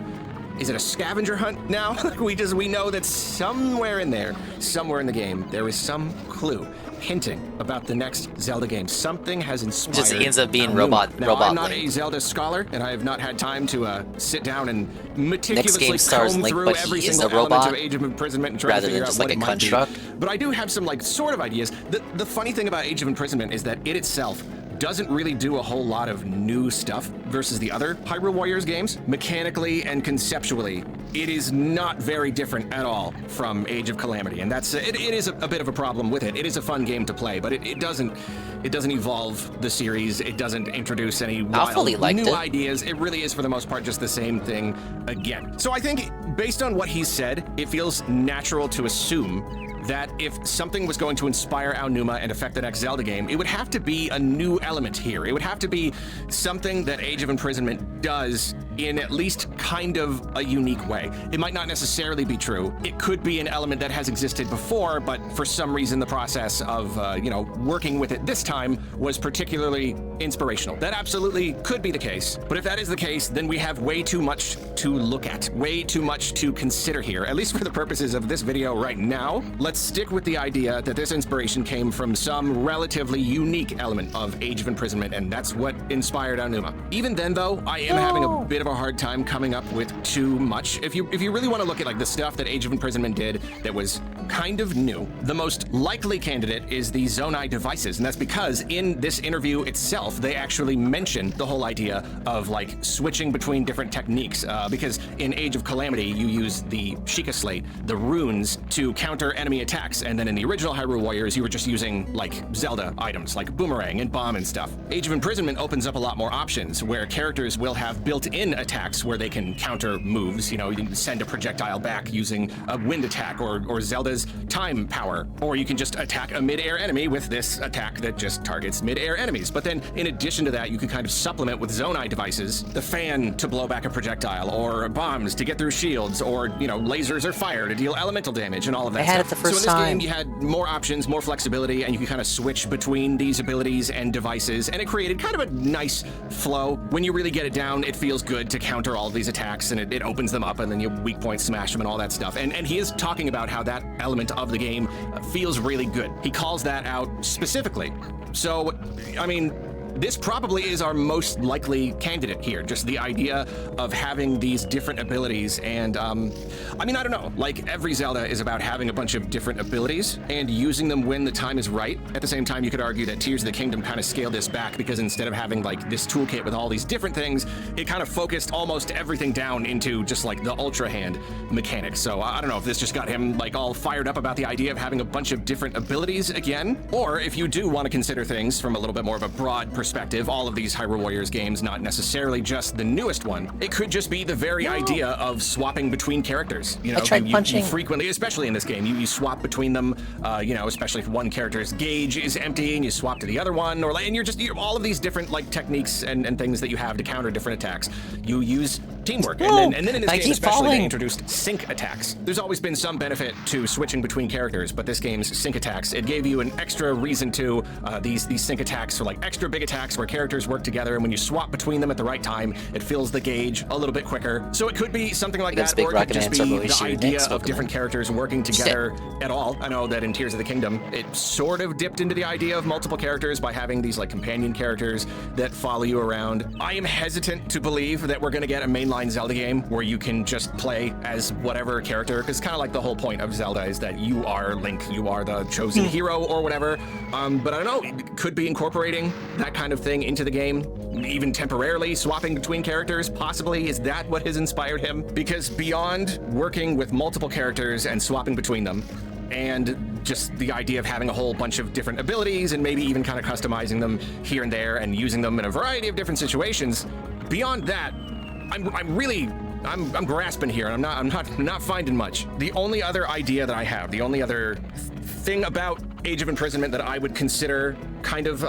is it a scavenger hunt now? we know that somewhere in there, somewhere in the game, there is some clue. hinting about the next Zelda game. Something has inspired. Just ends up being Aonuma. robot I'm not Link. a Zelda scholar, and I have not had time to sit down and meticulously game stars comb Link, through but every he is single a element robot of Age of Imprisonment and try to rather figure than out just what like it a might be. construct. But I do have some like sort of ideas. The funny thing about Age of Imprisonment is that it itself doesn't really do a whole lot of new stuff versus the other Hyrule Warriors games. Mechanically and conceptually, it is not very different at all from Age of Calamity, and that's it is a bit of a problem with it. It is a fun game to play, but it doesn't evolve the series. It doesn't introduce any wild new ideas. It really is for the most part just the same thing again. So I think based on what he said, it feels natural to assume that if something was going to inspire Aonuma and affect the next Zelda game, it would have to be a new element here. It would have to be something that Age of Imprisonment does in at least kind of a unique way. It might not necessarily be true. It could be an element that has existed before, but for some reason the process of, working with it this time was particularly inspirational. That absolutely could be the case. But if that is the case, then we have way too much to look at, way too much to consider here, at least for the purposes of this video right now. Let's stick with the idea that this inspiration came from some relatively unique element of Age of Imprisonment, and that's what inspired Aonuma. Even then, though, I am having a bit of a hard time coming up with too much. If you really want to look at like the stuff that Age of Imprisonment did that was kind of new, the most likely candidate is the Zonai devices, and that's because in this interview itself, they actually mention the whole idea of like switching between different techniques, because in Age of Calamity, you use the Sheikah Slate, the runes, to counter enemy attacks, and then in the original Hyrule Warriors, you were just using like Zelda items like boomerang and bomb and stuff. Age of Imprisonment opens up a lot more options where characters will have built-in attacks where they can counter moves. You know, you can send a projectile back using a wind attack or Zelda's time power, or you can just attack a mid-air enemy with this attack that just targets mid-air enemies. But then in addition to that, you can kind of supplement with Zonai devices, the fan to blow back a projectile, or bombs to get through shields, or, lasers or fire to deal elemental damage and all of that stuff. I had it the first so in this time. game, you had more options, more flexibility, and you could kind of switch between these abilities and devices, and it created kind of a nice flow. When you really get it down, it feels good to counter all of these attacks, and it opens them up, and then you weak point smash them and all that stuff. And he is talking about how that element of the game feels really good. He calls that out specifically. So, I mean, this probably is our most likely candidate here, just the idea of having these different abilities. And I don't know, like every Zelda is about having a bunch of different abilities and using them when the time is right. At the same time, you could argue that Tears of the Kingdom kind of scaled this back because instead of having like this toolkit with all these different things, it kind of focused almost everything down into just like the Ultra Hand mechanic. So I don't know if this just got him like all fired up about the idea of having a bunch of different abilities again, or if you do want to consider things from a little bit more of a broad perspective, all of these Hyrule Warriors games, not necessarily just the newest one. It could just be the very idea of swapping between characters. You know, I tried punching. You frequently, especially in this game, you swap between them. Especially if one character's gauge is empty and you swap to the other one, and you're all of these different like techniques and things that you have to counter different attacks. You use teamwork, and then in this game especially, they introduced sync attacks. There's always been some benefit to switching between characters, but this game's sync attacks, it gave you an extra reason to these sync attacks are like extra big attacks where characters work together, and when you swap between them at the right time, it fills the gauge a little bit quicker. So it could be something like that, or it could just be the idea of different characters working together at all. I know that in Tears of the Kingdom, it sort of dipped into the idea of multiple characters by having these like companion characters that follow you around. I am hesitant to believe that we're going to get a mainline Zelda game where you can just play as whatever character, because kind of like the whole point of Zelda is that you are Link, you are the chosen hero or whatever. But I don't know, it could be incorporating that kind of thing into the game, even temporarily swapping between characters, possibly. Is that what has inspired him? Because beyond working with multiple characters and swapping between them, and just the idea of having a whole bunch of different abilities and maybe even kind of customizing them here and there and using them in a variety of different situations, beyond that, I'm grasping here, and I'm not finding much. The only other idea that I have, the only other thing about Age of Imprisonment that I would consider kind of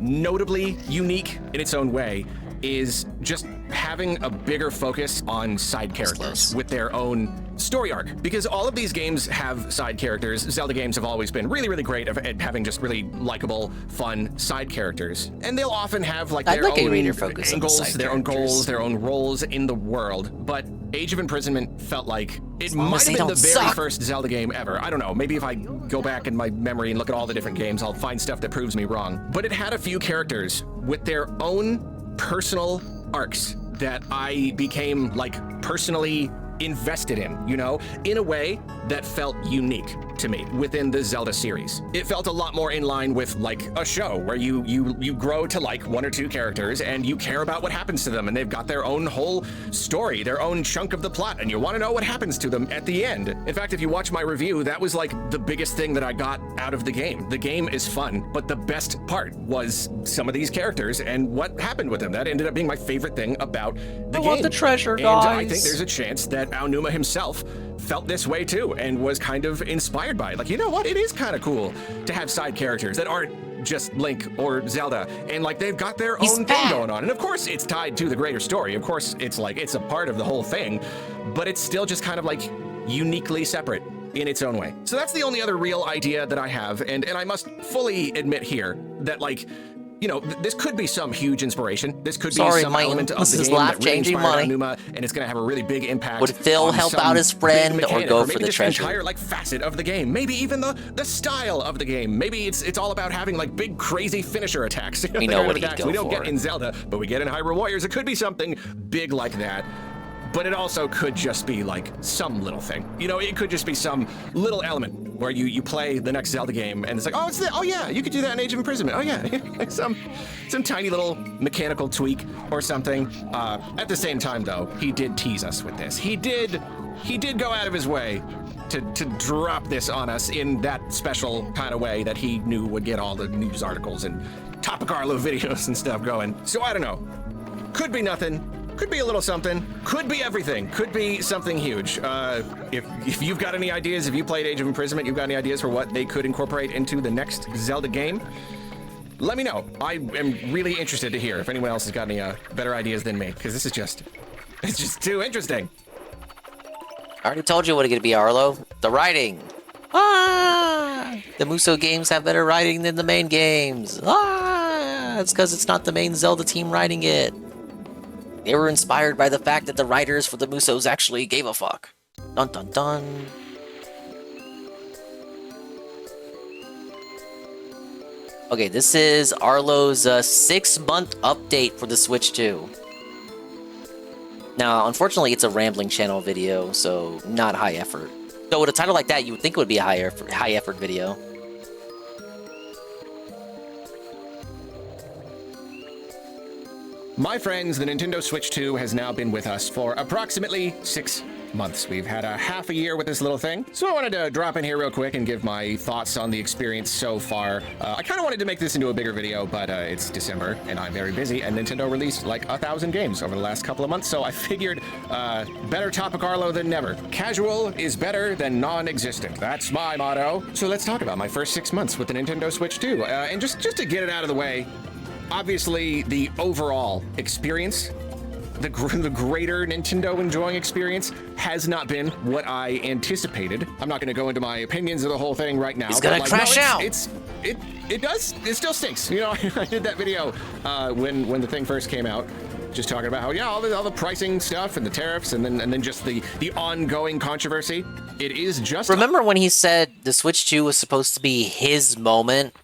notably unique in its own way is just having a bigger focus on side characters with their own story arc. Because all of these games have side characters. Zelda games have always been really, really great at having just really likable, fun side characters. And they'll often have like their own angles, their own goals, their own roles in the world. But Age of Imprisonment felt like it long might as have they been the don't very suck. first Zelda game ever. I don't know. Maybe if I go back in my memory and look at all the different games, I'll find stuff that proves me wrong. But it had a few characters with their own personal arcs that I became like personally invested in, you know, in a way that felt unique to me within the Zelda series. It felt a lot more in line with like a show where you grow to like one or two characters and you care about what happens to them, and they've got their own whole story, their own chunk of the plot, and you want to know what happens to them at the end. In fact, if you watch my review, that was like the biggest thing that I got out of the game. The game is fun, but the best part was some of these characters and what happened with them. That ended up being my favorite thing about the game. I want the treasure, And I guys. think there's a chance that Aonuma himself felt this way too and was kind of inspired by it. Like, you know what? It is kind of cool to have side characters that aren't just Link or Zelda, and like they've got their own thing going on. And of course it's tied to the greater story. Of course it's like it's a part of the whole thing, but it's still just kind of like uniquely separate in its own way. So that's the only other real idea that I have, and I must fully admit here that, like, you know, this could be some huge inspiration. This could be some element of the game that really inspired Aonuma, and it's going to have a really big impact. Would Phil on help some out his friend big or mechanic, go maybe for the this treasure? entire like facet of the game. Maybe even the style of the game. Maybe it's all about having like big crazy finisher attacks. We know what he'd attacks go we don't for. get in Zelda, but we get in Hyrule Warriors. It could be something big like that. But it also could just be like some little thing. You know, it could just be some little element where you play the next Zelda game and it's like, oh, it's oh yeah, you could do that in Age of Imprisonment. Oh yeah, some tiny little mechanical tweak or something. At the same time, though, he did tease us with this. He did go out of his way to drop this on us in that special kind of way that he knew would get all the news articles and Topic Arlo videos and stuff going. So I don't know. Could be nothing. Could be a little something, could be everything, could be something huge. If you've got any ideas, if you played Age of Imprisonment, you've got any ideas for what they could incorporate into the next Zelda game, let me know. I am really interested to hear if anyone else has got any better ideas than me, because this is it's just too interesting. I already told you what it's going to be, Arlo. The writing. Ah! The Muso games have better writing than the main games. Ah! It's because it's not the main Zelda team writing it. They were inspired by the fact that the writers for the Musos actually gave a fuck. Dun dun dun. Okay, this is Arlo's 6-month update for the Switch 2. Now, unfortunately, it's a rambling channel video, so not high effort. So with a title like that, you would think it would be a high effort video. My friends, the Nintendo Switch 2 has now been with us for approximately 6 months. We've had a half a year with this little thing. So I wanted to drop in here real quick and give my thoughts on the experience so far. I kind of wanted to make this into a bigger video, but it's December and I'm very busy, and Nintendo released like 1,000 games over the last couple of months, so I figured better Topic Arlo than never. Casual is better than non-existent. That's my motto. So let's talk about my first 6 months with the Nintendo Switch 2. And just to get it out of the way, obviously the overall experience, the greater Nintendo enjoying experience, has not been what I anticipated. I'm not going to go into my opinions of the whole thing right now. It's gonna crash out. It does. It still stinks. You know, I did that video when the thing first came out, just talking about how all the pricing stuff and the tariffs, and then just the ongoing controversy. It is just. Remember when he said the Switch 2 was supposed to be his moment?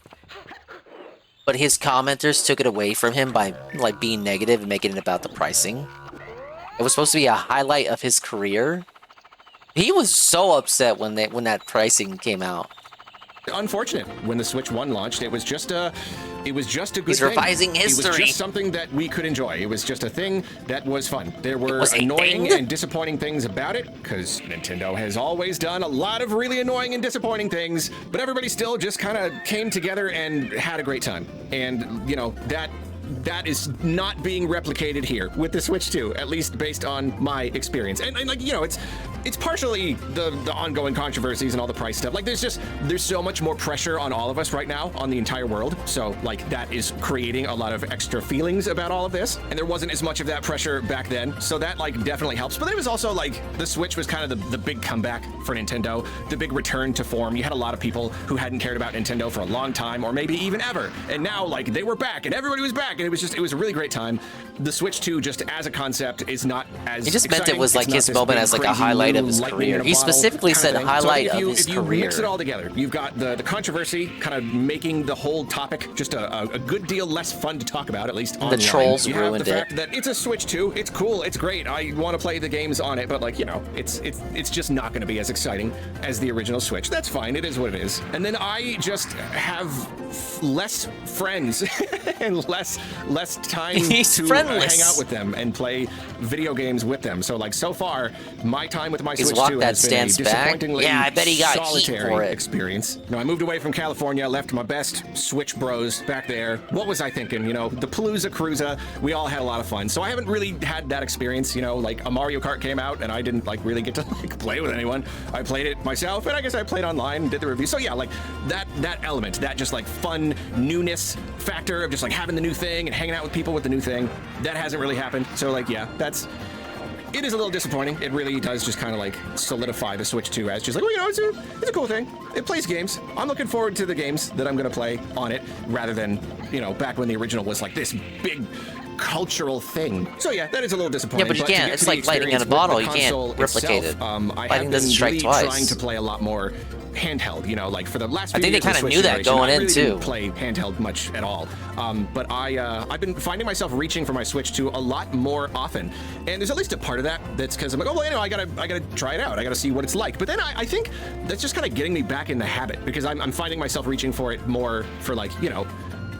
But his commenters took it away from him by like being negative and making it about the pricing. It was supposed to be a highlight of his career. He was so upset when that pricing came out. Unfortunate. When the Switch 1 launched, it was just a good He's thing. revising history. It was just something that we could enjoy. It was just a thing that was fun. There were was a annoying thing? and disappointing things about it, because Nintendo has always done a lot of really annoying and disappointing things, but everybody still just kind of came together and had a great time. And, you know, that is not being replicated here with the Switch 2, at least based on my experience. And like, you know, it's partially the ongoing controversies and all the price stuff. Like, there's so much more pressure on all of us right now, on the entire world. So like, that is creating a lot of extra feelings about all of this. And there wasn't as much of that pressure back then. So that like definitely helps. But it was also like the Switch was kind of the big comeback for Nintendo, the big return to form. You had a lot of people who hadn't cared about Nintendo for a long time, or maybe even ever. And now like they were back and everybody was back and it was a really great time. The Switch 2, just as a concept, is not as He just exciting. meant it was like It's not his this moment big, as like a crazy highlight new of his lightning in career. a He bottle specifically kind of said thing. highlight So of his if you mix career. it all together, you've got the controversy kind of making the whole topic just a good deal less fun to talk about, at least online. The trolls you have ruined the fact it. that it's a Switch 2. It's cool. It's great. I want to play the games on it, but like, you know, it's just not going to be as exciting as the original Switch. That's fine. It is what it is. And then I just have less friends and less time to hang out with them and play video games with them. So like, so far, my time with my His Switch walk 2 that has been a stands back? disappointingly Yeah, I bet he got heat solitary for it. experience. You know, I moved away from California, left my best Switch bros back there. What was I thinking? You know, the Palooza Cruiser, we all had a lot of fun. So I haven't really had that experience, you know, like a Mario Kart came out and I didn't like really get to like play with anyone. I played it myself, and I guess I played online and did the review. So yeah, like that element, that just like fun newness factor of just like having the new thing and hanging out with people with the new thing, that hasn't really happened. So like, yeah, it is a little disappointing. It really does just kind of like solidify the Switch 2 as just like, well, you know, it's a cool thing. It plays games. I'm looking forward to the games that I'm going to play on it, rather than, you know, back when the original was like this big cultural thing. So yeah, that is a little disappointing. Yeah, but you to can't. get It's to the like lighting in a experience with bottle. the You can't console replicate itself, it. I Lighting have doesn't been strike really twice. trying to play a lot more handheld, you know, like for the last few I think they years of the kinda Switch knew that generation, going I in, really too. didn't play handheld much at all. But I've been finding myself reaching for my Switch 2 a lot more often. And there's at least a part of that that's because I'm like, oh, well, you know, I gotta try it out. I gotta see what it's like. But then I think that's just kind of getting me back in the habit, because I'm finding myself reaching for it more for, like, you know,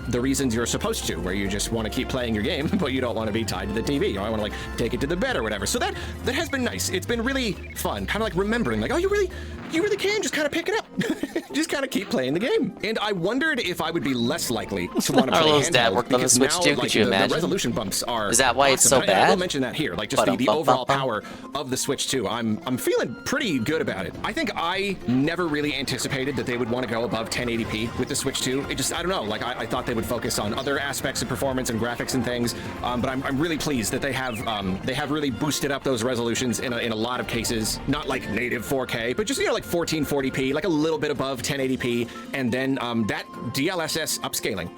the reasons you're supposed to, where you just want to keep playing your game, but you don't want to be tied to the TV. You know, I want to like take it to the bed or whatever. So that has been nice. It's been really fun, kind of like remembering, like, oh, you really can just kind of pick it up, just kind of keep playing the game. And I wondered if I would be less likely to want to play Arlo's handheld, dad worked on the because Switch now, too. like, Could you imagine? The resolution bumps are Is that why it's so awesome. And I will bad? mention that here, like just the overall power of the Switch 2. I'm feeling pretty good about it. I think I never really anticipated that they would want to go above 1080p with the Switch 2. It just, I don't know, like I thought they would focus on other aspects of performance and graphics and things. But I'm really pleased that they have really boosted up those resolutions in a lot of cases. Not like native 4K, but just, you know, like 1440p, like a little bit above 1080p, and then that DLSS upscaling.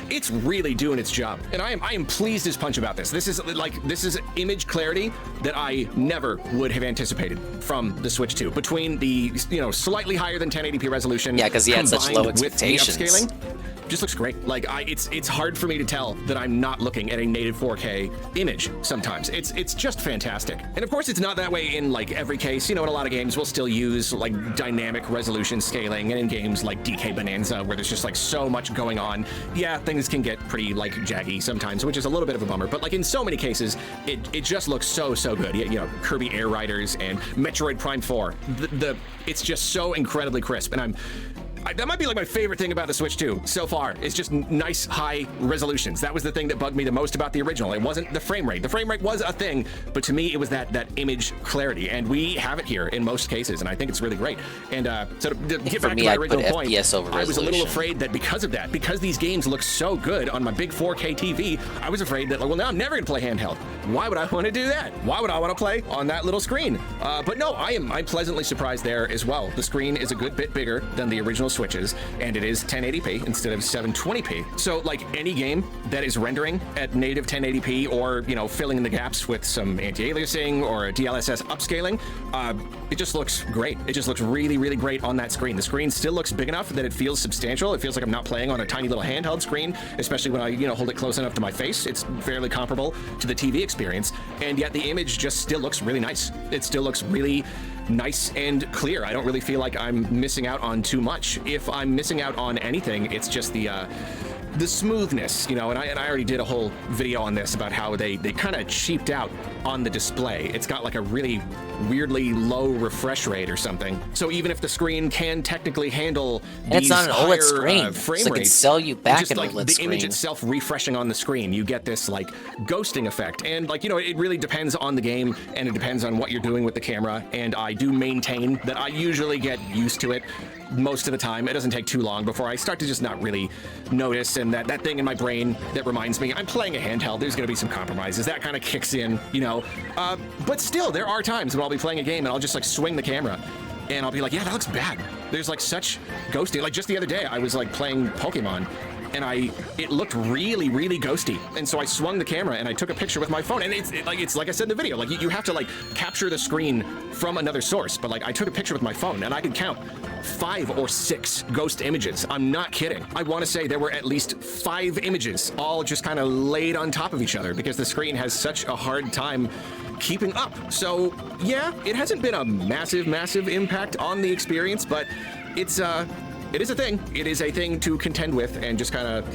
It's really doing its job, and I am pleased as punch about this. This is image clarity that I never would have anticipated from the Switch 2. Between the, you know, slightly higher than 1080p resolution, Yeah, 'cause he had such combined low with the expectations. upscaling, just looks great. Like it's hard for me to tell that I'm not looking at a native 4K image sometimes. It's just fantastic. And of course, it's not that way in like every case. You know, in a lot of games, we'll still use like dynamic resolution scaling, and in games like DK Bonanza, where there's just like so much going on, yeah, things can get pretty like jaggy sometimes, which is a little bit of a bummer. But like in so many cases, it just looks so good. You know, Kirby Air Riders and Metroid Prime 4. It's just so incredibly crisp, and that might be like my favorite thing about the Switch 2 so far. It's just nice high resolutions. That was the thing that bugged me the most about the original. It wasn't the frame rate. The frame rate was a thing, but to me it was that image clarity, and we have it here in most cases, and I think it's really great. And so to get For back me, to my I'd original put point, FPS over I was a little resolution. afraid that because these games look so good on my big 4K TV, I was afraid that, like, well, now I'm never gonna play handheld. Why would I want to do that? Why would I want to play on that little screen? But no, I'm pleasantly surprised there as well. The screen is a good bit bigger than the original Switches, and it is 1080p instead of 720p. So like any game that is rendering at native 1080p, or, you know, filling in the gaps with some anti-aliasing or a DLSS upscaling, it just looks great. It just looks really, really great on that screen. The screen still looks big enough that it feels substantial. It feels like I'm not playing on a tiny little handheld screen, especially when I, you know, hold it close enough to my face. It's fairly comparable to the TV experience, and yet the image just still looks really nice. It still looks really nice and clear. I don't really feel like I'm missing out on too much. If I'm missing out on anything, it's just the smoothness, you know, and I already did a whole video on this about how they kind of cheaped out on the display. It's got like a really weirdly low refresh rate or something. So even if the screen can technically handle And it's these not an OLED higher, screen, frame so they can rates, sell you back just an like OLED the image screen. itself refreshing on the screen, you get this like ghosting effect. And like, you know, it really depends on the game, and it depends on what you're doing with the camera. And I do maintain that I usually get used to it most of the time. It doesn't take too long before I start to just not really notice, and that thing in my brain that reminds me I'm playing a handheld, there's gonna be some compromises, that kind of kicks in, you know. But still, there are times when I'll be playing a game and I'll just like swing the camera and I'll be like, yeah, that looks bad. There's like such ghosting. Like just the other day, I was like playing Pokemon, and it looked really, really ghosty. And so I swung the camera and I took a picture with my phone. And it's like I said in the video, like you have to like capture the screen from another source. But like I took a picture with my phone and I could count 5 or 6 ghost images. I'm not kidding. I want to say there were at least 5 images, all just kind of laid on top of each other because the screen has such a hard time keeping up. So yeah, it hasn't been a massive impact on the experience, but it is a thing. It is a thing to contend with and just kind of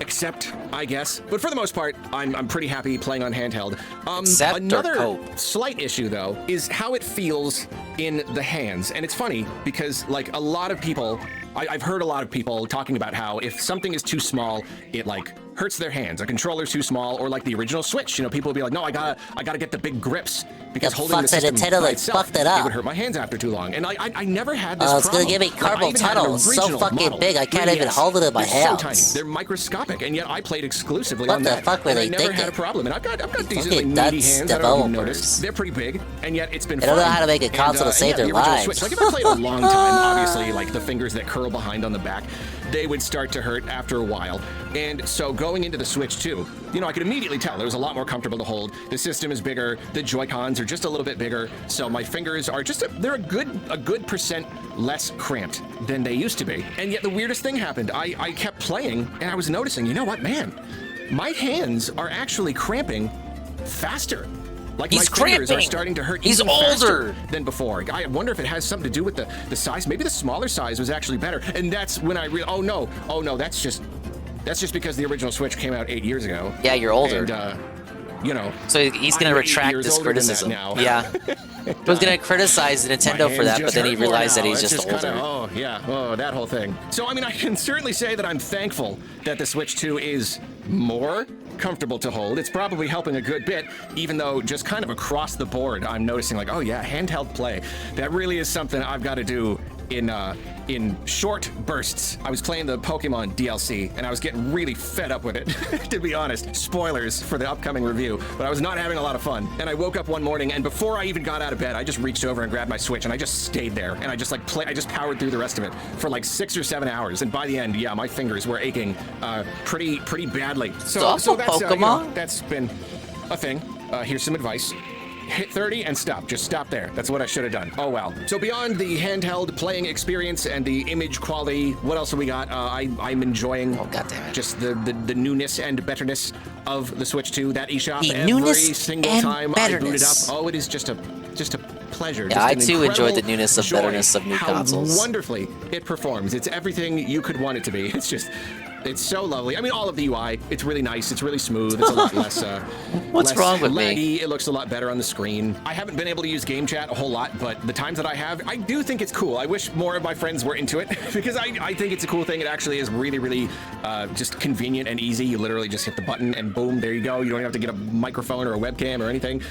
accept, I guess. But for the most part, I'm pretty happy playing on handheld. Another slight issue, though, is how it feels in the hands. And it's funny because, like, a lot of people, I've heard a lot of people talking about how if something is too small, it, like, hurts their hands. A controller's too small, or like the original Switch. You know, people will be like, no, I gotta get the big grips because holding the system by itself, it would hurt my hands after too long. And I never had this problem. It's gonna give me carpal tunnel. It's so fucking big, I can't even hold it in my hands. So tiny. They're microscopic, and yet I played exclusively what on the that. fuck were they I never thinking? had a problem, and I've got decently meaty hands. I don't even notice. They're pretty big, and yet it's been They fun. don't know how to make a console to save their lives. Switch, like if I played a long time, obviously, like the fingers that curl behind on the back, they would start to hurt after a while. And so going into the Switch 2, you know, I could immediately tell it was a lot more comfortable to hold. The system is bigger, the Joy-Cons are just a little bit bigger, so my fingers are just they're a good percent less cramped than they used to be. And yet the weirdest thing happened. I kept playing and I was noticing, you know what, man, my hands are actually cramping faster. Like He's my fingers cramping. are starting to hurt He's even older faster than before. I wonder if it has something to do with the size. Maybe the smaller size was actually better. And that's when I oh no, that's just because the original Switch came out 8 years ago. Yeah, you're older. And, you know. So he's gonna retract this criticism. Now. Yeah. He was gonna criticize Nintendo for that, but then he realized that he's just older. That whole thing. So I mean, I can certainly say that I'm thankful that the Switch 2 is more comfortable to hold. It's probably helping a good bit, even though just kind of across the board, I'm noticing like, oh yeah, handheld play. That really is something I've got to do in short bursts. I was playing the Pokemon DLC and I was getting really fed up with it, to be honest. Spoilers for the upcoming review, but I was not having a lot of fun. And I woke up one morning and before I even got out of bed, I just reached over and grabbed my Switch and I just stayed there and I just I just powered through the rest of it for like 6 or 7 hours. And by the end, yeah, my fingers were aching pretty badly. So that's Pokemon? That's been a thing. Here's some advice. Hit 30 and stop. Just stop there. That's what I should have done. Oh well. So beyond the handheld playing experience and the image quality, what else have we got? I'm enjoying just the newness and betterness of the Switch 2. That eShop every single time I boot it up. Oh, it is just a pleasure. Yeah, I too enjoyed the newness of betterness of new consoles. How wonderfully it performs. It's everything you could want it to be. It's so lovely. I mean, all of the UI, it's really nice. It's really smooth. It's a lot less What's wrong with laggy. me? It looks a lot better on the screen. I haven't been able to use game chat a whole lot, but the times that I have, I do think it's cool. I wish more of my friends were into it because I think it's a cool thing. It actually is really just convenient and easy. You literally just hit the button and boom, there you go. You don't have to get a microphone or a webcam or anything.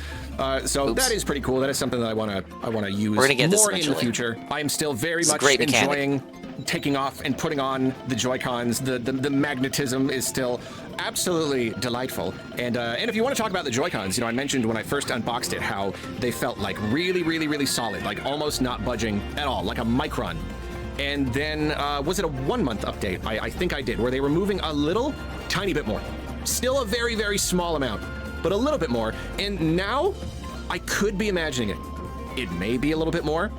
So that is pretty cool. That is something that I want to use more in the future. I am still very much enjoying taking off and putting on the Joy-Cons. The magnetism is still absolutely delightful. And if you want to talk about the Joy-Cons, you know, I mentioned when I first unboxed it how they felt like really solid, like almost not budging at all, like a micron. And then was it a 1 month update? I think I did, where they were moving a little tiny bit more. Still a very small amount, but a little bit more. And now I could be imagining it. It may be a little bit more.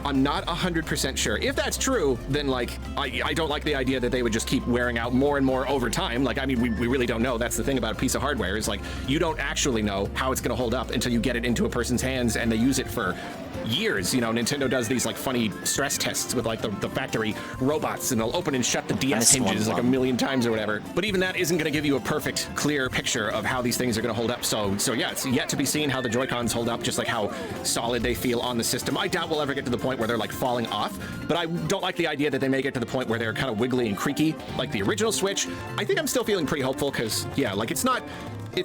I'm not 100% sure. If that's true, then like I don't like the idea that they would just keep wearing out more and more over time. Like, I mean, we really don't know. That's the thing about a piece of hardware is like you don't actually know how it's going to hold up until you get it into a person's hands and they use it for years. You know, Nintendo does these like funny stress tests with like the factory robots and they'll open and shut the DS hinges like a million times or whatever. But even that isn't going to give you a perfect, clear picture of how these things are going to hold up. So yeah, it's yet to be seen how the Joy-Cons hold up, just like how solid they feel on the system. I doubt we'll ever get to the point where they're like falling off, but I don't like the idea that they may get to the point where they're kind of wiggly and creaky like the original Switch. I think I'm still feeling pretty hopeful because yeah, like it's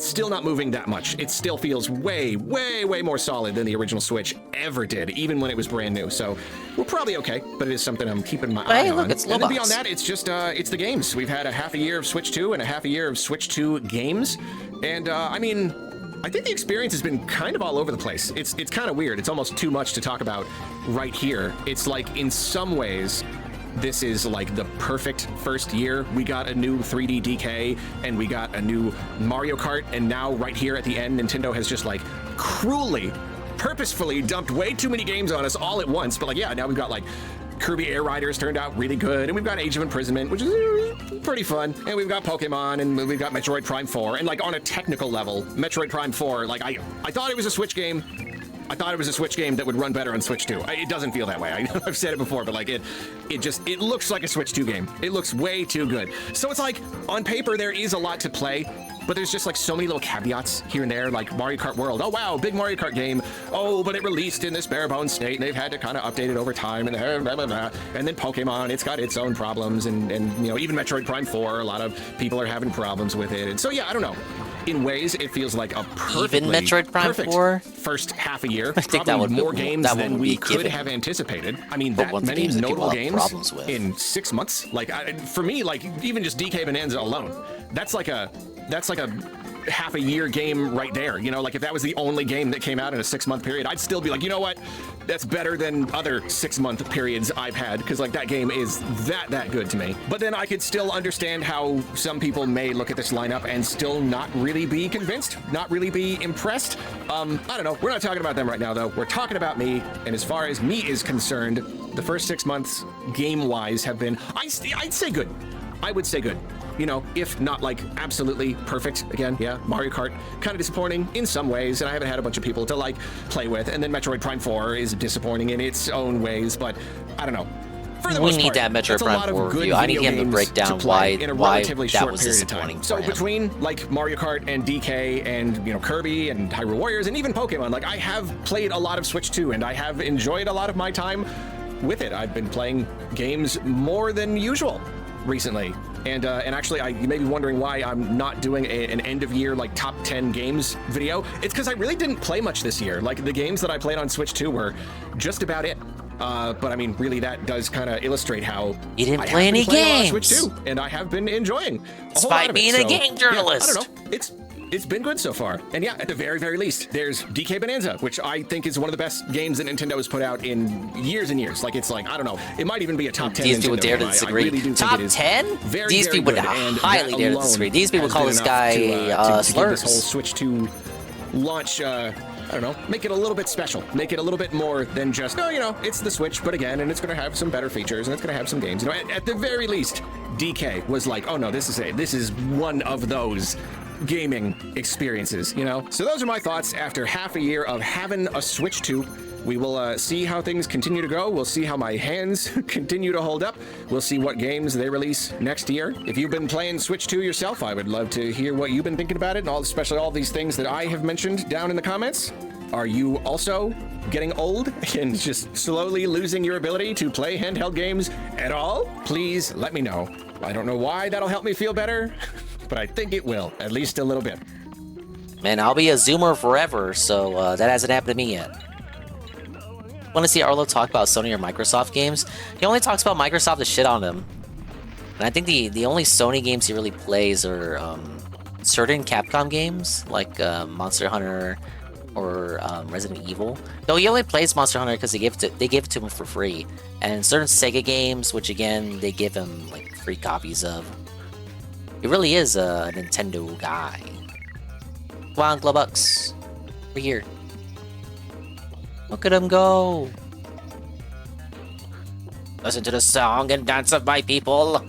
still not moving that much. It still feels way more solid than the original Switch ever did, even when it was brand new. So we're probably okay, but it is something I'm keeping my eye on. It's and then beyond that, it's just it's the games. We've had a half a year of Switch 2 and a half a year of Switch 2 games, and I mean, I think the experience has been kind of all over the place. It's kind of weird. It's almost too much to talk about right here. It's like in some ways, this is like the perfect first year. We got a new 3D DK and we got a new Mario Kart, and now right here at the end, Nintendo has just like cruelly, purposefully dumped way too many games on us all at once. But like, yeah, now we've got like Kirby Air Riders turned out really good, and we've got Age of Imprisonment, which is pretty fun, and we've got Pokemon, and we've got Metroid Prime 4, and like on a technical level, Metroid Prime 4, like I thought it was a Switch game. I thought it was a Switch game that would run better on Switch 2. It doesn't feel that way. I've said it before, but like it looks like a Switch 2 game. It looks way too good. So it's like, on paper, there is a lot to play, but there's just like so many little caveats here and there, like Mario Kart World. Oh wow, big Mario Kart game. Oh, but it released in this bare bones state, and they've had to kind of update it over time, and blah, blah, blah. And then Pokemon, it's got its own problems, and you know, even Metroid Prime 4, a lot of people are having problems with it. And so yeah, I don't know. In ways, it feels like a perfectly Even Metroid Prime 4? First half a year. I think that would be more games that than would we be could given. have anticipated. I mean, But that once many games that notable people have games problems with. in 6 months. Like for me, like even just DK Bonanza alone, that's like a half a year game right there. You know, like if that was the only game that came out in a 6-month period, I'd still be like, you know what? That's better than other 6-month periods I've had, because like that game is that good to me. But then I could still understand how some people may look at this lineup and still not really be convinced, not really be impressed. I don't know. We're not talking about them right now, though. We're talking about me. And as far as me is concerned, the first 6 months, game-wise, have been, I'd say good. I would say good. You know, if not like absolutely perfect. Again, yeah, Mario Kart kind of disappointing in some ways, and I haven't had a bunch of people to like play with. And then Metroid Prime 4 is disappointing in its own ways, but I don't know. For the We most need part, that Metroid that's a Prime lot of 4 good review. I need video him to games break down play why in a why relatively that short was period of disappointing time. for So him. between like Mario Kart and DK and, you know, Kirby and Hyrule Warriors and even Pokemon, like I have played a lot of Switch 2 and I have enjoyed a lot of my time with it. I've been playing games more than usual recently. And actually, you may be wondering why I'm not doing an end-of-year, like, top 10 games video. It's because I really didn't play much this year. Like, the games that I played on Switch 2 were just about it. But, I mean, really, that does kind of illustrate how You didn't play any games. Switch 2, and I have been enjoying a whole lot Despite of it. being a game journalist. Yeah, I don't know. It's been good so far. And yeah, at the very, very least, there's DK Bonanza, which I think is one of the best games that Nintendo has put out in years and years. Like, it's like, I don't know, it might even be a top 10 These people Nintendo dare to game. disagree. I really do Top think it is 10? very, These very people good, would and highly that dare to alone disagree. These people has call been this enough guy to give this slurs. whole Switch 2 launch, I don't know, make it a little bit special. Make it a little bit more than just, oh, you know, it's the Switch, but again, and it's going to have some better features, and it's going to have some games. You know, at the very least, DK was like, oh no, this is one of those gaming experiences, you know? So those are my thoughts after half a year of having a Switch 2. We will see how things continue to go. We'll see how my hands continue to hold up. We'll see what games they release next year. If you've been playing Switch 2 yourself, I would love to hear what you've been thinking about it, and especially all these things that I have mentioned down in the comments. Are you also getting old and just slowly losing your ability to play handheld games at all? Please let me know. I don't know why that'll help me feel better, but I think it will, at least a little bit. Man, I'll be a Zoomer forever, so that hasn't happened to me yet. Want to see Arlo talk about Sony or Microsoft games? He only talks about Microsoft to shit on them. And I think the only Sony games he really plays are certain Capcom games, like Monster Hunter or Resident Evil. Though he only plays Monster Hunter because they give it to him for free. And certain Sega games, which again, they give him like free copies of. He really is a Nintendo guy. Come on, Globucks. We're here. Look at him go. Listen to the song and dance of my people.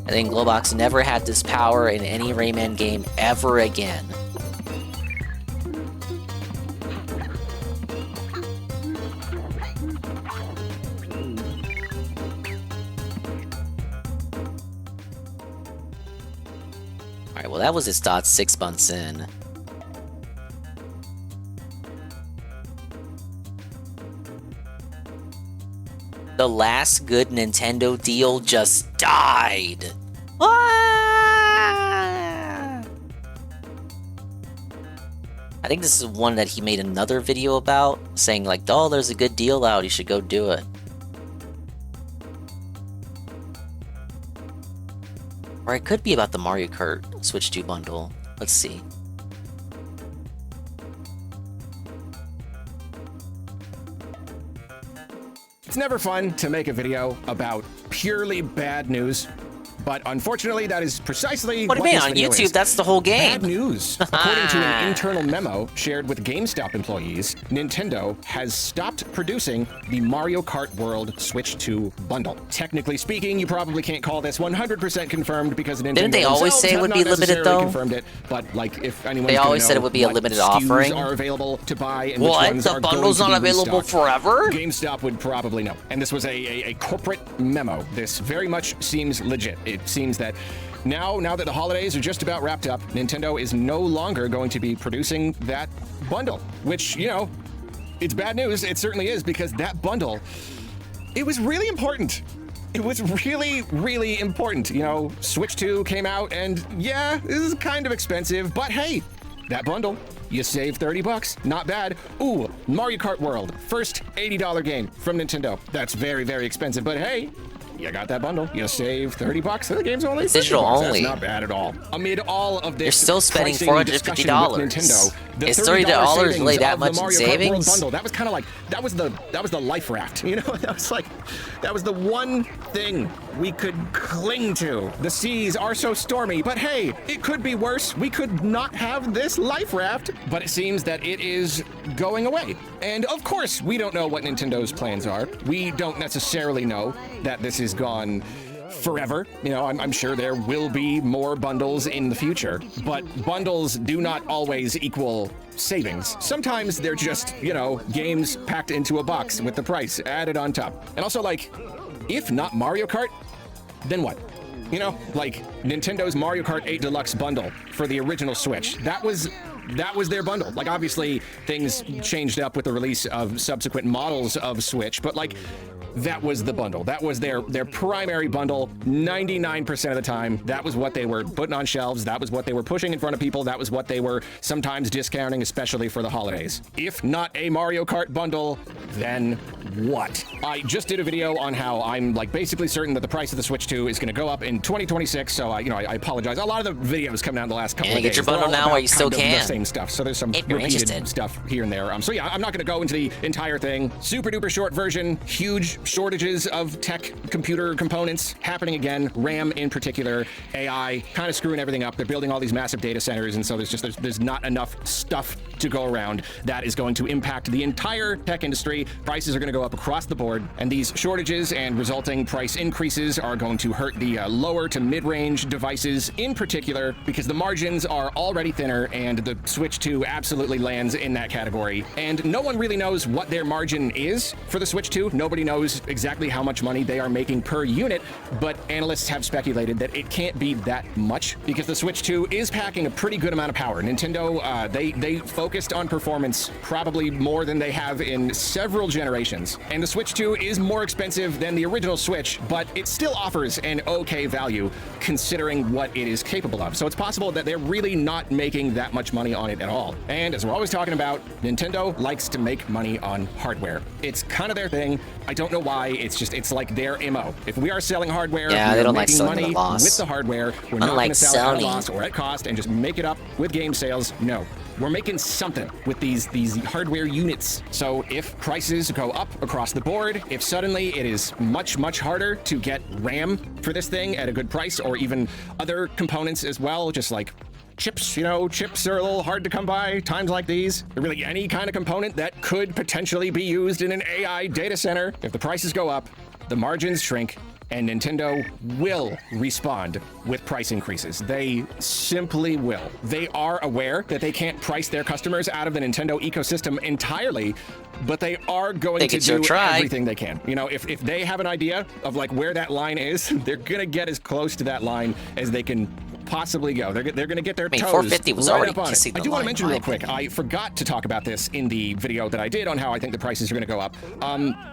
I think Globox never had this power in any Rayman game ever again. Alright, well that was his thoughts 6 months in. The last good Nintendo deal just died. I think this is one that he made another video about, saying like, oh, there's a good deal out, you should go do it. Or it could be about the Mario Kart Switch 2 bundle. Let's see. It's never fun to make a video about purely bad news, but unfortunately, that is precisely What do you mean? this On video YouTube, is. that's the whole game. Bad news. According to an internal memo shared with GameStop employees, Nintendo has stopped producing the Mario Kart World Switch 2 bundle. Technically speaking, you probably can't call this 100% confirmed because Nintendo Didn't they always themselves say it have would not be limited, necessarily though? confirmed it, but like if anyone's They gonna always said know it would be a what limited SKUs offering. are available to buy and What? which ones The are bundle's going to not be available restocked, forever? GameStop would probably know. And this was a corporate memo. This very much seems legit. It seems that now that the holidays are just about wrapped up, Nintendo is no longer going to be producing that bundle, which, you know, it's bad news. It certainly is, because that bundle, it was really important. It was really, really important. You know, Switch 2 came out, and yeah, this is kind of expensive, but hey, that bundle, you save 30 bucks. Not bad. Ooh, Mario Kart World, first $80 game from Nintendo. That's very, very expensive, but hey, you got that bundle. You save 30 bucks. The game's only digital $50. only. That's not bad at all. Amid all of this, You're still spending pricing discussion with $450. Nintendo, the Is $30 $30 savings really that of the much in Mario Kart World savings? bundle, that was kind of like that was the life raft. You know, that was the one thing we could cling to. The seas are so stormy, but hey, it could be worse. We could not have this life raft, but it seems that it is going away. And of course, we don't know what Nintendo's plans are. We don't necessarily know that this is gone forever. You know, I'm sure there will be more bundles in the future, but bundles do not always equal savings. Sometimes they're just, you know, games packed into a box with the price added on top. And also, like, if not Mario Kart, then what? You know, like Nintendo's Mario Kart 8 Deluxe bundle for the original Switch. That was their bundle. Like, obviously things changed up with the release of subsequent models of Switch, but like that was the bundle. That was their primary bundle 99% of the time. That was what they were putting on shelves. That was what they were pushing in front of people. That was what they were sometimes discounting, especially for the holidays. If not a Mario Kart bundle, then what? I just did a video on how I'm like basically certain that the price of the Switch 2 is going to go up in 2026. So I apologize. A lot of the videos coming out in the last couple of days. Get your bundle now while you still can. The same stuff. So there's some if you're repeated interested. stuff here and there. So yeah, I'm not going to go into the entire thing. Super duper short version. Huge shortages of tech computer components happening again. RAM in particular. AI kind of screwing everything up. They're building all these massive data centers, and so there's not enough stuff to go around. That is going to impact the entire tech industry. Prices are going to go up across the board, and these shortages and resulting price increases are going to hurt the lower to mid-range devices in particular, because the margins are already thinner, and the Switch 2 absolutely lands in that category. And no one really knows what their margin is for the Switch 2. Nobody knows exactly how much money they are making per unit, but analysts have speculated that it can't be that much because the Switch 2 is packing a pretty good amount of power. Nintendo, they focused on performance probably more than they have in several generations. And the Switch 2 is more expensive than the original Switch, but it still offers an okay value considering what it is capable of. So it's possible that they're really not making that much money on it at all. And as we're always talking about, Nintendo likes to make money on hardware. It's kind of their thing. I don't know why. It's like their MO. If we are selling hardware, yeah, they don't like making selling money at a loss. with the hardware. We're not going to sell Sony. at a loss or at cost and just make it up with game sales. No. We're making something with these hardware units. So if prices go up across the board, if suddenly it is much, much harder to get RAM for this thing at a good price, or even other components as well, just like chips, you know, chips are a little hard to come by times like these. Really any kind of component that could potentially be used in an AI data center, if the prices go up, the margins shrink, and Nintendo will respond with price increases. They simply will. They are aware that they can't price their customers out of the Nintendo ecosystem entirely, but they are going to do everything they can. You know, if they have an idea of like where that line is, they're gonna get as close to that line as they can possibly go. They're going to get their toes 450 was right already up on kissing it. I the do want to line, mention in my real quick, I forgot to talk about this in the video that I did on how I think the prices are going to go up.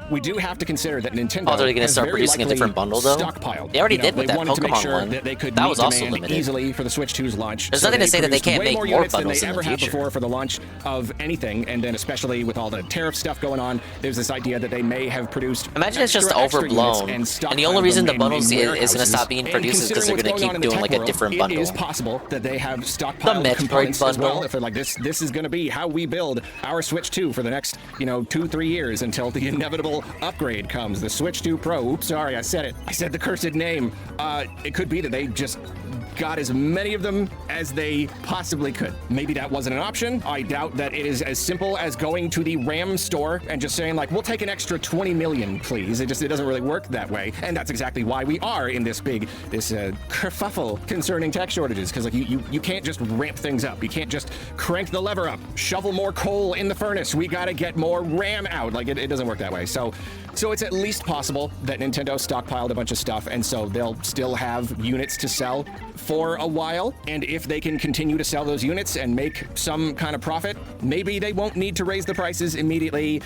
We do have to consider that Nintendo they're going to has start very producing a likely different bundle, though? stockpiled. They already You know, did with they that wanted to make Pokemon sure one. that they could That meet was also demand limited. easily for the Switch 2's launch. There's So nothing to say that they produced can't way make more more units than bundles they in the ever had future. before for the launch of anything, and then especially with all the tariff stuff going on, there's this idea that they may have produced Imagine it's just extra overblown, units and the only reason the bundles is going to warehouses. stop being And produced is because they're considering going to what's keep on in the doing tech like a world, different it bundle. It is possible that they have stockpiled components as well. If they're like, this is going to be how we build our Switch 2 for the next, 2-3 years until the inevitable upgrade comes. The Switch 2 Pro. Oops, sorry, I said it. I said the cursed name. It could be that they just got as many of them as they possibly could. Maybe that wasn't an option. I doubt that it is as simple as going to the RAM store and just saying like, we'll take an extra 20 million, please. It doesn't really work that way. And that's exactly why we are in this kerfuffle concerning tech shortages. Because like you can't just ramp things up. You can't just crank the lever up, shovel more coal in the furnace. We got to get more RAM out. Like it doesn't work that way. So it's at least possible that Nintendo stockpiled a bunch of stuff, and so they'll still have units to sell for a while. And if they can continue to sell those units and make some kind of profit, maybe they won't need to raise the prices immediately,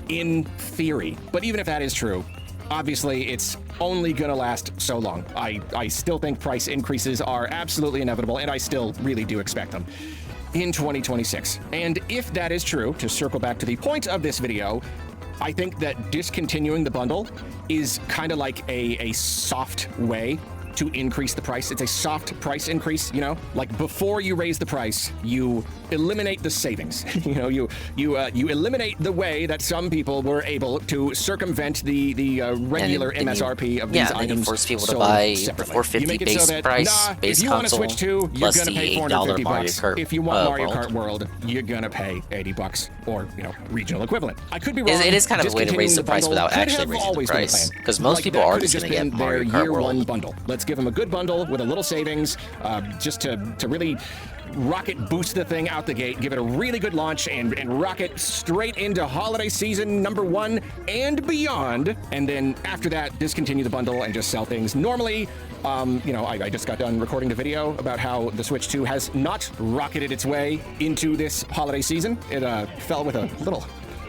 in theory. But even if that is true, obviously it's only gonna last so long. I still think price increases are absolutely inevitable, and I still really do expect them in 2026. And if that is true, to circle back to the point of this video, I think that discontinuing the bundle is kind of like a soft way to increase the price. It's a soft price increase, like before you raise the price, you eliminate the savings. You eliminate the way that some people were able to circumvent the regular MSRP of these items. You force people to buy the 450 base price, base if you want to console, Switch 2, you're plus gonna pay the $450 $8 Mario Kart. If you want Mario World. Kart World, you're gonna pay $80 or regional equivalent. I could be wrong. It is kind of a way to raise the price without actually raising the price, because most people are just going to get Mario Kart World. Bundle. Let's give them a good bundle with a little savings, just to really rocket boost the thing out the gate, give it a really good launch, and rocket straight into holiday season #1 and beyond. And then after that, discontinue the bundle and just sell things normally. I just got done recording the video about how the Switch 2 has not rocketed its way into this holiday season. It fell with a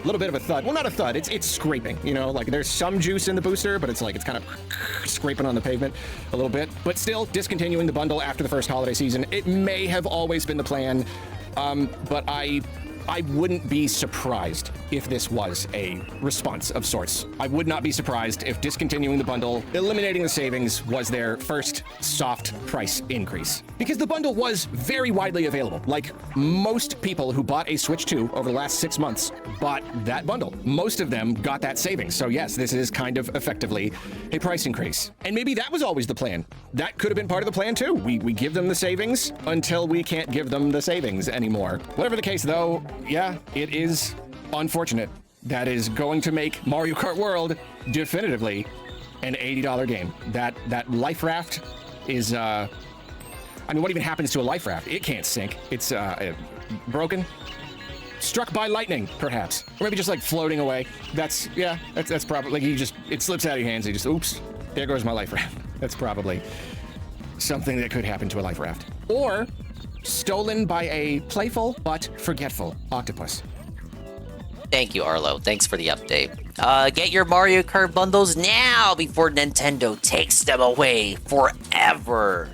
little bit of a thud. Well, not a thud. It's scraping. Like there's some juice in the booster, but it's kind of scraping on the pavement a little bit. But still, discontinuing the bundle after the first holiday season. It may have always been the plan, but I wouldn't be surprised if this was a response of sorts. I would not be surprised if discontinuing the bundle, eliminating the savings, was their first soft price increase. Because the bundle was very widely available. Like, most people who bought a Switch 2 over the last 6 months bought that bundle. Most of them got that savings. So yes, this is kind of effectively a price increase. And maybe that was always the plan. That could have been part of the plan too. We give them the savings until we can't give them the savings anymore. Whatever the case though, yeah, it is unfortunate. That is going to make Mario Kart World definitively an $80 game. That life raft is, what even happens to a life raft? It can't sink. It's broken, struck by lightning, perhaps, or maybe just like floating away. That's probably like it slips out of your hands. You just, oops, there goes my life raft. That's probably something that could happen to a life raft, or stolen by a playful but forgetful octopus. Thank you, Arlo. Thanks for the update. Get your Mario Kart bundles now before Nintendo takes them away forever.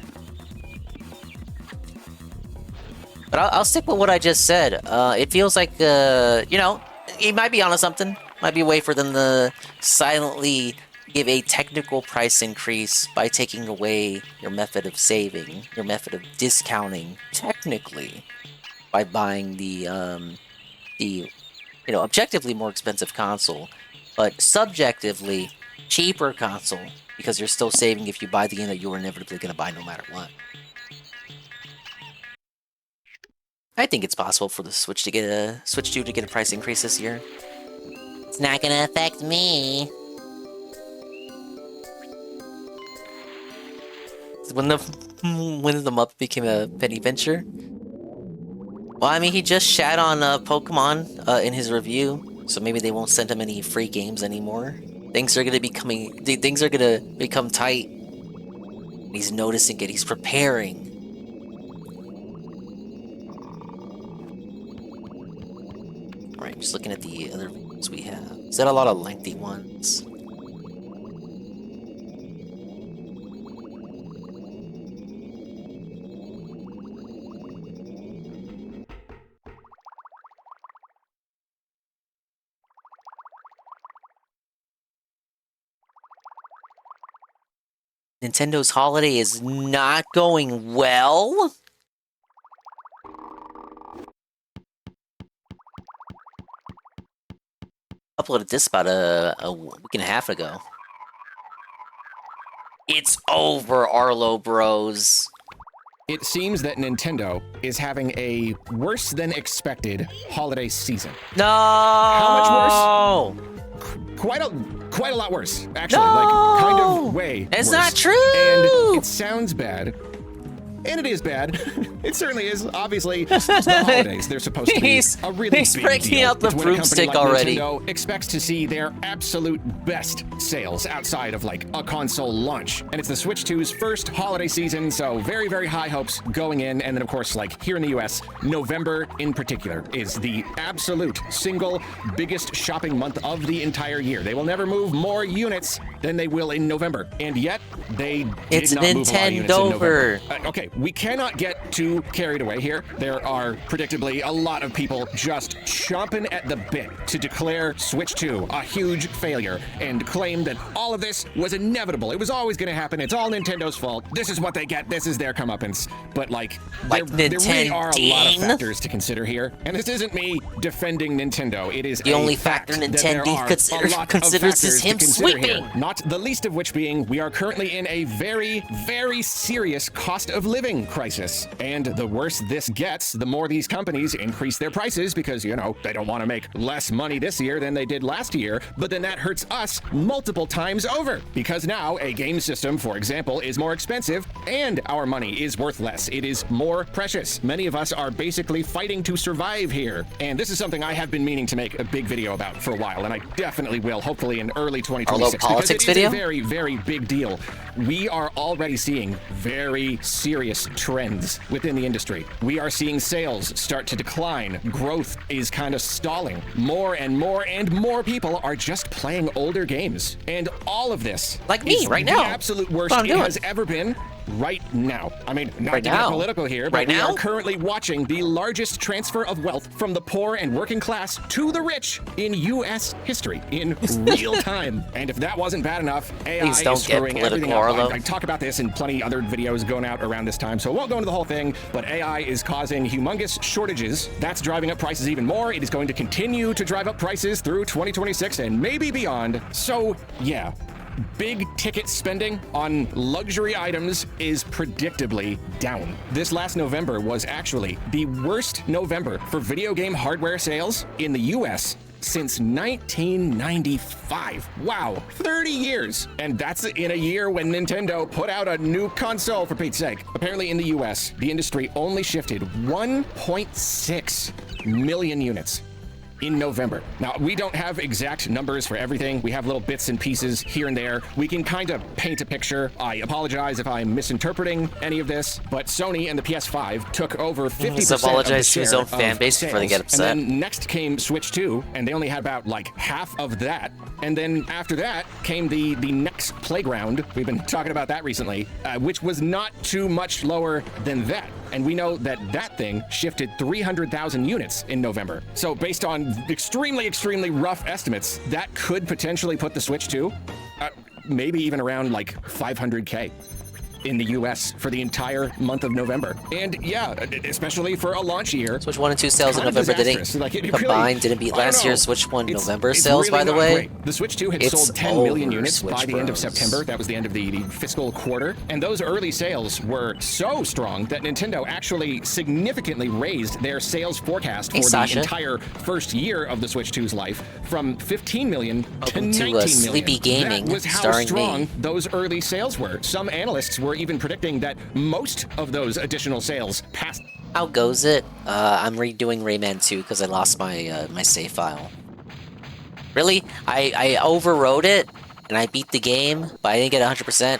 But I'll stick with what I just said. It feels like, he might be onto something. Might be a way for them to silently give a technical price increase by taking away your method of saving, your method of discounting, technically, by buying the objectively more expensive console, but subjectively cheaper console, because you're still saving if you buy the game that you were inevitably going to buy no matter what. I think it's possible for the Switch 2 to get a price increase this year. It's not going to affect me. When the Muppet became a penny pincher. Well, I mean, he just shat on Pokemon in his review, so maybe they won't send him any free games anymore. Things are gonna become tight. He's noticing it. He's preparing. All right, just looking at the other videos we have. Is that a lot of lengthy ones? Nintendo's holiday is not going well? Uploaded this about a week and a half ago. It's over, Arlo Bros. It seems that Nintendo is having a worse than expected holiday season. No! How much worse? Quite a lot worse, actually. No! Like, kind of way It's worse. not true! And it sounds bad. And it is bad. It certainly is. Obviously, it's the holidays. They're supposed to be a really he's big breaking deal. out the It's when a company broomstick like already. Nintendo expects to see their absolute best sales outside of like a console launch. And it's the Switch 2's first holiday season, so very, very high hopes going in. And then, of course, like here in the US, November in particular is the absolute single biggest shopping month of the entire year. They will never move more units than they will in November. And yet, they did not move a lot of units in November. Okay, we cannot get too carried away here. There are predictably a lot of people just chomping at the bit to declare Switch 2 a huge failure and claim that all of this was inevitable. It was always going to happen. It's all Nintendo's fault. This is what they get. This is their comeuppance. But there really are a lot of factors to consider here. And this isn't me defending Nintendo. It is The only factor Nintendo considers is him sweeping. Not the least of which being we are currently in a very, very serious cost of living crisis. And the worse this gets, the more these companies increase their prices because, you know, they don't want to make less money this year than they did last year. But then that hurts us multiple times over because now a game system, for example, is more expensive and our money is worth less. It is more precious. Many of us are basically fighting to survive here. And this is something I have been meaning to make a big video about for a while, and I definitely will, hopefully in early 2026. Politics because it is video? a very, very big deal. We are already seeing very serious trends within the industry. We are seeing sales start to decline. Growth is kind of stalling. More and more and more people are just playing older games. And all of this, like me, is right the now. absolute worst That's what I'm it doing. has ever been. Right now. I mean, not Right to now. get political here, but Right we now? are currently watching the largest transfer of wealth from the poor and working class to the rich in U.S. history in real time. And if that wasn't bad enough, AI Please don't is get screwing political, everything up. Arlo. I talk about this in plenty other videos going out around this time, so I won't go into the whole thing, but AI is causing humongous shortages. That's driving up prices even more. It is going to continue to drive up prices through 2026 and maybe beyond. So, yeah. Big ticket spending on luxury items is predictably down. This last November was actually the worst November for video game hardware sales in the US since 1995. Wow, 30 years. And that's in a year when Nintendo put out a new console, for Pete's sake. Apparently in the US, the industry only shifted 1.6 million units in November. Now, we don't have exact numbers for everything. We have little bits and pieces here and there. We can kind of paint a picture. I apologize if I'm misinterpreting any of this, but Sony and the PS5 took over 50% of the apologize to share his own of fan base before they sales. get upset. And then next came Switch 2, and they only had about like half of that. And then after that came the next Playground. We've been talking about that recently, which was not too much lower than that. And we know that that thing shifted 300,000 units in November. So based on extremely, extremely rough estimates, that could potentially put the Switch 2 maybe even around like 500K in the US for the entire month of November. And yeah, especially for a launch year. Switch 1 and 2 sales in kind of November disastrous. Like, it combined really, didn't beat I don't last know. year's Switch 1 It's- November it's sales, really by the not way. great. The Switch 2 had It's sold 10 million over, units by Switch the end of Bros. September. That was the end of the fiscal quarter. And those early sales were so strong that Nintendo actually significantly raised their sales forecast Hey, for Sasha. the entire first year of the Switch 2's life from 15 million to Welcome 19 to, million. Sleepy Gaming, That was how starring strong me. those early sales were. Some analysts were even predicting that most of those additional sales passed. How goes it? I'm redoing Rayman 2 because I lost my my save file. Really? I overrode it and I beat the game, but I didn't get 100%.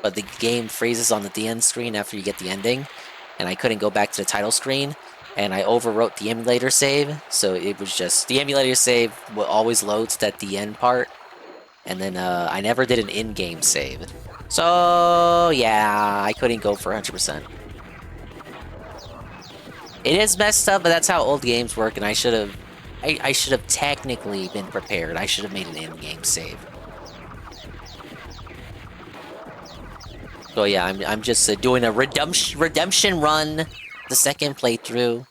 But the game freezes on the end screen after you get the ending, and I couldn't go back to the title screen. And I overwrote the emulator save, so it was just the emulator save always loads at the end part, and then I never did an in-game save. So yeah, I couldn't go for 100%. It is messed up, but that's how old games work, and I should have technically been prepared. I should have made an in-game save. So yeah, I'm just doing a redemption run, the second playthrough.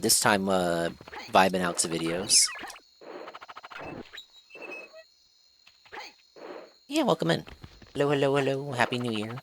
This time, vibing out to videos. Yeah, welcome in. Hello, hello, hello. Happy New Year.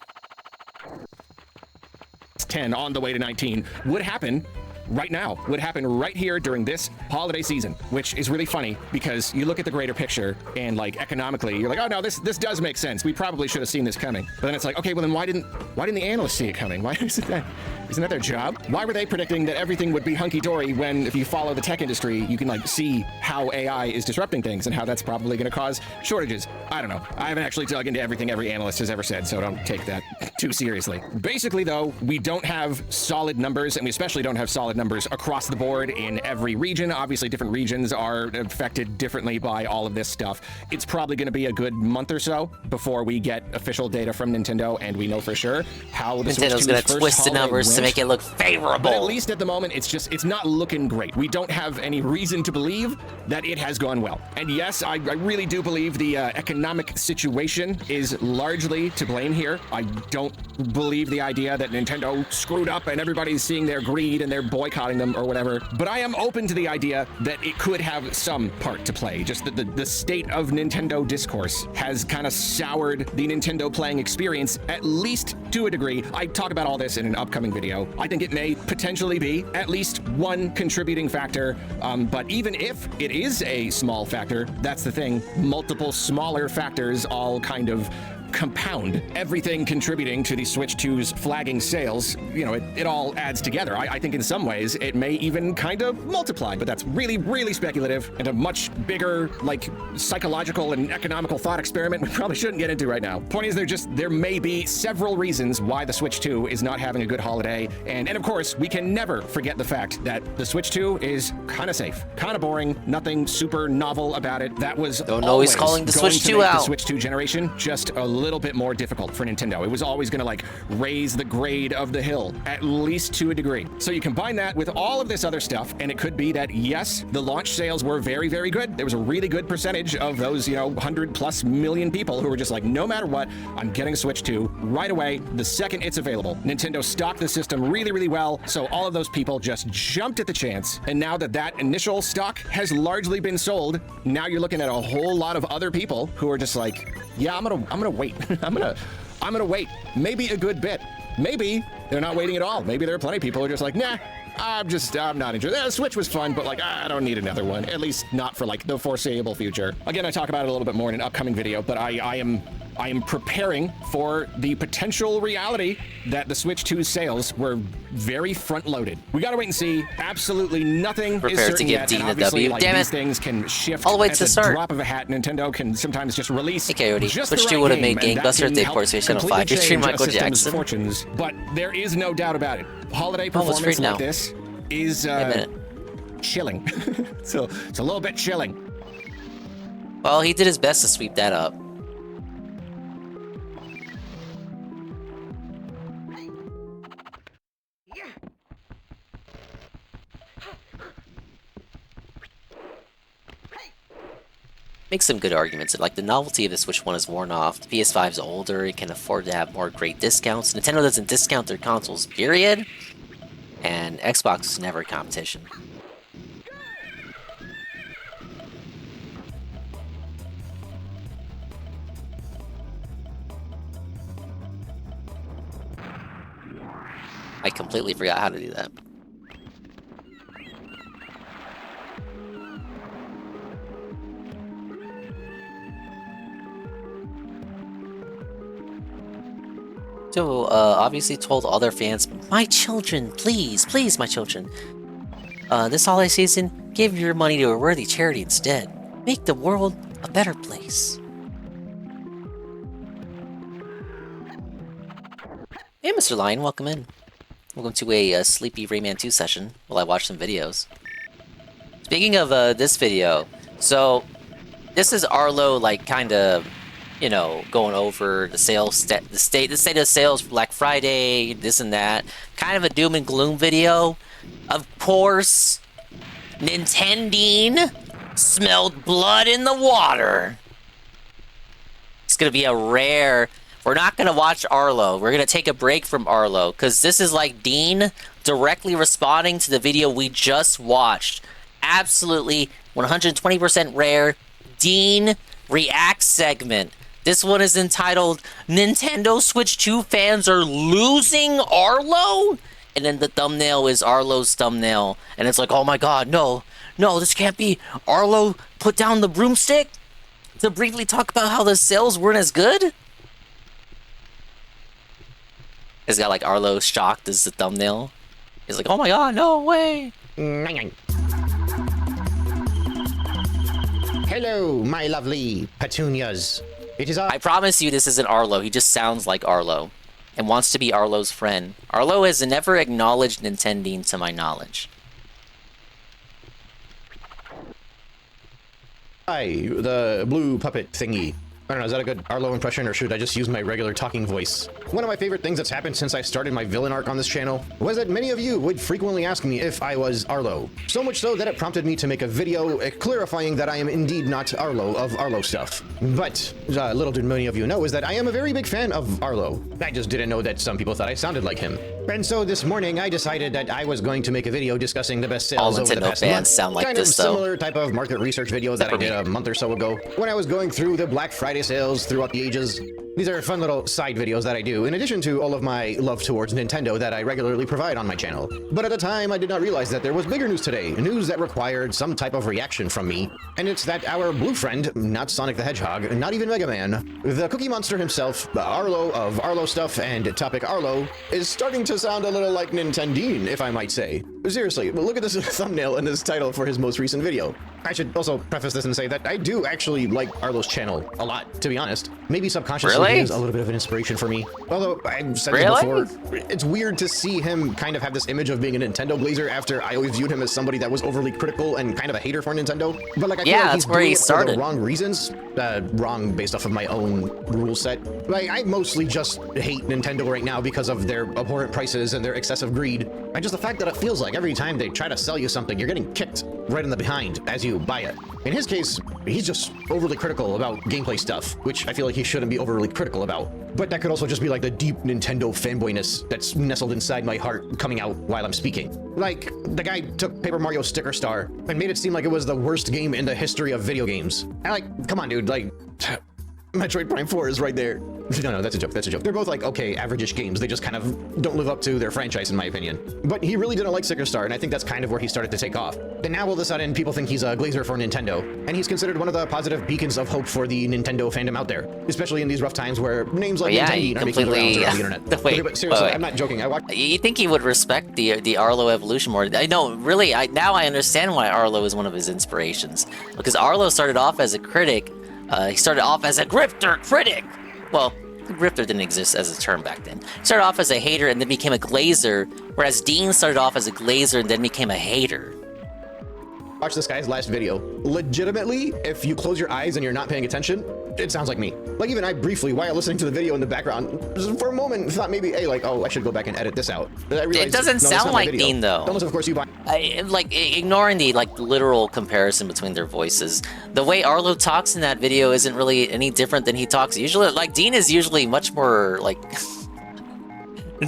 10 on the way to 19 would happen right now, would happen right here during this holiday season, which is really funny because you look at the greater picture and like economically, you're like, oh no, this does make sense. We probably should have seen this coming. But then it's like, okay, well then why didn't the analysts see it coming? Why isn't that their job? Why were they predicting that everything would be hunky-dory when if you follow the tech industry, you can like see how AI is disrupting things and how that's probably going to cause shortages? I don't know. I haven't actually dug into everything every analyst has ever said, so don't take that too seriously. Basically though, we don't have solid numbers, and we especially don't have solid numbers across the board in every region. Obviously, different regions are affected differently by all of this stuff. It's probably going to be a good month or so before we get official data from Nintendo, and we know for sure how the Nintendo's going to twist the numbers to make it look favorable. But at least at the moment, it's not looking great. We don't have any reason to believe that it has gone well. And yes, I really do believe the economic situation is largely to blame here. I don't believe the idea that Nintendo screwed up and everybody's seeing their greed and they're boycotting them or whatever. But I am open to the idea that it could have some part to play. Just that the state of Nintendo discourse has kind of soured the Nintendo playing experience, at least to a degree. I talk about all this in an upcoming video. I think it may potentially be at least one contributing factor. But even if it is a small factor, that's the thing. Multiple smaller factors all kind of compound everything contributing to the Switch 2's flagging sales. You know, it all adds together. I think in some ways it may even kind of multiply, but that's really, really speculative and a much bigger, like, psychological and economical thought experiment we probably shouldn't get into right now. Point is, there may be several reasons why the Switch 2 is not having a good holiday, and of course, we can never forget the fact that the Switch 2 is kind of safe, kind of boring, nothing super novel about it. That was don't know he's calling the Switch 2 out. The Switch 2 generation just a little bit more difficult for Nintendo. It was always going to like raise the grade of the hill, at least to a degree. So you combine that with all of this other stuff, and it could be that, yes, the launch sales were very, very good. There was a really good percentage of those, 100+ million people who were just like, no matter what, I'm getting a Switch 2 right away, the second it's available. Nintendo stocked the system really, really well, so all of those people just jumped at the chance, and now that initial stock has largely been sold, now you're looking at a whole lot of other people who are just like, yeah, I'm gonna wait. I'm gonna wait. Maybe a good bit. Maybe they're not waiting at all. Maybe there are plenty of people who are just like, nah, I'm not interested. The Switch was fun, but like, I don't need another one. At least not for like the foreseeable future. Again, I talk about it a little bit more in an upcoming video, but I am preparing for the potential reality that the Switch 2's sales were very front-loaded. We gotta wait and see. Absolutely nothing is certain yet. And obviously, like, these things can shift all the way at to the start. drop of a hat. Nintendo can sometimes just release. Hey, Coyote. Just Switch the 2 right would have game, made and that Gangbusters can Day help Force Channel 5 completely featuring change a Michael system's Jackson. fortunes. But there is no doubt about it. Holiday Oh, it's free performance now. like this is chilling. So it's a little bit chilling. Well, he did his best to sweep that up. Makes some good arguments. Like, the novelty of the Switch 1 is worn off. The PS5's older. It can afford to have more great discounts. Nintendo doesn't discount their consoles, period. And Xbox is never a competition. I completely forgot how to do that. So, obviously told other fans, my children, please, please, my children. This holiday season, give your money to a worthy charity instead. Make the world a better place. Hey, Mr. Lion, welcome in. Welcome to a sleepy Rayman 2 session while I watch some videos. Speaking of this video, so this is Arlo, like, kind of, going over the sales, the state of sales for Black Friday, this and that. Kind of a doom and gloom video. Of course, Nintendine smelled blood in the water. It's gonna be a rare We're not going to watch Arlo. We're going to take a break from Arlo because this is like Dean directly responding to the video we just watched. Absolutely 120% rare Dean Reacts segment. This one is entitled Nintendo Switch 2 fans are losing Arlo? And then the thumbnail is Arlo's thumbnail. And it's like, oh my god, no, this can't be. Arlo put down the broomstick to briefly talk about how the sales weren't as good? It's got like Arlo shocked as the thumbnail. He's like, oh my god, no way. Hello, my lovely petunias. It is I promise you this isn't Arlo. He just sounds like Arlo and wants to be Arlo's friend. Arlo has never acknowledged Nintending to my knowledge. Hi, the blue puppet thingy. I don't know, is that a good Arlo impression, or should I just use my regular talking voice? One of my favorite things that's happened since I started my villain arc on this channel was that many of you would frequently ask me if I was Arlo. So much so that it prompted me to make a video clarifying that I am indeed not Arlo of Arlo stuff. But little did many of you know is that I am a very big fan of Arlo. I just didn't know that some people thought I sounded like him. And so this morning I decided that I was going to make a video discussing the best sales over the past month. Sound like kind this, of similar type of market research video that I did a month or so ago when I was going through the Black Friday sales throughout the ages. These are fun little side videos that I do, in addition to all of my love towards Nintendo that I regularly provide on my channel. But at the time, I did not realize that there was bigger news today, news that required some type of reaction from me. And it's that our blue friend, not Sonic the Hedgehog, not even Mega Man, the Cookie Monster himself, Arlo of Arlo Stuff and Topic Arlo, is starting to sound a little like Nintendine, if I might say. Seriously, look at this thumbnail and this title for his most recent video. I should also preface this and say that I do actually like Arlo's channel a lot, to be honest. Maybe subconsciously he is a little bit of an inspiration for me. Although I've said this before, it's weird to see him kind of have this image of being a Nintendo glazer after I always viewed him as somebody that was overly critical and kind of a hater for Nintendo. But like I feel like he's doing it for the wrong reasons. Wrong based off of my own rule set. Like I mostly just hate Nintendo right now because of their abhorrent prices and their excessive greed. And just the fact that it feels like every time they try to sell you something, you're getting kicked right in the behind as you buy it. In his case, he's just overly critical about gameplay stuff, which I feel like he shouldn't be overly critical about. But that could also just be like the deep Nintendo fanboyness that's nestled inside my heart coming out while I'm speaking. Like, the guy took Paper Mario Sticker Star and made it seem like it was the worst game in the history of video games. And like, come on, dude, like, Metroid Prime 4 is right there. No, that's a joke, that's a joke. They're both like, okay, average-ish games. They just kind of don't live up to their franchise, in my opinion. But he really didn't like Sticker Star, and I think that's kind of where he started to take off. And now all of a sudden, people think he's a glazer for Nintendo, and he's considered one of the positive beacons of hope for the Nintendo fandom out there, especially in these rough times where names like Nintendo are making rounds around the internet. Wait, but seriously, I'm not joking. You think he would respect the Arlo evolution more? I know, really, now I understand why Arlo is one of his inspirations. Because Arlo started off as a critic. He started off as a grifter critic. Well, grifter didn't exist as a term back then. He started off as a hater and then became a glazer, whereas Dean started off as a glazer and then became a hater. Watch this guy's last video. Legitimately, if you close your eyes and you're not paying attention, it sounds like me. Like even I briefly, while listening to the video in the background, for a moment thought maybe, hey, like, oh, I should go back and edit this out. But I realized, it doesn't sound like Dean though. Unless of course you buy. Like ignoring the literal comparison between their voices, the way Arlo talks in that video isn't really any different than he talks usually. Like Dean is usually much more like.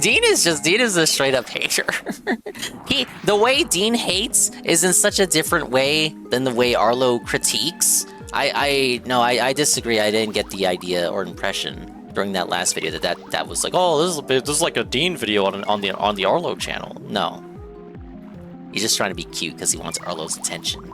Dean is a straight up hater. The way Dean hates is in such a different way than the way Arlo critiques. I disagree. I didn't get the idea or impression during that last video that was like, oh, this is like a Dean video on the Arlo channel. No, he's just trying to be cute because he wants Arlo's attention.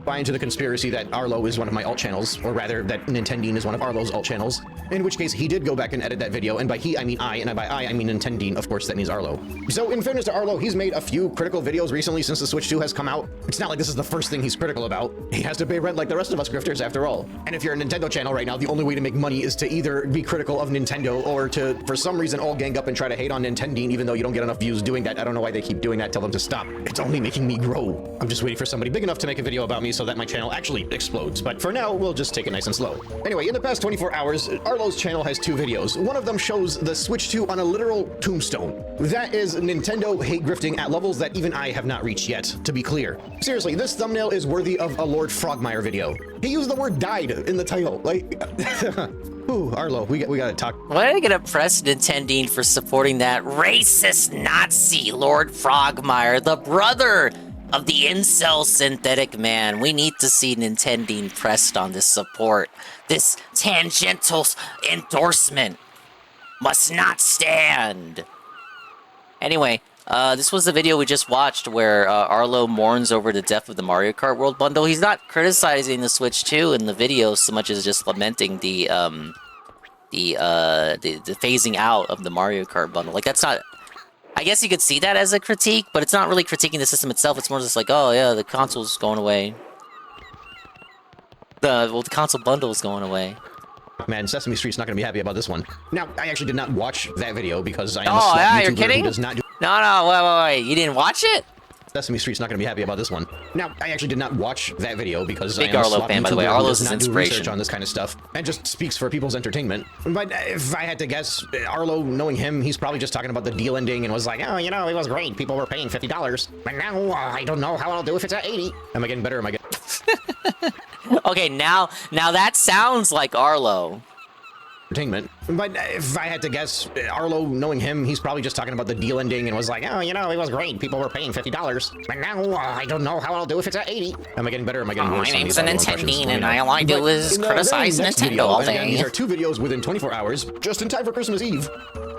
Buy into the conspiracy that Arlo is one of my alt channels, or rather that Nintendine is one of Arlo's alt channels, in which case he did go back and edit that video, and by he I mean I, and by I mean Nintendine, of course that means Arlo. So in fairness to Arlo, he's made a few critical videos recently since the Switch 2 has come out. It's not like this is the first thing he's critical about. He has to pay rent like the rest of us grifters after all. And if you're a Nintendo channel right now, the only way to make money is to either be critical of Nintendo or to, for some reason, all gang up and try to hate on Nintendine even though you don't get enough views doing that. I don't know why they keep doing that. Tell them to stop. It's only making me grow. I'm just waiting for somebody big enough to make a video about me eventually so that my channel actually explodes, but for now, we'll just take it nice and slow. Anyway, in the past 24 hours, Arlo's channel has 2 videos. One of them shows the Switch 2 on a literal tombstone. That is Nintendo hate grifting at levels that even I have not reached yet, to be clear. Seriously, this thumbnail is worthy of a Lord Frogmire video. He used the word died in the title, like... Ooh, Arlo, we gotta talk. Why did I get a press Nintendine for supporting that racist Nazi Lord Frogmire, the brother of the incel synthetic man? We need to see Nintendine pressed on this support. This tangential endorsement must not stand. Anyway, this was the video we just watched where Arlo mourns over the death of the Mario Kart World Bundle. He's not criticizing the Switch 2 in the video so much as just lamenting the phasing out of the Mario Kart bundle. Like, that's not... I guess you could see that as a critique, but it's not really critiquing the system itself. It's more just like, oh yeah, the console's going away. The console bundle is going away. Man, Sesame Street's not gonna be happy about this one. Now, I actually did not watch that video because I am a slut yeah, YouTuber you're kidding? who does not do... No, wait. You didn't watch it? Sesame Street's not gonna be happy about this one. Now, I actually did not watch that video because Big I am a Arlo slut fan, by the way. YouTuber who Arlo's does his not do inspiration. research on this kind of stuff and just speaks for people's entertainment. But if I had to guess, Arlo, knowing him, he's probably just talking about the deal ending and was like, oh, you know, it was great. People were paying $50. But now, I don't know how I'll do if it's at 80. Am I getting better? Am I getting... Okay, now that sounds like Arlo. Entertainment. But if I had to guess, Arlo, knowing him, he's probably just talking about the deal ending and was like, oh, you know, it was great. People were paying $50. But now, I don't know how I'll do if it's at 80. Am I getting better? Am I getting worse? My name's Nintendine, and all I do is criticize Nintendo all day. These are 2 videos within 24 hours, just in time for Christmas Eve.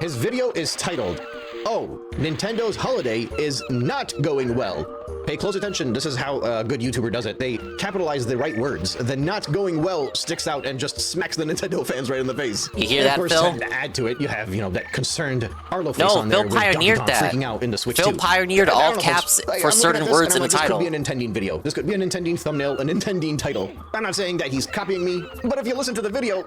His video is titled, Oh, Nintendo's holiday is not going well. Pay close attention. This is how a good YouTuber does it. They capitalize the right words. The not going well sticks out and just smacks the Nintendo fans right in the face. You hear that, Phil? Of course, to add to it, you have, that concerned Arlo face on there. No, Phil pioneered that. Freaking out in the Switch Phil 2. pioneered all caps for certain words in the title. This could be a Nintendine video. This could be a Nintendine thumbnail, a Nintendine title. I'm not saying that he's copying me, but if you listen to the video,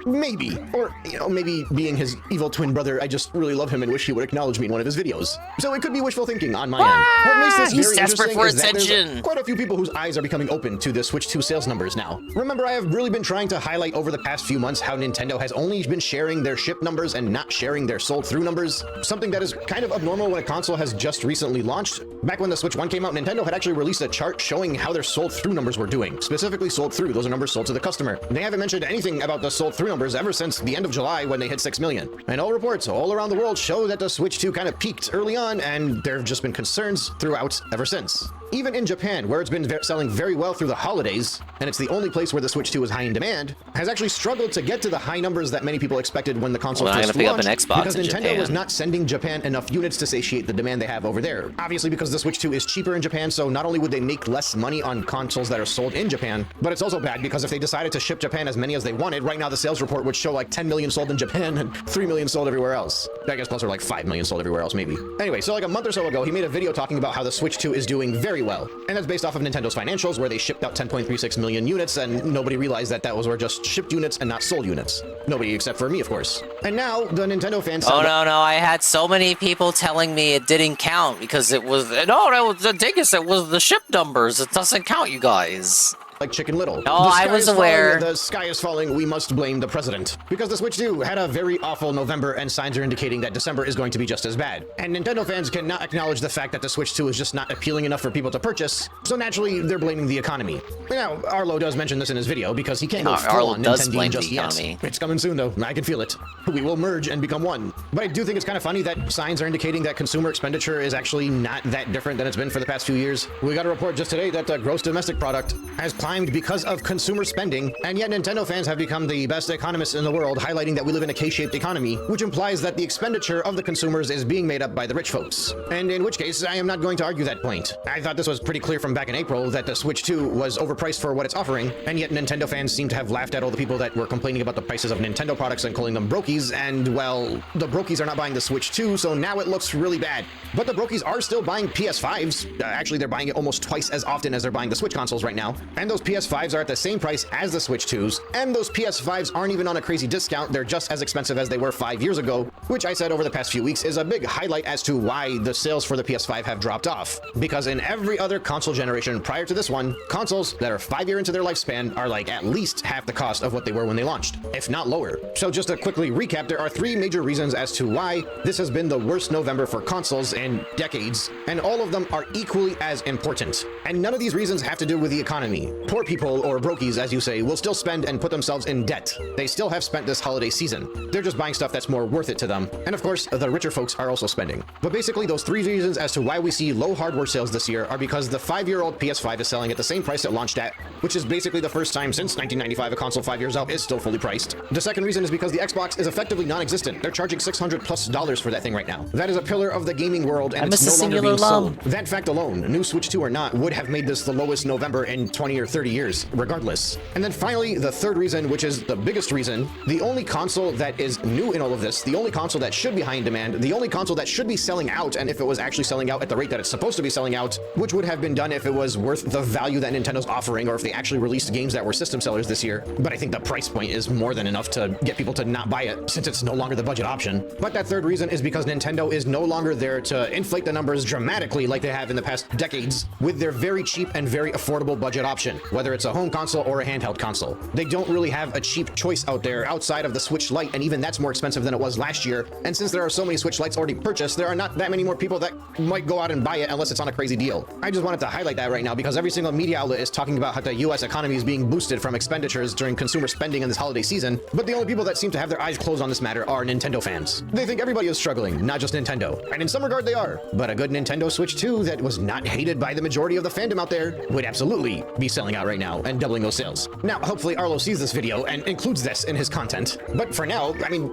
maybe. Or, maybe being his evil twin brother, I just really love him and wish he would acknowledge me in one of his videos. So it could be wishful thinking on my end. What makes this he's very desperate interesting for is that attention. there's quite a few people whose eyes are becoming open to the Switch 2 sales numbers now. Remember, I have really been trying to highlight over the past few months how Nintendo has only been sharing their ship numbers and not sharing their sold through numbers. Something that is kind of abnormal when a console has just recently launched. Back when the Switch 1 came out, Nintendo had actually released a chart showing how their sold through numbers were doing. Specifically sold through, those are numbers sold to the customer. They haven't mentioned anything about the sold through numbers ever since the end of July when they hit 6 million. And all reports all around the world show that the Switch 2 kind of peaked early on, and there have just been concerns throughout ever since. Even in Japan, where it's been selling very well through the holidays, and it's the only place where the Switch 2 is high in demand, has actually struggled to get to the high numbers that many people expected when the console first launched, because Nintendo was not sending Japan enough units to satiate the demand they have over there. Obviously, because the Switch 2 is cheaper in Japan, so not only would they make less money on consoles that are sold in Japan, but it's also bad because if they decided to ship Japan as many as they wanted, right now the sales report would show like 10 million sold in Japan and 3 million sold everywhere else. I guess closer to like 5 million sold everywhere else, maybe. Anyway, so like a month or so ago, he made a video talking about how the Switch 2 is doing very well. And that's based off of Nintendo's financials, where they shipped out 10.36 million units, and nobody realized that that were just shipped units and not sold units. Nobody except for me, of course. And now, the Nintendo fans... Oh, no, I had so many people telling me it didn't count because it was... No, that was the dingus, it was the ship numbers. It doesn't count, you guys. Like Chicken Little. Oh, I was aware. The sky is falling, we must blame the president. Because the Switch 2 had a very awful November, and signs are indicating that December is going to be just as bad. And Nintendo fans cannot acknowledge the fact that the Switch 2 is just not appealing enough for people to purchase, so naturally, they're blaming the economy. Now, Arlo does mention this in his video, because he can't go full on Nintendo just yet. It's coming soon, though. I can feel it. We will merge and become one. But I do think it's kind of funny that signs are indicating that consumer expenditure is actually not that different than it's been for the past few years. We got a report just today that the gross domestic product has climbed because of consumer spending, and yet Nintendo fans have become the best economists in the world, highlighting that we live in a K-shaped economy, which implies that the expenditure of the consumers is being made up by the rich folks. And in which case, I am not going to argue that point. I thought this was pretty clear from back in April that the Switch 2 was overpriced for what it's offering, and yet Nintendo fans seem to have laughed at all the people that were complaining about the prices of Nintendo products and calling them brokies, and well, the brokies are not buying the Switch 2, so now it looks really bad. But the brokies are still buying PS5s. Actually, they're buying it almost twice as often as they're buying the Switch consoles right now, and those those PS5s are at the same price as the Switch 2s, and those PS5s aren't even on a crazy discount, they're just as expensive as they were 5 years ago, which I said over the past few weeks is a big highlight as to why the sales for the PS5 have dropped off. Because in every other console generation prior to this one, consoles that are 5 years into their lifespan are like at least half the cost of what they were when they launched, if not lower. So just to quickly recap, there are 3 major reasons as to why this has been the worst November for consoles in decades, and all of them are equally as important. And none of these reasons have to do with the economy. Poor people, or brokies as you say, will still spend and put themselves in debt. They still have spent this holiday season. They're just buying stuff that's more worth it to them. And of course, the richer folks are also spending. But basically, those 3 reasons as to why we see low hardware sales this year are because the 5-year-old PS5 is selling at the same price it launched at, which is basically the first time since 1995 a console 5 years out is still fully priced. The second reason is because the Xbox is effectively non-existent. They're charging $600+ for that thing right now. That is a pillar of the gaming world, and it's no longer being sold. That fact alone, new Switch 2 or not, would have made this the lowest November in 20 or 30 years, regardless. And then finally, the third reason, which is the biggest reason, the only console that is new in all of this, the only console that should be high in demand, the only console that should be selling out, and if it was actually selling out at the rate that it's supposed to be selling out, which would have been done if it was worth the value that Nintendo's offering, or if they actually released games that were system sellers this year. But I think the price point is more than enough to get people to not buy it, since it's no longer the budget option. But that third reason is because Nintendo is no longer there to inflate the numbers dramatically like they have in the past decades with their very cheap and very affordable budget option, whether it's a home console or a handheld console. They don't really have a cheap choice out there outside of the Switch Lite, and even that's more expensive than it was last year. And since there are so many Switch Lites already purchased, there are not that many more people that might go out and buy it unless it's on a crazy deal. I just wanted to highlight that right now because every single media outlet is talking about how the US economy is being boosted from expenditures during consumer spending in this holiday season, but the only people that seem to have their eyes closed on this matter are Nintendo fans. They think everybody is struggling, not just Nintendo. And in some regard they are, but a good Nintendo Switch 2 that was not hated by the majority of the fandom out there would absolutely be selling out right now and doubling those sales. Now, hopefully Arlo sees this video and includes this in his content, but for now, I mean,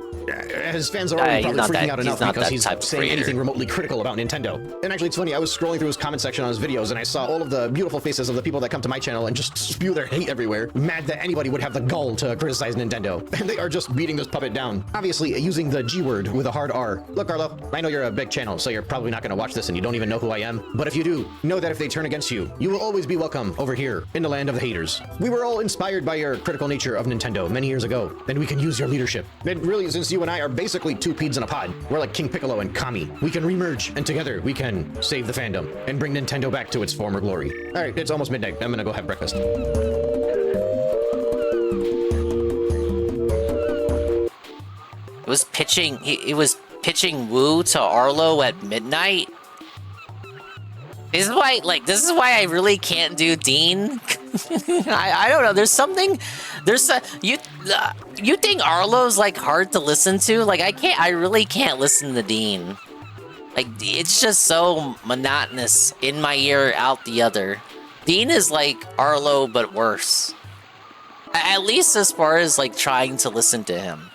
his fans are already probably freaking out enough because he's saying anything remotely critical about Nintendo. And actually, it's funny, I was scrolling through his comment section on his videos and I saw all of the beautiful faces of the people that come to my channel and just spew their hate everywhere, mad that anybody would have the gall to criticize Nintendo. And they are just beating this puppet down, obviously using the G word with a hard R. Look, Arlo, I know you're a big channel, so you're probably not going to watch this and you don't even know who I am, but if you do, know that if they turn against you, you will always be welcome over here in the land of the haters. We were all inspired by your critical nature of Nintendo many years ago, and we can use your leadership. And really, since you and I are basically 2 peas in a pod, we're like King Piccolo and Kami. We can remerge, and together we can save the fandom and bring Nintendo back to its former glory. All right, it's almost midnight. I'm gonna go have breakfast. It was pitching woo to Arlo at midnight. This is why I really can't do Dean. I don't know. There's something. You think Arlo's like hard to listen to? Like I really can't listen to Dean. Like it's just so monotonous, in my ear, out the other. Dean is like Arlo but worse. At least as far as like trying to listen to him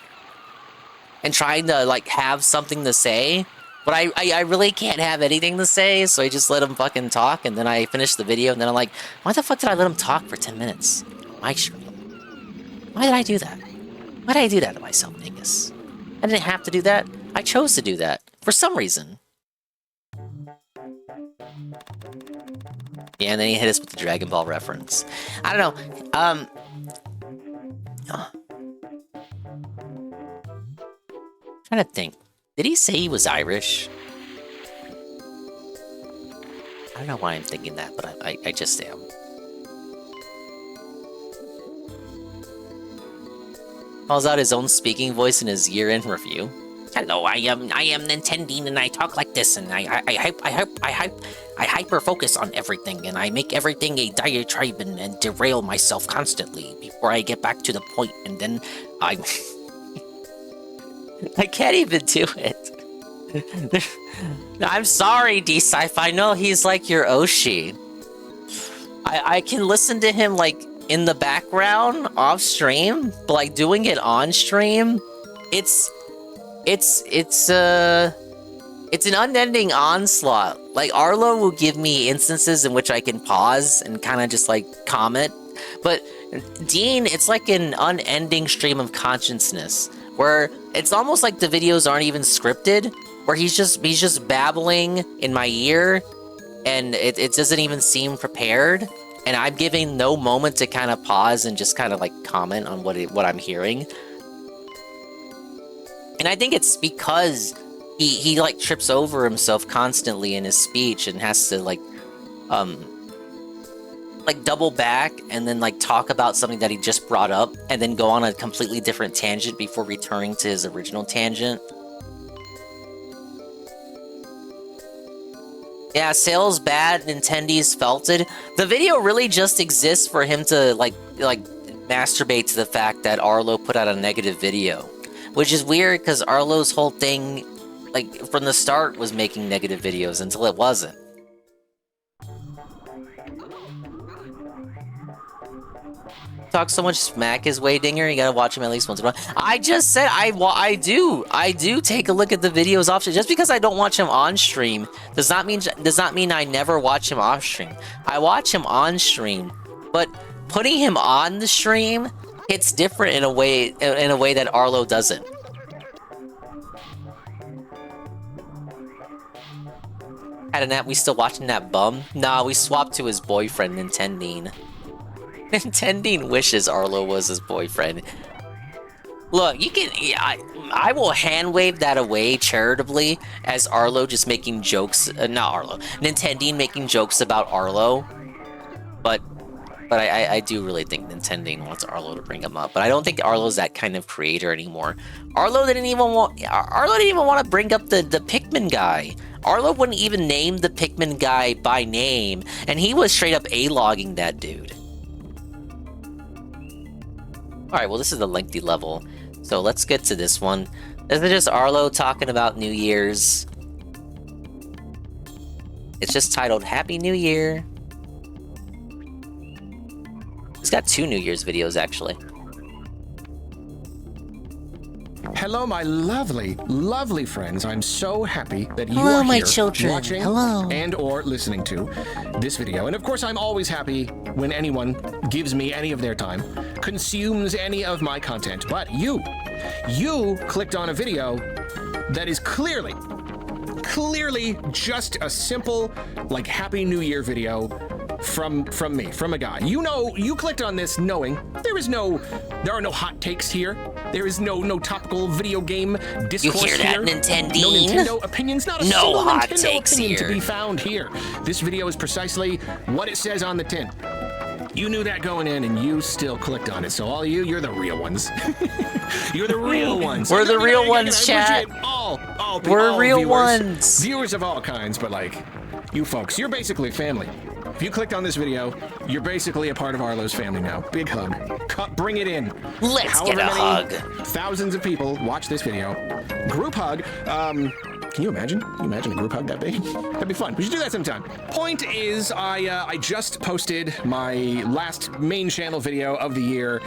and trying to like have something to say. But I really can't have anything to say, so I just let him fucking talk, and then I finish the video, and then I'm like, why the fuck did I let him talk for 10 minutes? Why did I do that? Why did I do that to myself, Dingus? I didn't have to do that. I chose to do that, for some reason. Yeah, and then he hit us with the Dragon Ball reference. I don't know, trying to think. Did he say he was Irish? I don't know why I'm thinking that, but I just am. Calls out his own speaking voice in his year-end review. Hello, I am Nintendine, and I talk like this, and I hyper focus on everything, and I make everything a diatribe and derail myself constantly before I get back to the point, and then I can't even do it. I'm sorry, D-Sci-Fi. No, he's like your Oshi. I can listen to him like in the background off stream, but like doing it on stream, it's an unending onslaught. Like Arlo will give me instances in which I can pause and kind of just like comment, but Dean, it's like an unending stream of consciousness where it's almost like the videos aren't even scripted, where he's just babbling in my ear, and it doesn't even seem prepared. and I'm giving no moment to kind of pause and just kind of like comment on what I'm hearing. And I think it's because he like trips over himself constantly in his speech and has to like double back and then like talk about something that he just brought up and then go on a completely different tangent before returning to his original tangent. Yeah, sales bad, Nintendo's felt it. The video really just exists for him to like masturbate to the fact that Arlo put out a negative video, which is weird because Arlo's whole thing, like from the start, was making negative videos until it wasn't. Talk so much smack his way, Dinger. You gotta watch him at least once in a while. I just said I do take a look at the videos off stream. Just because I don't watch him on stream does not mean I never watch him off stream. I watch him on stream, but putting him on the stream hits different in a way that Arlo doesn't. Had a nap. We still watching that bum? Nah, we swapped to his boyfriend, Nintendine. Nintendine wishes Arlo was his boyfriend. Look, you can... I will hand wave that away charitably as Arlo just making jokes... not Arlo. Nintendine making jokes about Arlo. But I do really think Nintendine wants Arlo to bring him up. But I don't think Arlo's that kind of creator anymore. Arlo didn't even want to bring up the Pikmin guy. Arlo wouldn't even name the Pikmin guy by name. And he was straight up A-logging that dude. Alright, well this is a lengthy level, so let's get to this one. This is just Arlo talking about New Year's. It's just titled Happy New Year. He's got 2 New Year's videos, actually. Hello, my lovely, lovely friends. I'm so happy that you Hello, are my here children. watching Hello. and or listening to this video. And of course, I'm always happy when anyone gives me any of their time, consumes any of my content. But you clicked on a video that is clearly just a simple, like, Happy New Year video from me, from a guy. You know, you clicked on this knowing there are no hot takes here. There is no topical video game discourse You hear that, here. Nintendine? No Nintendo opinions. Not a No single hot Nintendo takes opinion here. to be found here. This video is precisely what it says on the tin. You knew that going in, and you still clicked on it. So all you're the real ones. You're the real ones. We're the real ones, chat. We're real viewers, ones. Viewers of all kinds, but like, you folks, you're basically family. If you clicked on this video, you're basically a part of Arlo's family now. Big hug. Bring it in. Let's get a hug. Thousands of people watch this video. Group hug. Can you imagine? Can you imagine a group hug that big? That'd be fun. We should do that sometime. Point is, I just posted my last main channel video of the year,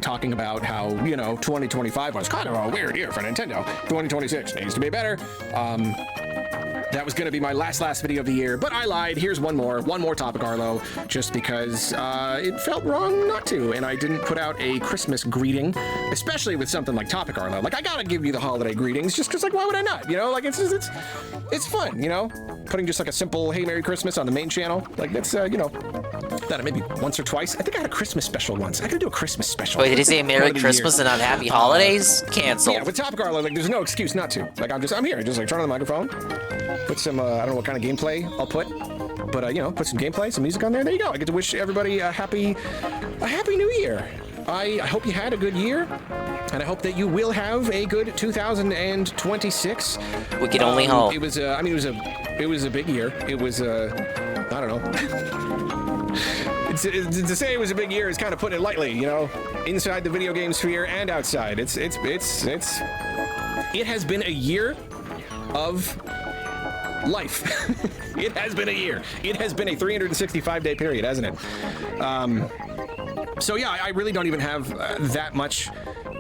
talking about how, 2025 was kind of a weird year for Nintendo. 2026 needs to be better. That was going to be my last video of the year, but I lied. Here's one more topic, Arlo, just because it felt wrong not to, and I didn't put out a Christmas greeting, especially with something like Topic Arlo. Like, I gotta give you the holiday greetings, just because, like, why would I not? Like, it's fun, Putting just like a simple "Hey, Merry Christmas" on the main channel, like that's that maybe once or twice. I think I had a Christmas special once. I gotta do a Christmas special. Wait, did he say Merry Christmas and not Happy Holidays? Canceled. Yeah, with Topic Arlo, like, there's no excuse not to. Like, I'm here, just like turn on the microphone, put some I don't know what kind of gameplay I'll put, but put some gameplay, some music on there. There you go. I get to wish everybody a happy New Year. I hope you had a good year, and I hope that you will have a good 2026. We can only hope. It was a big year. It was I don't know. To say it was a big year is kind of putting it lightly, inside the video game sphere and outside. It has been a year of life. It has been a year. It has been a 365-day period, hasn't it? So yeah, I really don't even have that much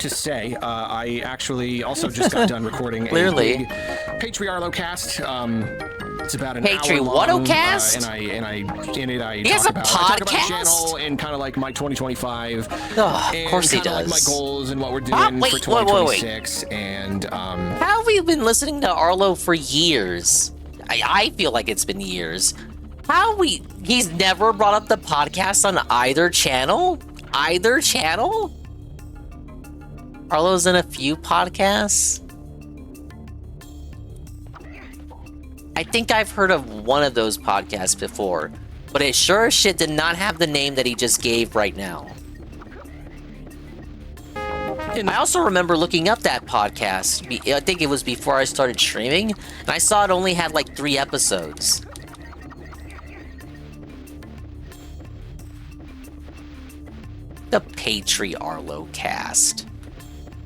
to say. I actually also just got done recording a big Patreon cast. It's about an hour long, cast? and in it I He has a talk about the podcast? channel and kind of like my 2025. Of course he and kinda does. like my goals and what we're doing for 2026. And how have we been listening to Arlo for years? I feel like it's been years. He's never brought up the podcast on either channel? Either channel? Arlo's in a few podcasts? I think I've heard of one of those podcasts before, but it sure as shit did not have the name that he just gave right now. I also remember looking up that podcast. I think it was before I started streaming, and I saw it only had like 3 episodes. The Patri Arlo cast.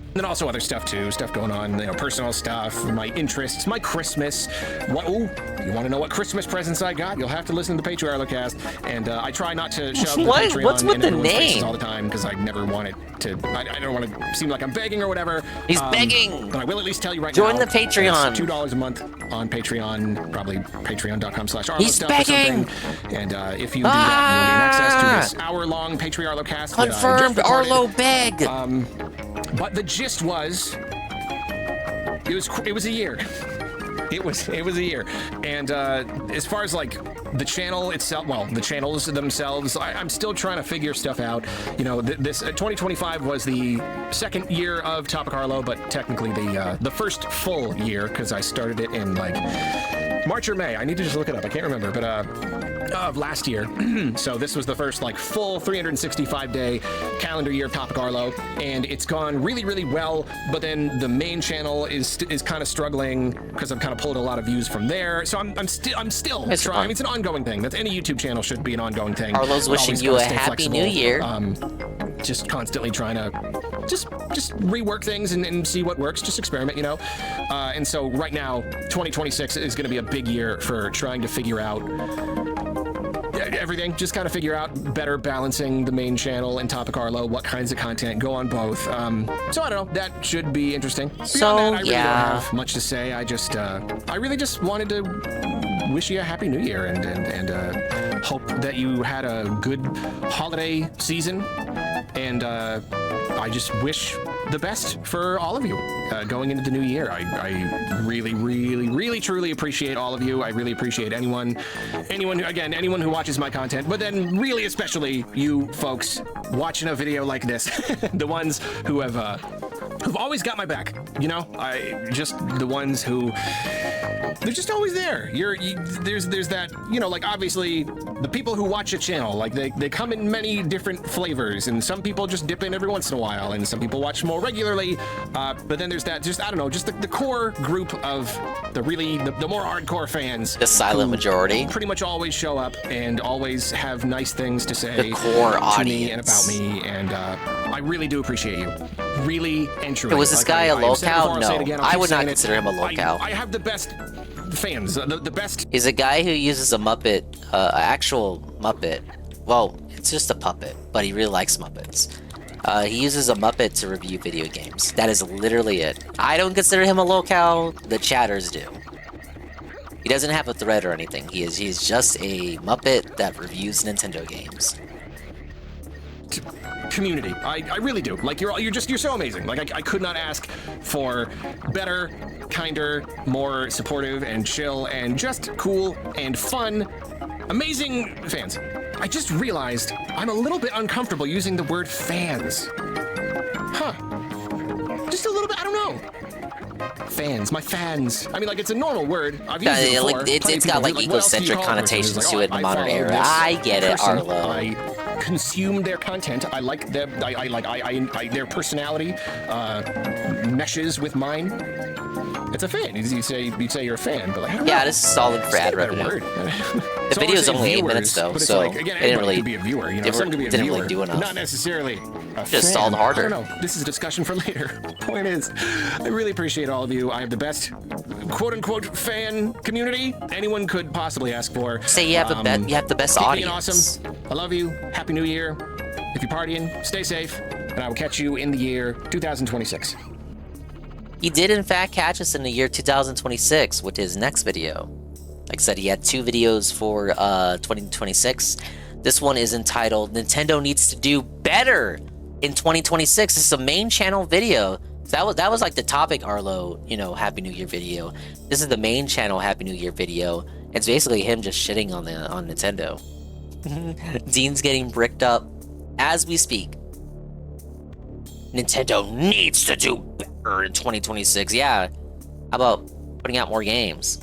And then also other stuff too, stuff going on, personal stuff, my interests, my Christmas. You want to know what Christmas presents I got? You'll have to listen to the Patreon cast. And I try not to shove the Patreon What's with in the everyone's faces name? all the time because I never want it to. I don't want to seem like I'm begging or whatever. He's begging. But I will at least tell you right Join now. the Patreon. It's $2 a month on Patreon, probably patreon.com/Arlo He's stuff begging. or something. And if you do that, you'll gain access to this hour-long Patreon Arlo cast. Confirmed Arlo beg. But the gist was, it was a year. It was a year. And as far as like the channel itself, well, the channels themselves, I'm still trying to figure stuff out. This 2025 was the second year of Topic Arlo, but technically the first full year because I started it in like March or May. I need to just look it up. I can't remember, but of last year. So this was the first like full 365-day calendar year of Topic Arlo, and it's gone really, really well. But then the main channel is kind of struggling because I've kind of pulled a lot of views from there. So I'm still trying. I mean, it's an ongoing thing. That's any YouTube channel should be an ongoing thing. Arlo's wishing Always you gotta a stay happy flexible. new year. Just constantly trying to just rework things and see what works. Just experiment, And so right now, 2026 is going to be a big year for trying to figure out everything. Just kind of figure out better balancing the main channel and Topic Arlo, what kinds of content go on both. So I don't know. That should be interesting. Beyond that, I really don't have much to say. I really just wanted to wish you a happy new year and hope that you had a good holiday season. And I just wish the best for all of you going into the new year. I really, really, really, truly appreciate all of you. I really appreciate anyone who watches my content, but then really especially you folks watching a video like this, the ones who who've always got my back. The ones who they're just always there. There's that, like obviously the people who watch a channel, like they come in many different flavors, and some people just dip in every once in a while, and some people watch more regularly. But then there's that, just I don't know, just the core group of the more hardcore fans. The silent majority. Pretty much always show up and always have nice things to say The core to audience. me and about me, and I really do appreciate you. Really and truly. Was this guy a locale? No, I would not consider him a locale. I have the best fans, the best. He's a guy who uses a Muppet, actual Muppet. Well, it's just a puppet, but he really likes Muppets. He uses a Muppet to review video games. That is literally it. I don't consider him a locale. The chatters do. He doesn't have a thread or anything. He's just a Muppet that reviews Nintendo games. Community. I really do. Like you're so amazing. Like I could not ask for better, kinder, more supportive and chill and just cool and fun, amazing fans. I just realized I'm a little bit uncomfortable using the word fans. Huh. Just a little bit, I don't know. Fans, my fans. I mean, like, it's a normal word. I've used it before. It's got like egocentric connotations to it in the modern era. I get it, Arlo. I consume their content. I like them. I their personality meshes with mine. It's a fan. You'd say you're a fan, but like, I don't know. This is solid for ad revenue. The So video's I wanna say only 8 viewers, minute though, but it's so like, again, it didn't anybody really could be a viewer. Didn't really do enough. Not necessarily a Just fan. stalled harder. I don't know. This is a discussion for later. Point is, I really appreciate all of you. I have the best quote-unquote fan community anyone could possibly ask for. Say you have you have the best keep being audience. awesome. I love you. Happy New Year. If you're partying, stay safe, and I will catch you in the year 2026. He did in fact catch us in the year 2026 with his next video. Like I said, he had 2 videos for 2026. This one is entitled Nintendo Needs to Do Better in 2026. This is a main channel video. So that was like the Topic Arlo, Happy New Year video. This is the main channel Happy New Year video. It's basically him just shitting on Nintendo. Dean's getting bricked up as we speak. Nintendo needs to do better in 2026. Yeah. How about putting out more games?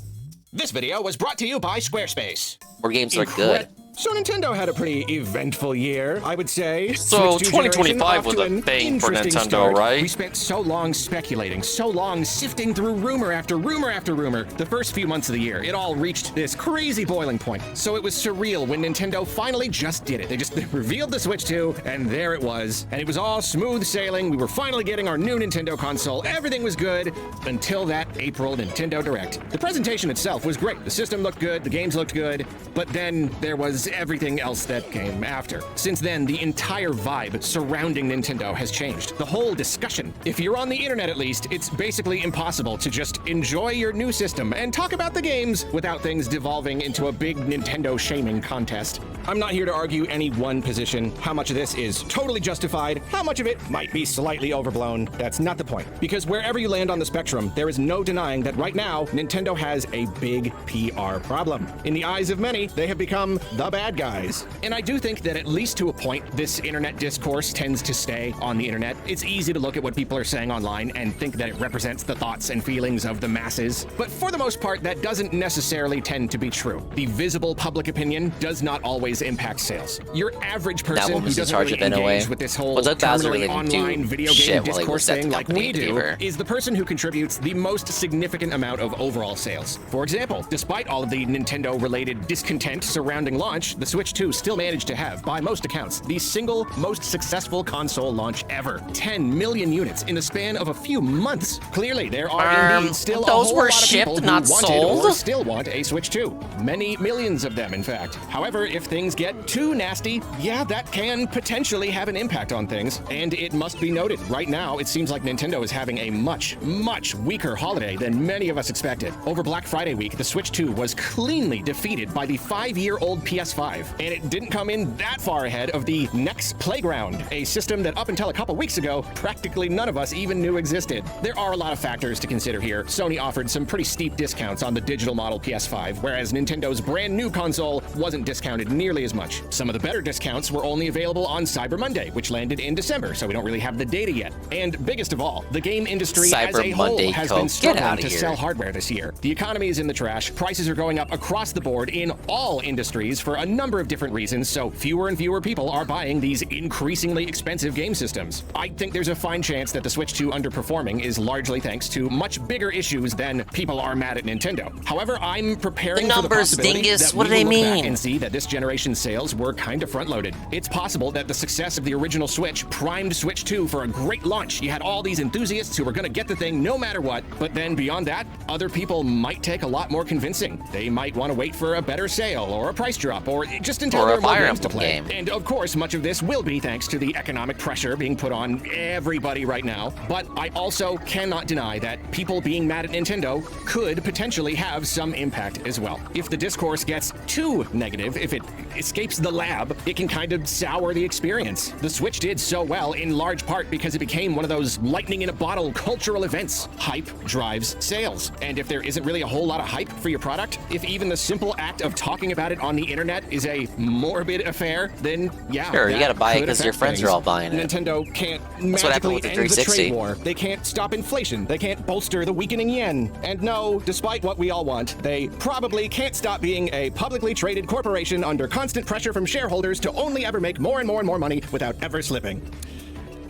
This video was brought to you by Squarespace. More games are good. So Nintendo had a pretty eventful year, I would say. So Switch 2 2025 was generation a off to thing an for interesting Nintendo, start. right? We spent so long speculating, so long sifting through rumor after rumor after rumor. The first few months of the year, it all reached this crazy boiling point. So it was surreal when Nintendo finally just did it. They just revealed the Switch 2, and there it was. And it was all smooth sailing. We were finally getting our new Nintendo console. Everything was good until that April Nintendo Direct. The presentation itself was great. The system looked good, the games looked good, but then there was everything else that came after. Since then, the entire vibe surrounding Nintendo has changed. The whole discussion. If you're on the internet at least, it's basically impossible to just enjoy your new system and talk about the games without things devolving into a big Nintendo shaming contest. I'm not here to argue any one position. How much of this is totally justified, how much of it might be slightly overblown. That's not the point. Because wherever you land on the spectrum, there is no denying that right now, Nintendo has a big PR problem. In the eyes of many, they have become the bad guys. And I do think that at least to a point, this internet discourse tends to stay on the internet. It's easy to look at what people are saying online and think that it represents the thoughts and feelings of the masses. But for the most part, that doesn't necessarily tend to be true. The visible public opinion does not always impact sales. Your average person who doesn't really engage with this whole terminally online video game discourse thing like we do is the person who contributes the most significant amount of overall sales. For example, despite all of the Nintendo-related discontent surrounding launch, the Switch 2 still managed to have, by most accounts, the single most successful console launch ever. 10 million units in the span of a few months. Clearly, there are indeed still a whole lot of people who wanted or still want a Switch 2. Many millions of them, in fact. However, if things get too nasty, yeah, that can potentially have an impact on things. And it must be noted, right now, it seems like Nintendo is having a much, much weaker holiday than many of us expected. Over Black Friday week, the Switch 2 was cleanly defeated by the 5-year-old PS5. And it didn't come in that far ahead of the Next Playground, a system that up until a couple weeks ago, practically none of us even knew existed. There are a lot of factors to consider here. Sony offered some pretty steep discounts on the digital model PS5, whereas Nintendo's brand new console wasn't discounted nearly as much. Some of the better discounts were only available on Cyber Monday, which landed in December, so we don't really have the data yet. And biggest of all, the game industry as a whole has been struggling to sell hardware this year. The economy is in the trash, prices are going up across the board in all industries for a number of different reasons, so fewer and fewer people are buying these increasingly expensive game systems. I think there's a fine chance that the Switch 2 underperforming is largely thanks to much bigger issues than people are mad at Nintendo. However, I'm preparing for the possibility that we will look back and see that this generation's sales were kind of front-loaded. It's possible that the success of the original Switch primed Switch 2 for a great launch. You had all these enthusiasts who were going to get the thing no matter what, but then beyond that, other people might take a lot more convincing. They might want to wait for a better sale or a price drop or just until there are more games to play. And of course, much of this will be thanks to the economic pressure being put on everybody right now. But I also cannot deny that people being mad at Nintendo could potentially have some impact as well. If the discourse gets too negative, if it escapes the lab, it can kind of sour the experience. The Switch did so well in large part because it became one of those lightning in a bottle cultural events. Hype drives sales. And if there isn't really a whole lot of hype for your product, if even the simple act of talking about it on the internet is a morbid affair, then yeah, sure, you gotta buy it because your friends are all buying it. Nintendo can't magically end the trade war. They can't stop inflation. They can't bolster the weakening yen. And no, despite what we all want, they probably can't stop being a publicly traded corporation under constant pressure from shareholders to only ever make more and more and more money without ever slipping.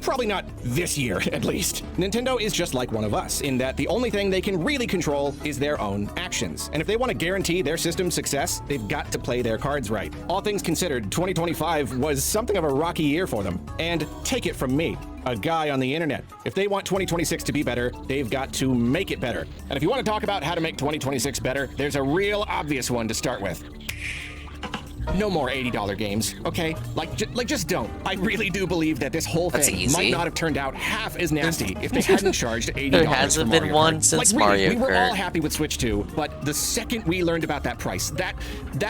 Probably not this year, at least. Nintendo is just like one of us, in that the only thing they can really control is their own actions. And if they want to guarantee their system's success, they've got to play their cards right. All things considered, 2025 was something of a rocky year for them. And take it from me, a guy on the internet. If they want 2026 to be better, they've got to make it better. And if you want to talk about how to make 2026 better, there's a real obvious one to start with. No more $80 games, okay? Like just don't. I really do believe that this whole That's thing easy. might not have turned out half as nasty if they hadn't charged $80 There hasn't for been Mario one Kart. since Like, really, Mario we were Kart. all happy with Switch 2, but the second we learned about that price, that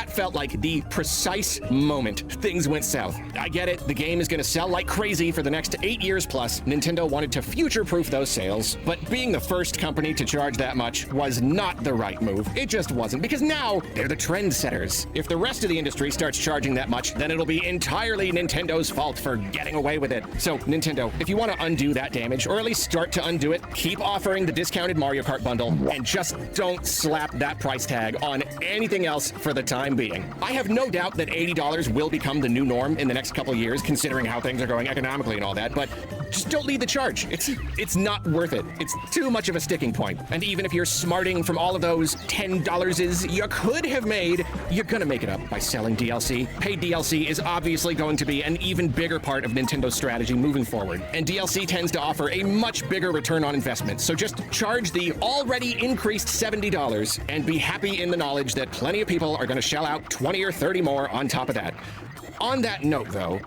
felt like the precise moment things went south. I get it, the game is gonna sell like crazy for the next 8 years plus. Nintendo wanted to future-proof those sales, but being the first company to charge that much was not the right move. It just wasn't, because now they're the trendsetters. If the rest of the industry starts charging that much, then it'll be entirely Nintendo's fault for getting away with it. So, Nintendo, if you want to undo that damage, or at least start to undo it, keep offering the discounted Mario Kart bundle, and just don't slap that price tag on anything else for the time being. I have no doubt that $80 will become the new norm in the next couple of years, considering how things are going economically and all that, but just don't lead the charge. It's not worth it. It's too much of a sticking point. And even if you're smarting from all of those $10s you could have made, you're gonna make it up by selling DLC. Paid DLC is obviously going to be an even bigger part of Nintendo's strategy moving forward, and DLC tends to offer a much bigger return on investment, so just charge the already increased $70 and be happy in the knowledge that plenty of people are gonna shell out 20 or 30 more on top of that. On that note, though,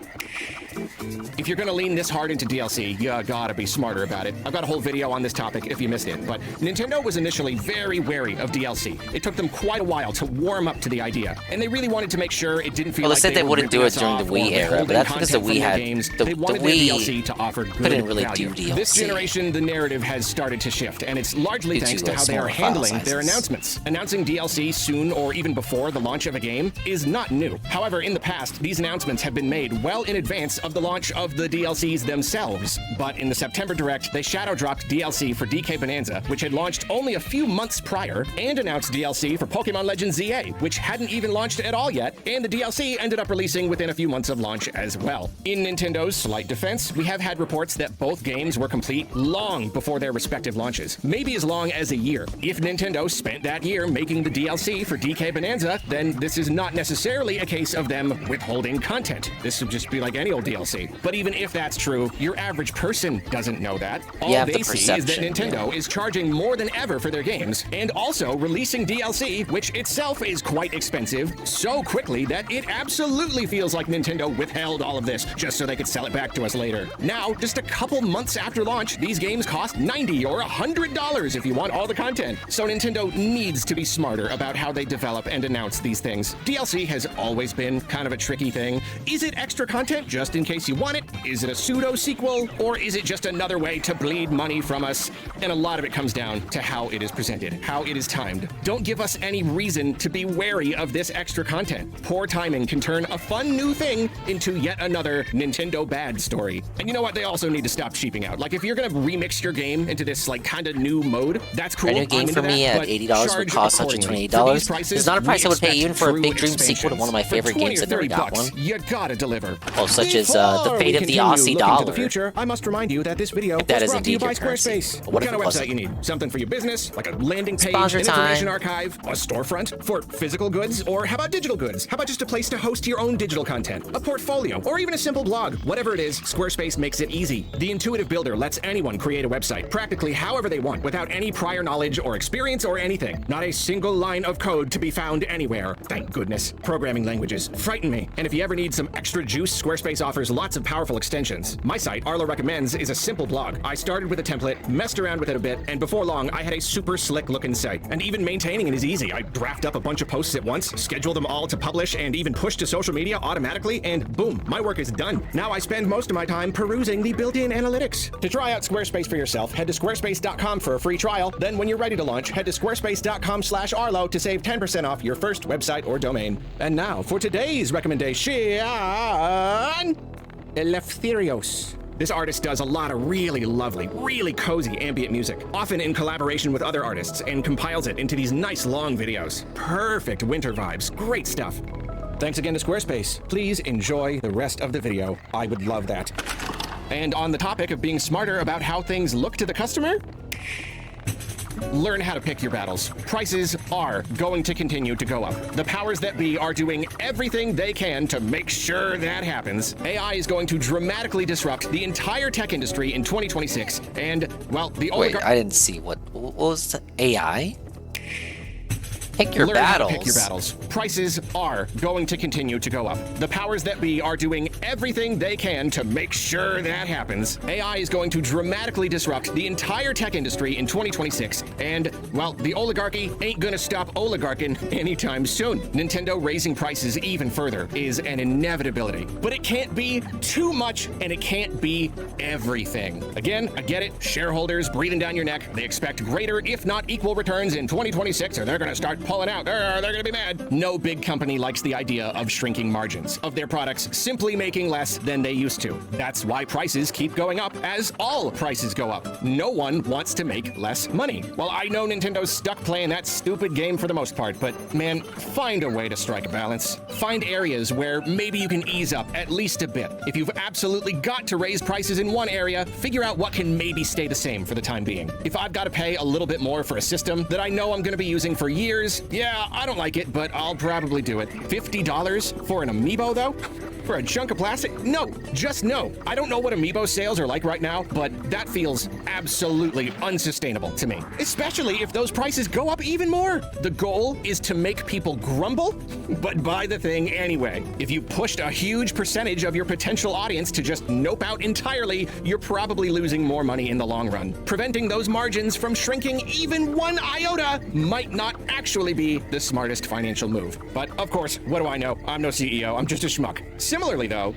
if you're gonna lean this hard into DLC, you gotta be smarter about it. I've got a whole video on this topic if you missed it, but Nintendo was initially very wary of DLC. It took them quite a while to warm up to the idea, and they really wanted to make sure it didn't feel Well, they like said they were wouldn't do ripping it us during the off Wii or era, but withholding that's because the content from Wii their had games. the They wanted their Wii DLC to offer good couldn't really value. do DLC. This generation, the narrative has started to shift, and it's largely Due thanks to to how they smaller are file handling their sizes. announcements. Announcing DLC soon or even before the launch of a game is not new. However, in the past, these announcements have been made well in advance of the launch of the DLCs themselves. But in the September Direct, they shadow dropped DLC for DK Bonanza, which had launched only a few months prior, and announced DLC for Pokemon Legends ZA, which hadn't even launched at all yet, and the DLC ended up releasing within a few months of launch as well. In Nintendo's slight defense, we have had reports that both games were complete long before their respective launches, maybe as long as a year. If Nintendo spent that year making the DLC for DK Bonanza, then this is not necessarily a case of them withholding content. This would just be like any old DLC. But even if that's true, your average person doesn't know that. All Yeah, they the see is that perception, Nintendo is charging more than ever for their games, and also releasing DLC, which itself is quite expensive, so quickly that it absolutely feels like Nintendo withheld all of this just so they could sell it back to us later. Now, just a couple months after launch, these games cost $90 or $100 if you want all the content. So Nintendo needs to be smarter about how they develop and announce these things. DLC has always been kind of a tricky thing. Is it extra content just in case you want it? Is it a pseudo sequel, or is it just another way to bleed money from us? And a lot of it comes down to how it is presented, how it is timed. Don't give us any reason to be wary of this extra content. Poor timing can turn a fun new thing into yet another Nintendo bad story. And you know what? They also need to stop sheeping out. Like, if you're gonna remix your game into this like kind of new mode, that's cool. A new game for me at $80 would cost $128. It's not a price I would pay even for a Big Dream sequel to one of my favorite games that never got one. You gotta deliver. Well, such as the fate of the Aussie dollar. The future, I must remind you that this video That was is brought to you indeed by your currency. Squarespace. But What what if kind of it website wasn't? you need? Something for your business, like a landing page, Sponsor an information time. archive, a storefront for physical goods, or how about digital goods? How about just a place to host your own digital content, a portfolio, or even a simple blog? Whatever it is, Squarespace makes it easy. The intuitive builder lets anyone create a website practically however they want without any prior knowledge or experience or anything. Not a single line of code to be found anywhere. Thank goodness. Programming languages frighten me. And if you ever need some extra juice, Squarespace offers lots of powerful extensions. My site, Arlo Recommends, is a simple blog. I started with a template, messed around with it a bit, and before long, I had a super slick looking site. And even maintaining it is easy. I draft up a bunch of posts at once, schedule them all to publish, and even push to social media automatically, and boom, my work is done. Now I spend most of my time perusing the built-in analytics. To try out Squarespace for yourself, head to squarespace.com for a free trial. Then when you're ready to launch, head to squarespace.com/Arlo to save 10% off your first website or domain. And now for today's recommendation, Eleftherios. This artist does a lot of really lovely, really cozy ambient music, often in collaboration with other artists, and compiles it into these nice long videos. Perfect winter vibes, great stuff. Thanks again to Squarespace. Please enjoy the rest of the video. I would love that. And on the topic of being smarter about how things look to the customer, learn how to pick your battles. Prices are going to continue to go up. The powers that be are doing everything they can to make sure that happens. AI is going to dramatically disrupt the entire tech industry in 2026. And, well, the Wait, I didn't see what was the AI? Pick your Learn how to battles. pick your battles. Prices are going to continue to go up. The powers that be are doing everything they can to make sure that happens. AI is going to dramatically disrupt the entire tech industry in 2026. And, well, the oligarchy ain't gonna stop oligarching anytime soon. Nintendo raising prices even further is an inevitability. But it can't be too much, and it can't be everything. Again, I get it. Shareholders breathing down your neck. They expect greater, if not equal, returns in 2026, or they're gonna start pulling out. They're gonna be mad. No big company likes the idea of shrinking margins of their products simply making less than they used to. That's why prices keep going up, as all prices go up. No one wants to make less money. Well, I know Nintendo's stuck playing that stupid game for the most part, but man, find a way to strike a balance. Find areas where maybe you can ease up at least a bit. If you've absolutely got to raise prices in one area, figure out what can maybe stay the same for the time being. If I've got to pay a little bit more for a system that I know I'm going to be using for years, yeah, I don't like it, but I'll probably do it. $50 for an amiibo, though? For a chunk of plastic? No, just no. I don't know what amiibo sales are like right now, but that feels absolutely unsustainable to me. Especially if those prices go up even more. The goal is to make people grumble, but buy the thing anyway. If you pushed a huge percentage of your potential audience to just nope out entirely, you're probably losing more money in the long run. Preventing those margins from shrinking even one iota might not actually be the smartest financial move. But of course, what do I know? I'm no CEO, I'm just a schmuck. Similarly, though,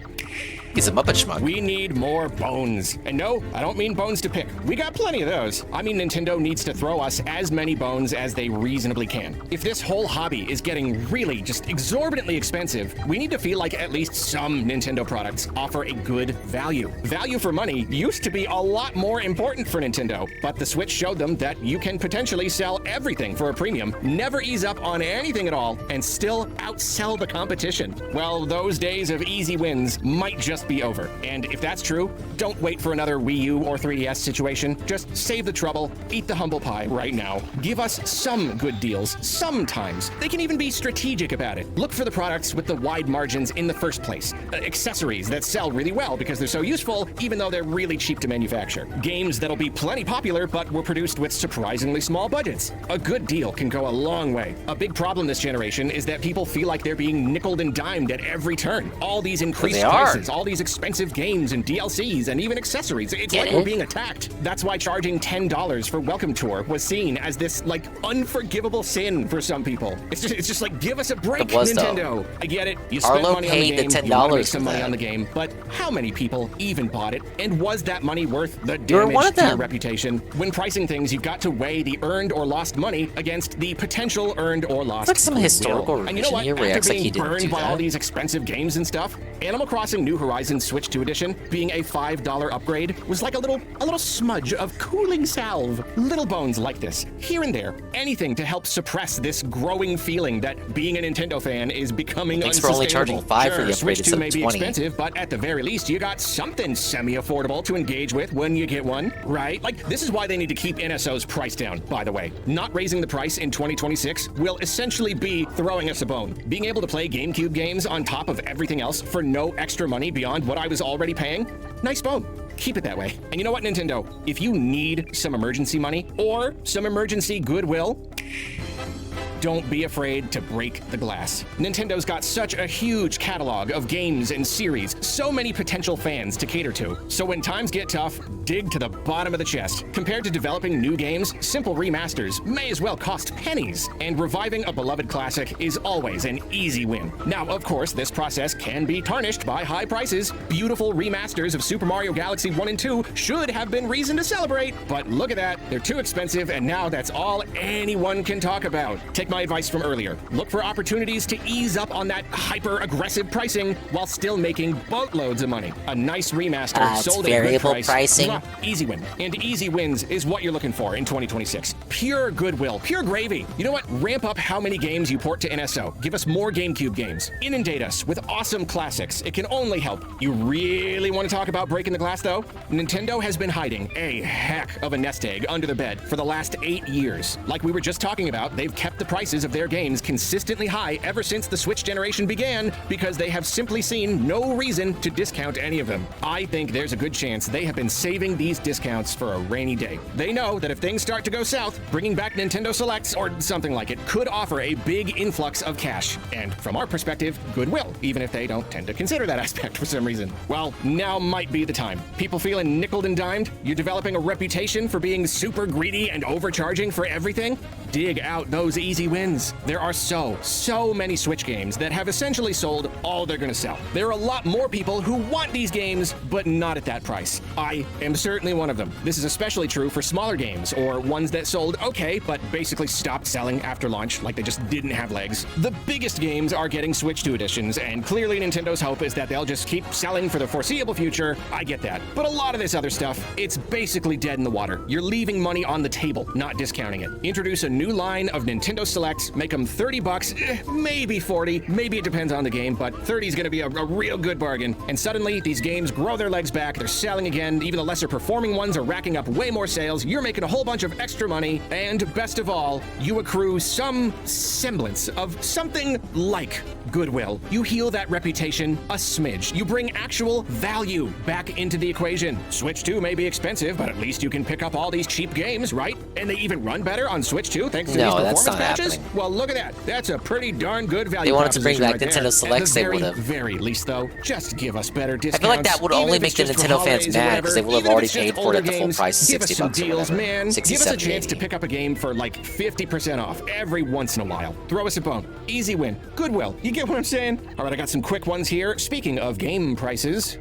he's a Muppet schmuck. We need more bones. And no, I don't mean bones to pick. We got plenty of those. I mean Nintendo needs to throw us as many bones as they reasonably can. If this whole hobby is getting really just exorbitantly expensive, we need to feel like at least some Nintendo products offer a good value. Value for money used to be a lot more important for Nintendo, but the Switch showed them that you can potentially sell everything for a premium, never ease up on anything at all, and still outsell the competition. Well, those days of easy wins might just be over. And if that's true, don't wait for another Wii U or 3DS situation. Just save the trouble, eat the humble pie right now. Give us some good deals, sometimes. They can even be strategic about it. Look for the products with the wide margins in the first place. Accessories that sell really well because they're so useful, even though they're really cheap to manufacture. Games that'll be plenty popular, but were produced with surprisingly small budgets. A good deal can go a long way. A big problem this generation is that people feel like they're being nickeled and dimed at every turn. All these increased prices, all these expensive games and DLCs and even accessories. It's like we're being attacked. That's why charging $10 for Welcome Tour was seen as this like unforgivable sin for some people. It's just like, give us a break, Nintendo. I get it. You spent money on the game. You want to make some money on the game, but how many people even bought it? And was that money worth the damage to your reputation? When pricing things, you've got to weigh the earned or lost money against the potential earned or lost. Like some historical and you know what? revision here, After being like he didn't burned do by all that. these expensive games and stuff, Animal Crossing New Horizons Switch 2 Edition being a $5 upgrade was like a little smudge of cooling salve. Little bones like this, here and there, anything to help suppress this growing feeling that being a Nintendo fan is becoming Thanks for only unsustainable. charging $5 for the Switch upgrade 2 instead may of be $20. expensive, but at the very least, you got something semi-affordable to engage with when you get one, right? Like, this is why they need to keep NSO's price down, by the way. Not raising the price in 2026 will essentially be throwing us a bone. Being able to play GameCube games on top of everything else for no extra money beyond what I was already paying, nice bone. Keep it that way. And you know what, Nintendo? If you need some emergency money or some emergency goodwill, don't be afraid to break the glass. Nintendo's got such a huge catalog of games and series, so many potential fans to cater to. So when times get tough, dig to the bottom of the chest. Compared to developing new games, simple remasters may as well cost pennies. And reviving a beloved classic is always an easy win. Now, of course, this process can be tarnished by high prices. Beautiful remasters of Super Mario Galaxy 1 and 2 should have been reason to celebrate. But look at that, they're too expensive, and now that's all anyone can talk about. Take my advice from earlier. Look for opportunities to ease up on that hyper-aggressive pricing while still making boatloads of money. A nice remaster It's sold at a good variable price. pricing. Mwah, easy win. And easy wins is what you're looking for in 2026. Pure goodwill, pure gravy. You know what? Ramp up how many games you port to NSO. Give us more GameCube games. Inundate us with awesome classics. It can only help. You really want to talk about breaking the glass, though? Nintendo has been hiding a heck of a nest egg under the bed for the last 8 years. Like we were just talking about, they've kept the price prices of their games consistently high ever since the Switch generation began because they have simply seen no reason to discount any of them. I think there's a good chance they have been saving these discounts for a rainy day. They know that if things start to go south, bringing back Nintendo Selects or something like it could offer a big influx of cash. And from our perspective, goodwill, even if they don't tend to consider that aspect for some reason. Well, now might be the time. People feeling nickeled and dimed? You're developing a reputation for being super greedy and overcharging for everything? Dig out those easy wins. There are so many Switch games that have essentially sold all they're gonna sell. There are a lot more people who want these games, but not at that price. I am certainly one of them. This is especially true for smaller games, or ones that sold okay, but basically stopped selling after launch, like they just didn't have legs. The biggest games are getting Switch 2 editions, and clearly Nintendo's hope is that they'll just keep selling for the foreseeable future. I get that. But a lot of this other stuff, it's basically dead in the water. You're leaving money on the table, not discounting it. Introduce a new line of Nintendo Selects, make them $30, maybe 40, maybe it depends on the game, but 30 is gonna be a real good bargain. And suddenly, these games grow their legs back, they're selling again, even the lesser performing ones are racking up way more sales, you're making a whole bunch of extra money, and best of all, you accrue some semblance of something like goodwill. You heal that reputation a smidge. You bring actual value back into the equation. Switch 2 may be expensive, but at least you can pick up all these cheap games, right? And they even run better on Switch 2 thanks to these performance patches? Well, look at that. That's a pretty darn good value. They wanted to bring back right Nintendo Selects, they would have. At the very least, though, just give us better discounts. I feel like that would only make the Nintendo fans mad because they will have already paid for it at the full price, give us some $60 deals, or whatever. man. 60, Give us a 70, chance 80. to pick up a game for like 50% off every once in a while. Throw us a bone. Easy win. Goodwill. You get what I'm saying? All right, I got some quick ones here. Speaking of game prices.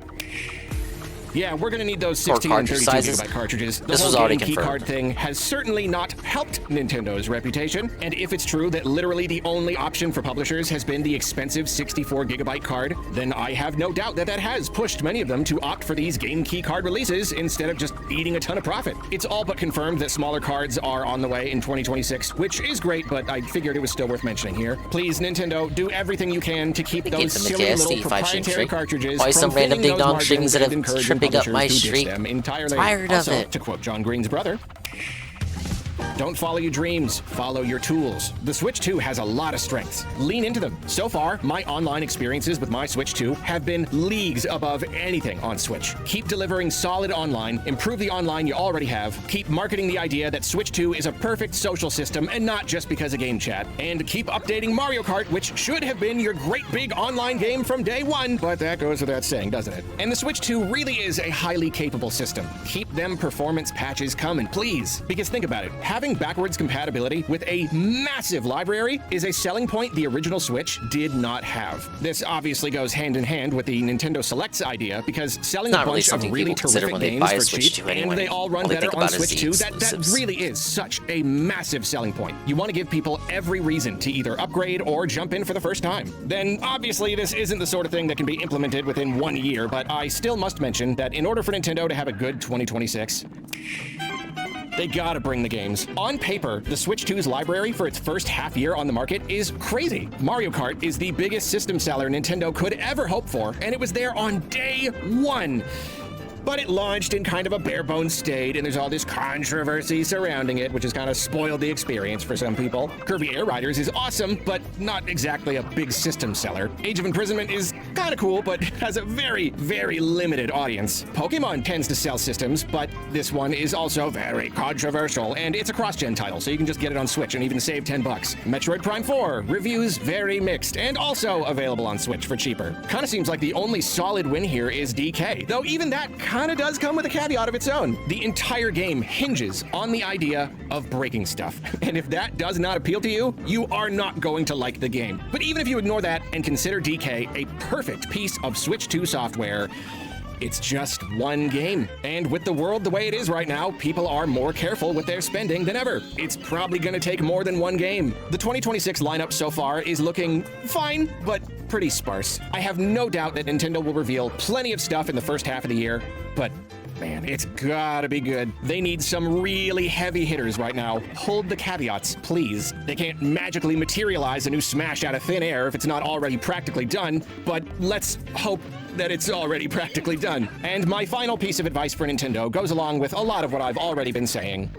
Yeah, we're gonna need those 16 and 32 gigabyte cartridges. The This was whole already game confirmed. keycard thing has certainly not helped Nintendo's reputation. And if it's true that literally the only option for publishers has been the expensive 64 gigabyte card, then I have no doubt that that has pushed many of them to opt for these game keycard releases instead of just eating a ton of profit. It's all but confirmed that smaller cards are on the way in 2026, which is great, but I figured it was still worth mentioning here. Please, Nintendo, do everything you can to keep those silly little proprietary cartridges Why some from random thinning ding those dong margins strings that and have encouraging tripping up my publishers who ditch streak? them entirely. Tired of Also, it. to quote John Green's brother, don't follow your dreams, follow your tools. The Switch 2 has a lot of strengths. Lean into them. So far, my online experiences with my Switch 2 have been leagues above anything on Switch. Keep delivering solid online, improve the online you already have, keep marketing the idea that Switch 2 is a perfect social system and not just because of game chat, and keep updating Mario Kart, which should have been your great big online game from day one, but that goes without saying, doesn't it? And the Switch 2 really is a highly capable system. Keep them performance patches coming, please. Because think about it, having backwards compatibility with a massive library is a selling point the original Switch did not have. This obviously goes hand in hand with the Nintendo Selects idea because selling a Not really bunch of something really people consider terrific when they games buy a for Switch cheap 2 anyway. and they all run All they better think on about is Switch the 2, that exclusives. really is such a massive selling point. You want to give people every reason to either upgrade or jump in for the first time. Then obviously this isn't the sort of thing that can be implemented within 1 year, but I still must mention that in order for Nintendo to have a good 2026, they gotta bring the games. On paper, the Switch 2's library for its first half year on the market is crazy. Mario Kart is the biggest system seller Nintendo could ever hope for, and it was there on day one. But it launched in kind of a bare bones state, and there's all this controversy surrounding it, which has kind of spoiled the experience for some people. Kirby Air Riders is awesome, but not exactly a big system seller. Age of Imprisonment is kind of cool, but has a very, very limited audience. Pokemon tends to sell systems, but this one is also very controversial, and it's a cross-gen title, so you can just get it on Switch and even save $10. Metroid Prime 4, reviews very mixed, and also available on Switch for cheaper. Kind of seems like the only solid win here is DK, though even that kind of does come with a caveat of its own. The entire game hinges on the idea of breaking stuff. And if that does not appeal to you, you are not going to like the game. But even if you ignore that and consider DK a perfect piece of Switch 2 software, it's just one game. And with the world the way it is right now, people are more careful with their spending than ever. It's probably gonna take more than one game. The 2026 lineup so far is looking fine, but pretty sparse. I have no doubt that Nintendo will reveal plenty of stuff in the first half of the year, but man, it's gotta be good. They need some really heavy hitters right now. Hold the caveats, please. They can't magically materialize a new Smash out of thin air if it's not already practically done, but let's hope that it's already practically done. And my final piece of advice for Nintendo goes along with a lot of what I've already been saying.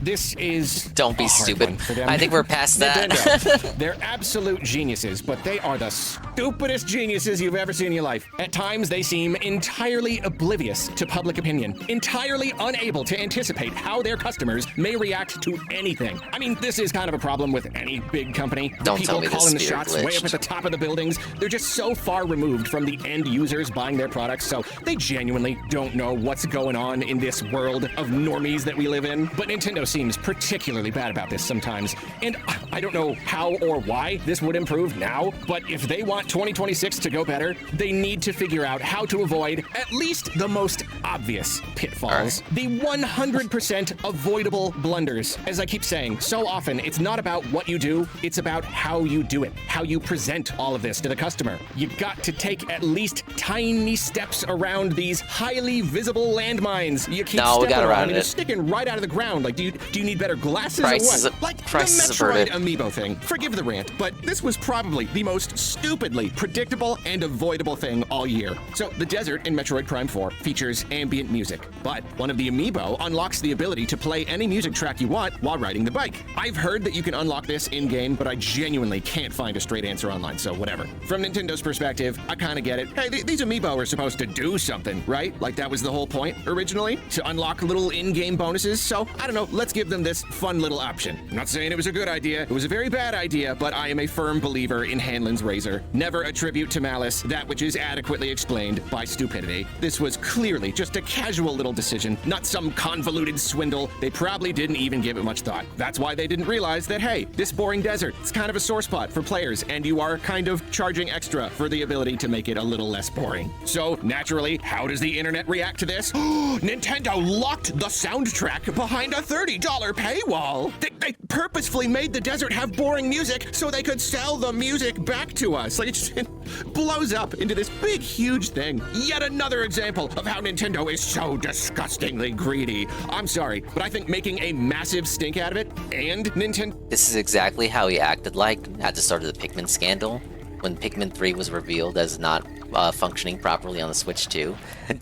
This is Don't be a hard stupid. one for them. I think we're past that. Nintendo, they're absolute geniuses, but they are the stupidest geniuses you've ever seen in your life. At times, they seem entirely oblivious to public opinion, entirely unable to anticipate how their customers may react to anything. I mean, this is kind of a problem with any big company. Don't People tell me calling the this shots sphere way up at the top of the buildings. They're just so far removed from the end users buying their products, so they genuinely don't know what's going on in this world of normies that we live in. But Nintendo seems particularly bad about this sometimes, and I don't know how or why this would improve now, but if they want 2026 to go better, they need to figure out how to avoid at least the most obvious pitfalls. The 100% avoidable blunders. As I keep saying, so often it's not about what you do, it's about how you do it, how you present all of this to the customer. You got to take at least tiny steps around these highly visible landmines. You keep stepping on and it's sticking right out of the ground. Like, do you need better glasses or what? Like the Metroid amiibo thing. Forgive the rant, but this was probably the most stupidly predictable and avoidable thing all year. So the desert in Metroid Prime 4 features ambient music, but one of the amiibo unlocks the ability to play any music track you want while riding the bike. I've heard that you can unlock this in-game, but I genuinely can't find a straight answer online, so whatever. From Nintendo's perspective, I kind of get it. Hey, these amiibo are supposed to do something, right? Like that was the whole point originally, to unlock little in-game bonuses, so I don't know, let's give them this fun little option. I'm not saying it was a good idea, it was a very bad idea, but I am a firm believer in Hanlon's razor. Never attribute to malice that which is adequately explained by stupidity. This was clearly just a casual little decision, not some convoluted swindle. They probably didn't even give it much thought. That's why they didn't realize that, hey, this boring desert, it's kind of a sore spot for players, and you are kind of charging extra for the ability to make it a little less boring. So, naturally, how does the internet react to this? Nintendo locked the soundtrack behind a $30 paywall. They purposefully made the desert have boring music so they could sell the music back to us. Like, it blows up into this big, huge thing. Yet another example of how Nintendo is so disgustingly greedy. I'm sorry, but I think making a massive stink out of it and Nintendo... This is exactly how he acted like at the start of the Pikmin scandal, when Pikmin 3 was revealed as not functioning properly on the Switch 2.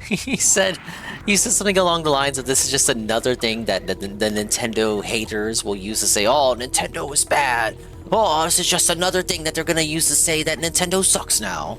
he said something along the lines of, this is just another thing that the Nintendo haters will use to say, oh, Nintendo is bad. Oh, this is just another thing that they're gonna use to say that Nintendo sucks now.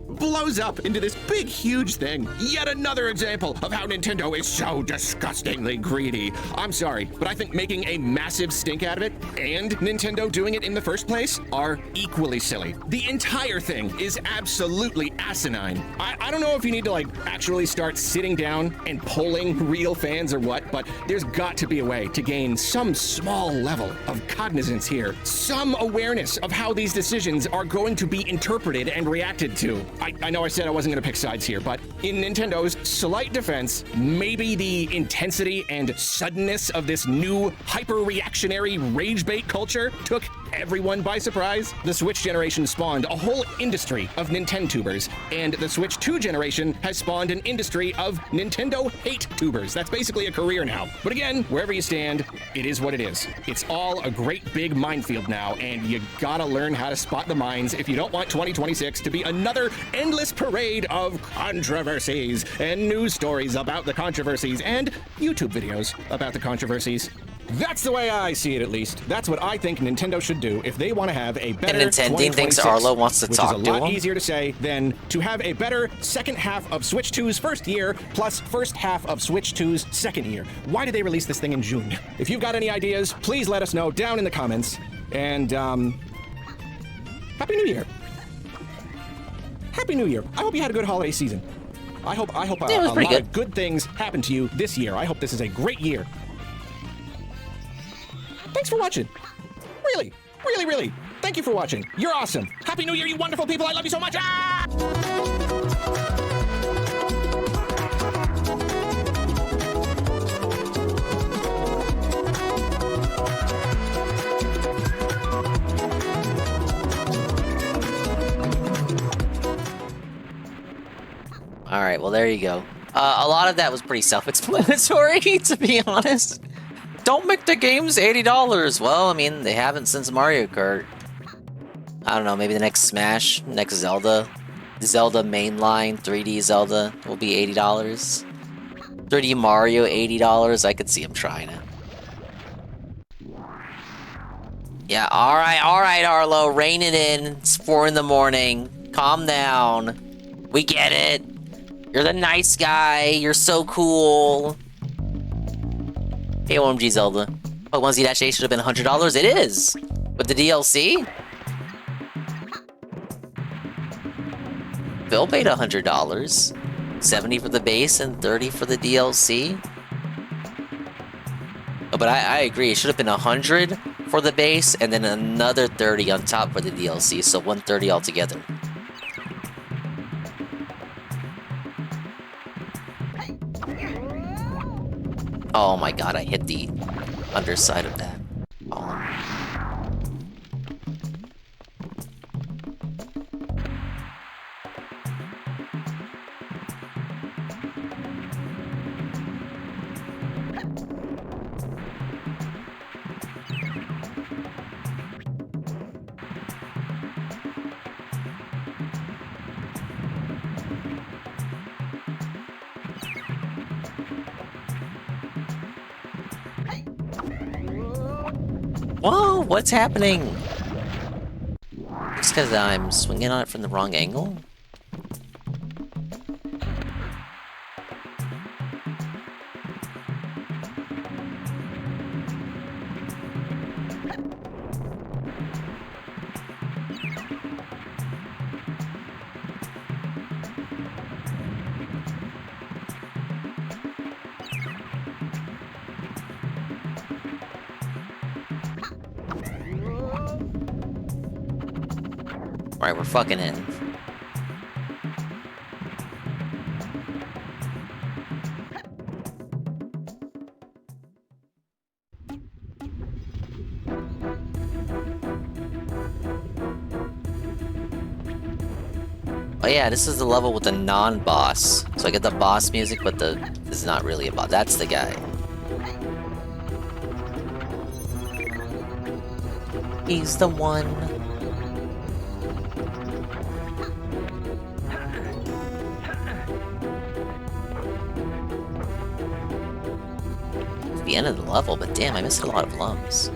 Blows up into this big, huge thing. Yet another example of how Nintendo is so disgustingly greedy. I'm sorry, but I think making a massive stink out of it and Nintendo doing it in the first place are equally silly. The entire thing is absolutely asinine. I don't know if you need to, like, actually start sitting down and polling real fans or what, but there's got to be a way to gain some small level of cognizance here. Some awareness of how these decisions are going to be interpreted and reacted to. I know I said I wasn't going to pick sides here, but in Nintendo's slight defense, maybe the intensity and suddenness of this new hyper-reactionary rage bait culture took everyone by surprise. The Switch generation spawned a whole industry of Nintendo-tubers, and the Switch 2 generation has spawned an industry of Nintendo hate-tubers. That's basically a career now. But again, wherever you stand, it is what it is. It's all a great big minefield now, and you gotta learn how to spot the mines if you don't want 2026 to be another endless parade of controversies and news stories about the controversies and YouTube videos about the controversies. That's the way I see it, at least. That's what I think Nintendo should do if they want to have a better And Nintendo thinks 2026, Arlo wants to which talk is a to lot him? easier to say than to have a better second half of Switch 2's first year plus first half of Switch 2's second year. Why did they release this thing in June? If you've got any ideas, please let us know down in the comments. And, Happy New Year. Happy New Year. I hope you had a good holiday season. I hope a lot of good things happen to you this year. I hope this is a great year. Thanks for watching. Really, really, really. Thank you for watching. You're awesome. Happy New Year, you wonderful people. I love you so much. All right, well, there you go. A lot of that was pretty self-explanatory, to be honest. Don't make the games $80. Well, I mean, they haven't since Mario Kart. I don't know, maybe the next Smash, next Zelda mainline 3D Zelda will be $80. 3D Mario, $80. I could see him trying it. Yeah, alright, Arlo. Rein it in. It's 4 in the morning. Calm down. We get it. You're the nice guy. You're so cool. Hey, OMG Zelda. Pokemon Z-A should have been $100. It is! With the DLC? Phil paid $100. 70 for the base and 30 for the DLC. Oh, but I agree. It should have been 100 for the base and then another 30 on top for the DLC. So 130 altogether. Oh my god, I hit the underside of that. Oh. Whoa, what's happening? Just because I'm swinging on it from the wrong angle? Alright, we're fucking in. Oh yeah, this is the level with the non-boss. So I get the boss music, but this is not really a boss. That's the guy. He's the one. The end of the level, but damn, I missed a lot of lumps.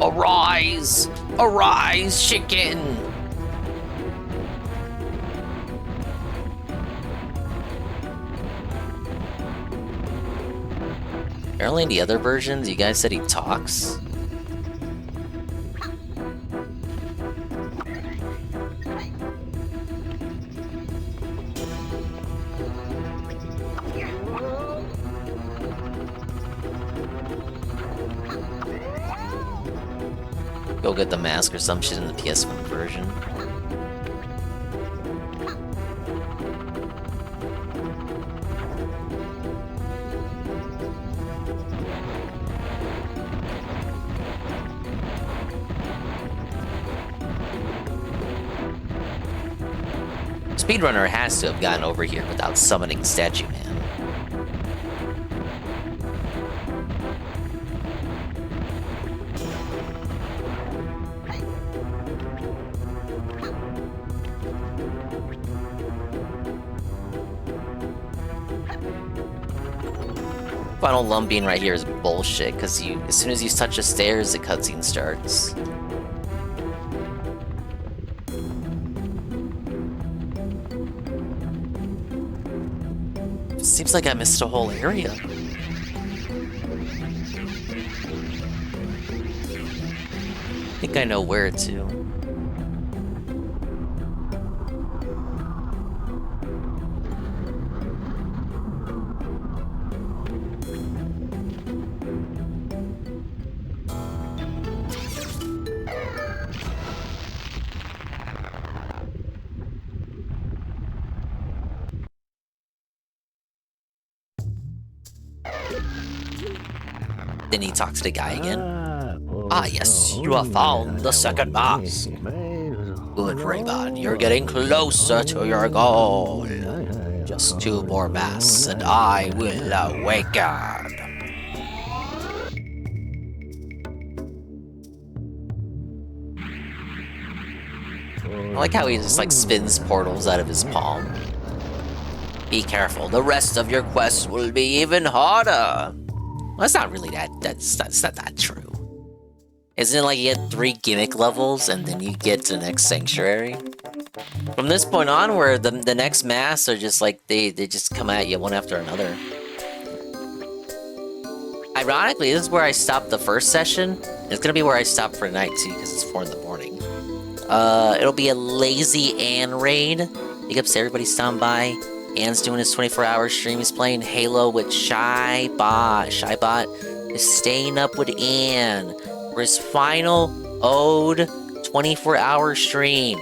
Arise! Arise, chicken! Apparently in the other versions, you guys said he talks. Go get the mask or some shit in the PS1 version. Speedrunner has to have gotten over here without summoning Statue Man. Final Lumbine right here is bullshit, because as soon as you touch the stairs, the cutscene starts. Seems like I missed a whole area. I think I know where to. Then he talks to the guy again. Ah, yes, you have found the second mask. Good, Rayman. You're getting closer to your goal. Just 2 more masks and I will awaken. I like how he just like spins portals out of his palm. Be careful, the rest of your quest will be even harder. Well, that's not really that's not that true. Isn't it like you get 3 gimmick levels and then you get to the next sanctuary? From this point onward, the next masks are just like, they just come at you one after another. Ironically, this is where I stopped the first session. It's gonna be where I stop for tonight too, because it's 4 in the morning. It'll be a lazy Ann raid. Big ups to everybody stopping by. Ann's doing his 24-hour stream. He's playing Halo with Shybot. Shybot is staying up with Ann for his final ode 24-hour stream.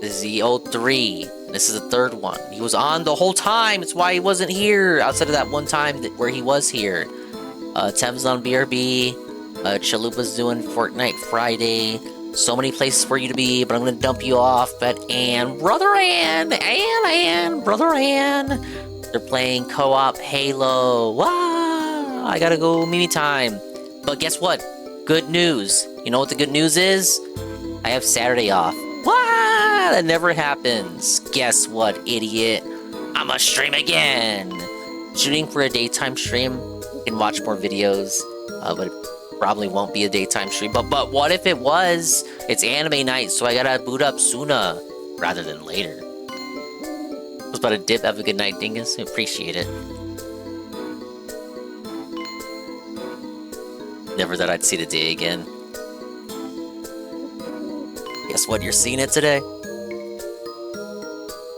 This is the ode 3. And this is the 3rd one. He was on the whole time. It's why he wasn't here outside of that one time where he was here. Tev's on BRB. Chalupa's doing Fortnite Friday. So many places for you to be, but I'm gonna dump you off at Ann. Brother Ann! Brother Ann! They're playing co-op Halo. Wow! I gotta go Mimi time. But guess what? Good news. You know what the good news is? I have Saturday off. Wow! That never happens. Guess what, idiot? I'ma stream again! Shooting for a daytime stream. You can watch more videos, but it probably won't be a daytime stream. But what if it was? It's anime night, so I gotta boot up sooner rather than later. I was about to dip. Have a good night, Dingus. I appreciate it. Never thought I'd see the day again. Guess what? You're seeing it today.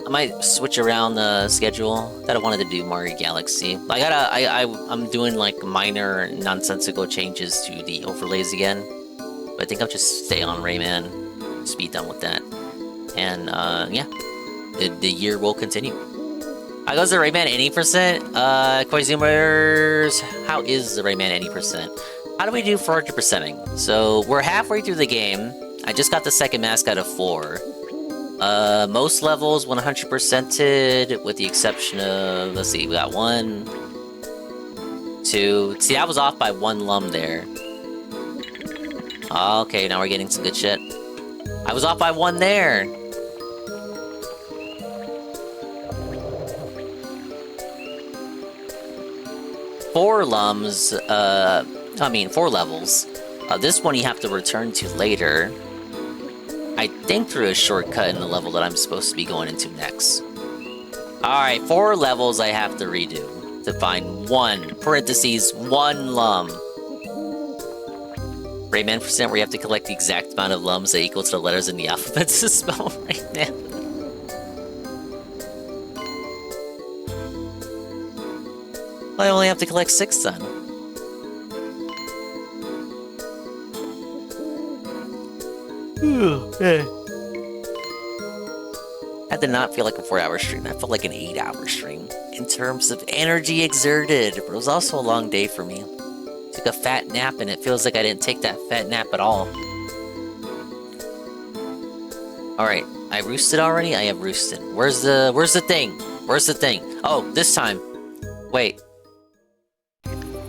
I might switch around the schedule. That I wanted to do Mario Galaxy. I'm doing like minor nonsensical changes to the overlays again. But I think I'll just stay on Rayman. Just be done with that. And yeah, the year will continue. How goes the Rayman 80%? Koizumers, how is the Rayman 80%? How do we do for 100%ing? So we're halfway through the game. I just got the second mask out of 4. Most levels 100%ed, with the exception of, let's see, we got 1, 2. See, I was off by 1 lum there. Okay, now we're getting some good shit. I was off by 1 there. Four lums, 4 levels. This one you have to return to later. I think through a shortcut in the level that I'm supposed to be going into next. Alright, 4 levels I have to redo to find 1, parentheses, 1 lum. Rayman percent where you have to collect the exact amount of lums that equal to the letters in the alphabet to spell Rayman. I only have to collect 6 then. That did not feel like a 4-hour stream. That felt like an 8-hour stream in terms of energy exerted. But it was also a long day for me. Took a fat nap and it feels like I didn't take that fat nap at all. Alright, I roosted already? I have roosted. Where's the thing? Where's the thing? Oh, this time. Wait.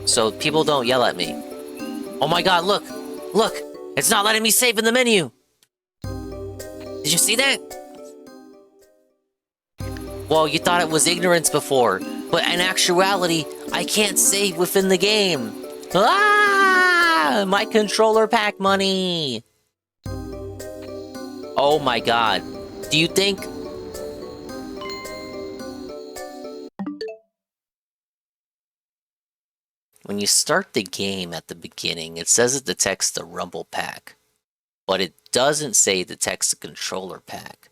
So people don't yell at me. Oh my god, look! Look! It's not letting me save in the menu! Did you see that? Well, you thought it was ignorance before, but in actuality, I can't save within the game. Ah! My controller pack money! Oh my god. Do you think... When you start the game at the beginning, it says it detects the rumble pack, but it doesn't say it detects the controller pack.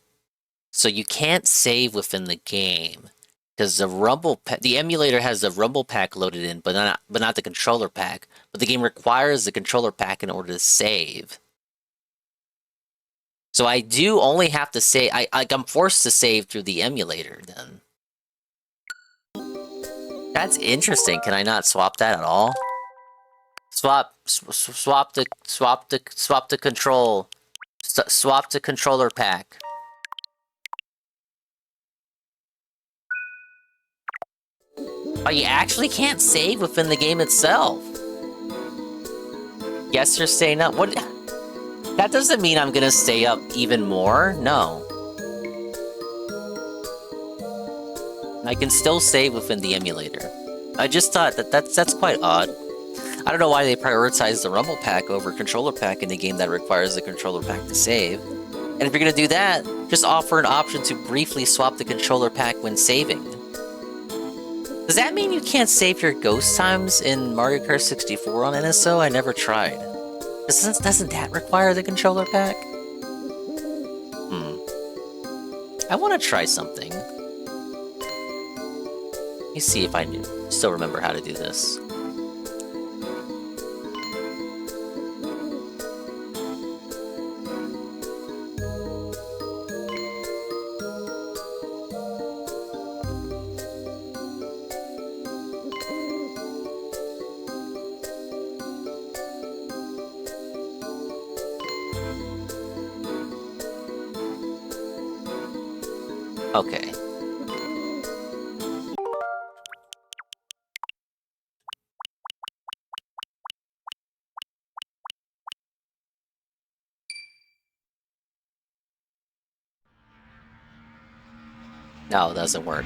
So you can't save within the game because the emulator has the rumble pack loaded in, but not the controller pack. But the game requires the controller pack in order to save. So I do only have to save. I'm forced to save through the emulator then. That's interesting. Can I not swap that at all? Swap the control. Swap the controller pack. Oh, you actually can't save within the game itself. Guess you're staying up. What? That doesn't mean I'm gonna stay up even more. No. I can still save within the emulator. I just thought that's quite odd. I don't know why they prioritize the Rumble Pack over Controller Pack in a game that requires the Controller Pack to save. And if you're gonna do that, just offer an option to briefly swap the Controller Pack when saving. Does that mean you can't save your ghost times in Mario Kart 64 on NSO? I never tried. Doesn't that require the Controller Pack? I want to try something. Let me see if I still remember how to do this. Okay. No, it doesn't work.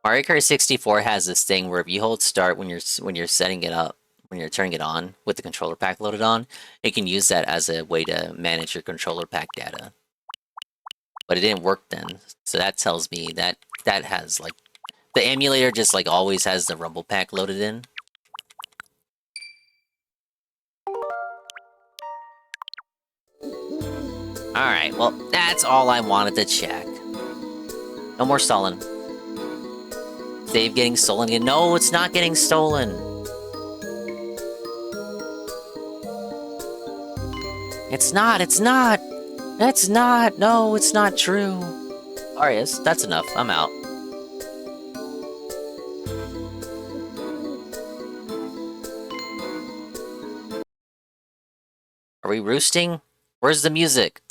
Mario Kart 64 has this thing where if you hold start when you're setting it up, when you're turning it on with the controller pack loaded on, you can use that as a way to manage your controller pack data. But it didn't work then, so that tells me that that has like the emulator just like always has the Rumble Pack loaded in. Alright, well, that's all I wanted to check. No more stalling. Save getting stolen again. No, it's not getting stolen. It's not. That's not. No, it's not true. Arias, that's enough. I'm out. Are we roosting? Where's the music?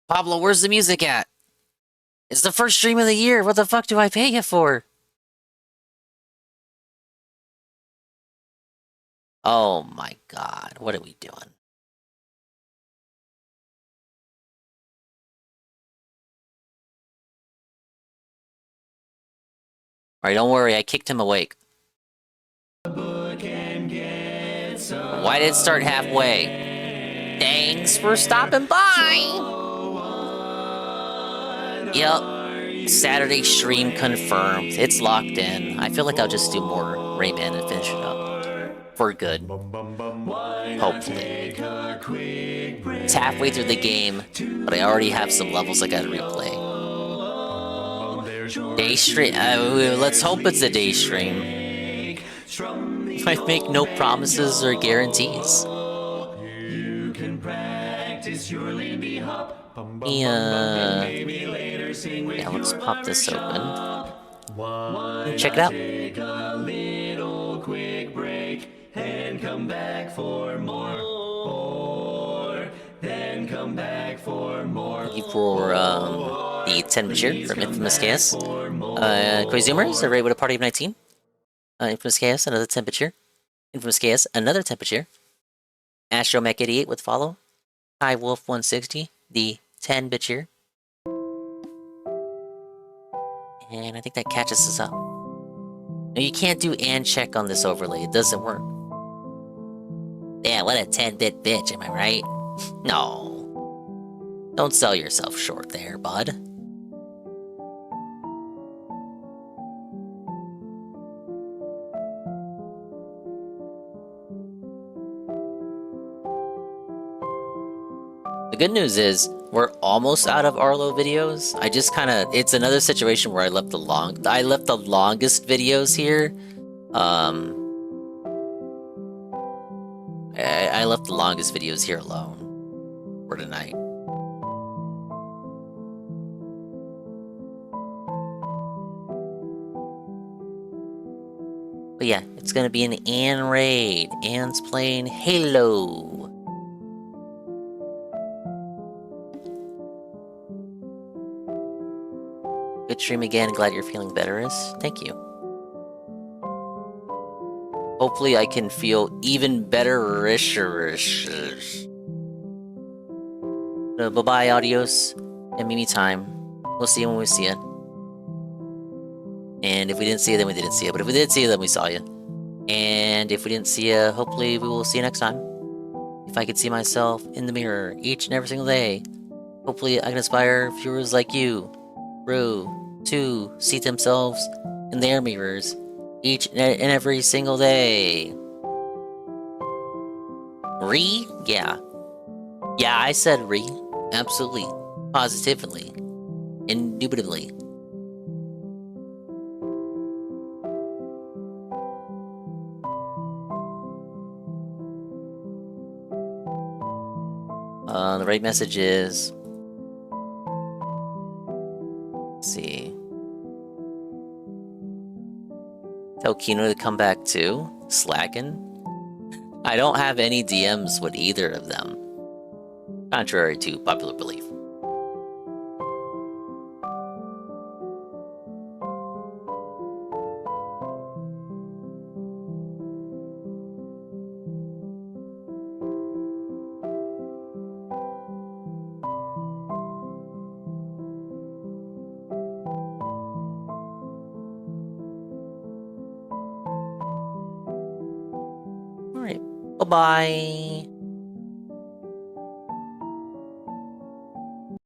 Pablo, where's the music at? It's the first stream of the year. What the fuck do I pay you for? Oh my god. What are we doing? Alright, don't worry. I kicked him awake. Why did it start halfway? Thanks for stopping by! Yep. Saturday stream confirmed. It's locked in. I feel like I'll just do more Rayman and finish it up. For good. Hopefully. It's halfway through the game, but I already have some levels I gotta replay. Day stream? Let's hope it's a day stream. I make no promises or guarantees. Yeah, let's pop this open. Check it out. Thank you for the 10 cheer from Infamous Chaos. Crazy Zoomers, array with a party of 19. Infamous Chaos, another 10 cheer. Infamous Chaos, another 10 cheer. Astromech 88 with follow. Hi Wolf 160, the 10-bit cheer. And I think that catches us up. No, you can't do and check on this overlay. It doesn't work. Yeah, what a 10-bit bitch, am I right? No. Don't sell yourself short there, bud. The good news is, we're almost out of Arlo videos. I just kinda... It's another situation where I left the longest videos here. I left the longest videos here alone. For tonight. But yeah, it's gonna be an Ann raid. Ann's playing Halo. Good stream again. Glad you're feeling better, Thank you. Hopefully I can feel even better. Bye-bye, Adios. And Mimi time. We'll see you when we see it. And if we didn't see you, then we didn't see you. But if we did see you, then we saw you. And if we didn't see you, hopefully we will see you next time. If I could see myself in the mirror each and every single day, hopefully I can inspire viewers like you, to see themselves in their mirrors each and every single day. Yeah. Yeah, I said Absolutely. Positively. Indubitably. The right message is... Let's see. Tell Kino to come back too. Slacking. I don't have any DMs with either of them. Contrary to popular belief. Alright. Bye-bye.